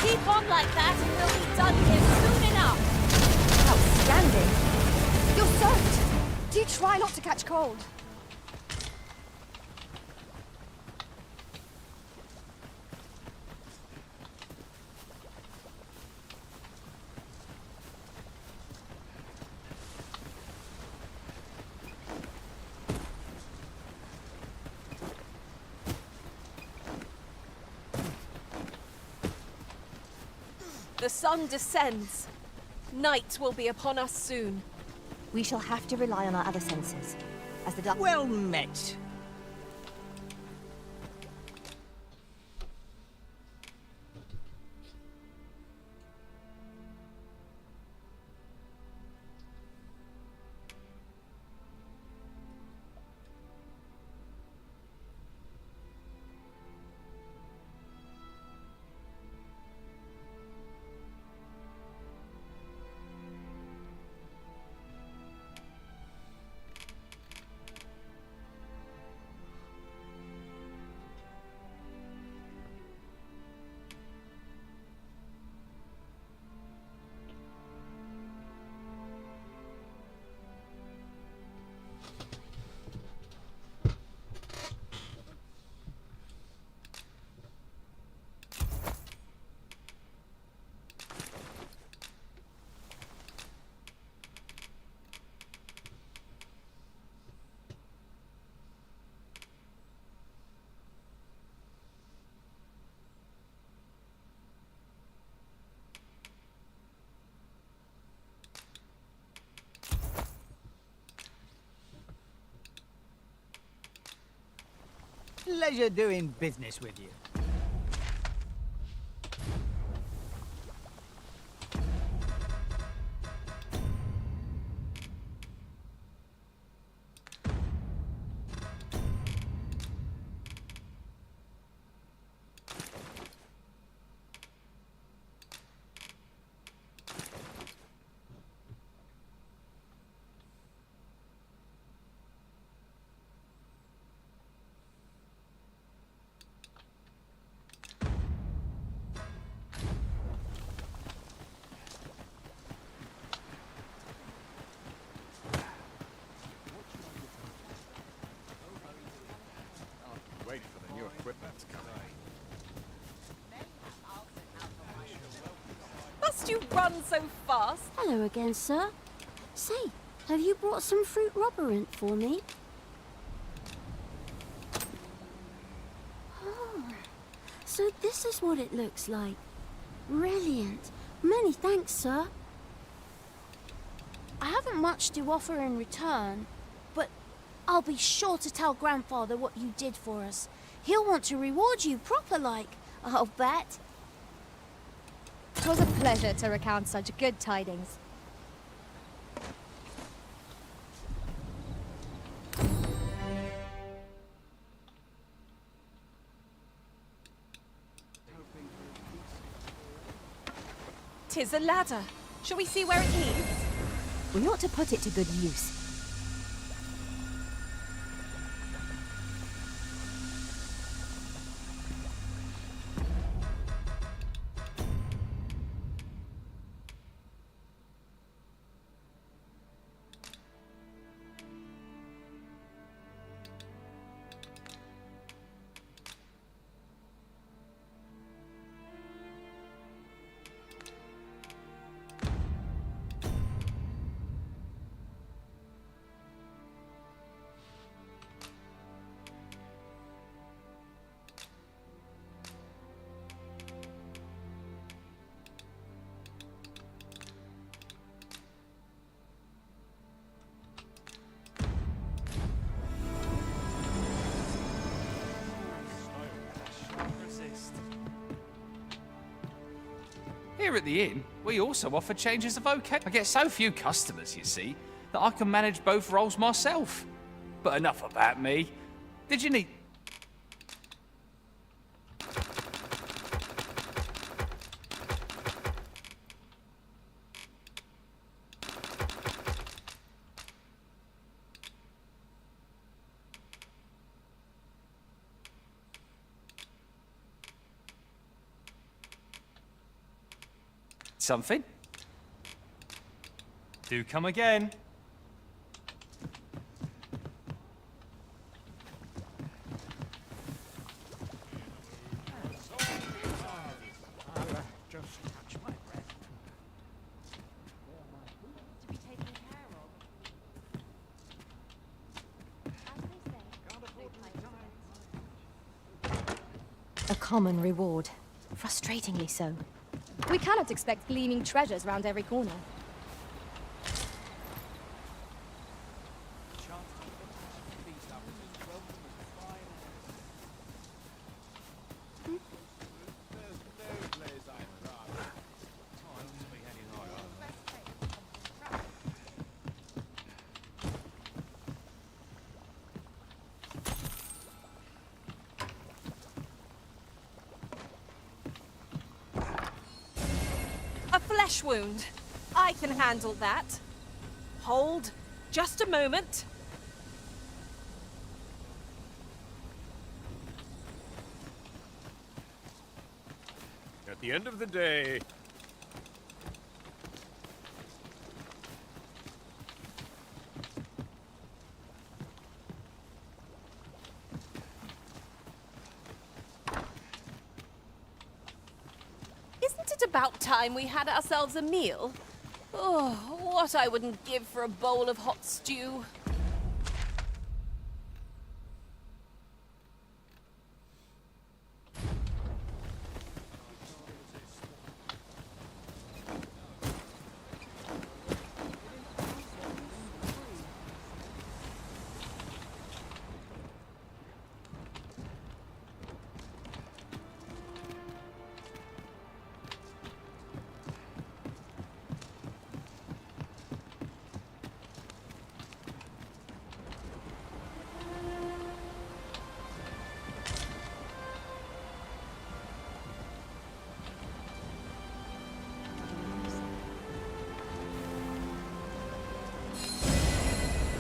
Keep on like that and we'll be done here soon enough. Outstanding. You're soaked. Do try not to catch cold. The sun descends. Night will be upon us soon. We shall have to rely on our other senses, as the dark... Well met. Pleasure doing business with you. Wait for the new equipment to come in. Must you run so fast? Hello again, sir. Say, have you brought some fruit robberant for me? Oh, so this is what it looks like. Brilliant. Many thanks, sir. I haven't much to offer in return, but I'll be sure to tell Grandfather what you did for us. He'll want to reward you proper like, I'll bet. 'Twas a pleasure to recount such good tidings. Tis a ladder. Shall we see where it leads? We ought to put it to good use. Here at the inn, we also offer changes of vocation. I get so few customers, you see, that I can manage both roles myself. But enough about me. Did you need... something? Do come again. A common reward. Frustratingly so. We cannot expect gleaming treasures round every corner. A flesh wound. I can handle that. Hold. Just a moment. At the end of the day... Isn't it about time we had ourselves a meal? Oh, what I wouldn't give for a bowl of hot stew.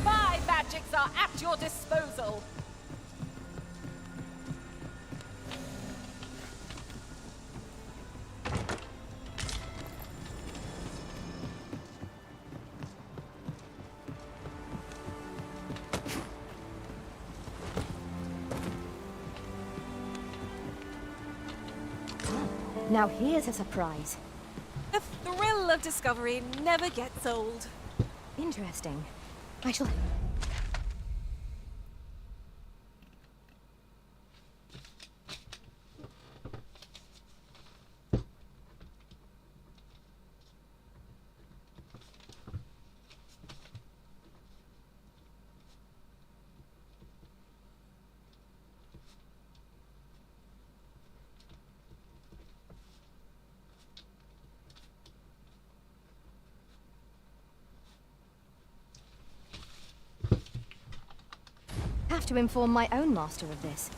My magics are at your disposal. Now here's a surprise. The thrill of discovery never gets old. Interesting. I shall... have to inform my own master of this.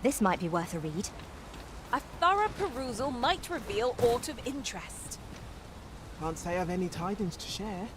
This might be worth a read. A thorough perusal might reveal aught of interest. Can't say I've any tidings to share.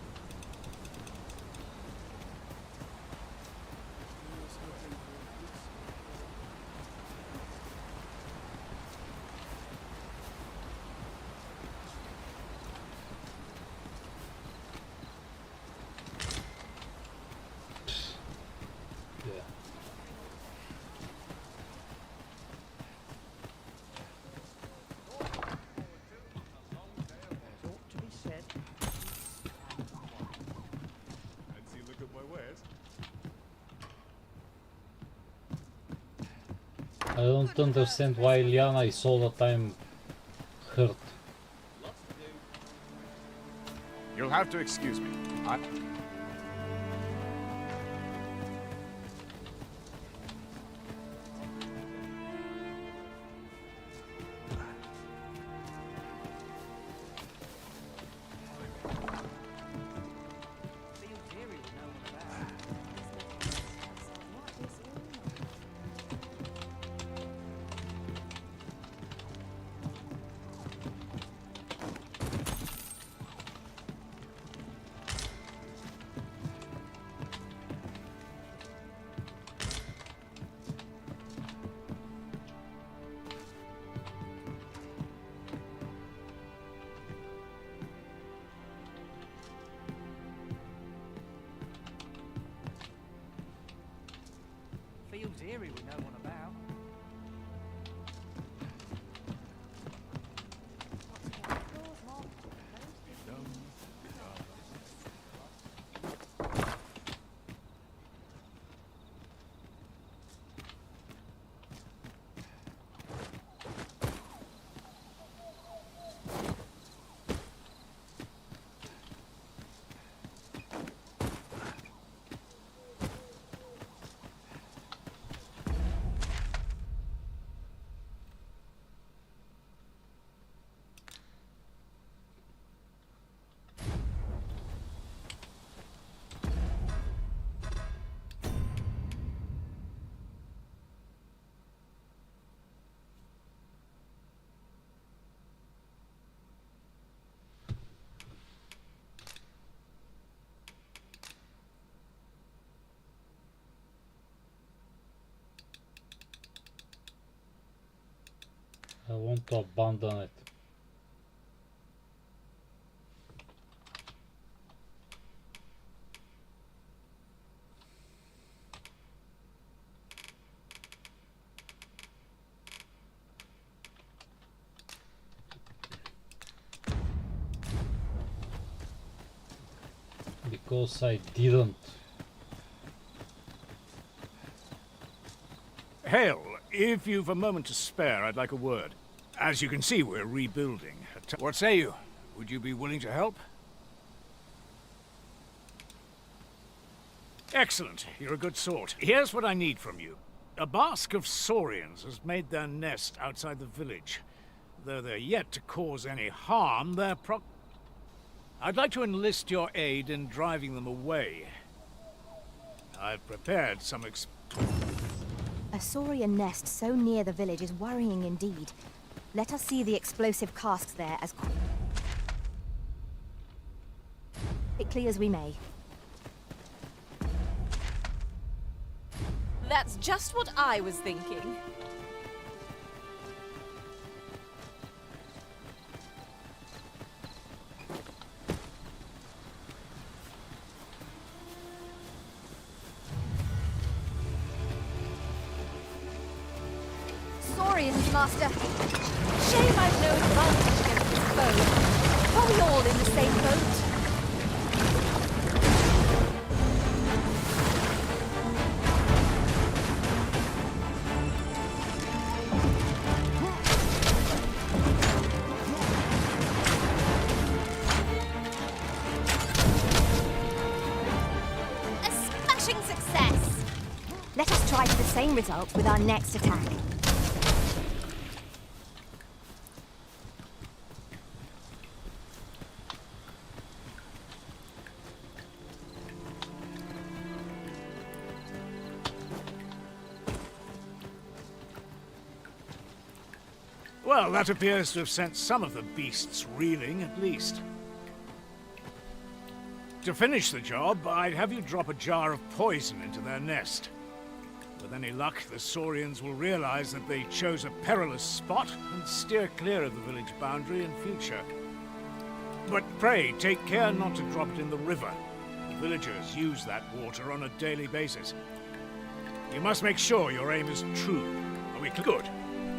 I don't understand why Liana is all the time hurt. You'll have to excuse me. Fields eerie with no one about. I want to abandon it. Because I didn't. Hale, if you've a moment to spare, I'd like a word. As you can see, we're rebuilding. What say you? Would you be willing to help? Excellent. You're a good sort. Here's what I need from you. A bask of saurians has made their nest outside the village. Though they're yet to cause any harm, I'd like to enlist your aid in driving them away. I've prepared some A saurian nest so near the village is worrying indeed. Let us see the explosive casks there as quickly as we may. That's just what I was thinking. Saurians, Master. Shame I've no advantage against this foe. Are we all in the same boat? A smashing success! Let us try for the same result with our next attack. Well, that appears to have sent some of the beasts reeling, at least. To finish the job, I'd have you drop a jar of poison into their nest. With any luck, the Saurians will realize that they chose a perilous spot and steer clear of the village boundary in future. But pray, take care not to drop it in the river. The villagers use that water on a daily basis. You must make sure your aim is true. Are we good?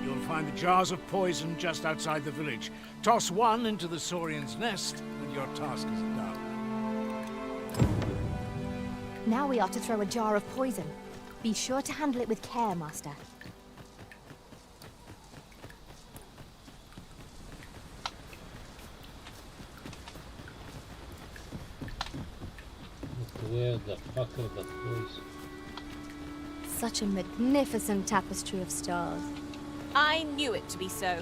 You'll find the jars of poison just outside the village. Toss one into the Saurian's nest, and your task is done. Now we are to throw a jar of poison. Be sure to handle it with care, Master. Where the fuck are the toys? Such a magnificent tapestry of stars. I knew it to be so.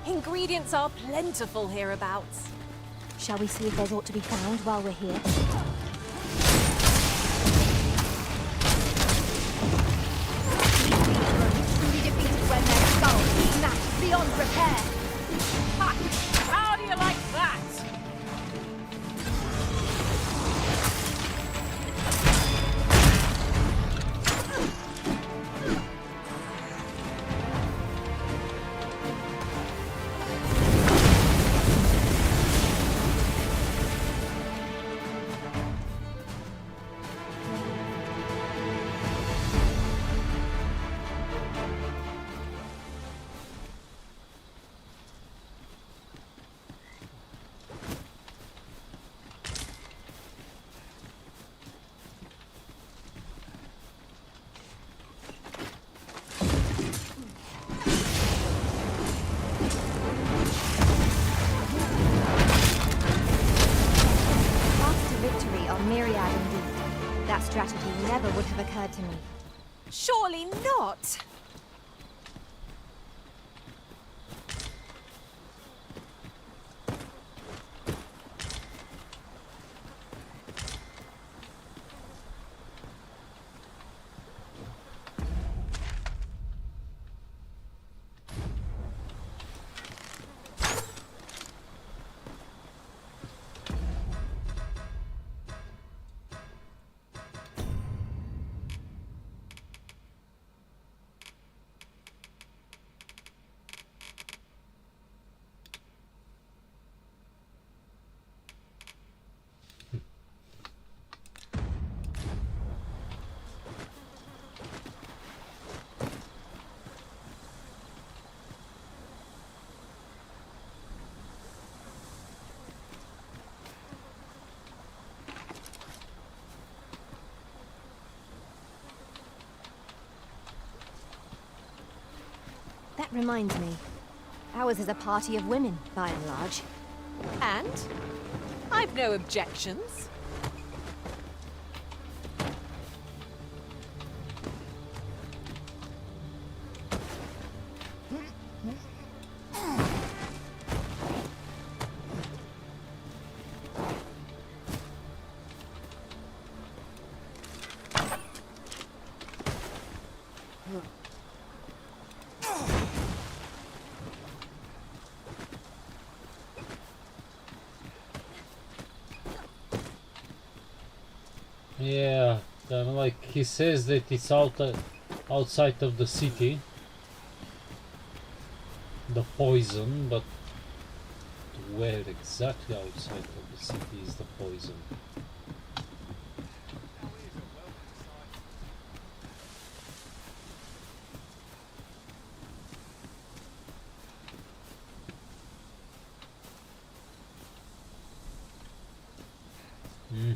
Ingredients are plentiful hereabouts. Shall we see if there's aught to be found while we're here? Truly defeated when their skulls snapped beyond repair. Ha! How do you like that? Myriad indeed. That strategy never would have occurred to me. Surely not. That reminds me. Ours is a party of women, by and large. And? I've no objections. Yeah, kind of like he says that it's outside of the city, the poison, but where exactly outside of the city is the poison? Hmm.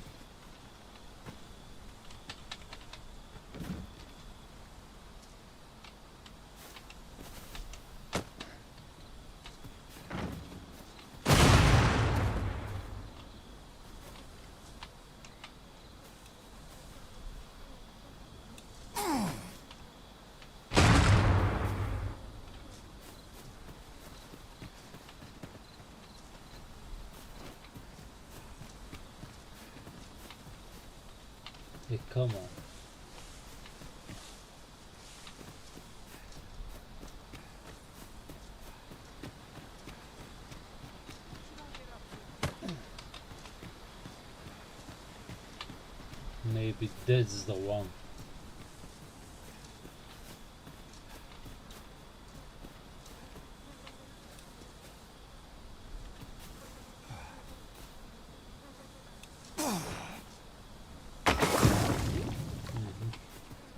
Hey, come on. Maybe that's the one.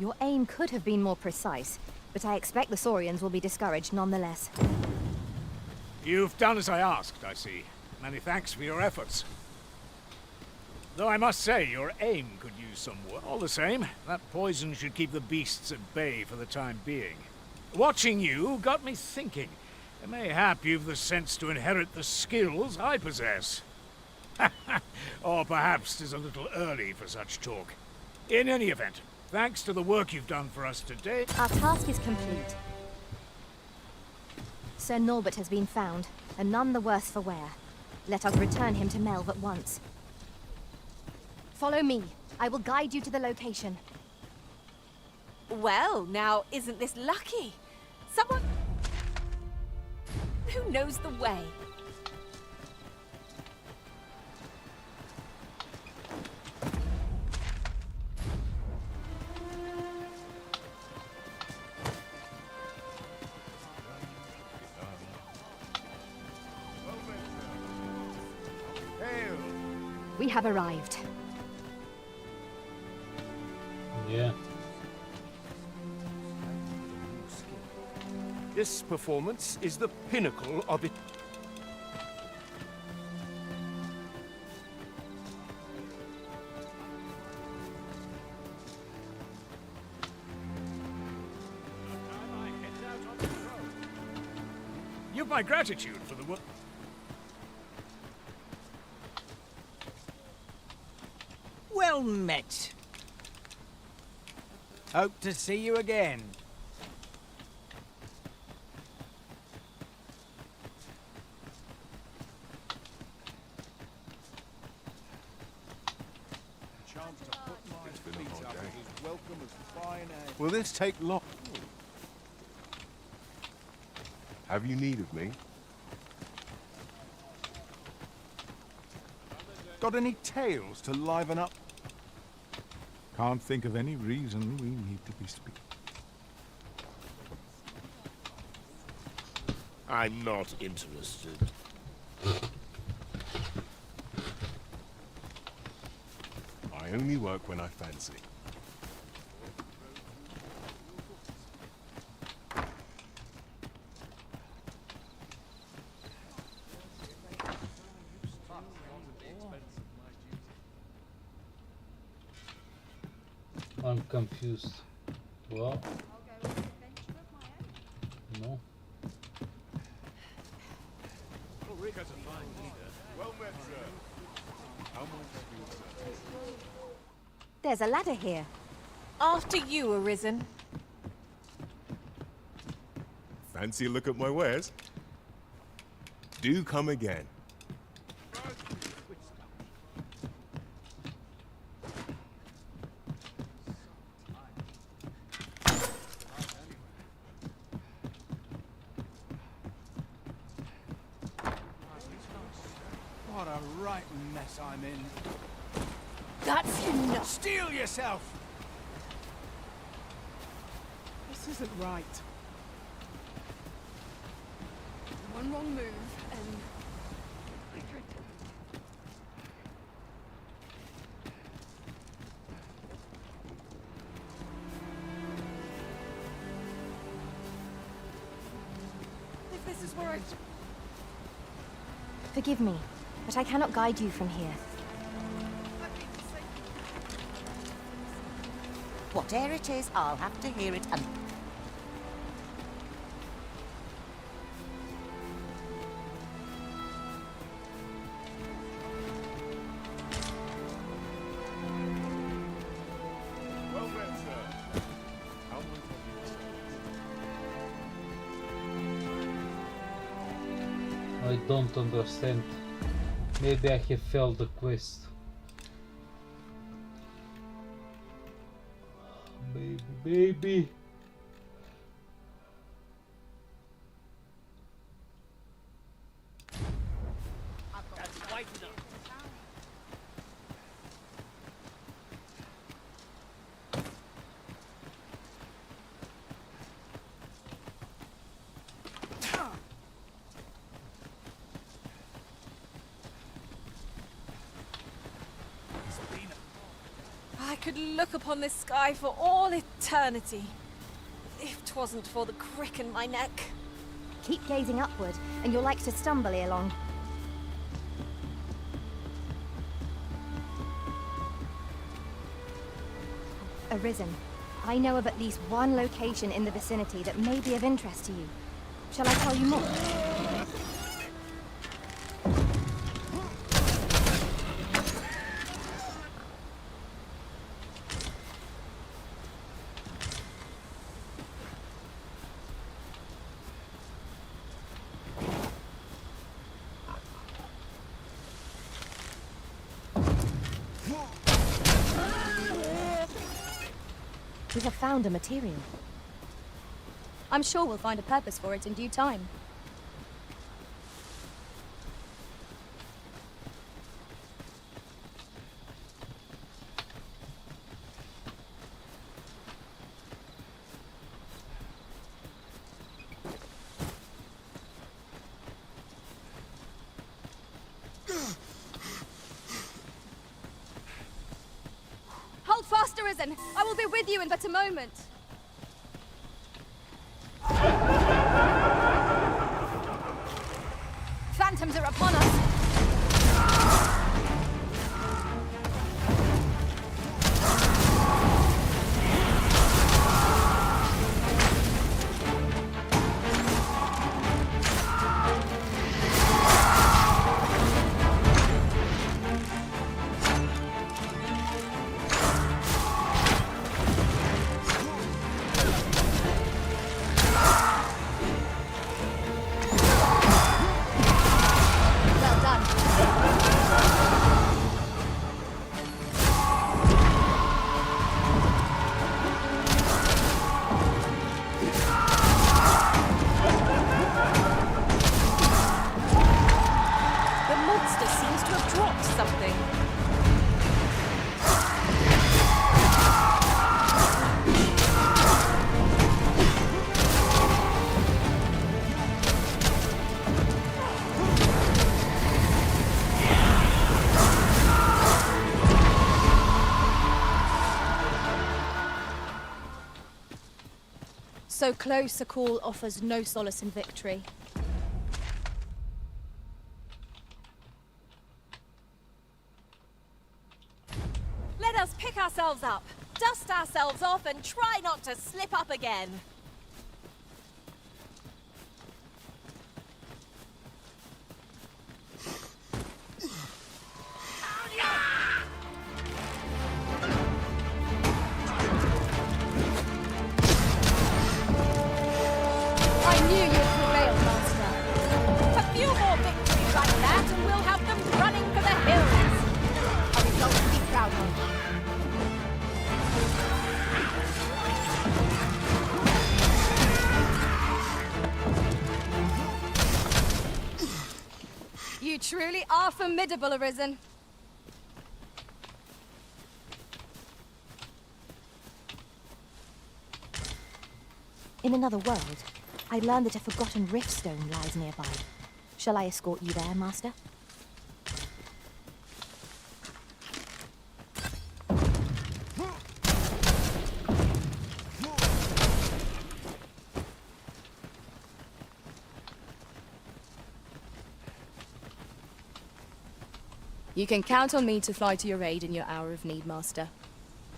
Your aim could have been more precise, but I expect the Saurians will be discouraged nonetheless. You've done as I asked, I see. Many thanks for your efforts. Though I must say, your aim could use some work. All the same, that poison should keep the beasts at bay for the time being. Watching you got me thinking. Mayhap you've the sense to inherit the skills I possess. Or perhaps 'tis a little early for such talk. In any event, thanks to the work you've done for us today... Our task is complete. Sir Norbert has been found, and none the worse for wear. Let us return him to Melve at once. Follow me. I will guide you to the location. Well, now, isn't this lucky? Someone who knows the way. We have arrived. Yeah. This performance is the pinnacle of it. You've my gratitude for the work. Well met. Hope to see you again. Will this take long? Have you need of me? Got any tales to liven up? Can't think of any reason we need to be speaking. I'm not interested. I only work when I fancy. I'm confused. Well, no. There's a ladder here. After you, Arisen. Fancy a look at my wares? Do come again. What a right mess I'm in. That's enough. Steel yourself! This isn't right. One wrong move and... If this is where I... Forgive me, but I cannot guide you from here. Whatever it is, I'll have to hear it and... Well met, sir. How may I I don't understand. Maybe I have failed the quest. Baby. That's quite enough. I could look upon this sky for all eternity, if 'twasn't for the crick in my neck. Keep gazing upward, and you'll like to stumble ere long. Arisen, I know of at least one location in the vicinity that may be of interest to you. Shall I tell you more? We have found a material. I'm sure we'll find a purpose for it in due time. Hold fast, Arisen! I will be with you in but a moment. Phantoms are upon us! Well done. The monster seems to have dropped something. So close a call offers no solace in victory. Let us pick ourselves up, dust ourselves off, and try not to slip up again. I knew you'd prevail, Master. A few more victories like that, and we'll have them running for the hills. A result to be proud of. You truly are formidable, Arisen. In another world, I learned that a forgotten riftstone lies nearby. Shall I escort you there, Master? You can count on me to fly to your aid in your hour of need, Master.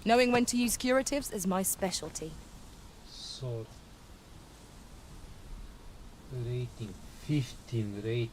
Knowing when to use curatives is my specialty. So rating 15 rating.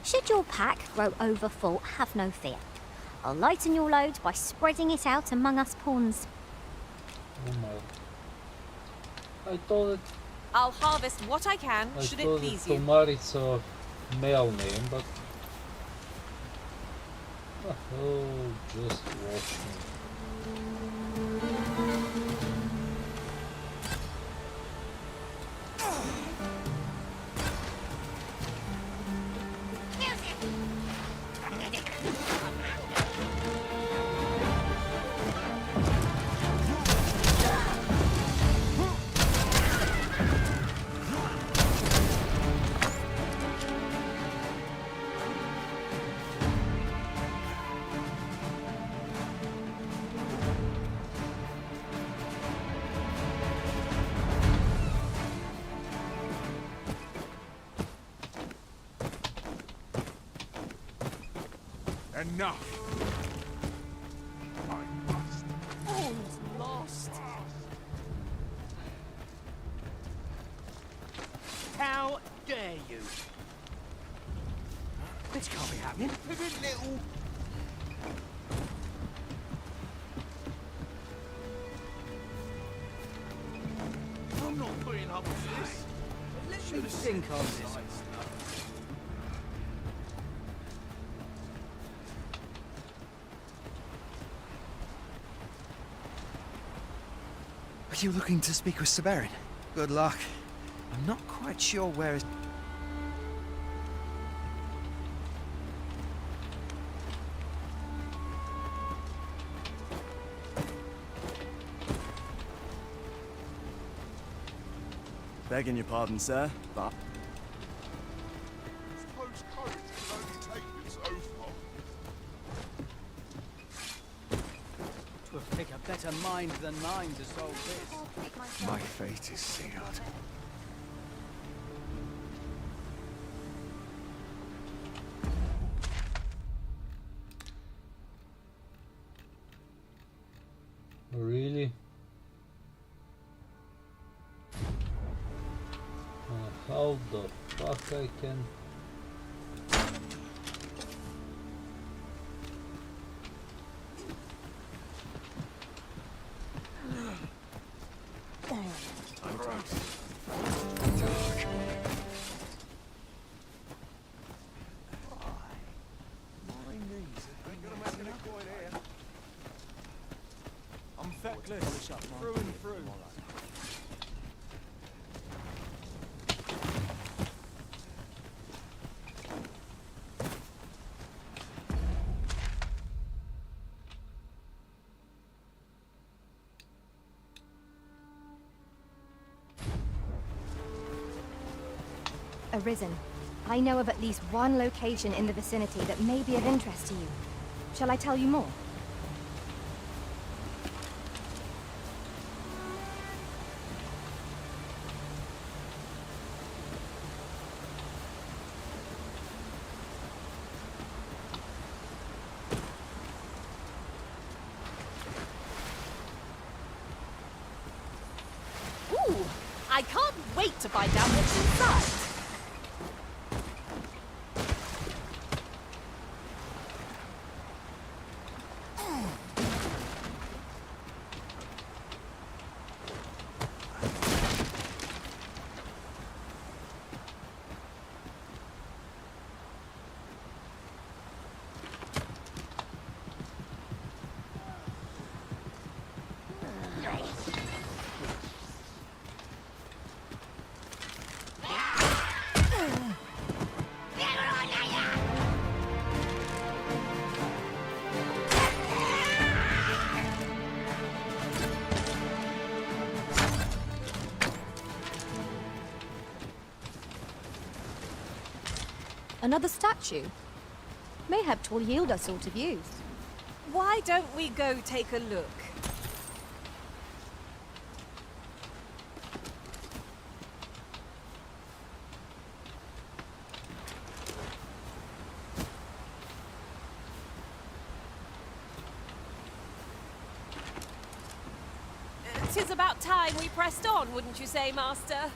Should your pack grow over full, have no fear. I'll lighten your load by spreading it out among us pawns. Oh my. I thought I'll harvest what I can, I should it thought please that you. Tomar is a male name, but oh, just watching. Enough! All's lost. How dare you? This can't be happening. Little. I'm not putting up with this. Let me think on this. Are you looking to speak with Severin? Good luck. I'm not quite sure where his... Begging your pardon, sir, but... Close courage can only take you so far. Twill take a better mind than mine to solve this. My fate is sealed. Really? How the fuck I can... I'm right. I'm feckless, through and through. Arisen. I know of at least one location in the vicinity that may be of interest to you. Shall I tell you more? Ooh, I can't wait to find out what's inside. Another statue? Mayhap will yield us all to views. Why don't we go take a look? Tis about time we pressed on, wouldn't you say, Master?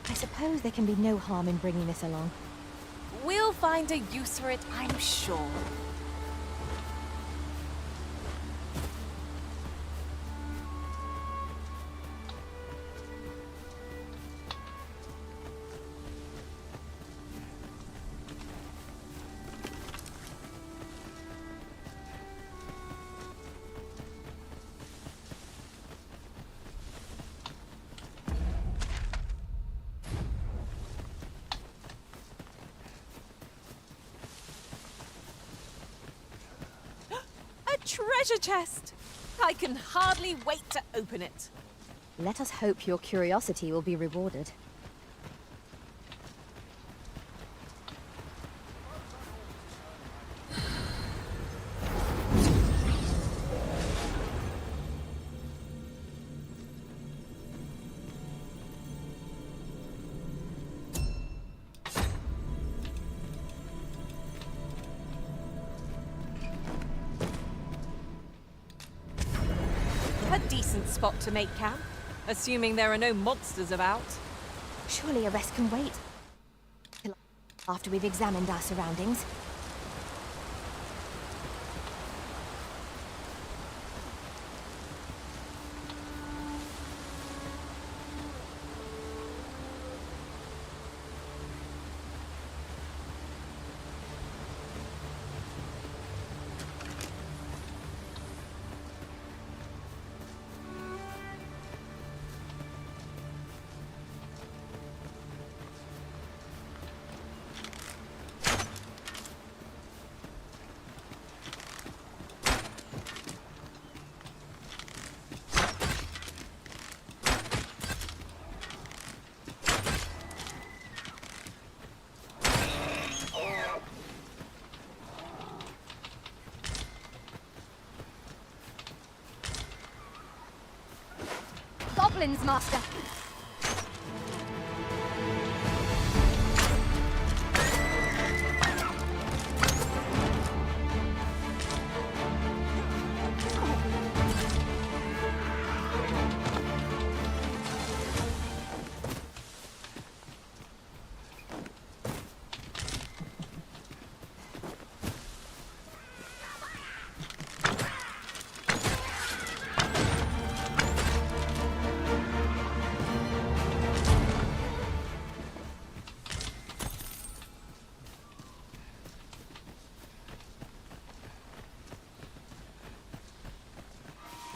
I suppose there can be no harm in bringing this along. We'll find a use for it, I'm sure. treasure chest! I can hardly wait to open it. Let us hope your curiosity will be rewarded. A decent spot to make camp, assuming there are no monsters about. Surely a rest can wait till after we've examined our surroundings. Goblins, Master.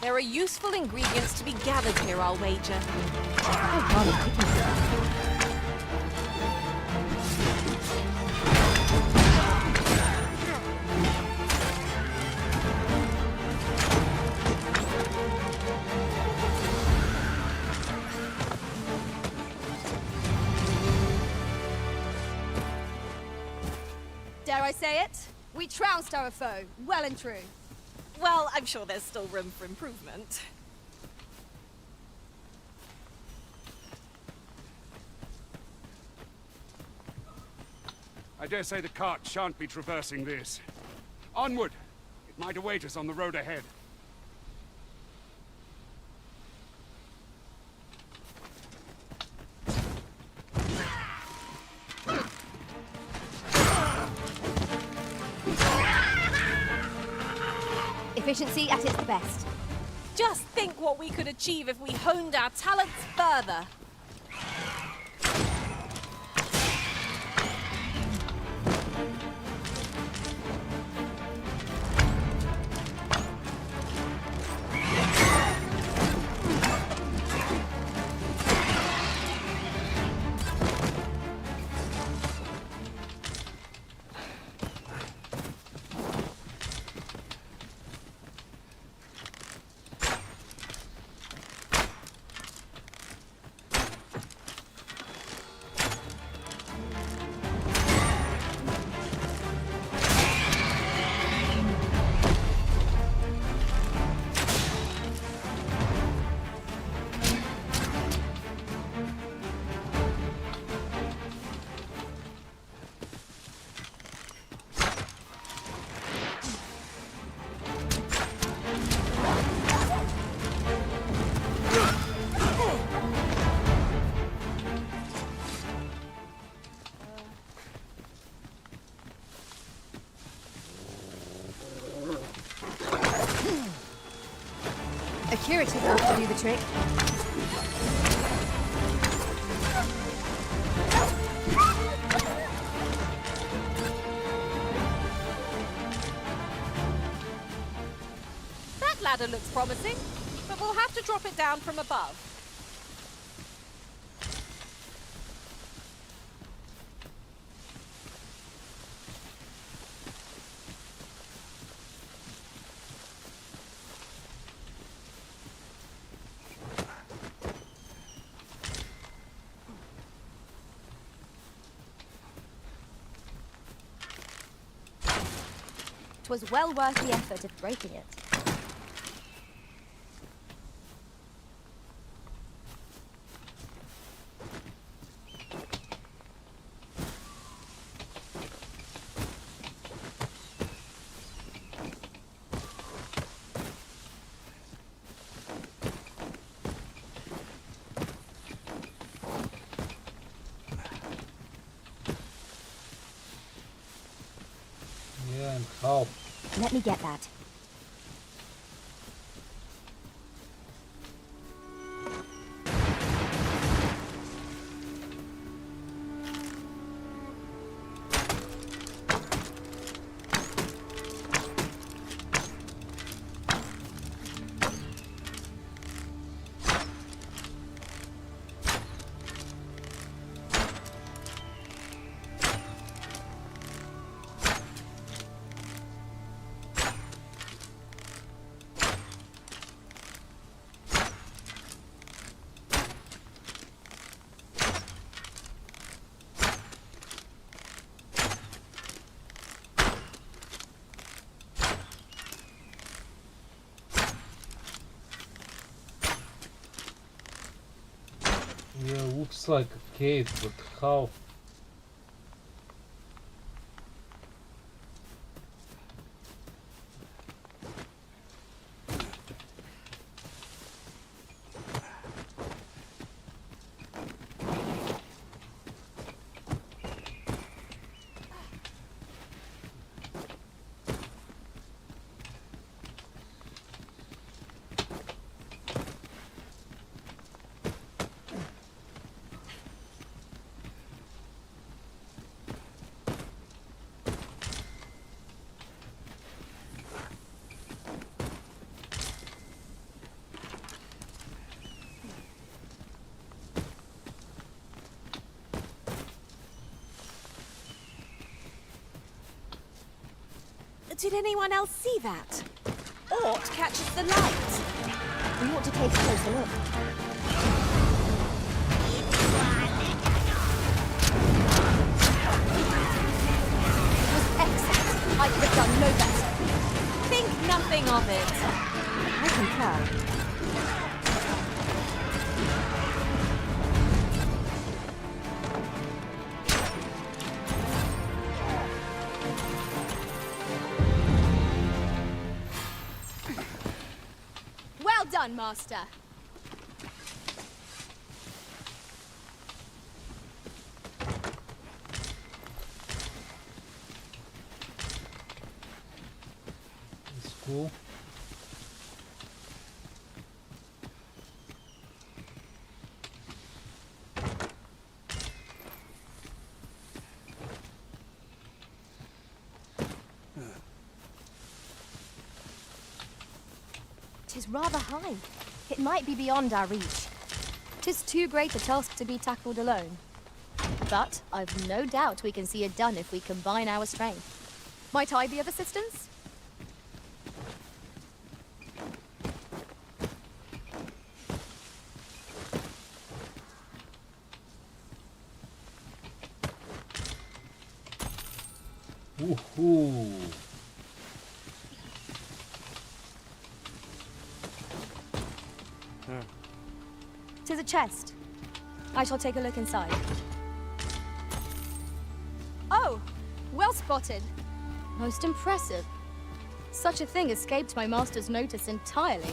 There are useful ingredients to be gathered here, I'll wager. Dare I say it? We trounced our foe, well and true. Well, I'm sure there's still room for improvement. I dare say the cart shan't be traversing this. Onward! It might await us on the road ahead. Efficiency at its best. Just think what we could achieve if we honed our talents further. A curative ought to do the trick. That ladder looks promising, but we'll have to drop it down from above. 'Twas well worth the effort of breaking it. Yeah, and how? Let me get that. Yeah, looks like a cave, but how? Did anyone else see that? Ort catches the light. We ought to take a closer look. It was excellent. I could have done no better. Think nothing of it. I concur. Well done, Master. It's cool. Tis rather high. It might be beyond our reach. 'Tis too great a task to be tackled alone. But I've no doubt we can see it done if we combine our strength. Might I be of assistance? Woohoo! Tis a chest. I shall take a look inside. Oh! Well spotted. Most impressive. Such a thing escaped my master's notice entirely.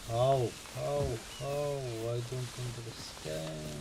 How? I don't understand.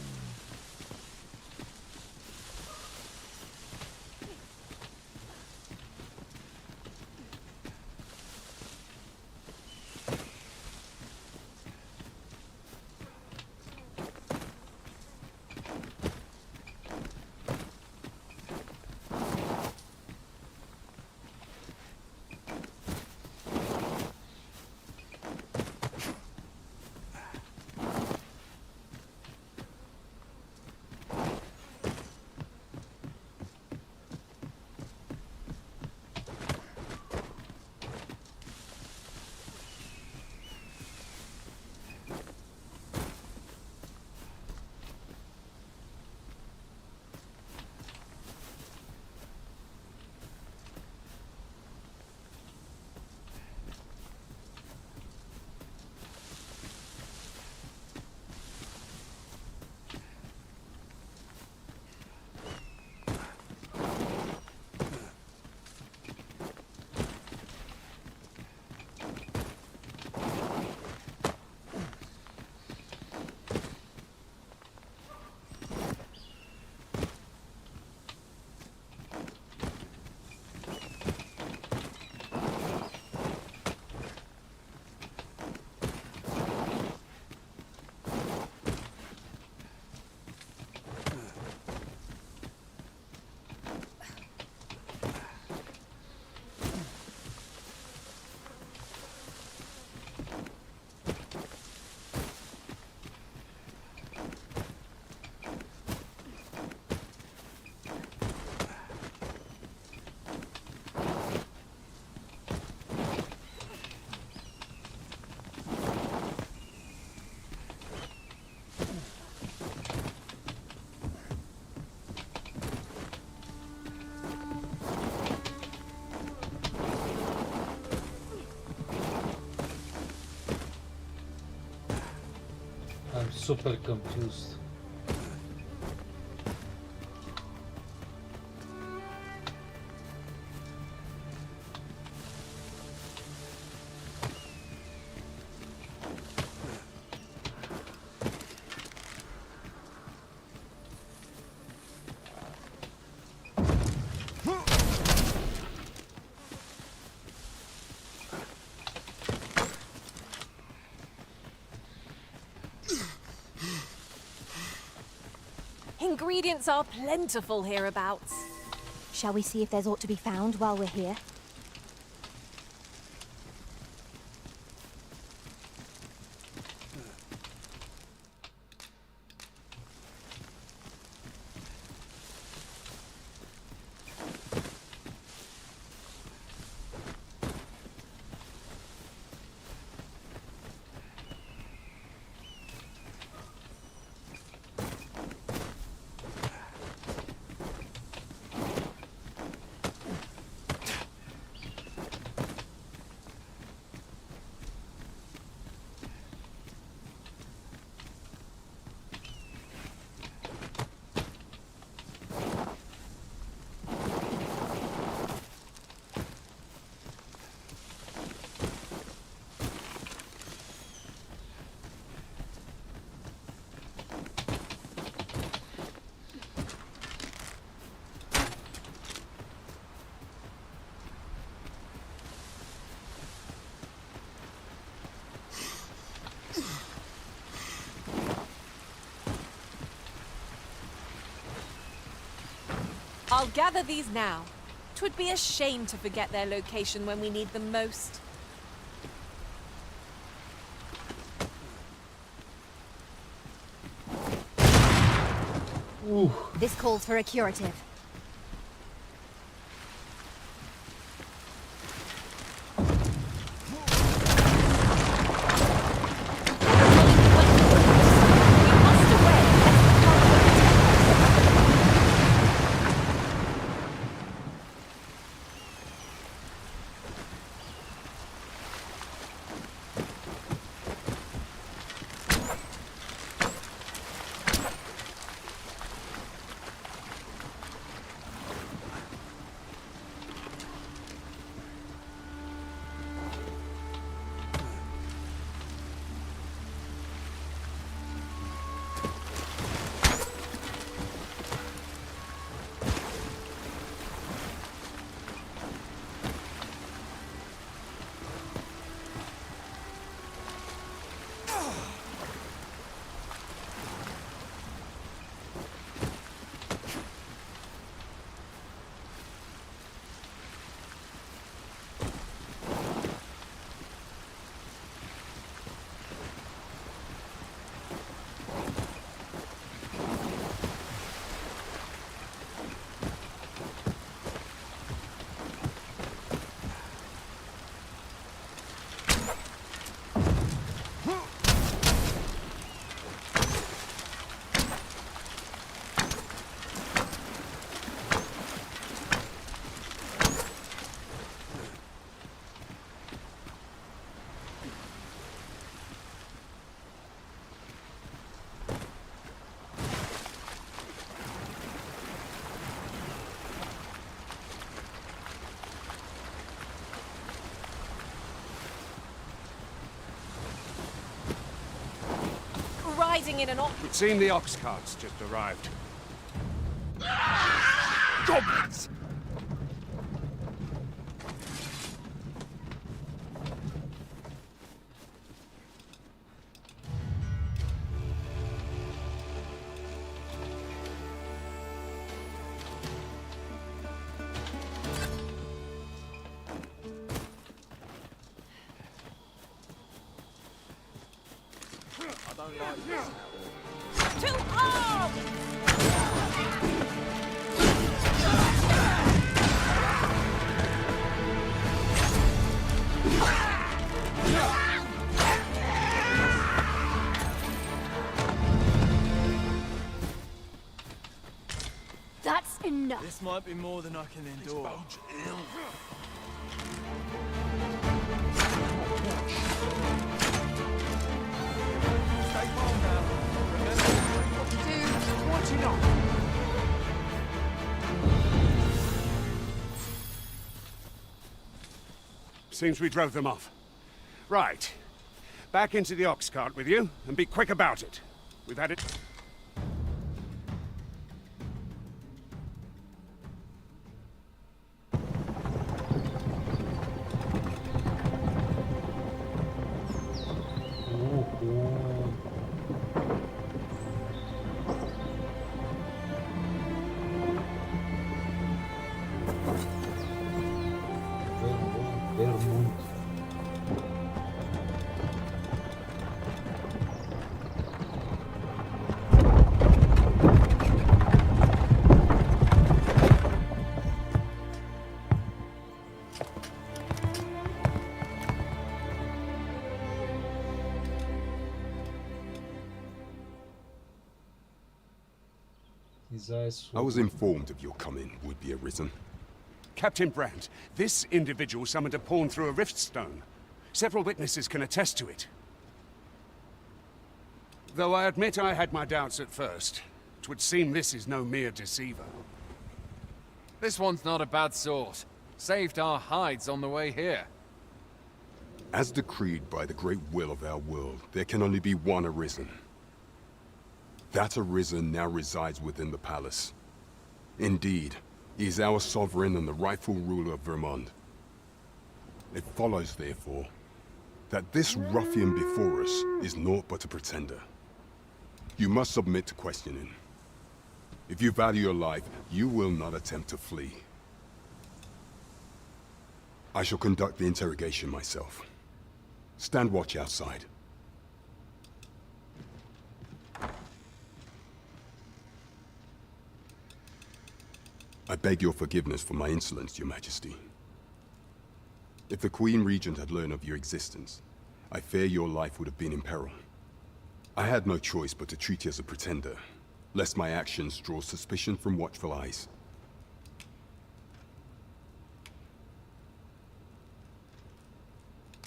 super confused. Ingredients are plentiful hereabouts. Shall we see if there's aught to be found while we're here? I'll gather these now. 'Twould be a shame to forget their location when we need them most. Ooh. This calls for a curative. Riding in an op- Would seem the ox cart's just arrived. Goblins! I don't like this at all. To arms! That's enough. This might be more than I can endure. Stay calm now. Seems we drove them off. Right. Back into the ox cart with you, and be quick about it. We've had it... I was informed of your coming, would-be Arisen. Captain Brandt, this individual summoned a pawn through a rift stone. Several witnesses can attest to it. Though I admit I had my doubts at first. It would seem this is no mere deceiver. This one's not a bad sort. Saved our hides on the way here. As decreed by the great will of our world, there can only be one Arisen. That Arisen now resides within the palace. Indeed, he is our sovereign and the rightful ruler of Vermont. It follows, therefore, that this ruffian before us is naught but a pretender. You must submit to questioning. If you value your life, you will not attempt to flee. I shall conduct the interrogation myself. Stand watch outside. I beg your forgiveness for my insolence, Your Majesty. If the Queen Regent had learned of your existence, I fear your life would have been in peril. I had no choice but to treat you as a pretender, lest my actions draw suspicion from watchful eyes.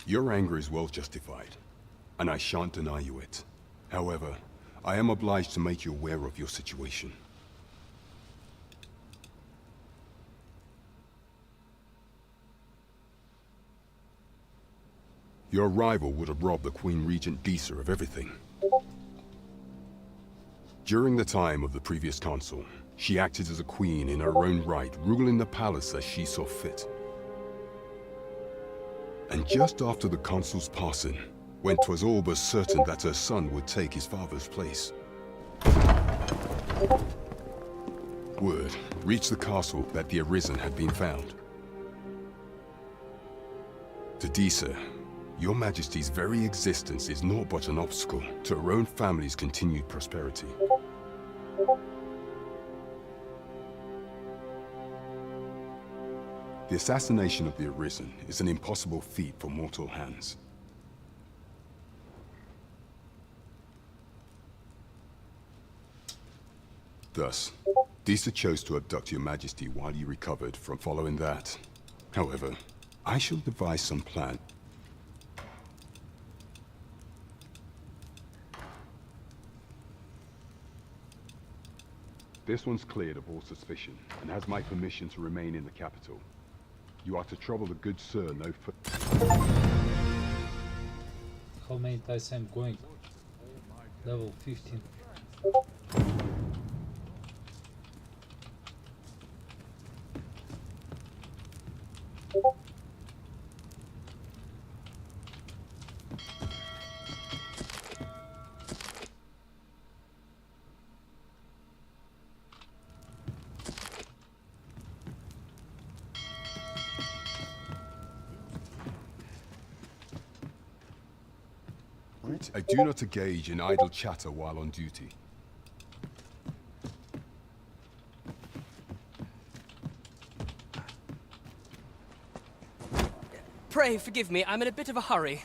Your anger is well justified, and I shan't deny you it. However, I am obliged to make you aware of your situation. Your arrival would have robbed the Queen Regent Disa of everything. During the time of the previous consul, she acted as a queen in her own right, ruling the palace as she saw fit. And just after the consul's passing, when 'twas all but certain that her son would take his father's place, word reached the castle that the Arisen had been found. To Disa, Your Majesty's very existence is naught but an obstacle to her own family's continued prosperity. The assassination of the Arisen is an impossible feat for mortal hands. Thus, Disa chose to abduct Your Majesty while you recovered from following that. However, I shall devise some plan. This one's cleared of all suspicion, and has my permission to remain in the capital. You are to trouble the good sir no further. How many times I'm going? Level 15. I do not engage in idle chatter while on duty. Pray forgive me, I'm in a bit of a hurry.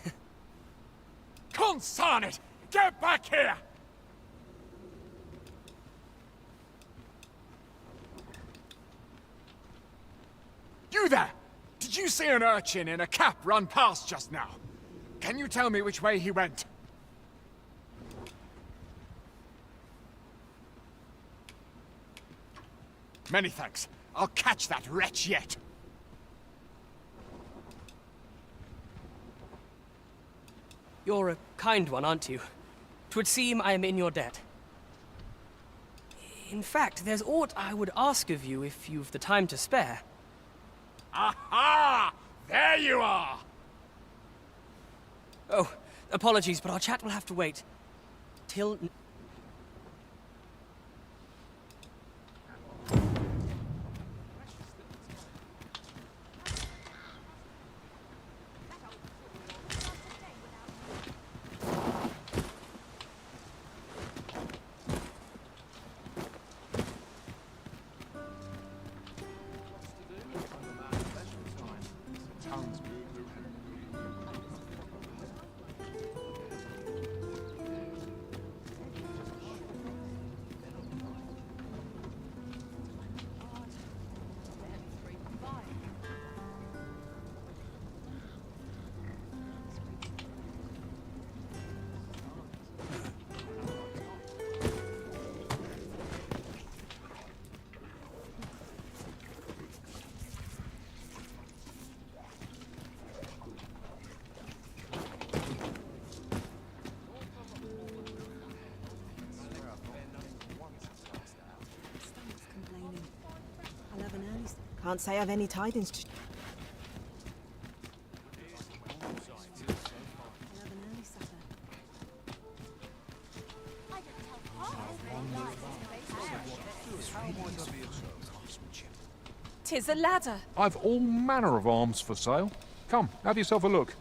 Consign it! Get back here! You there! Did you see an urchin in a cap run past just now? Can you tell me which way he went? Many thanks. I'll catch that wretch yet. You're a kind one, aren't you? 'Twould seem I am in your debt. In fact, there's aught I would ask of you if you've the time to spare. Aha! There you are! Oh, apologies, but our chat will have to wait. Till... Can't say I've any tidings to... Tis a ladder. I've all manner of arms for sale. Come, have yourself a look.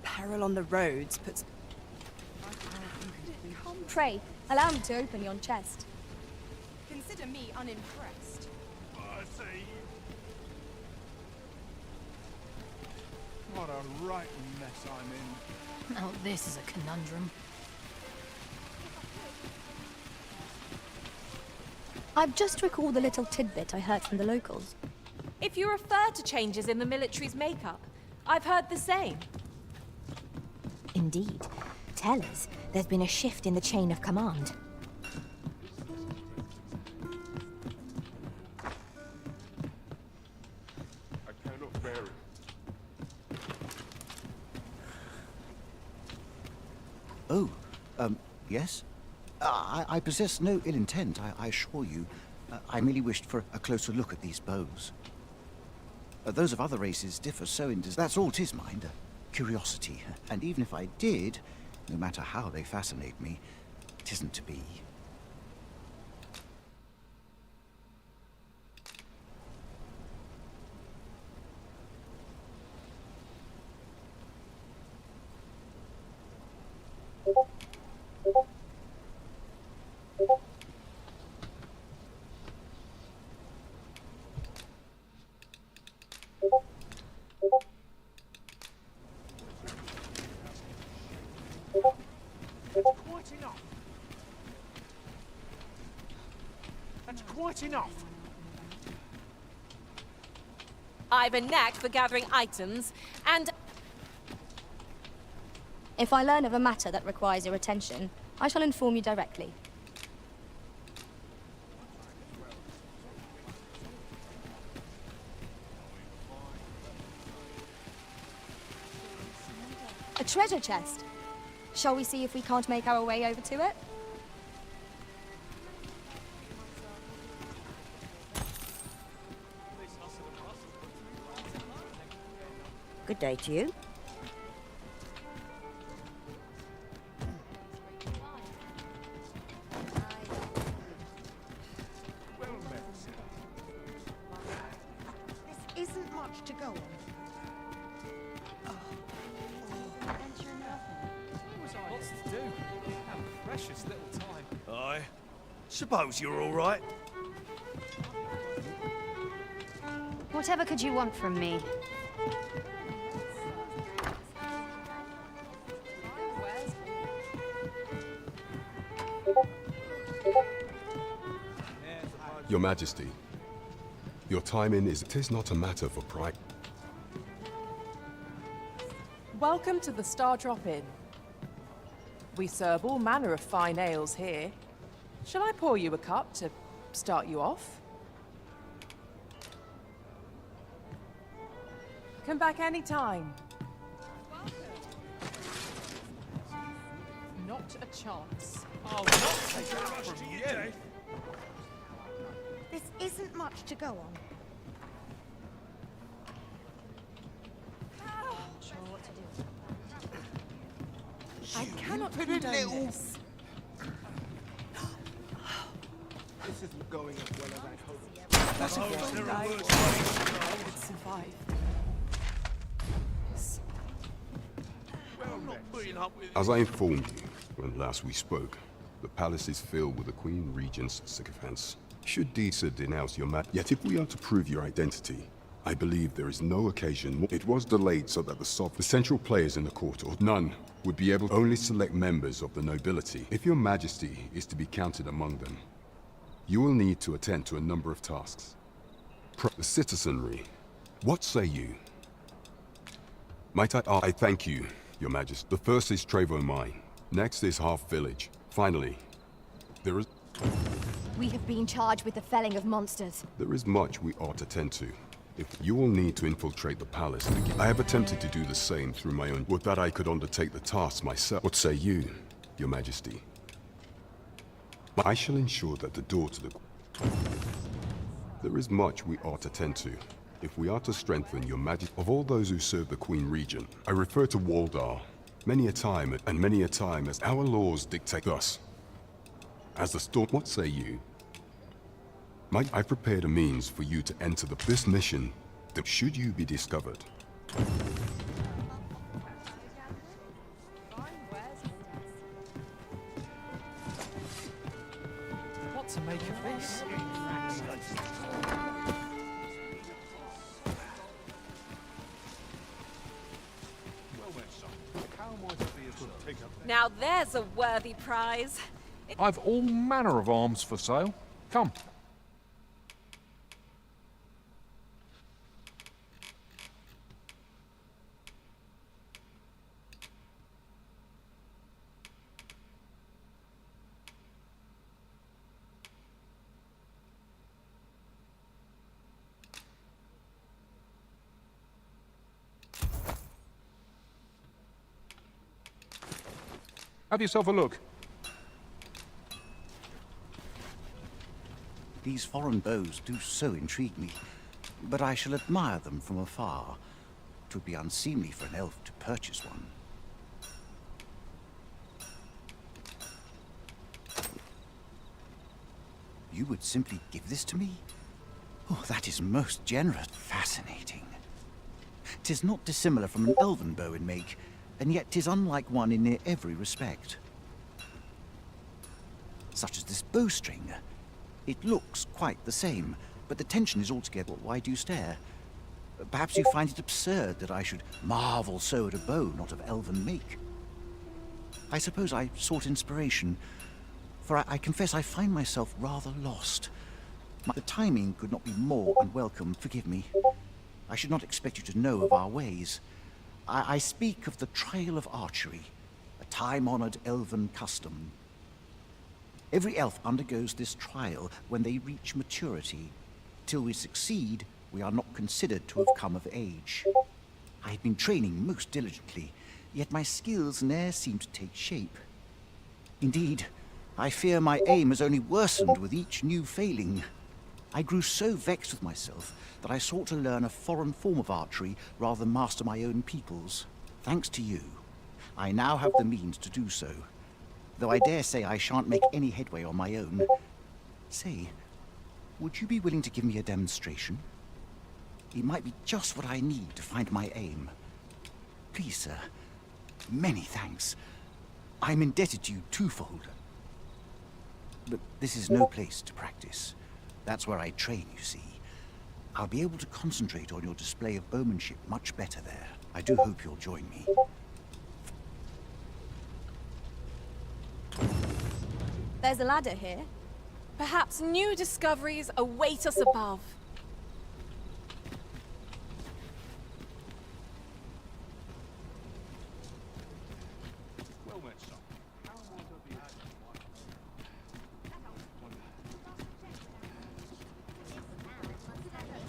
Peril on the roads puts... Pray, allow me to open yon chest. Consider me unimpressed. I say... What a right mess I'm in. Now this is a conundrum. I've just recalled a little tidbit I heard from the locals. If you refer to changes in the military's makeup, I've heard the same. Indeed. Tell us, there's been a shift in the chain of command. I cannot bear it. Oh, yes? I possess no ill intent, I assure you. I merely wished for a closer look at these bows. Those of other races differ so in design. That's all 'tis, mind. Curiosity. And even if I did, no matter how they fascinate me, It isn't to be. Quite enough. That's quite enough. I've a knack for gathering items, and... If I learn of a matter that requires your attention, I shall inform you directly. A treasure chest. Shall we see if we can't make our way over to it? Good day to you. This isn't much to go on. Lots to do. Have precious little time. Aye. Suppose you're all right. Whatever could you want from me? Your Majesty, your timing is... It is not a matter for pride. Welcome to the Star Drop Inn. We serve all manner of fine ales here. Shall I pour you a cup to start you off? Come back any time. Not a chance. I'll not take that from you. This isn't much to go on. I cannot condone this. This isn't going as well as I'd hoped. That's a good night. I would survive. Well, I'm not putting up with As I informed you when last we spoke, the palace is filled with the Queen Regent's sycophants. Should Disa denounce your Yet if we are to prove your identity, I believe there is no occasion. It was delayed so that the central players in the court, or none, would be able to only select members of the nobility. If your Majesty is to be counted among them, you will need to attend to a number of tasks. The citizenry. What say you? Might I thank you, your Majesty. The first is Trevo Mine. Next is Half Village. Finally, there is... We have been charged with the felling of monsters. There is much we ought to tend to. If you will need to infiltrate the palace, I have attempted to do the same through my own... Would that I could undertake the task myself. What say you, your Majesty? I shall ensure that the door to the... There is much we ought to tend to. If we are to strengthen your Majesty... Of all those who serve the Queen Regent, I refer to Waldar. Many a time as our laws dictate thus. As the storm... What say you? Might I prepared a means for you to enter this mission, that should you be discovered. What to make of this? Now there's a worthy prize. I've all manner of arms for sale. Come. Have yourself a look. These foreign bows do so intrigue me, but I shall admire them from afar. It would be unseemly for an elf to purchase one. You would simply give this to me? Oh, that is most generous. Fascinating. 'Tis not dissimilar from an elven bow in make, and yet 'tis unlike one in near every respect. Such as this bowstring. It looks quite the same, but the tension is altogether... Why do you stare? Perhaps you find it absurd that I should marvel so at a bow not of elven make. I suppose I sought inspiration, for I confess I find myself rather lost. The timing could not be more unwelcome, forgive me. I should not expect you to know of our ways. I speak of the trial of archery, a time-honored elven custom. Every elf undergoes this trial when they reach maturity. Till we succeed, we are not considered to have come of age. I have been training most diligently, yet my skills ne'er seem to take shape. Indeed, I fear my aim has only worsened with each new failing. I grew so vexed with myself that I sought to learn a foreign form of archery rather than master my own people's. Thanks to you, I now have the means to do so, though I dare say I shan't make any headway on my own. Say, would you be willing to give me a demonstration? It might be just what I need to find my aim. Please, sir. Many thanks. I'm indebted to you twofold. But this is no place to practice. That's where I train, you see. I'll be able to concentrate on your display of bowmanship much better there. I do hope you'll join me. There's a ladder here. Perhaps new discoveries await us above.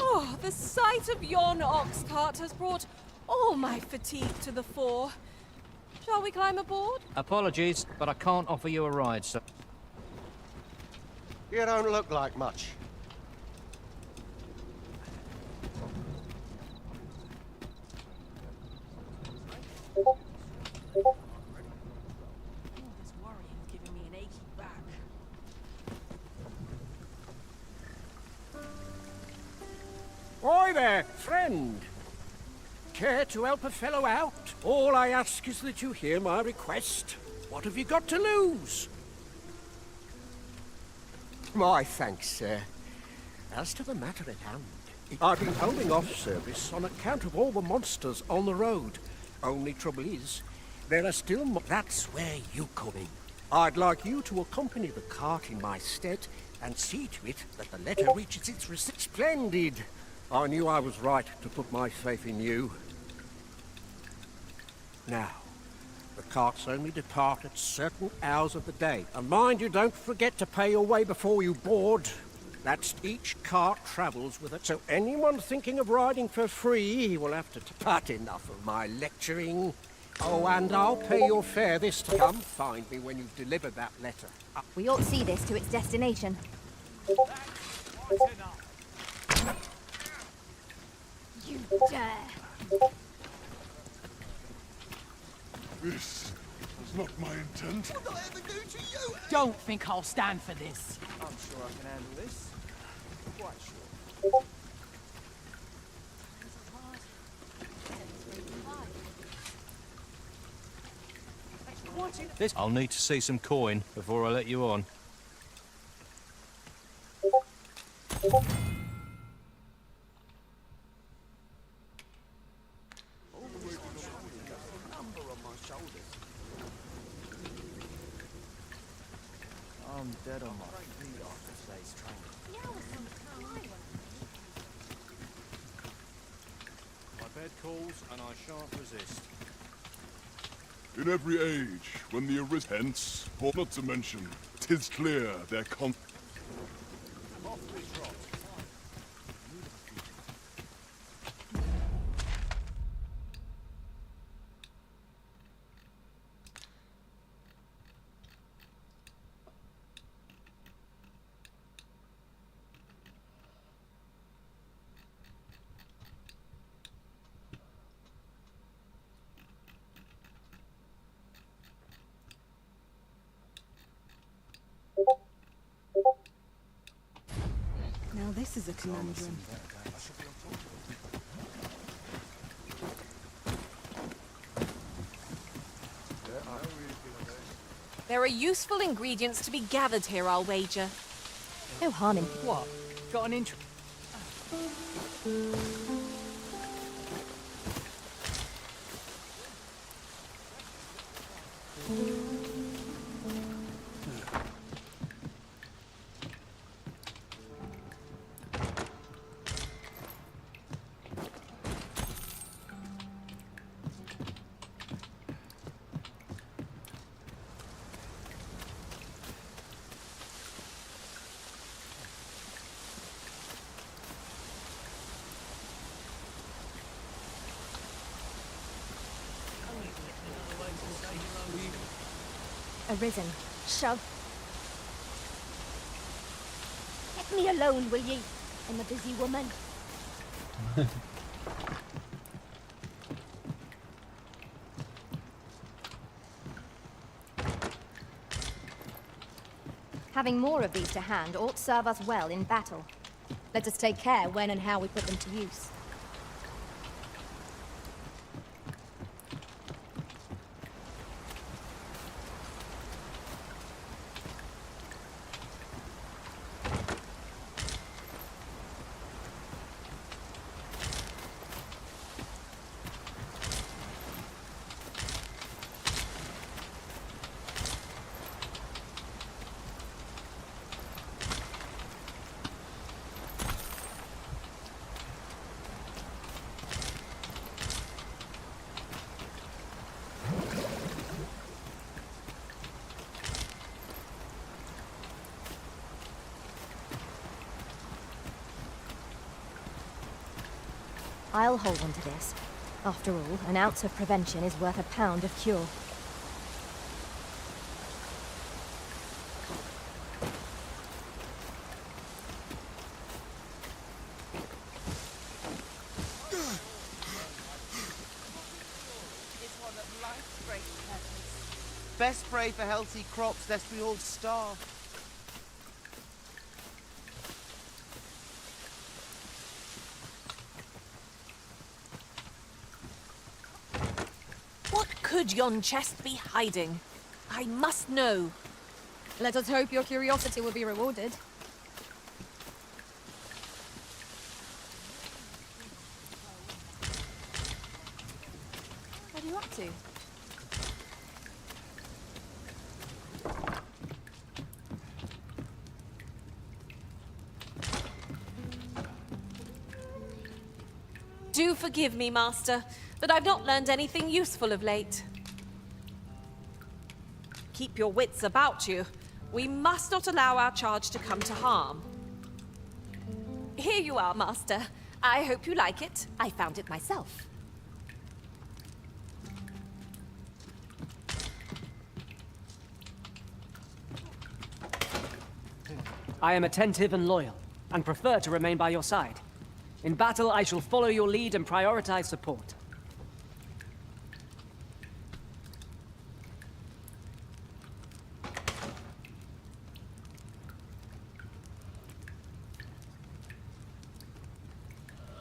Oh, the sight of yon ox cart has brought all my fatigue to the fore. Shall we climb aboard? Apologies, but I can't offer you a ride, sir. You don't look like much. This worrying's giving me an achy back. Oi there, friend. Care to help a fellow out? All I ask is that you hear my request. What have you got to lose? My thanks, sir. As to the matter at hand, I've been holding off service on account of all the monsters on the road. Only trouble is, there are still more. That's where you come in. I'd like you to accompany the cart in my stead and see to it that the letter reaches its receipt. Splendid! I knew I was right to put my faith in you. Now, the carts only depart at certain hours of the day. And mind you, don't forget to pay your way before you board. That's each cart travels with it. So anyone thinking of riding for free will have to... But enough of my lecturing. Oh, and I'll pay your fare this time. Come find me when you've delivered that letter. We ought to see this to its destination. You dare! This was not my intent. What did I ever do to you? Don't think I'll stand for this. I'm sure I can handle this. Quite sure. I'll need to see some coin before I let you on. I'm dead on my feet after today's training. My bed calls, and I shan't resist. In every age, when the hence, or not to mention, 'tis clear their Off we trot. this is a conundrum. There are useful ingredients to be gathered here, I'll wager. No harm in... What? Got an interest? Arisen. Shove. Let me alone, will ye? I'm a busy woman. Having more of these to hand ought serve us well in battle. Let us take care when and how we put them to use. I'll hold on to this. After all, an ounce of prevention is worth a pound of cure. Best pray for healthy crops, lest we all starve. What could yon chest be hiding? I must know. Let us hope your curiosity will be rewarded. What are you up to? Do forgive me, Master, but I've not learned anything useful of late. Keep your wits about you. We must not allow our charge to come to harm. Here you are, Master. I hope you like it. I found it myself. I am attentive and loyal, and prefer to remain by your side. In battle, I shall follow your lead and prioritize support.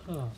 Oh.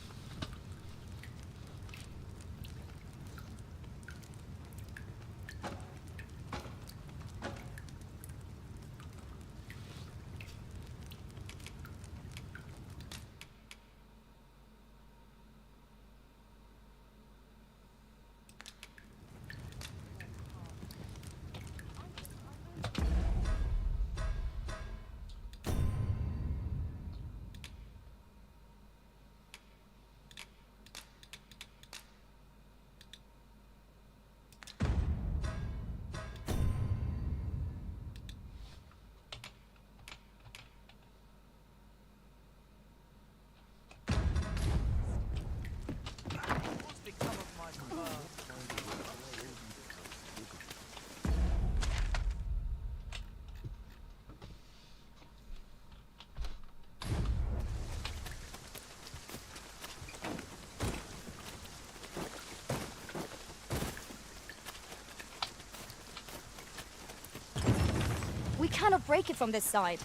We cannot break it from this side.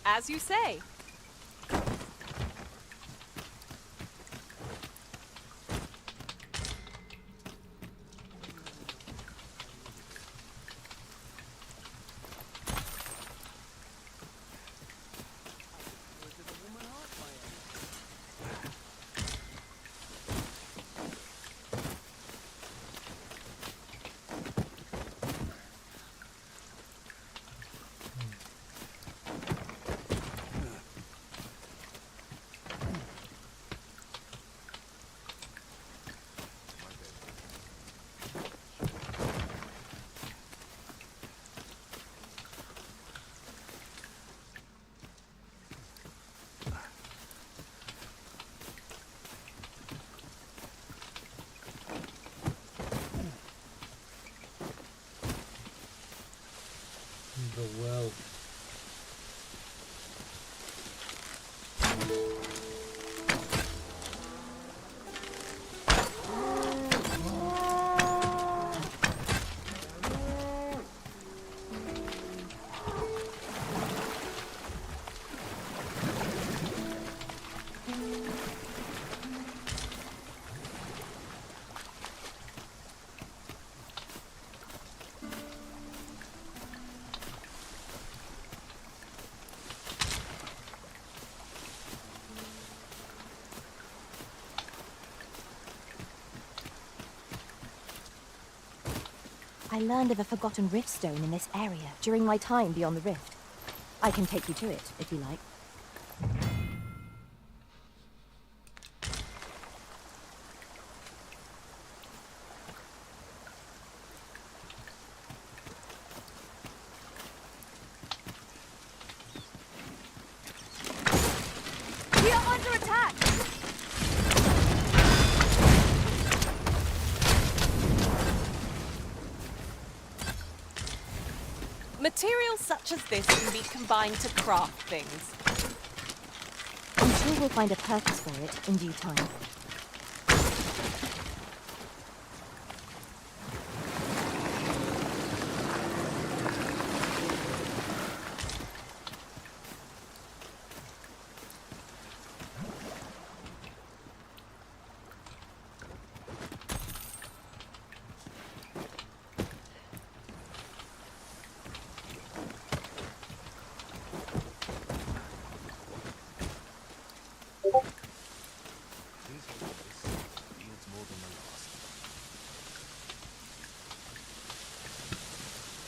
As you say. the well. I learned of a forgotten rift stone in this area during my time beyond the rift. I can take you to it, if you like. We are under attack! Materials such as this can be combined to craft things. I'm sure we'll find a purpose for it in due time.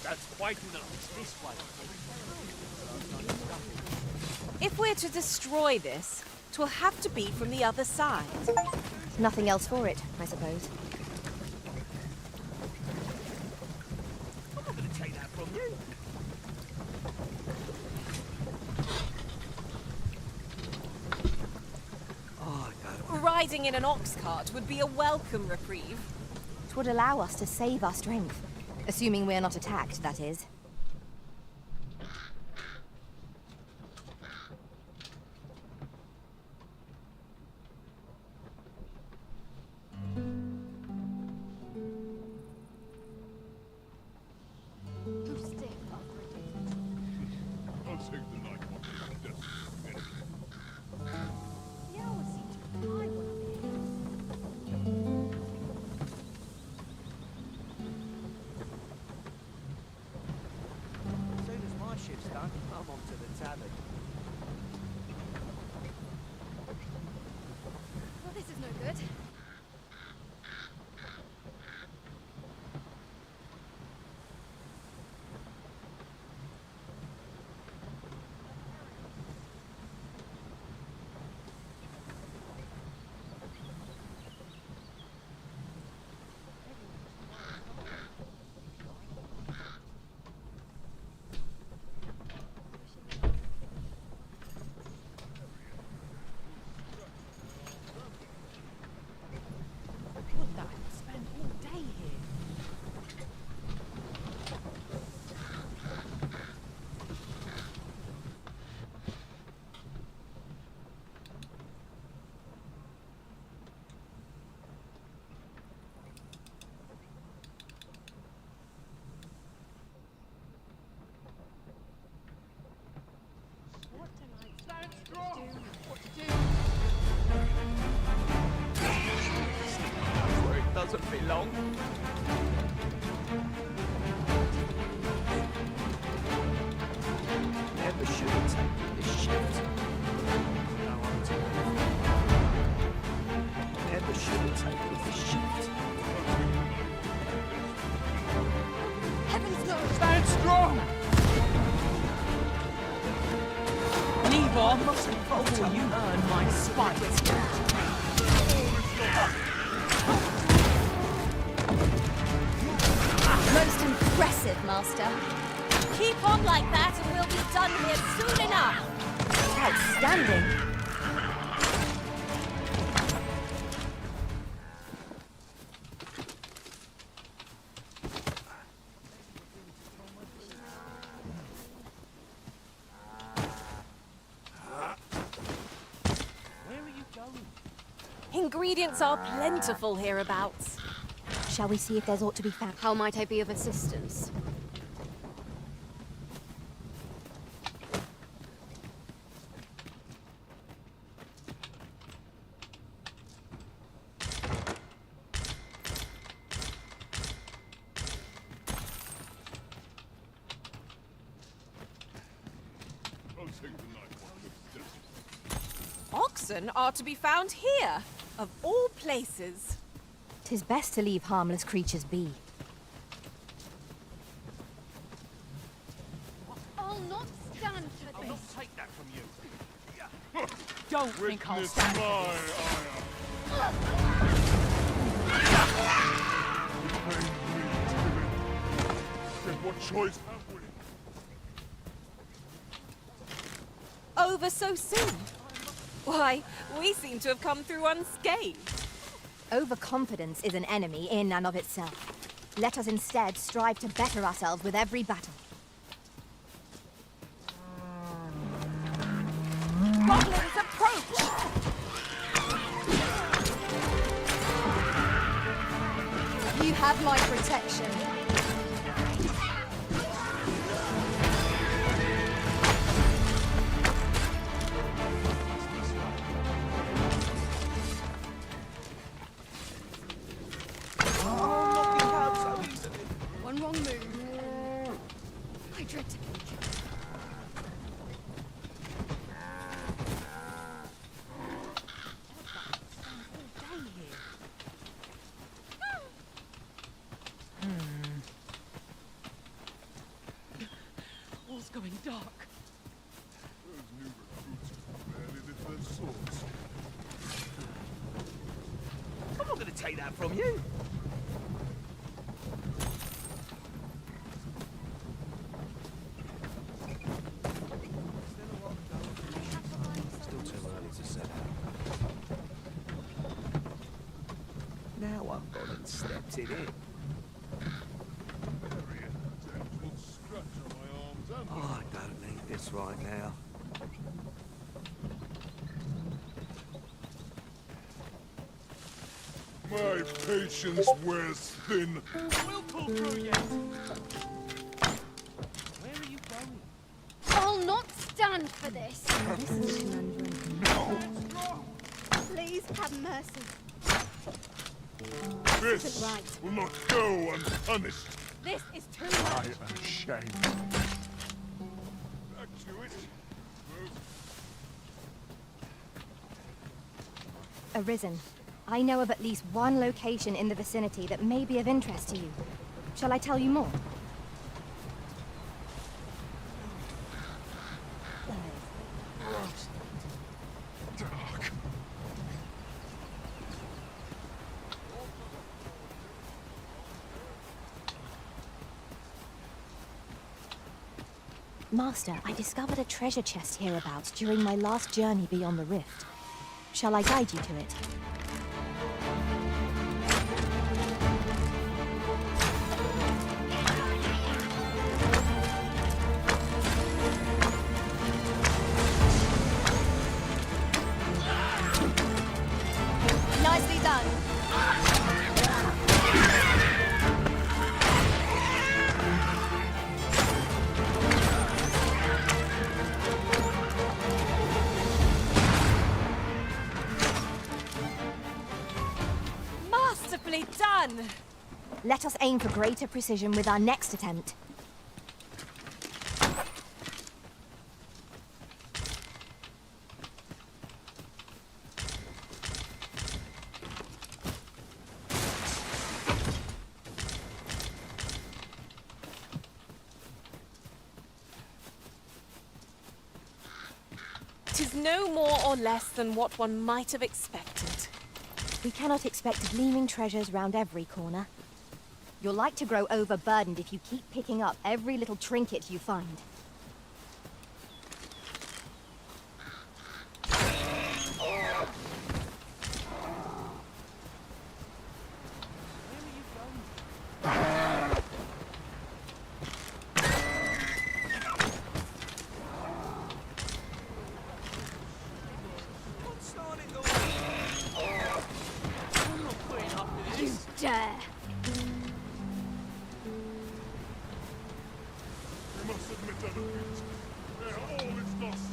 That's quite enough. This way. If we're to destroy this, 'twill have to be from the other side. Nothing else for it, I suppose. I'm not going to take that from you. Oh, no. Riding in an ox cart would be a welcome reprieve. It would allow us to save our strength. Assuming we're not attacked, that is. Ship's done. I'm on to the tavern. Well, this is no good. Where it doesn't belong. Never should have taken this shift. Never should have taken this shift. Heavens no! Stand strong! Leave on before you earn my spite. Most impressive, Master. Keep on like that and we'll be done here soon enough. Outstanding. Ingredients are plentiful hereabouts. Shall we see if there's aught to be found? How might I be of assistance? Oxen are to be found here, of all places. 'Tis best to leave harmless creatures be. I'll not stand for this. Take that from you. Don't think I'll stand for this. Then what choice have we? Over so soon? Why, we seem to have come through unscathed. Overconfidence is an enemy in and of itself. Let us instead strive to better ourselves with every battle. Goblins approach! You have my protection. One wrong move. I dread to peek. All's going dark. Those new recruits barely lift their swords. I'm not going to take that from you. Still too early to set out. Now I've gone and stepped in it. Oh, I don't need this right now. My patience wears thin. We'll pull through yet. Where are you going? I'll not stand for this. Please have mercy. This isn't right. will not go unpunished. This is too I much. am ashamed. Back to it. Arisen, I know of at least one location in the vicinity that may be of interest to you. Shall I tell you more? Dark. Master, I discovered a treasure chest hereabouts during my last journey beyond the rift. Shall I guide you to it? Nicely done. Masterfully done! Let us aim for greater precision with our next attempt. Tis no more or less than what one might have expected. We cannot expect gleaming treasures round every corner. You're like to grow overburdened if you keep picking up every little trinket you find. submit to defeat. All is lost.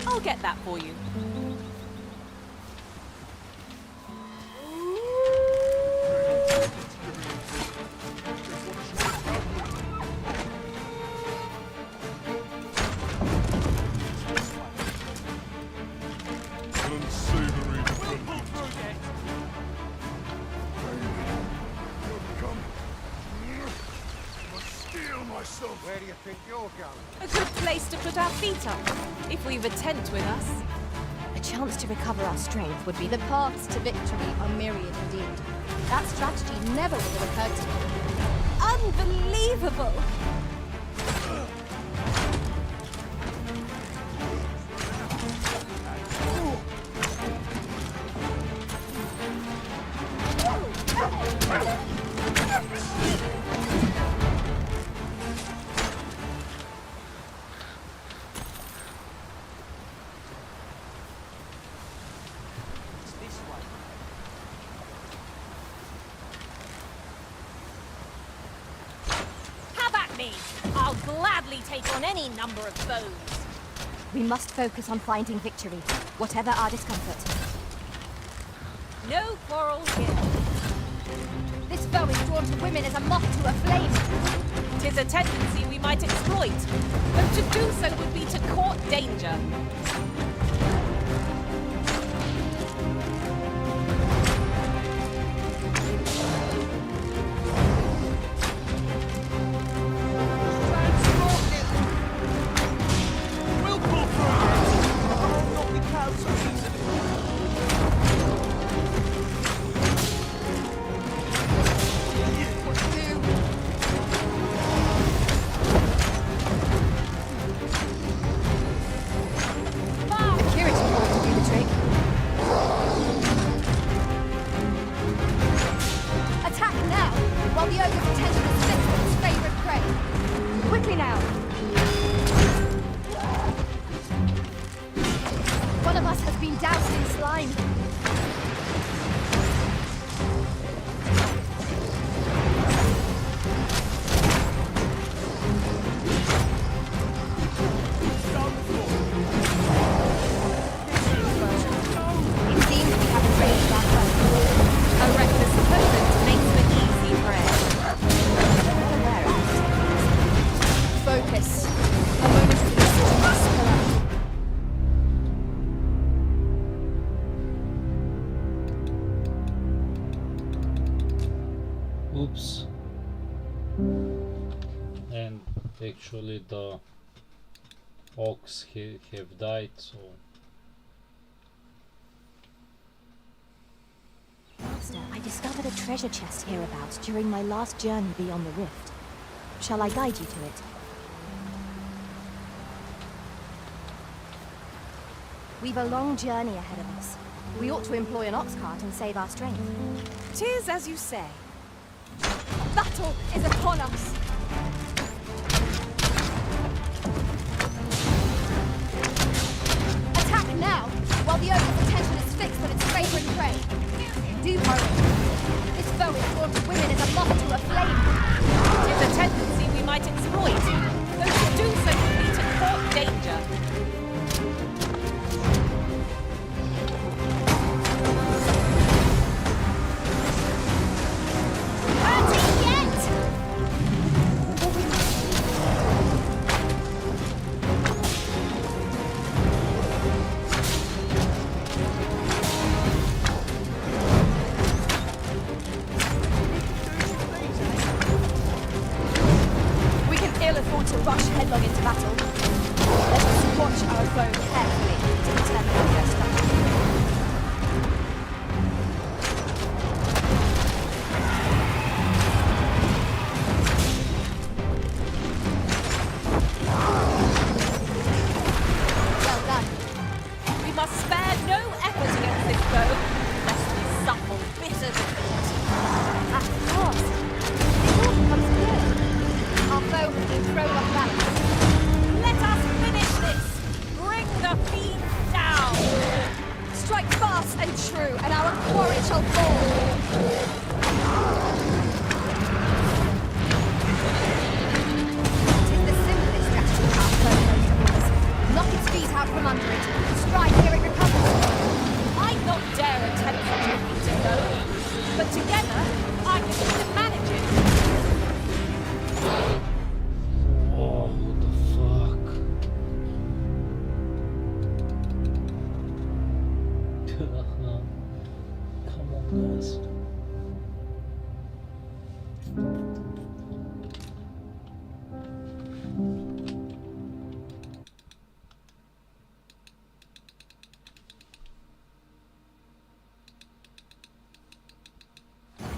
I'll get that for you. Unsavory. Where do you think you're going? A good place to put our feet up, if we've a tent with us. A chance to recover our strength would be The paths to victory are myriad indeed. That strategy never would have occurred to me. Unbelievable! Have at me! I'll gladly take on any number of foes. We must focus on finding victory, whatever our discomfort. No quarrel here. This foe is drawn to women as a moth to a flame. 'Tis a tendency we might exploit, though to do so would be to court danger. We'll pull through it. I'll not be cowed so easily. What to do? Security ought to do the trick. Attack now, while the ogre's attention is fixed on its favorite prey. Quickly now. One of us has been doused in slime. It seems we have raised our foe. A reckless opponent makes for easy prey. Focus. A moment of indecision must collapse. Oops. And actually the ox have died, so Master, I discovered a treasure chest hereabouts during my last journey beyond the rift. Shall I guide you to it? We've a long journey ahead of us. We ought to employ an ox cart and save our strength. 'Tis as you say. Battle is upon us. Attack now, while the ogre's attention is fixed on its favorite prey. Do hurry. This foe is drawn to women as a moth to a flame. 'Tis a tendency we might exploit, though to do so would be to court danger. We can ill afford to rush headlong into battle. Let us watch our last and true, and our quarry shall fall. Tis the simplest strategy our foe knows to us. Knock its feet out from under it, and strike ere it recovers. I'd not dare attempt such a feat alone, but together I can manage it. Oh, what the fuck? Come on, guys.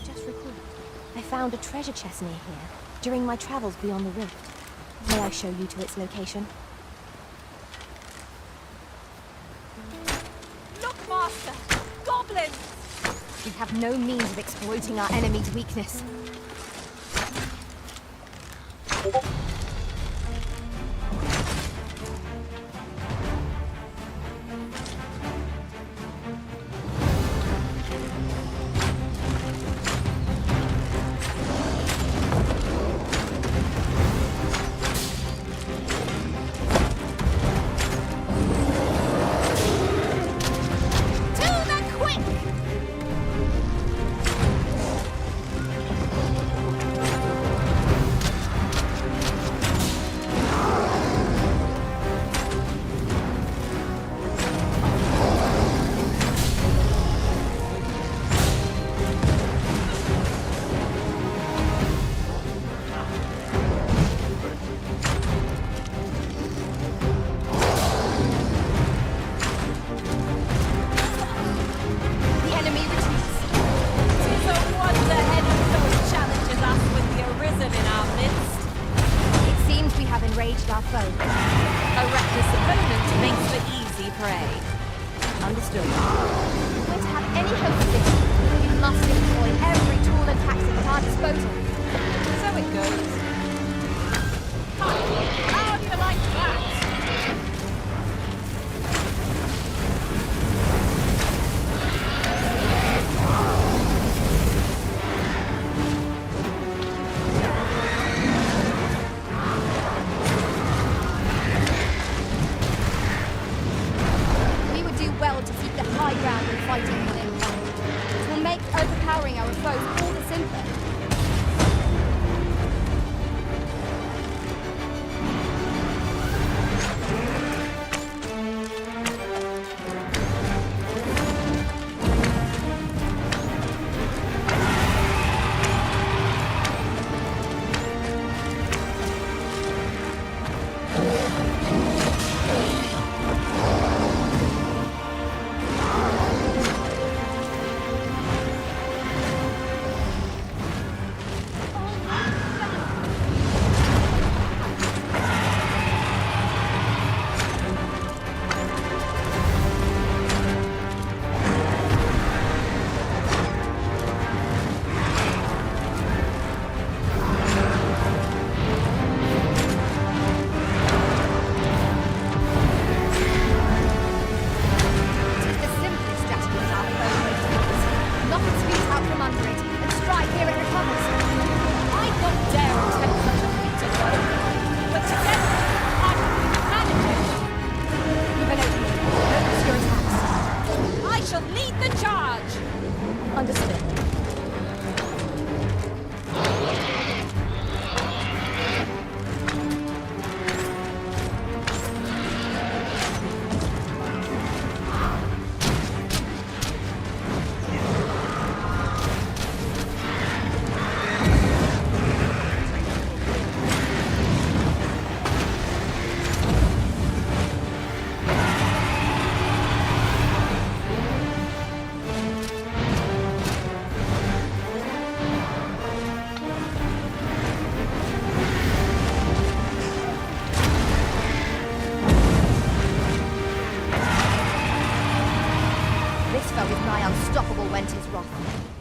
Just recalled. I found a treasure chest near here during my travels beyond the rift. May I show you to its location? Look, Master! Goblins! We have no means of exploiting our enemy's weakness. Enraged our foe. A reckless opponent makes for easy prey. Understood. If we're to have any hope of this, we must employ every tool and tactic at our disposal. So it goes. How do you like that? Overpowering our foes all the simpler.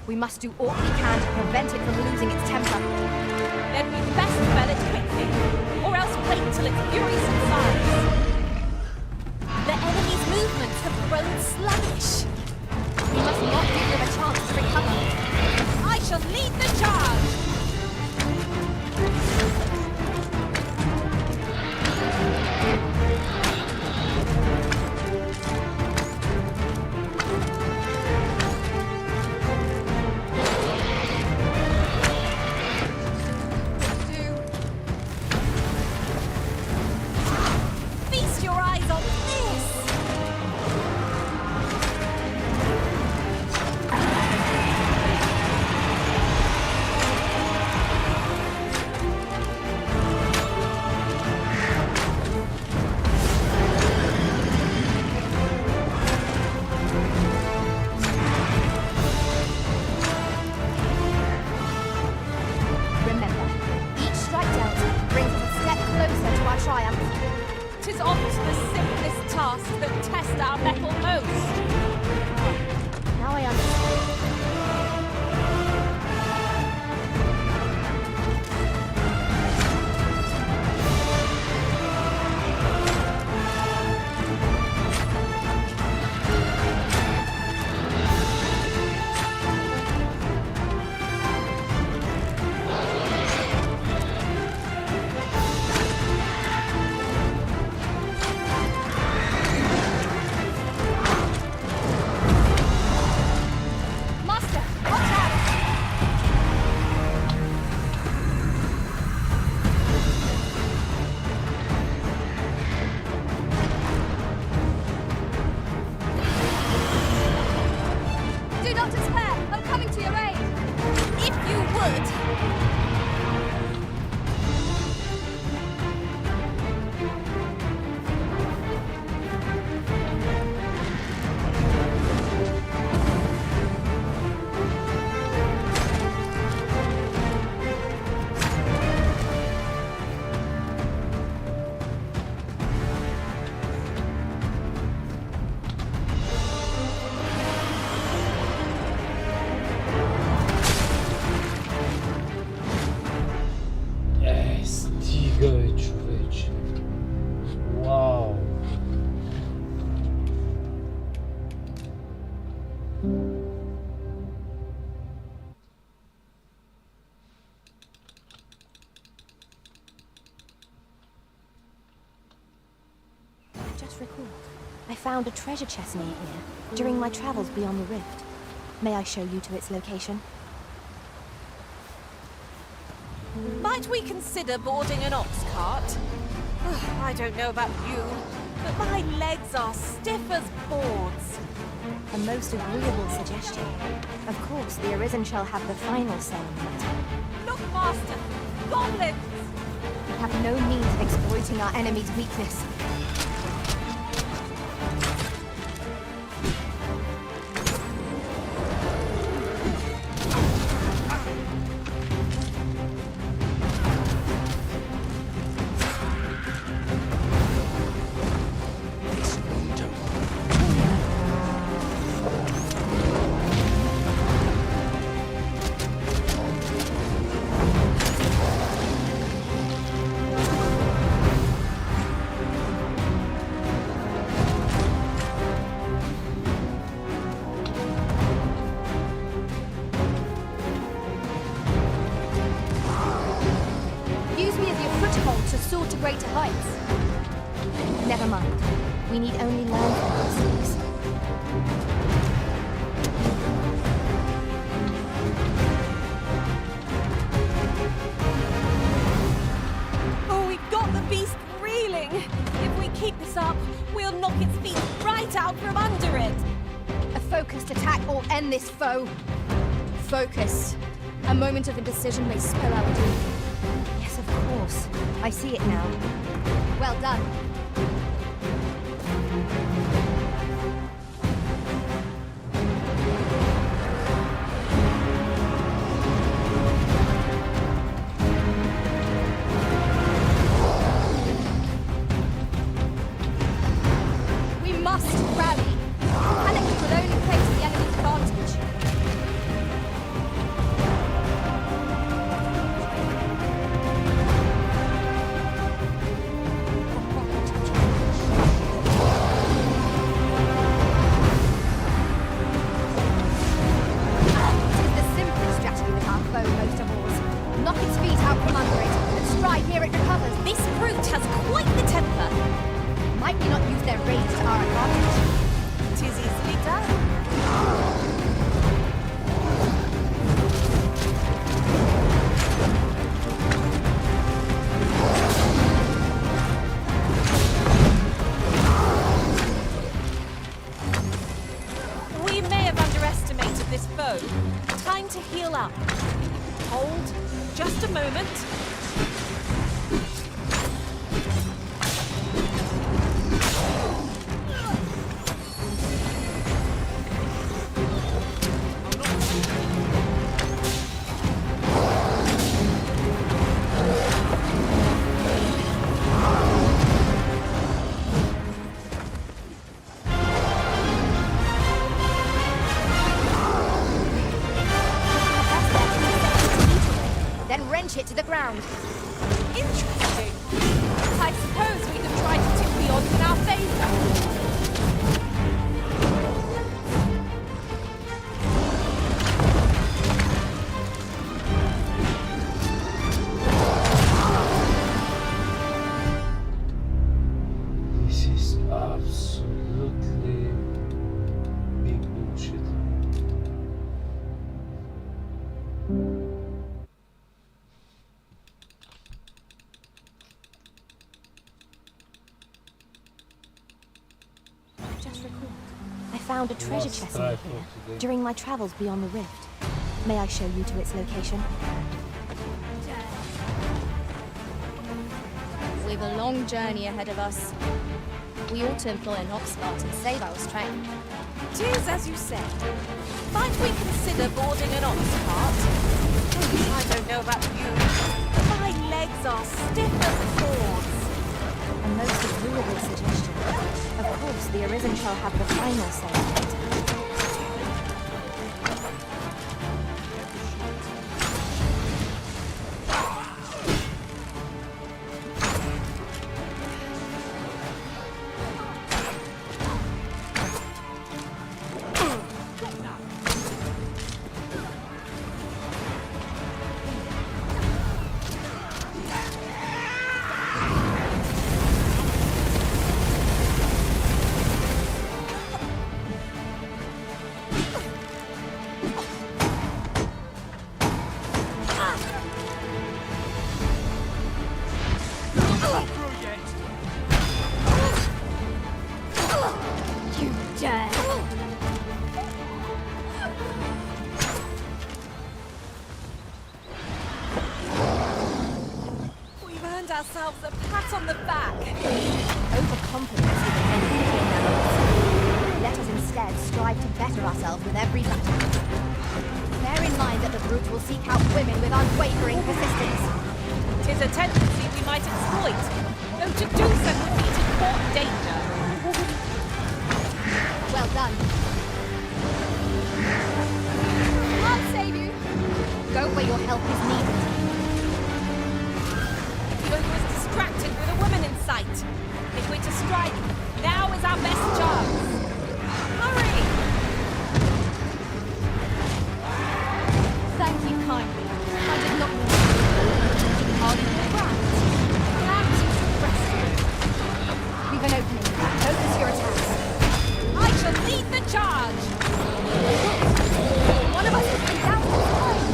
We must do all we can to prevent it from losing its temper. Then we'd best fell it quickly, or else wait till its fury subsides. The enemy's movements have grown sluggish. not despair! I'm coming to your aid! If you would! Стигай, чуваче. Вау. I've just recalled. I found a treasure chest near here during my travels beyond the rift. May I show you to its location? Might we consider boarding an ox cart? I don't know about you, but my legs are stiff as boards. A most agreeable suggestion. Of course, the Arisen shall have the final say on the matter. Look, Master! Goblins! We have no means of exploiting our enemy's weakness. To soar to greater heights. Never mind. We need only learn from our mistakes. Oh, we've got the beast reeling! If we keep this up, we'll knock its feet right out from under it! A focused attack will end this foe. Focus. A moment of indecision may spell our doom. Yes, of course. I see it now. Well done. We must rally. Panic will only place the enemy's advantage. This brute has quite the temper. Might we not use their rage to our advantage? 'Tis easily done. We may have underestimated this foe. Time to heal up. Hold. Just a moment. Then wrench it to the ground. Interesting. I suppose we could try to tip the odds in our favor. This is absolutely big bullshit. found a treasure chest near here during my travels beyond the rift. May I show you to its location? We've a long journey ahead of us. We ought to employ an ox cart and save our strength. 'Tis as you say. Might we consider boarding an ox cart? I don't know about you, but my legs are stiff as cords. A most agreeable suggestion. Of course, the Arisen shall have the final say later. Ourselves a pat on the back. Overconfidence is an enemy now. Let us instead strive to better ourselves with every battle. Bear in mind that the brute will seek out women with unwavering persistence. 'Tis a tendency we might exploit, though to do so would be to court danger. Well done. I'll save you. Go where your help is needed. He was distracted with a woman in sight. If we're to strike, now is our best chance. Hurry! Thank you kindly. I did not mean to. Are you right? That is impressive. We've an opening. Focus your attacks. I shall lead the charge! One of us has been down to the line.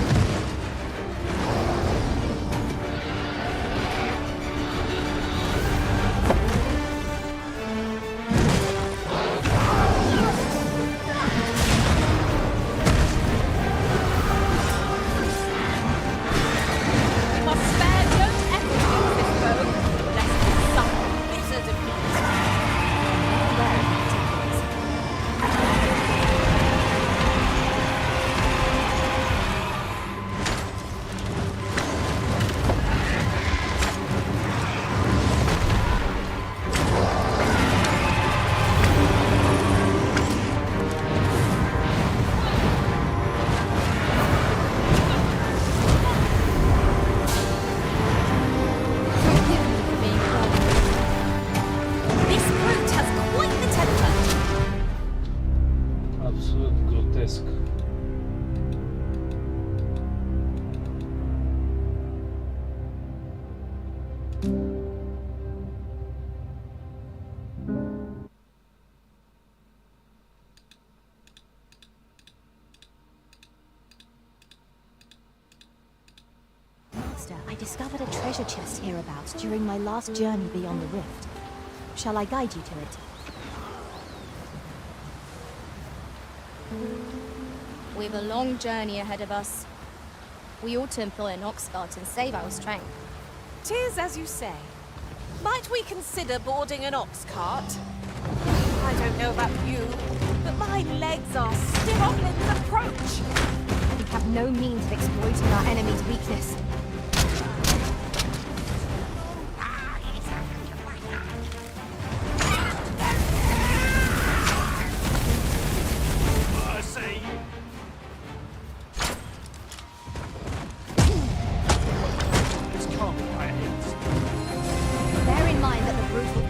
I discovered a treasure chest hereabouts during my last journey beyond the rift. Shall I guide you to it? We've a long journey ahead of us. We ought to employ an ox cart and save our strength. 'Tis as you say. Might we consider boarding an ox cart? I don't know about you, but my legs are stiff. Goblins approach! We have no means of exploiting our enemy's weakness. Bear in mind that the brute will...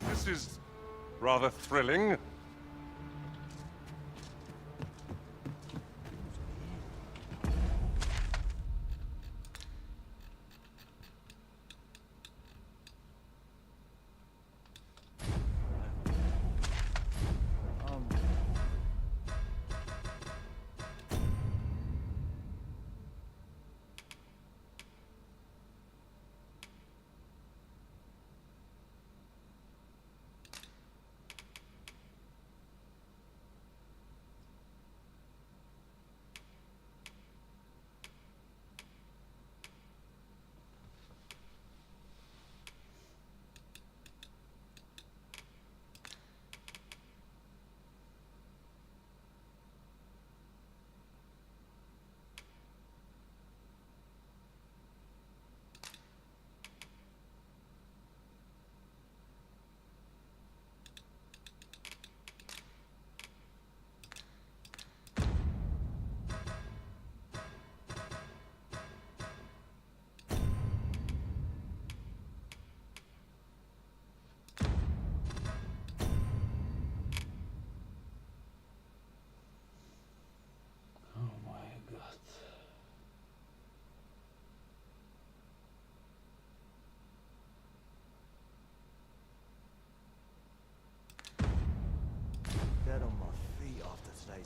This is rather thrilling.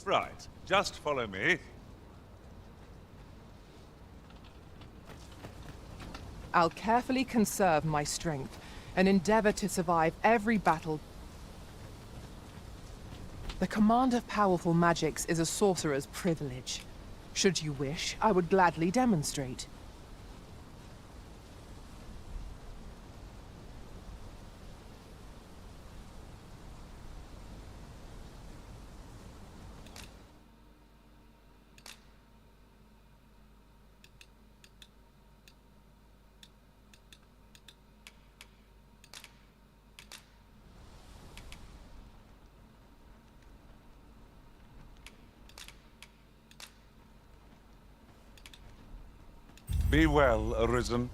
Right, just follow me. I'll carefully conserve my strength and endeavor to survive every battle. The command of powerful magics is a sorcerer's privilege. Should you wish, I would gladly demonstrate. Be well, Arisen.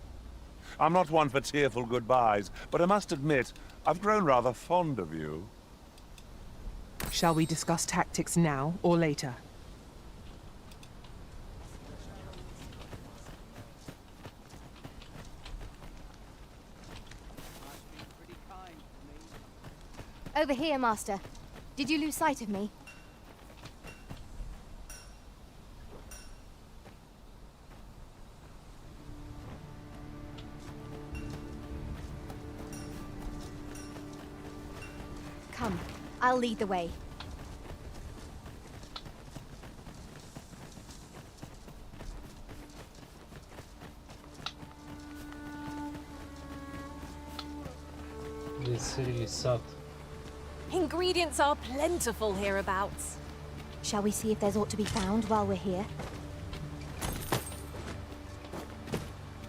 I'm not one for tearful goodbyes, but I must admit, I've grown rather fond of you. Shall we discuss tactics now or later? Over here, Master. Did you lose sight of me? Come, I'll lead the way. This really sucked. Ingredients are plentiful hereabouts. Shall we see if there's aught to be found while we're here?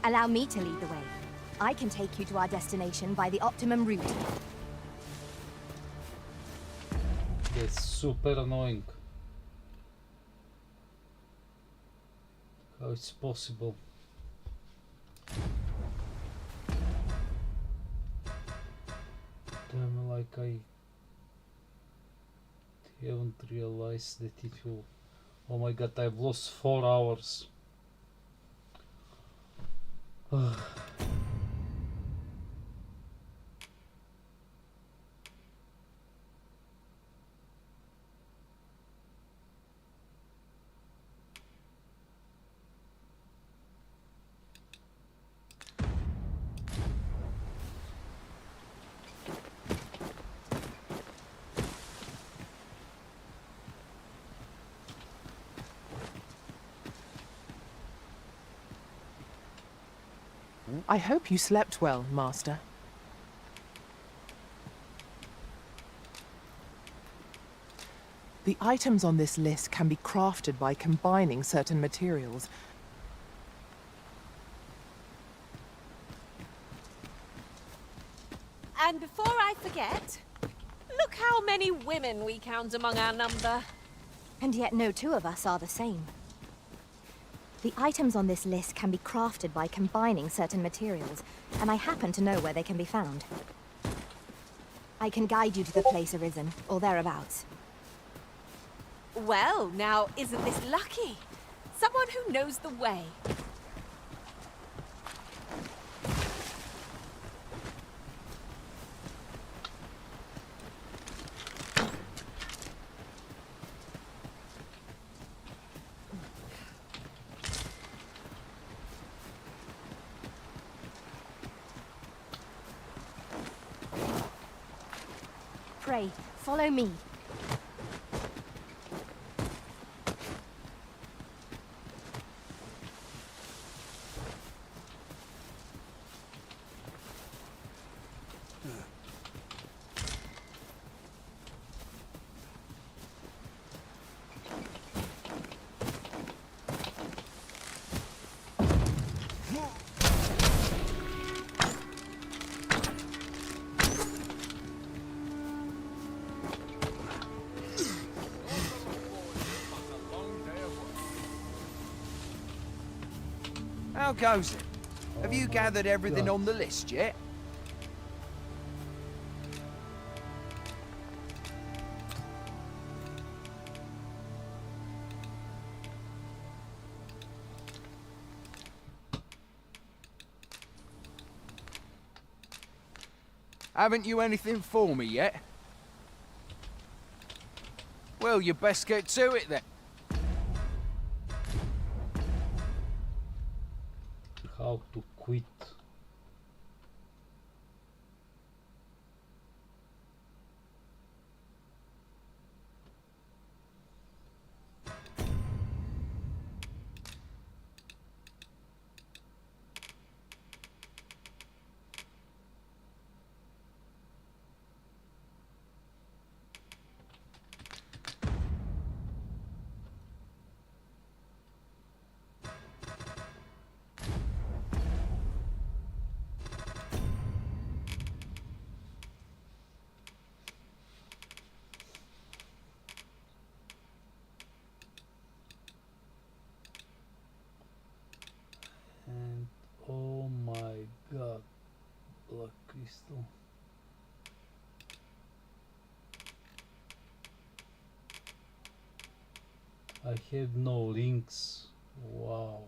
Allow me to lead the way. I can take you to our destination by the optimum route. That's super annoying. How it's possible? Damn, like I haven't realized that it will... Oh my god, I've lost 4 hours. I hope you slept well, Master. The items on this list can be crafted by combining certain materials. And before I forget, look how many women we count among our number. And yet no two of us are the same. The items on this list can be crafted by combining certain materials, and I happen to know where they can be found. I can guide you to the place Arisen, or thereabouts. Well, now isn't this lucky? Someone who knows the way. Pray, follow me. How goes it? Have you gathered everything on the list yet? Haven't you anything for me yet? Well, you best get to it then. How to quit. And oh my god, black crystal. I have no links. Wow.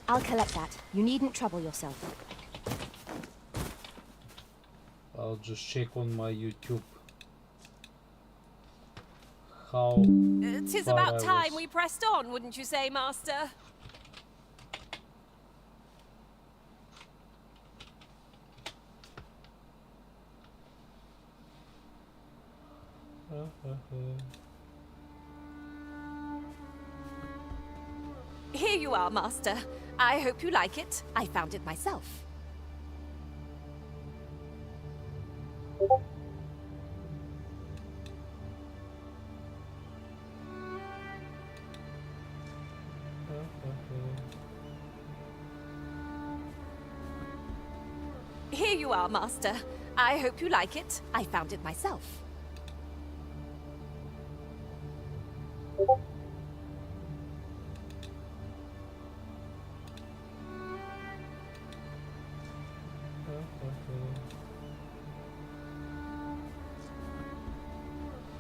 I'll collect that. You needn't trouble yourself. I'll just check on my YouTube how 'Tis far about I time was. we pressed on, wouldn't you say, Master? Here you are, Master. I hope you like it. I found it myself. Here you are, Master. I hope you like it. I found it myself.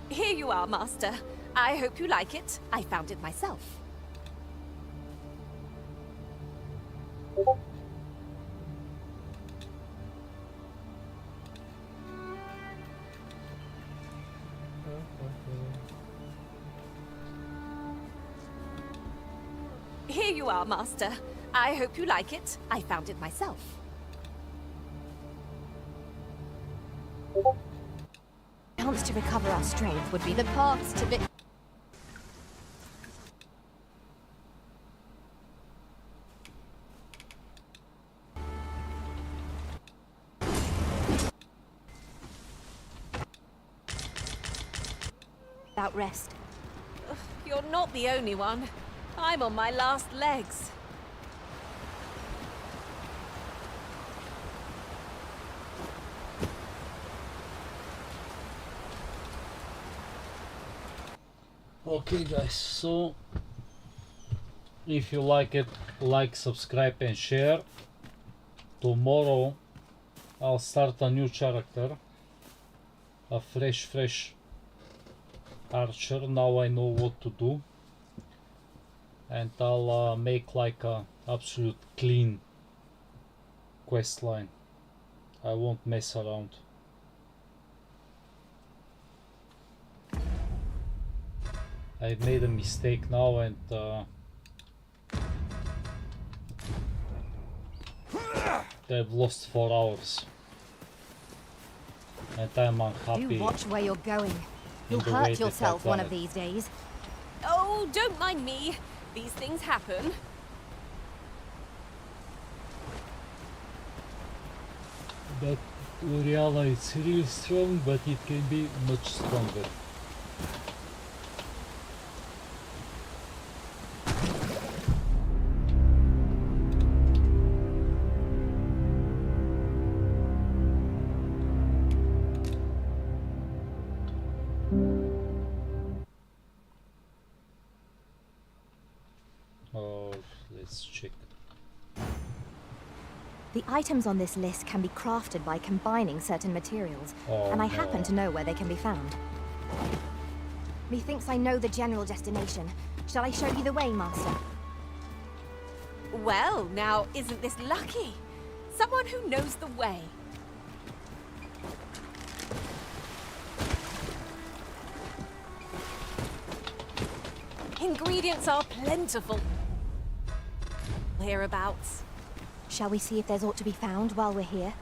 Here you are, Master. I hope you like it. I found it myself. Here you are, Master. I hope you like it. I found it myself. Chance to recover our strength would be the paths to victory. Without rest. Ugh, you're not the only one. I'm on my last legs. Okay guys, so if you like it, like, subscribe and share. Tomorrow I'll start a new character, a fresh archer. Now I know what to do, and I'll make like a absolute clean quest line. I won't mess around. I've made a mistake now, and I've lost 4 hours, and I'm unhappy. Do watch where you're going. You'll the way hurt that yourself I've one done of it. these days. Oh, don't mind me. These things happen. But Oriana is really strong, but it can be much stronger. Let's check. The items on this list can be crafted by combining certain materials, and I happen to know where they can be found. Methinks I know the general destination. Shall I show you the way, Master? Well, now, isn't this lucky? Someone who knows the way. Ingredients are plentiful hereabouts. Shall we see if there's aught to be found while we're here?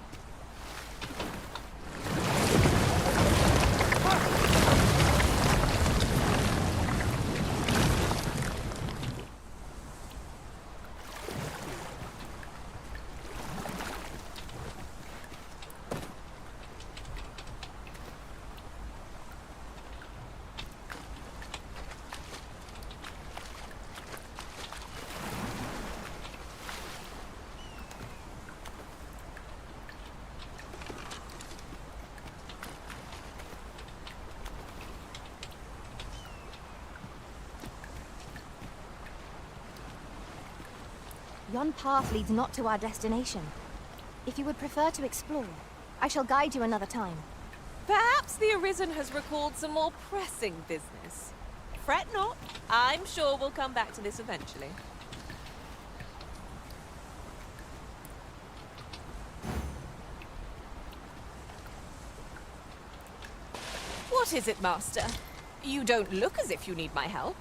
Yon path leads not to our destination. If you would prefer to explore, I shall guide you another time. Perhaps the Arisen has recalled some more pressing business. Fret not. I'm sure we'll come back to this eventually. What is it, Master? You don't look as if you need my help.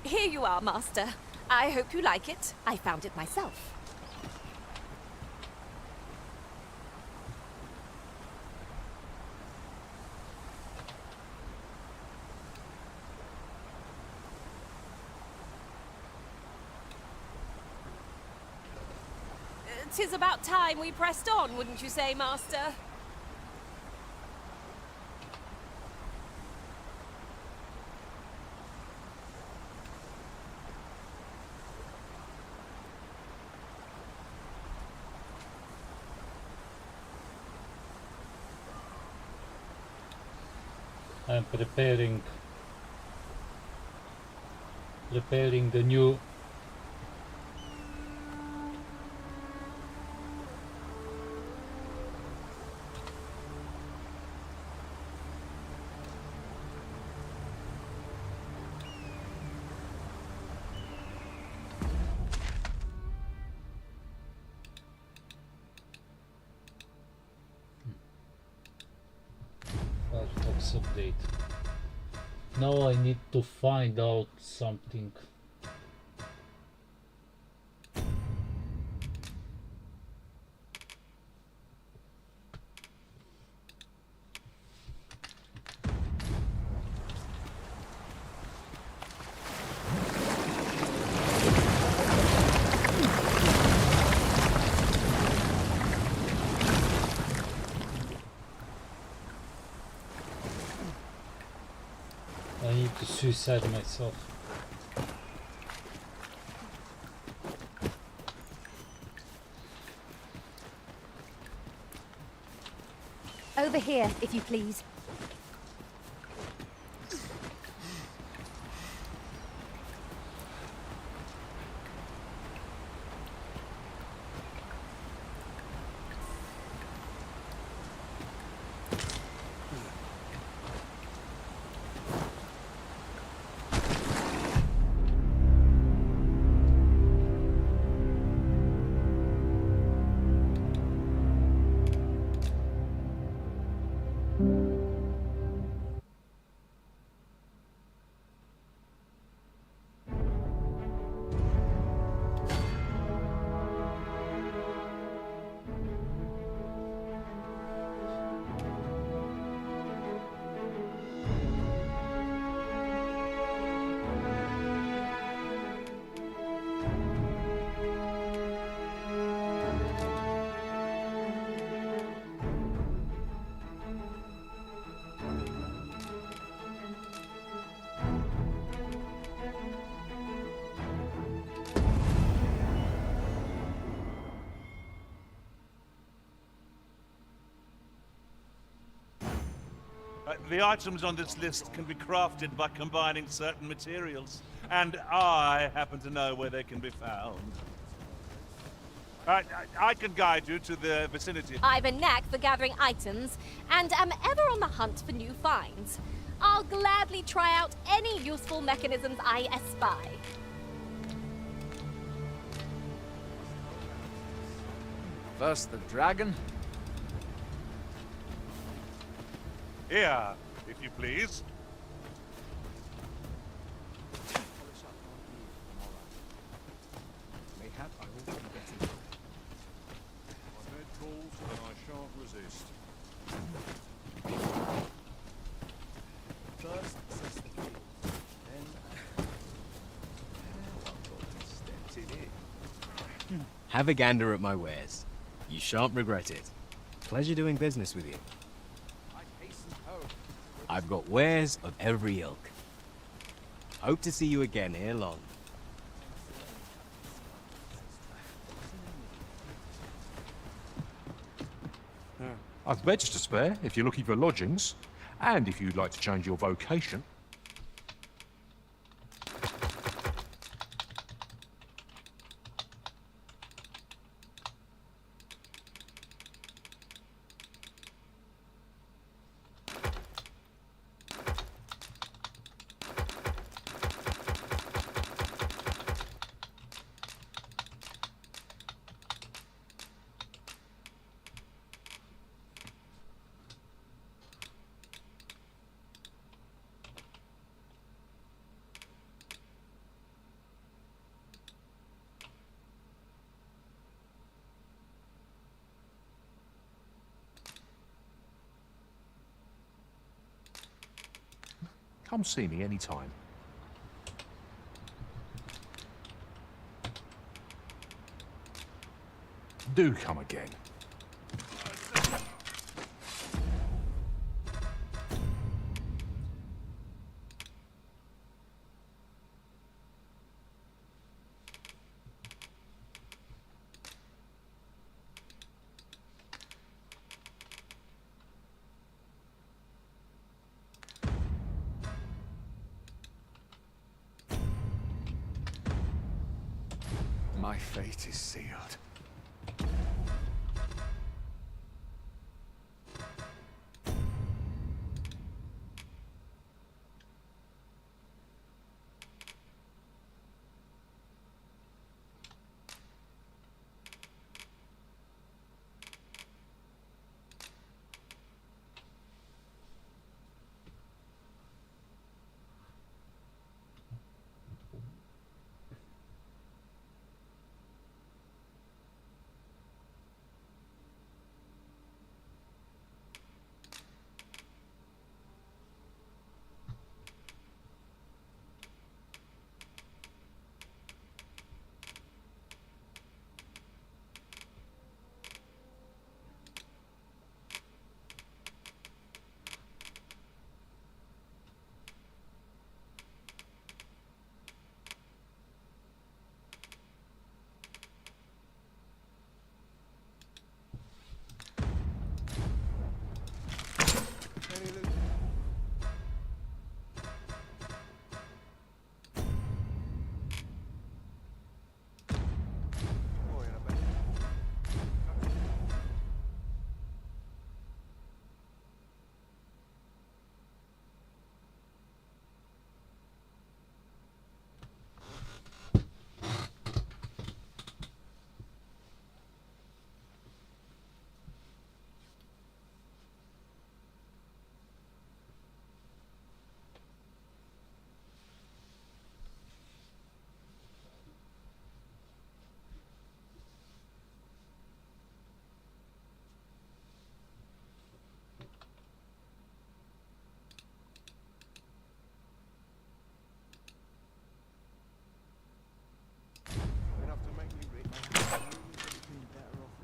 Here you are, Master. I hope you like it. I found it myself. Tis about time we pressed on, wouldn't you say, Master? I'm preparing the new Firefox update. Now I need to find out something. I need to suicide myself. Over here, if you please. The items on this list can be crafted by combining certain materials, and I happen to know where they can be found. I can guide you to the vicinity. I've a knack for gathering items, and am ever on the hunt for new finds. I'll gladly try out any useful mechanisms I espy. First the dragon. Here, if you please. Mayhap I ought to be better. My bed calls and I shan't resist. First, says the king. Then... stepped in it. Have a gander at my wares. You shan't regret it. Pleasure doing business with you. I've got wares of every ilk. Hope to see you again ere long. I've beds to spare if you're looking for lodgings, and if you'd like to change your vocation. Come see me anytime. Do come again. My fate is sealed.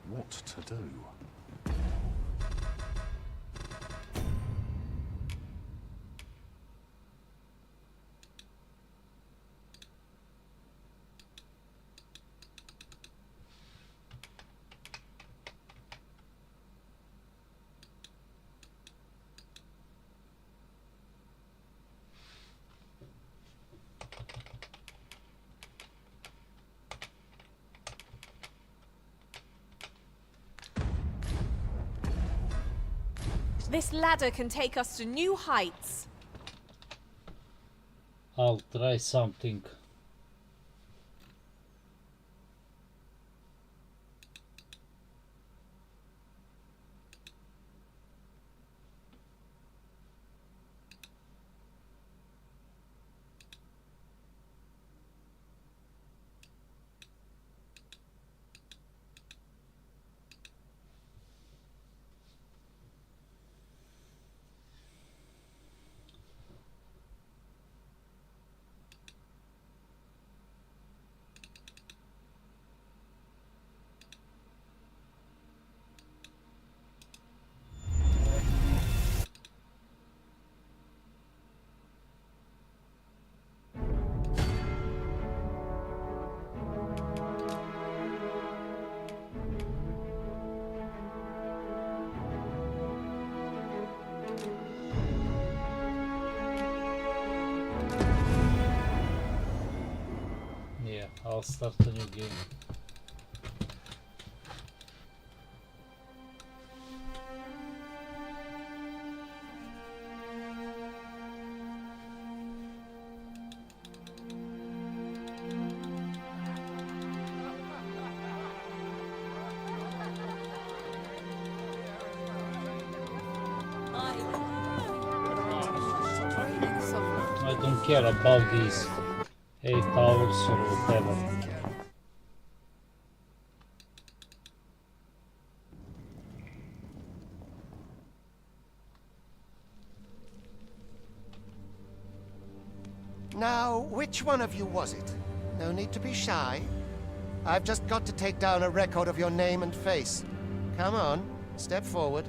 What to do? This ladder can take us to new heights. I'll try something. Yeah, I'll start a new game. I don't care about these 8 hours or whatever. Now, which one of you was it? No need to be shy. I've just got to take down a record of your name and face. Come on, step forward.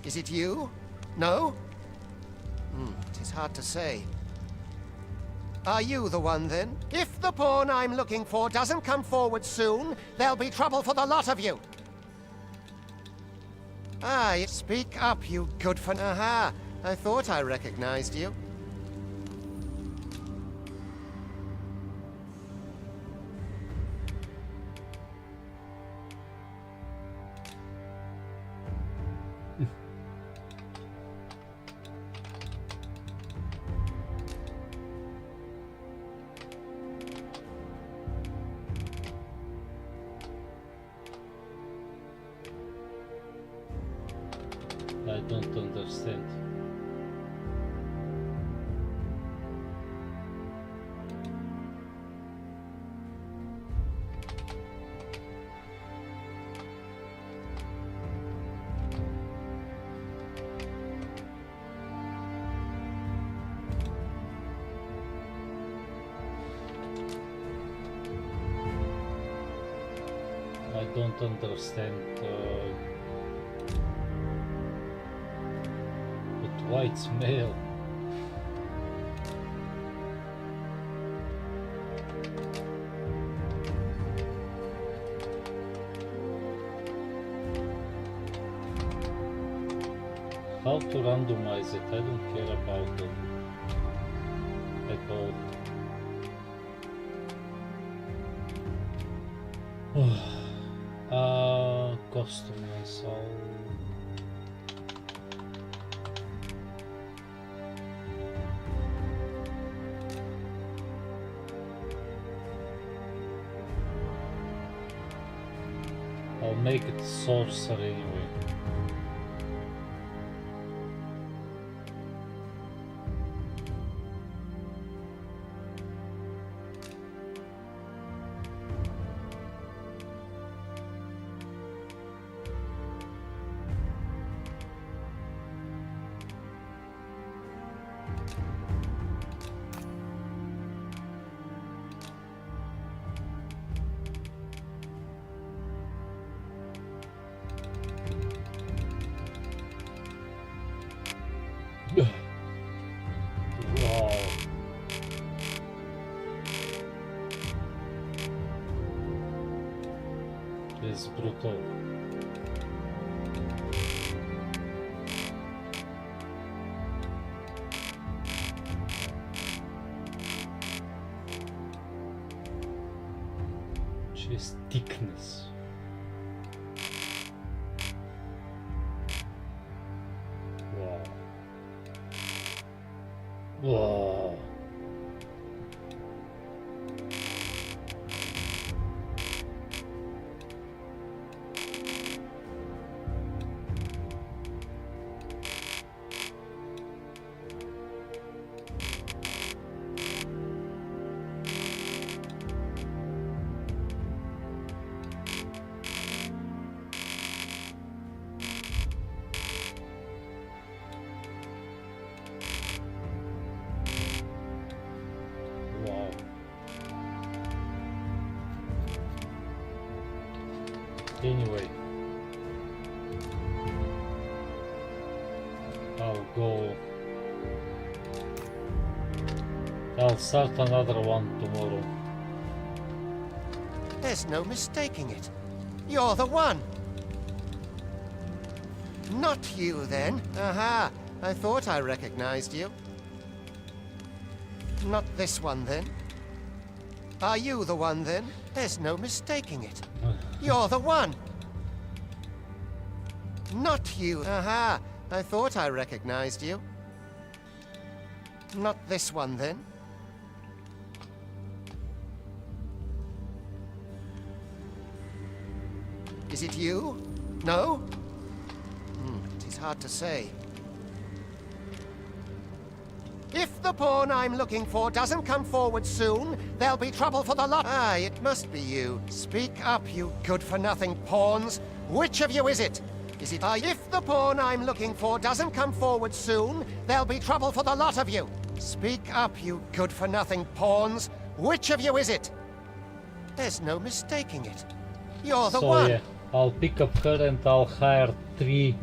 Is it you? No? It is hard to say. Are you the one, then? If the pawn I'm looking for doesn't come forward soon, there'll be trouble for the lot of you. Speak up, you good for... Aha! I thought I recognized you. I don't understand. I don't understand. White male. How to randomize it? I don't care about them at all. Customize all. I'll make it sorcerer anyway. Wow. This is brutal. Just thickness. Whoa. Wow. Anyway, I'll start another one tomorrow. There's no mistaking it. You're the one. Not you, then. Aha, I thought I recognized you. Not this one, then. Are you the one, then? There's no mistaking it. You're the one. Not you. Aha, I thought I recognized you. Not this one, then. Is it you? No? It is hard to say. If the pawn I'm looking for doesn't come forward soon, there'll be trouble for the lot. Ah, it must be you. Speak up, you good-for-nothing pawns. Which of you is it? Is it if the pawn I'm looking for doesn't come forward soon, there'll be trouble for the lot of you. Speak up, you good-for-nothing pawns. Which of you is it? There's no mistaking it. You're the one. Yeah, I'll pick up her and I'll hire 3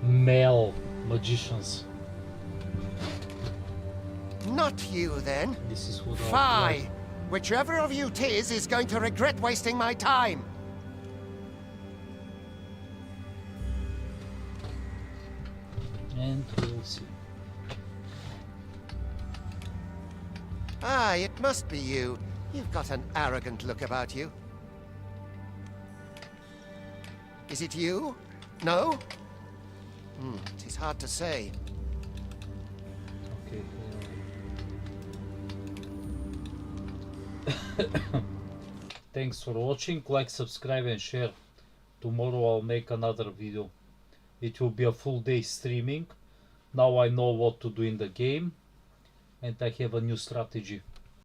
male magicians. Not you, then. This is what Fie! Whichever of you 'tis is going to regret wasting my time. And we'll see. Ah, it must be you. You've got an arrogant look about you. Is it you? No? It is hard to say. Okay. Thanks for watching. Like, subscribe and share. Tomorrow I'll make another video. It will be a full day streaming. Now I know what to do in the game and I have a new strategy.